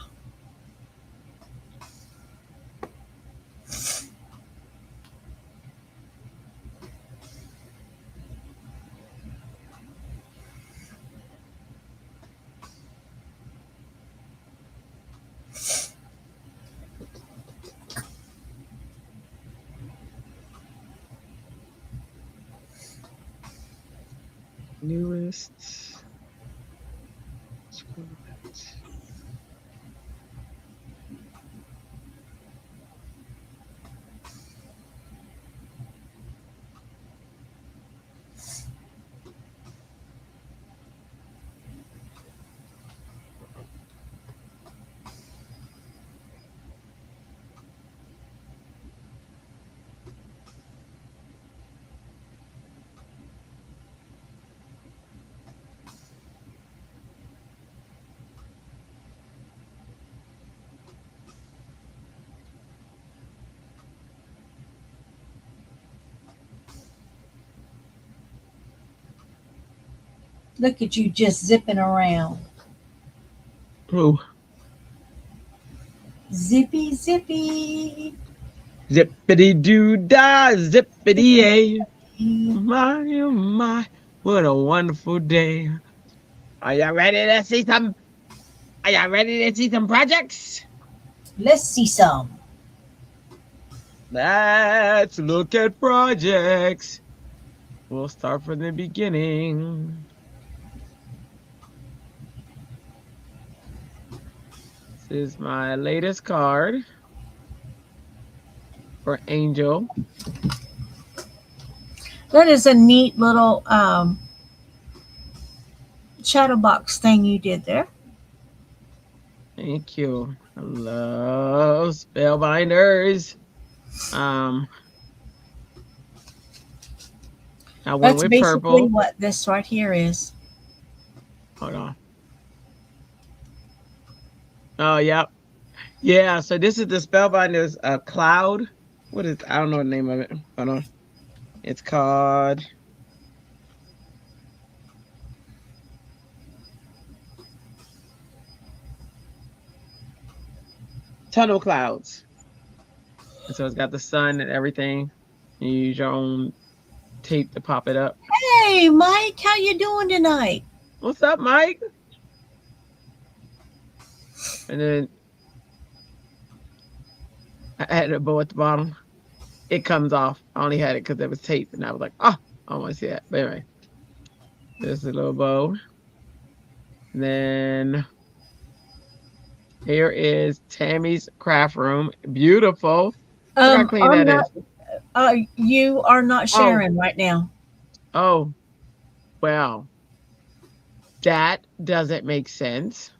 Newest. Look at you just zipping around. Who? Zippy, zippy. Zippity doo dah, zippity yay. My, oh my, what a wonderful day. Are y'all ready to see some? Are y'all ready to see some projects? Let's see some. Let's look at projects. We'll start from the beginning. This is my latest card for Angel. That is a neat little chatterbox thing you did there. Thank you. I love spellbinders. I went That's with basically purple. what this right here is. Hold on. Oh, yep. Yeah, so this is the spellbinders cloud. What is, I don't know the name of it. Hold on. It's called Tunnel Clouds. And so it's got the sun and everything. You use your own tape to pop it up. Hey, Mike, how you doing tonight? What's up, Mike? And then I added a bow at the bottom. It comes off. I only had it because there was tape, and I was like, oh, I want to see that. But anyway, there's a little bow. And then here is Tammy's craft room. Beautiful. Look how clean I'm that not. is. You are not sharing right now. Oh, well, that doesn't make sense.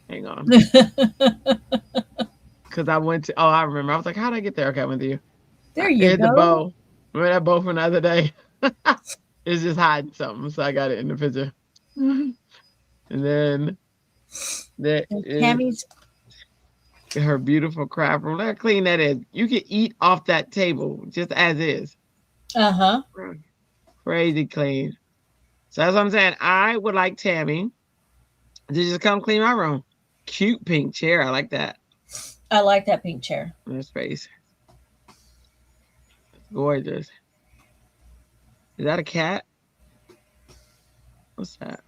Hang on. Because I went to, I remember. I was like, how did I get there? Okay, I went to you. There you Here's the go. bow. Remember that bow from the other day? It's just hiding something, so I got it in the picture. And then there is Tammy's. her beautiful craft room. Look how clean that is. You can eat off that table just as is. Uh-huh. Crazy clean. So that's what I'm saying. I would like Tammy to just come clean my room. Cute pink chair. I like that. I like that pink chair. In space. Gorgeous. Is that a cat? What's that?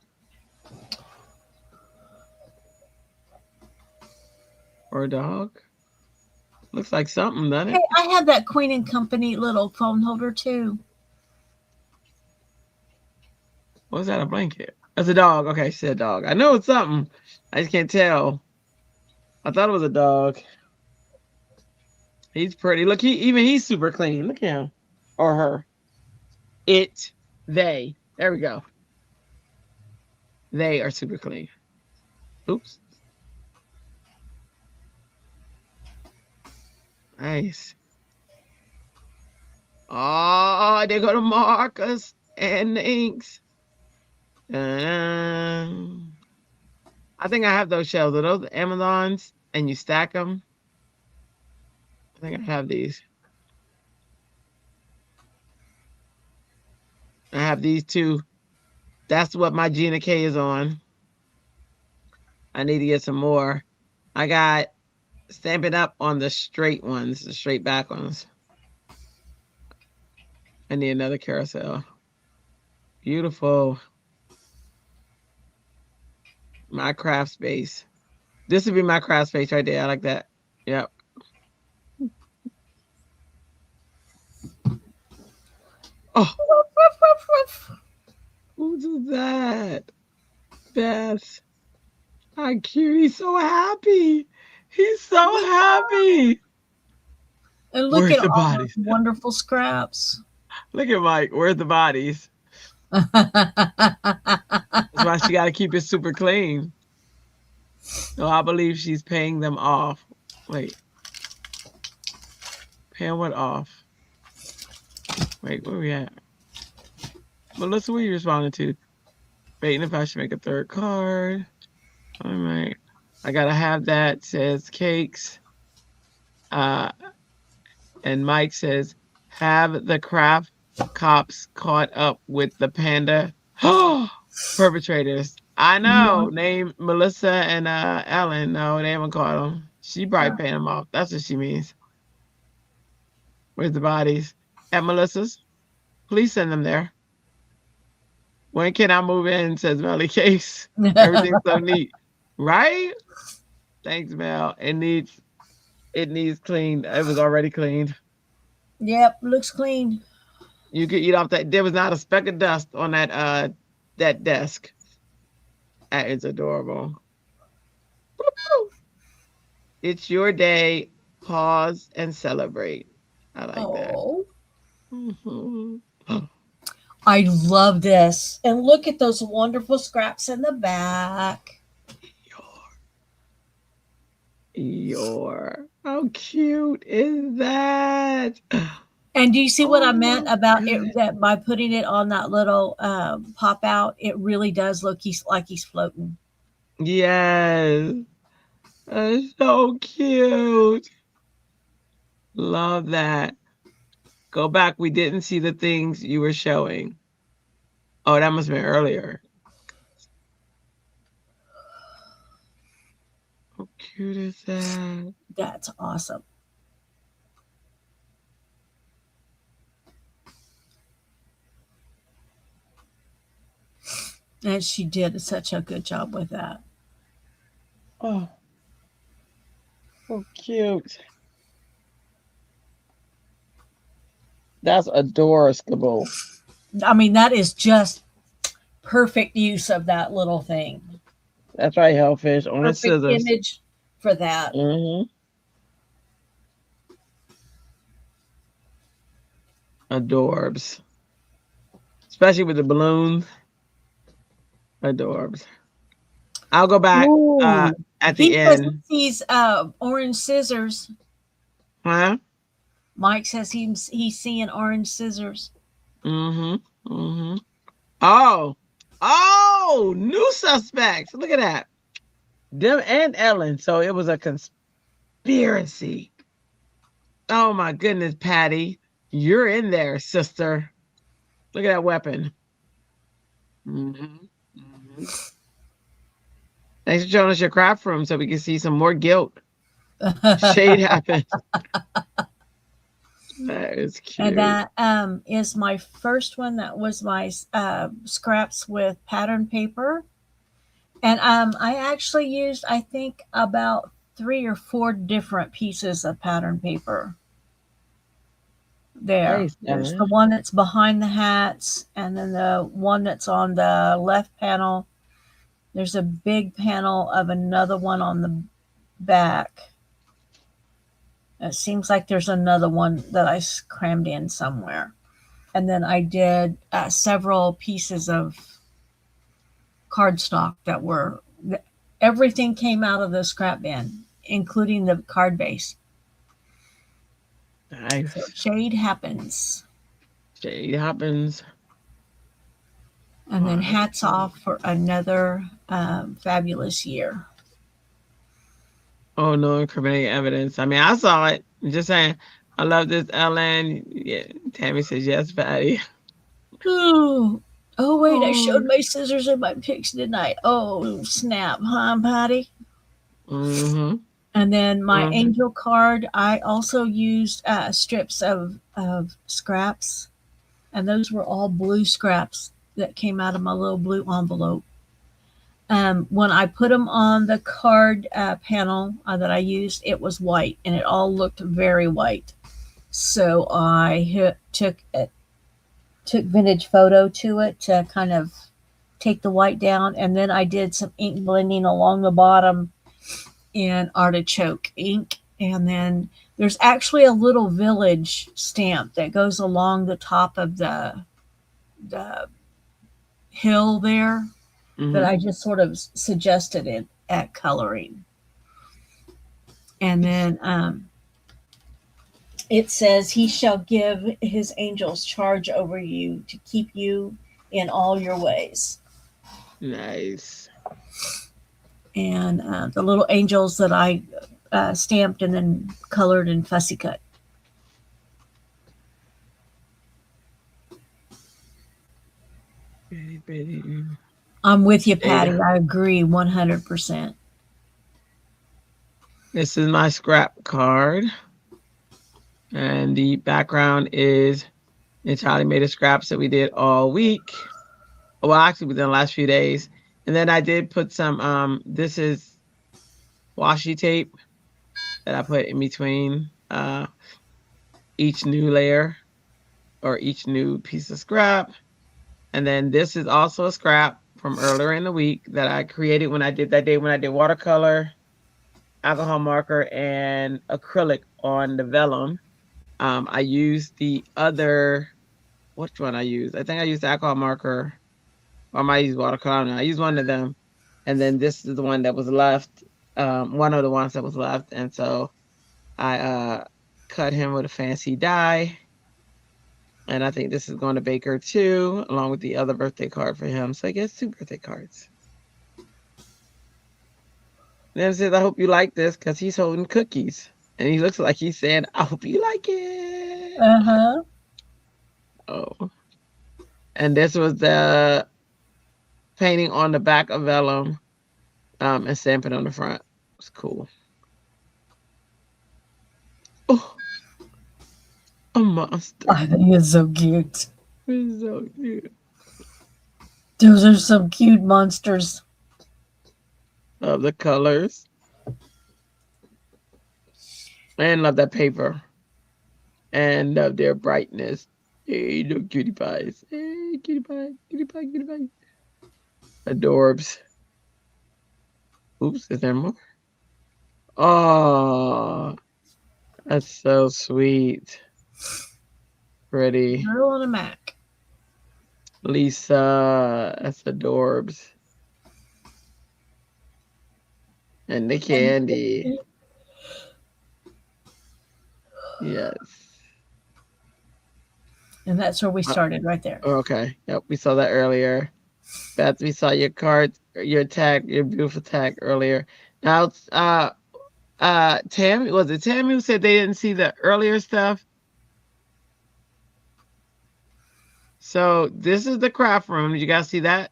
Or a dog? Looks like something, doesn't Hey, it? I have that Queen and Company little phone holder too. What's that? A blanket? That's a dog. Okay, she said a dog. I know it's something. I just can't tell. I thought it was a dog. He's pretty. Look, he's super clean. Look at him. Or her. It. They. There we go. They are super clean. Oops. Nice. Oh, they go to markers and inks. I think I have those shells. Are those Amazons? And you stack them? I think I have these. I have these too. That's what my Gina K is on. I need to get some more. I got Stampin' Up on the straight ones, the straight back ones. I need another carousel. Beautiful. My craft space. This would be my craft space right there. I like that. Yep. Oh, who's that? Beth. How cute. He's so happy. He's so happy. And look Where's at the all bodies? those wonderful scraps. Look at Mike. Where's the bodies? That's why she got to keep it super clean. So I believe she's paying them off. Wait. Paying what off? Wait, where we at? Melissa, what are you responding to? Waiting if I should make a third card. All right. I got to have that. Says cakes. And Mike says, have the craft cops caught up with the panda perpetrators. I know. Name Melissa and Ellen. No, they haven't caught them. She probably paying them off. That's what she means. Where's the bodies? At Melissa's. Please send them there. When can I move in? Says Melly Case. Everything's so neat. Right? Thanks, Mel. It needs cleaned. It was already cleaned. Yep, looks clean. You could eat off that. There was not a speck of dust on that desk. That is adorable. Woo-hoo. It's your day. Pause and celebrate. I like that. Oh. Mhm. I love this. And look at those wonderful scraps in the back. How cute is that? And do you see what I meant Oh, about it? goodness. That by putting it on that little pop out, it really does look like he's floating. Yes. That's so cute. Love that. Go back. We didn't see the things you were showing. Oh, that must have been earlier. How cute is that? That's awesome. And she did such a good job with that. Oh, so cute. That's adorable. I mean, that is just perfect use of that little thing. That's right, Hellfish. On its Perfect scissors. image for that. Mm-hmm. Adorbs. Especially with the balloons. Adorbs. I'll go back Ooh. at He the says end. he sees orange scissors. Huh? Mike says he's seeing orange scissors. Mm-hmm. Mm-hmm. Oh. Oh, new suspects. Look at that. Them and Ellen. So it was a conspiracy. Oh my goodness, Patty. You're in there, sister. Look at that weapon. Mm-hmm. Mm-hmm. Thanks for showing us your craft room so we can see some more guilt. Shade happens. That is cute. And that is my first one. That was my scraps with pattern paper. And I actually used, I think, about 3 or 4 different pieces of pattern paper. Nice, There's the Ellen. one that's behind the hats, and then the one that's on the left panel. There's a big panel of another one on the back. It seems like there's another one that I crammed in somewhere. And then I did several pieces of cardstock that were, everything came out of the scrap bin, including the card base. Nice. So shade happens. Shade happens. And then hats off for another fabulous year. Oh, no incriminating evidence. I mean, I saw it. I'm just saying, I love this, Ellen. Yeah, Tammy says yes, Patty. Oh, wait, I showed Oh. my scissors and my picks, didn't I? Oh, snap, huh, Patty? Mm-hmm. And then my Mm-hmm. angel card, I also used strips of scraps. And those were all blue scraps that came out of my little blue envelope. When I put them on the card panel that I used, it was white, and it all looked very white. So I took vintage photo to it to kind of take the white down, and then I did some ink blending along the bottom in artichoke ink, and then there's actually a little village stamp that goes along the top of the hill there that I just sort of suggested it at coloring. And then it says, he shall give his angels charge over you to keep you in all your ways. Nice. And the little angels that I stamped and then colored and fussy cut. Bitty, bitty. I'm with you, Patty. I agree 100%. This is my scrap card. And the background is entirely made of scraps that we did all week. Well, actually, within the last few days. And then I did put some, this is washi tape that I put in between each new layer or each new piece of scrap. And then this is also a scrap from earlier in the week that I created when I did watercolor, alcohol marker, and acrylic on the vellum. I used the other which one I used. I think I used alcohol marker. Or I might use watercolor. I used one of them. And then this is the one that was left. One of the ones that was left. And so I cut him with a fancy die. And I think this is going to Baker too, along with the other birthday card for him. So I guess 2 birthday cards. Then it says, I hope you like this, because he's holding cookies. And he looks like he's saying, I hope you like it. Uh-huh. Oh. And this was the painting on the back of vellum and stamping on the front. It's cool. Oh, a monster. I think it's so cute. It's so cute. Those are some cute monsters. Love the colors. And love that paper. And love their brightness. Hey, no cutie pies. Hey, cutie pie, cutie pie, cutie pie. Adorbs. Oops, is there more? Oh, that's so sweet. Pretty. Girl on a Mac. Lisa, that's adorbs. And the candy. Yes. And that's where we started, right there. Okay. Yep, we saw that earlier. Beth, we saw your card, your tag, your beautiful tag earlier. Now, Tammy, was it Tammy who said they didn't see the earlier stuff? So this is the craft room. Did you guys see that?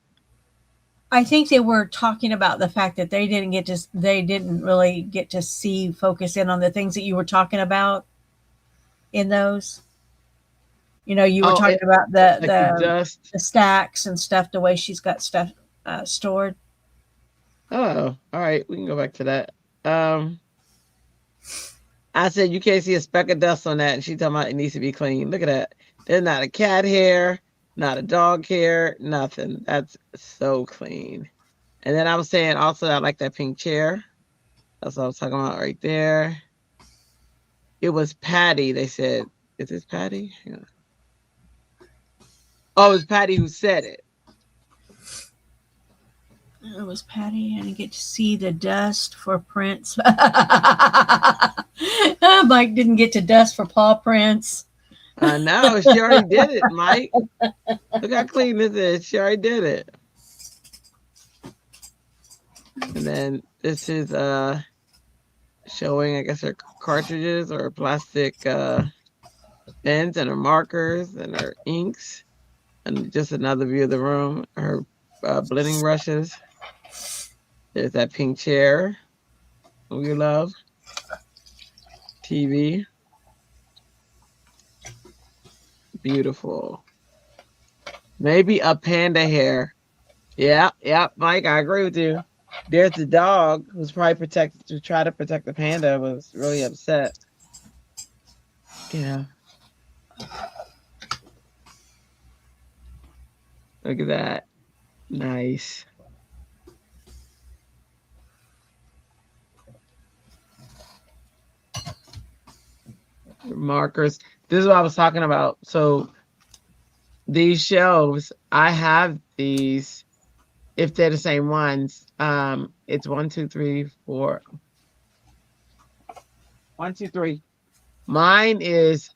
I think they were talking about the fact that they didn't really get to focus in on the things that you were talking about in those. You know, you were talking about the dust. The stacks and stuff, the way she's got stuff stored. Oh, all right. We can go back to that. I said you can't see a speck of dust on that, and she talking about it needs to be clean. Look at that. There's not a cat hair, not a dog hair, nothing. That's so clean. And then I was saying also I like that pink chair. That's what I was talking about right there. It was Patty, they said. Is this Patty? Yeah. Oh, it was Patty who said it. It was Patty. I didn't get to see the dust for prints. Mike didn't get to dust for paw prints. I know. She already did it, Mike. Look how clean this is. She already did it. And then this is showing, I guess, her cartridges or plastic pens and her markers and her inks. And just another view of the room. Her blending brushes. There's that pink chair we love. TV. Beautiful. Maybe a panda hair. Yeah, Mike, I agree with you. There's the dog who's probably try to protect the panda, was really upset. Yeah. Look at that. Nice. Markers. This is what I was talking about. So these shelves, I have these if they're the same ones. It's 1, 2, 3, 4. 1, 2, 3. Mine is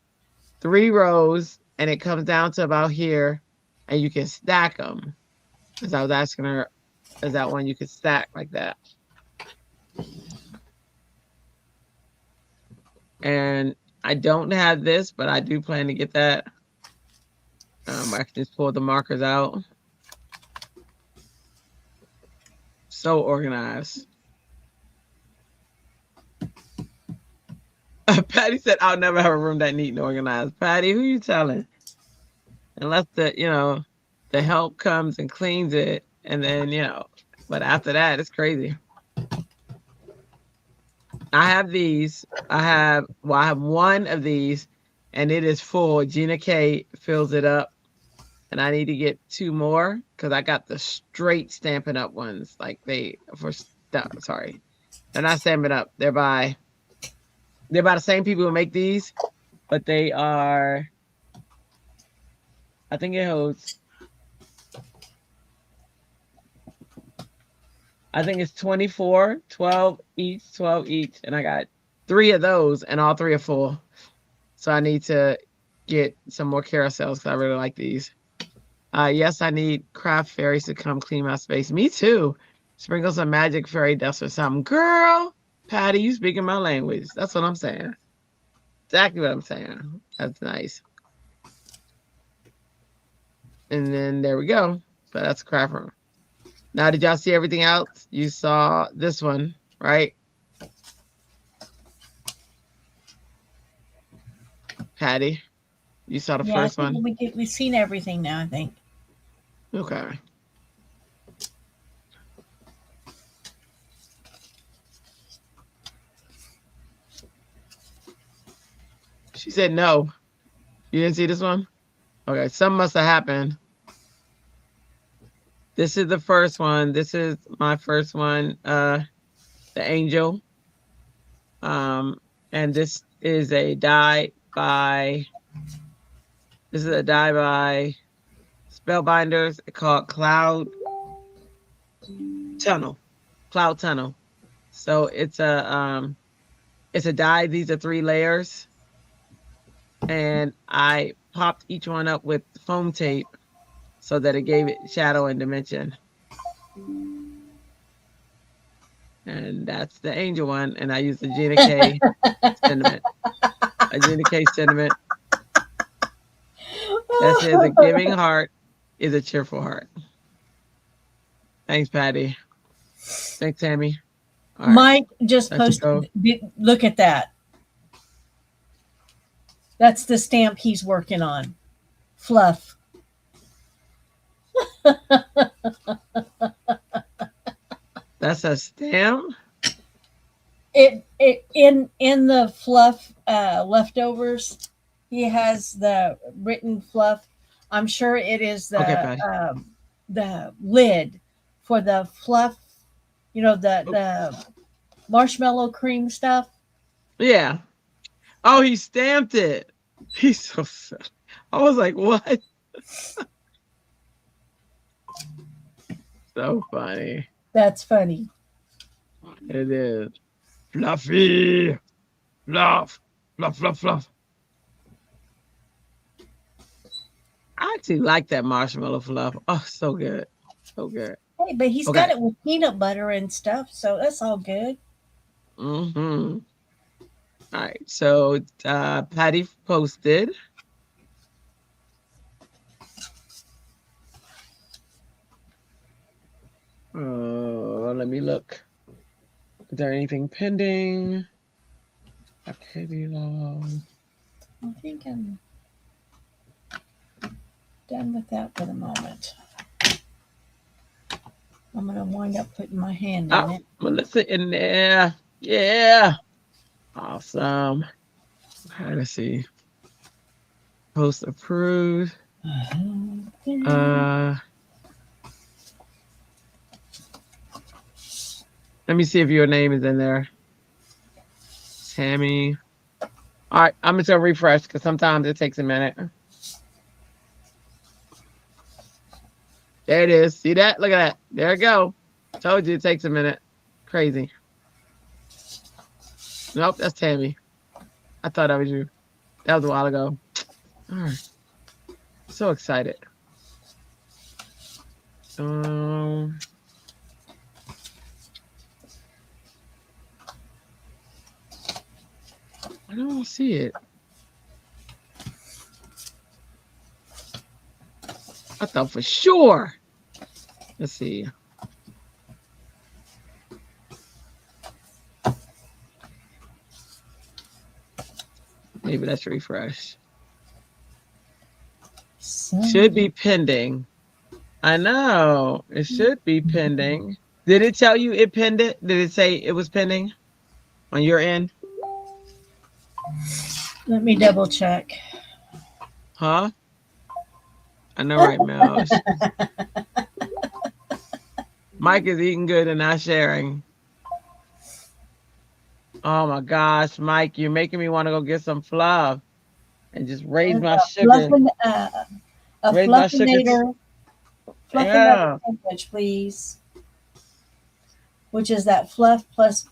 3 rows and it comes down to about here and you can stack them. Because I was asking her, is that one you could stack like that? And I don't have this, but I do plan to get that. I can just pull the markers out. So organized. Patty said, I'll never have a room that neat and organized. Patty, who you telling? Unless the help comes and cleans it. And then, but after that, it's crazy. I have these. I have one of these and it is full. Gina K fills it up. And I need to get 2 more because I got the straight Stampin' Up ones. Like sorry. They're not Stampin' Up. They're by the same people who make these, but they are I think it holds. I think it's 24, 12 each, 12 each. And I got 3 of those and all 3 are full. So I need to get some more carousels because I really like these. Yes, I need craft fairies to come clean my space. Me too. Sprinkle some magic fairy dust or something. Girl, Patty, you speaking my language. That's what I'm saying. Exactly what I'm saying. That's nice. And then there we go. So that's craft room. Now, did y'all see everything else? You saw this one, right? Patty, you saw the first one? We've seen everything now, I think. Okay. She said no. You didn't see this one? Okay, something must have happened. This is the first one. This is my first one, the angel. And this is a die by Spellbinders called Cloud Tunnel. Cloud Tunnel. So it's a die. These are 3 layers. And I popped each one up with foam tape so that it gave it shadow and dimension. And that's the angel one. And I used the Gina K sentiment. A Gina K sentiment that says a giving heart is a cheerful heart. Thanks, Patty. Thanks, Tammy. All Mike right. Just posted. Look at that. That's the stamp he's working on. Fluff. That's a stamp? In the fluff leftovers, he has the written fluff. I'm sure it is the lid for the fluff, you know, the marshmallow cream stuff. Yeah. Oh, he stamped it. He's so sad. I was like, what? So funny. That's funny. It is. Fluffy. Fluff. Fluff, fluff, fluff. I actually like that marshmallow fluff. Oh, so good. So good. Hey, but he's got it with peanut butter and stuff, so that's all good. Mm-hmm. All right, so Patty posted. Let me look. Is there anything pending? Okay, below. I think I'm done with that for the moment. I'm going to wind up putting my hand in it. Melissa in there. Yeah. Awesome. Okay, let's see. Post approved. Let me see if your name is in there. Tammy. All right, I'm just going to refresh because sometimes it takes a minute. There it is. See that? Look at that. There it go. Told you it takes a minute. Crazy. Nope, that's Tammy. I thought that was you. That was a while ago. All right. So excited. I don't see it. I thought for sure. Let's see. Maybe that's refresh. Should be pending. I know. It should be pending. Did it tell you it pinned it? Did it say it was pending on your end? Let me double check. Huh? I know, right, Mel? Mike is eating good and not sharing. Oh my gosh, Mike, you're making me want to go get some fluff and just raise my sugar. A Raise my sugar. Fluffinator Yeah. sandwich, please. Which is that fluff plus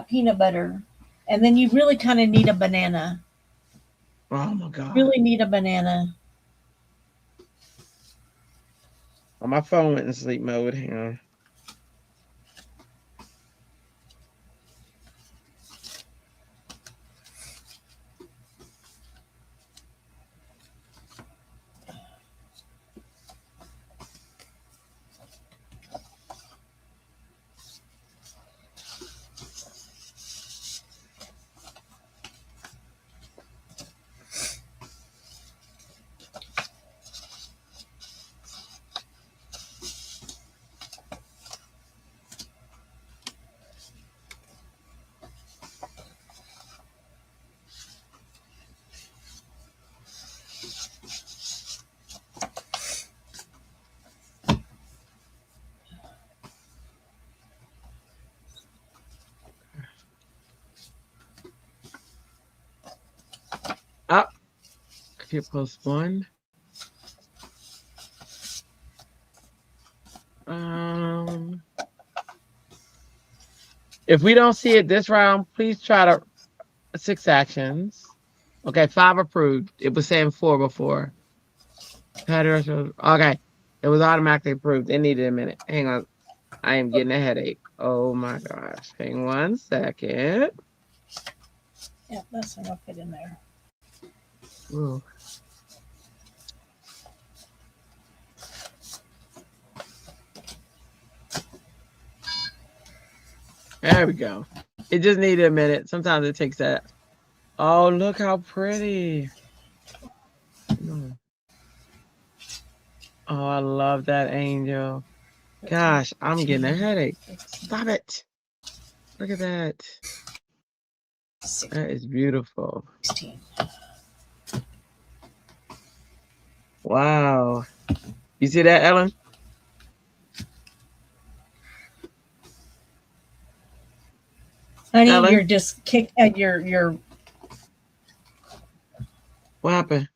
peanut butter. And then you really kind of need a banana. Oh my God. Really need a banana. Oh, my phone went in sleep mode. Hang on. Up. Hit post one. If we don't see it this round, please try to 6 actions. Okay, 5 approved. It was saying 4 before. Okay, it was automatically approved. It needed a minute. Hang on. I am getting a headache. Oh my gosh. Hang 1 second. Yeah, that's enough fit in there. Ooh. There we go. It just needed a minute. Sometimes it takes that. Oh, look how pretty. Oh, I love that angel. Gosh, I'm getting a headache. Stop it. Look at that. That is beautiful. 16. Wow. You see that, Ellen? Honey, Ellen? you're just kicked at your. What happened?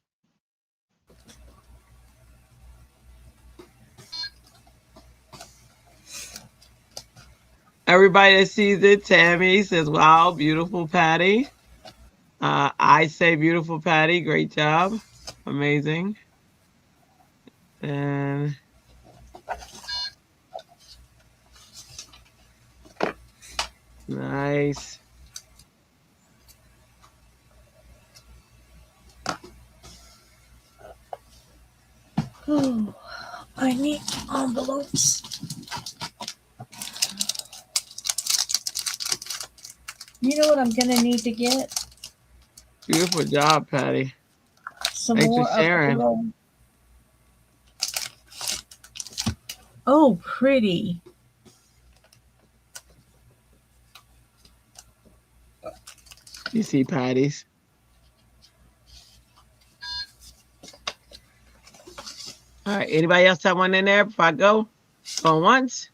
Everybody that sees it, Tammy says, wow, beautiful Patty. I say beautiful Patty, great job. Amazing. And nice. Oh, I need envelopes. You know what I'm gonna need to get? Beautiful job, Patty. Some Thanks more for sharing. Oh, pretty. You see Patty's. All right, anybody else have one in there before I go? Going once,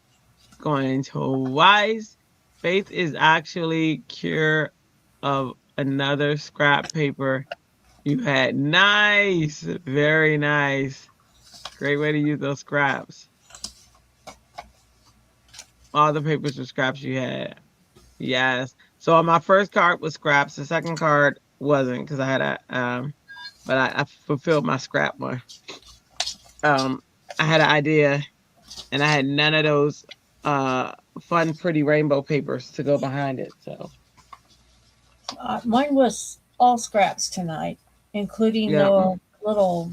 going twice. Faith is actually cure of another scrap paper you had. Nice, very nice. Great way to use those scraps. All the papers were scraps you had. Yes. So on my first card was scraps. The second card wasn't because I had a but I fulfilled my scrap one. I had an idea and I had none of those fun, pretty rainbow papers to go behind it. So Mine was all scraps tonight, including yeah. the little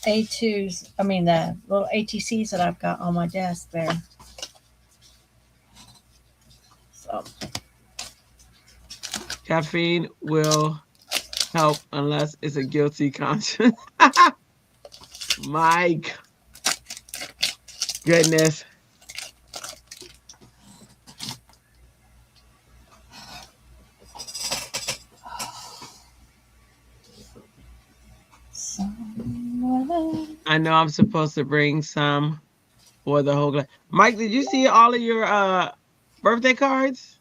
A2s. I mean, the little ATCs that I've got on my desk there. So Caffeine will help unless it's a guilty conscience. Mike. Goodness. I know I'm supposed to bring some for the whole. Mike, did you see all of your birthday cards?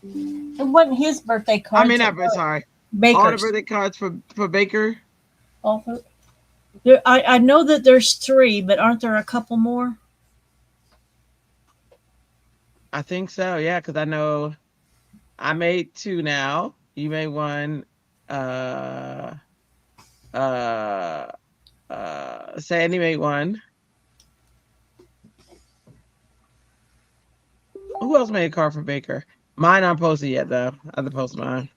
it wasn't his birthday card. I mean, sorry. Baker's. All the birthday cards for Baker. All I know that there's 3, but aren't there a couple more? I think so. Yeah, because I know I made 2 now. You made 1. Uh, uh, Sandy made 1. Who else made a card for Baker? Mine aren't posted yet, though. I have to post mine.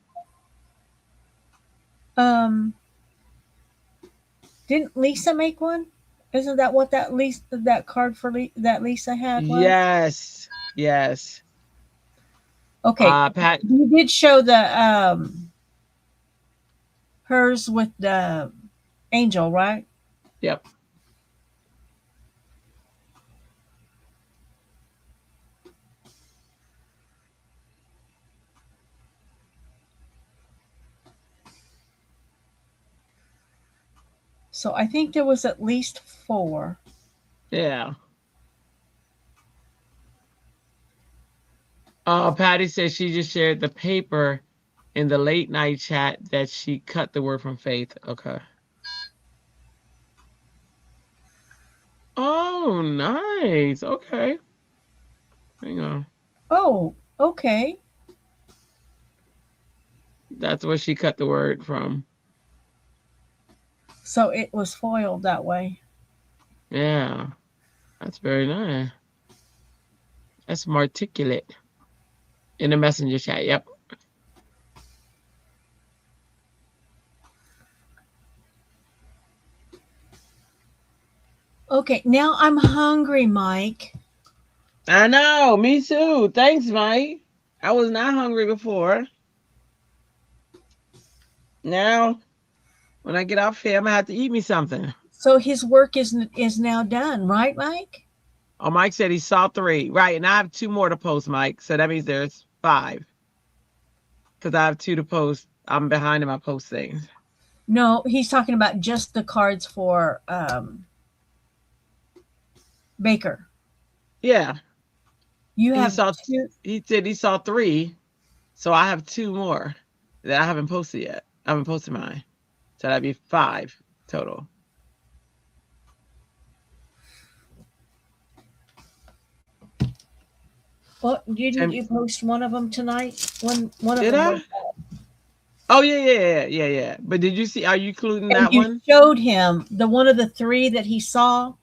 Didn't Lisa make one? Isn't that what that card for that Lisa had was? Yes. Yes. Okay, Pat. you did show the hers with the angel, right? Yep. So I think there was at least 4. Yeah. Patty said she just shared the paper in the late night chat that she cut the word from faith. Okay. Oh, nice. Okay. Hang on. Oh, okay. That's where she cut the word from. So it was foiled that way. Yeah. That's very nice. That's more articulate in the messenger chat. Yep. Okay, now I'm hungry, Mike. I know. Me too. Thanks, Mike. I was not hungry before. Now, when I get off here, I'm going to have to eat me something. So his work is now done, right, Mike? Oh, Mike said he saw 3. Right. And I have 2 more to post, Mike. So that means there's 5. Because I have 2 to post. I'm behind in my post things. No, he's talking about just the cards for Baker. Yeah. You He have saw 2. he said he saw 3. So I have 2 more that I haven't posted yet. I haven't posted mine. So that'd be 5 total. What didn't you post one of them tonight? One of Did them I? was. Oh yeah. But did you see? Are you including And that you one? showed him the one of the 3 that he saw.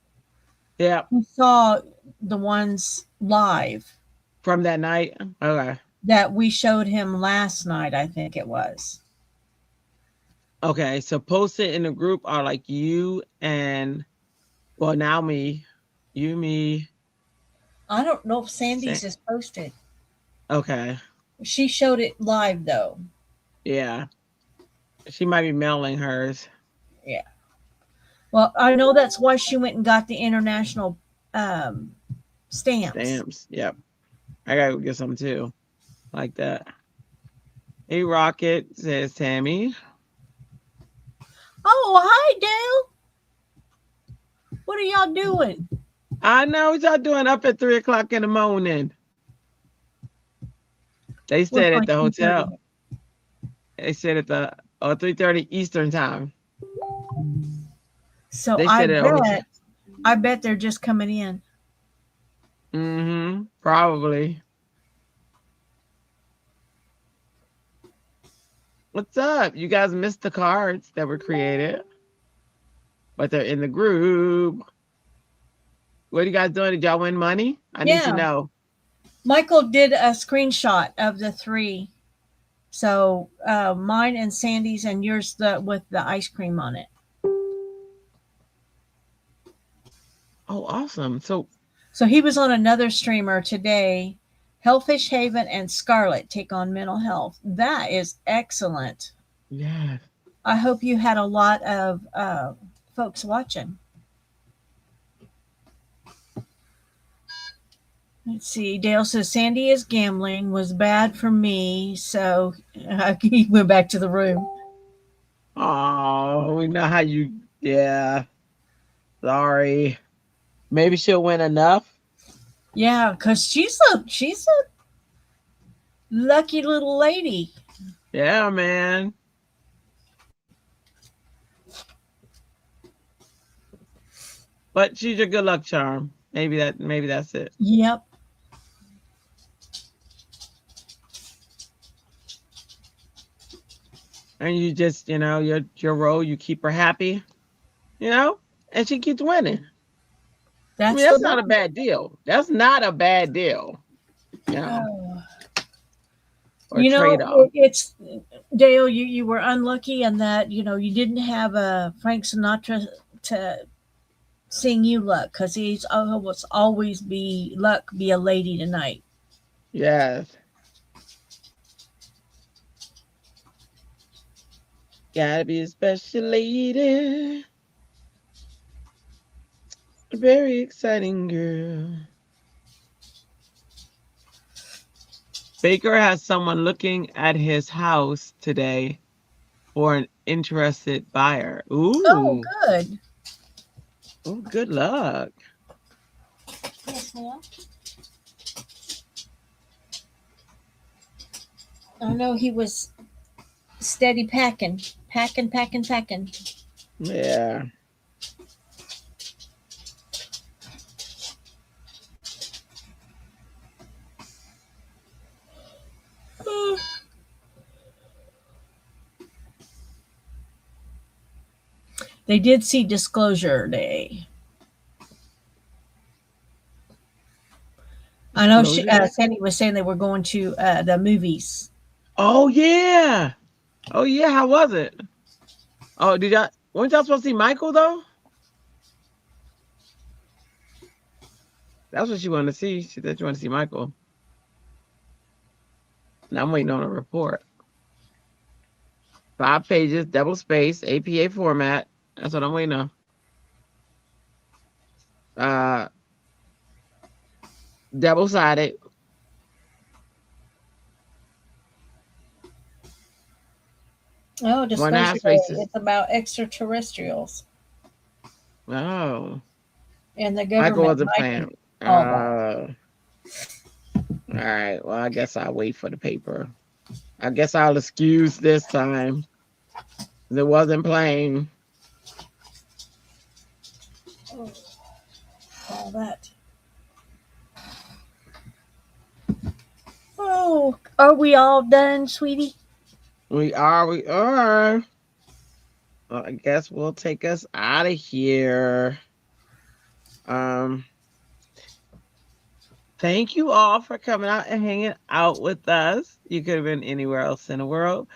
Yeah. He saw the ones live From that night. Okay. that we showed him last night, I think it was. Okay. So post it in the group are like you and now me, you, me. I don't know if Sandy's is posted. Okay. She showed it live though. Yeah. She might be mailing hers. Yeah. Well, I know that's why she went and got the international stamps. Stamps. Yep. I gotta go get some too. Like that. Hey Rocket, says Tammy. Oh, hi, Dale. What are y'all doing? I know what y'all doing up at 3:00 in the morning. They stayed at the hotel. They said at the 3:30 Eastern time. So They said at a hotel. I bet they're just coming in. Mm-hmm. Probably. What's up? You guys missed the cards that were created, but they're in the group. What are you guys doing? Did y'all win money? I need to know. Michael did a screenshot of the 3. So mine and Sandy's and yours with the ice cream on it. Oh, awesome. So he was on another streamer today. Hellfish Haven and Scarlet take on mental health. That is excellent. yeah. I hope you had a lot of folks watching. Let's see. Dale says Sandy is gambling, was bad for me, so he went back to the room. Oh, we know how you. Yeah. Sorry. Maybe she'll win enough. Yeah, because she's a lucky little lady. Yeah, man. But she's your good luck charm. Maybe that's it. Yep. And you just, your role, you keep her happy, and she keeps winning. I mean, That's the that's not a button. bad deal. That's not a bad deal, Oh. or trade off. It's Dale. You were unlucky in that you didn't have Frank Sinatra to sing you luck because he's always be luck be a lady tonight. Yes. Gotta be a special lady. A very exciting girl. Baker has someone looking at his house today for an interested buyer. Oh, Ooh. good. Oh, good luck. Yes, ma'am. I know he was steady packing, packing, packing, packing. Yeah. They did see Disclosure Day. I know Disclosure? Sandy was saying they were going to the movies. Oh yeah. Oh yeah. How was it? Oh, weren't y'all supposed to see Michael though? That's what she wanted to see. She said she wanted to see Michael. Now I'm waiting on a report. 5 pages, double space, APA format. That's what I'm waiting on. Double sided. Oh, 1.5 Disclosure Day. spaces. It's about extraterrestrials Oh. and the Michael government wasn't might playing. be all All right. Well, I guess I'll wait for the paper. I guess I'll excuse this time. It wasn't playing. all that. Oh, are we all done, sweetie? We are. Well, I guess we'll take us out of here. Um, Thank you all for coming out and hanging out with us. You could have been anywhere else in the world,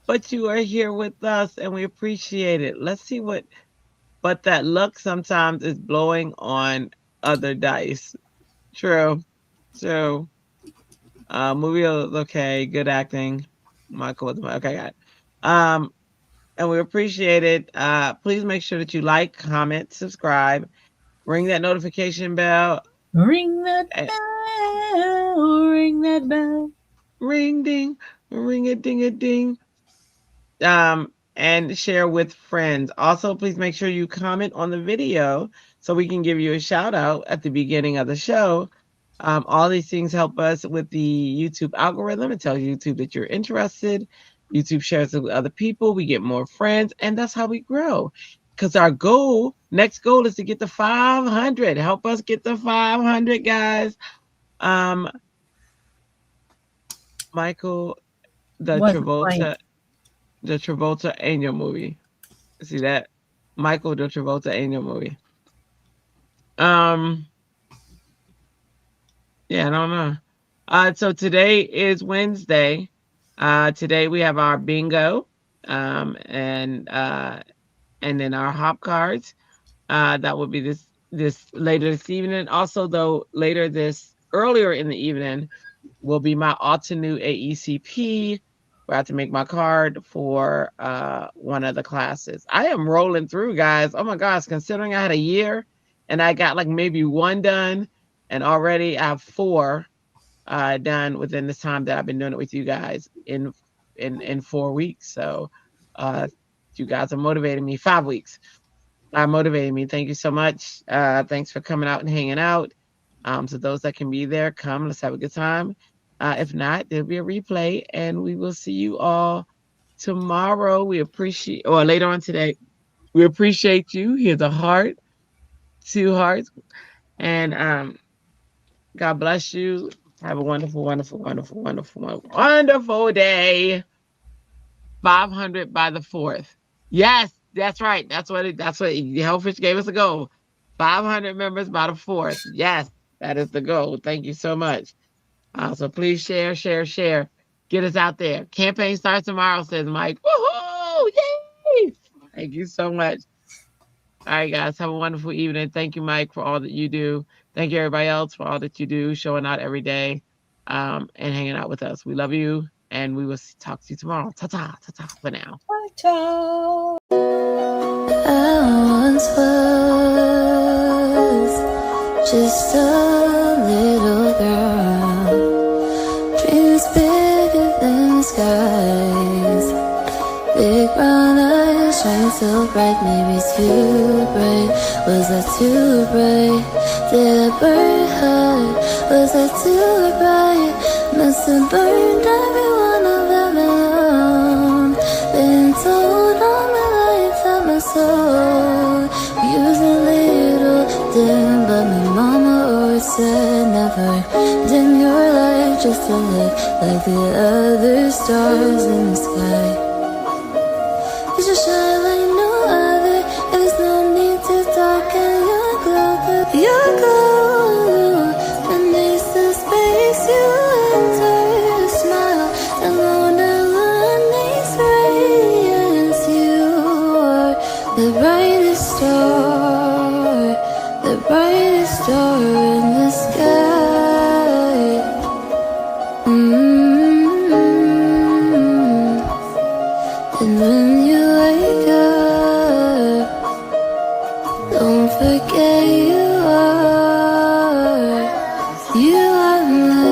but you are here with us and we appreciate it. Let's see but that luck sometimes is blowing on other dice. True. True. Movie was okay, good acting. Michael was okay, got it. And we appreciate it. Please make sure that you like, comment, subscribe, ring that notification bell, Ring that eh, bell, ring that bell. ring ding, ring a ding a ding. And share with friends. Also, please make sure you comment on the video so we can give you a shout out at the beginning of the show. All these things help us with the YouTube algorithm. It tells YouTube that you're interested. YouTube shares it with other people. We get more friends, and that's how we grow. Because our next goal is to get to 500. Help us get to 500, guys. Michael, the Wasn't playing. Travolta Angel movie. See that? Michael the Travolta Angel movie. Um, yeah, I don't know. So today is Wednesday. Today we have our bingo, and then our hop cards. That will be this later this evening. Also, though, earlier in the evening will be my Altenew AECP. Where I have to make my card for one of the classes. I am rolling through, guys. Oh my gosh, considering I had a year and I got like maybe one done, and already I have 4 done within this time that I've been doing it with you guys in 4 weeks. So you guys are motivating me. 5 weeks. Motivating me. Thank you so much. Thanks for coming out and hanging out. So those that can be there, come. Let's have a good time. If not, there'll be a replay, and we will see you all tomorrow. Or later on today. We appreciate you. Here's a heart 2 hearts. And God bless you. Have a wonderful, wonderful, wonderful, wonderful, wonderful day. 500 by the 4th. Yes, that's right. That's what the Hellfish gave us a goal. 500 members by the 4th. Yes, that is the goal. Thank you so much. So please share, share, share. Get us out there. Campaign starts tomorrow, says Mike. Woohoo! Yay! Thank you so much. All right, guys. Have a wonderful evening. Thank you, Mike, for all that you do. Thank you, everybody else, for all that you do, showing out every day and hanging out with us. We love you, and we will talk to you tomorrow. Ta-ta, ta-ta for now. Ta-ta. I once was just a little girl, dreams bigger than the skies, big brown eyes shine so bright, maybe too bright. Was I too bright? Did I burn hard? Was I too bright? Must have burned every one of them alone. Been told all my life that my soul was a little dim, but my mama always said never dim your light, just to look like the other stars in the sky. You should shine like no other. There's no need to darken your glow, but your glow that makes the space you enter a smile. And Mona Lisa's radiance, you are the brightest star in the sky. And when you wake up, don't forget you are my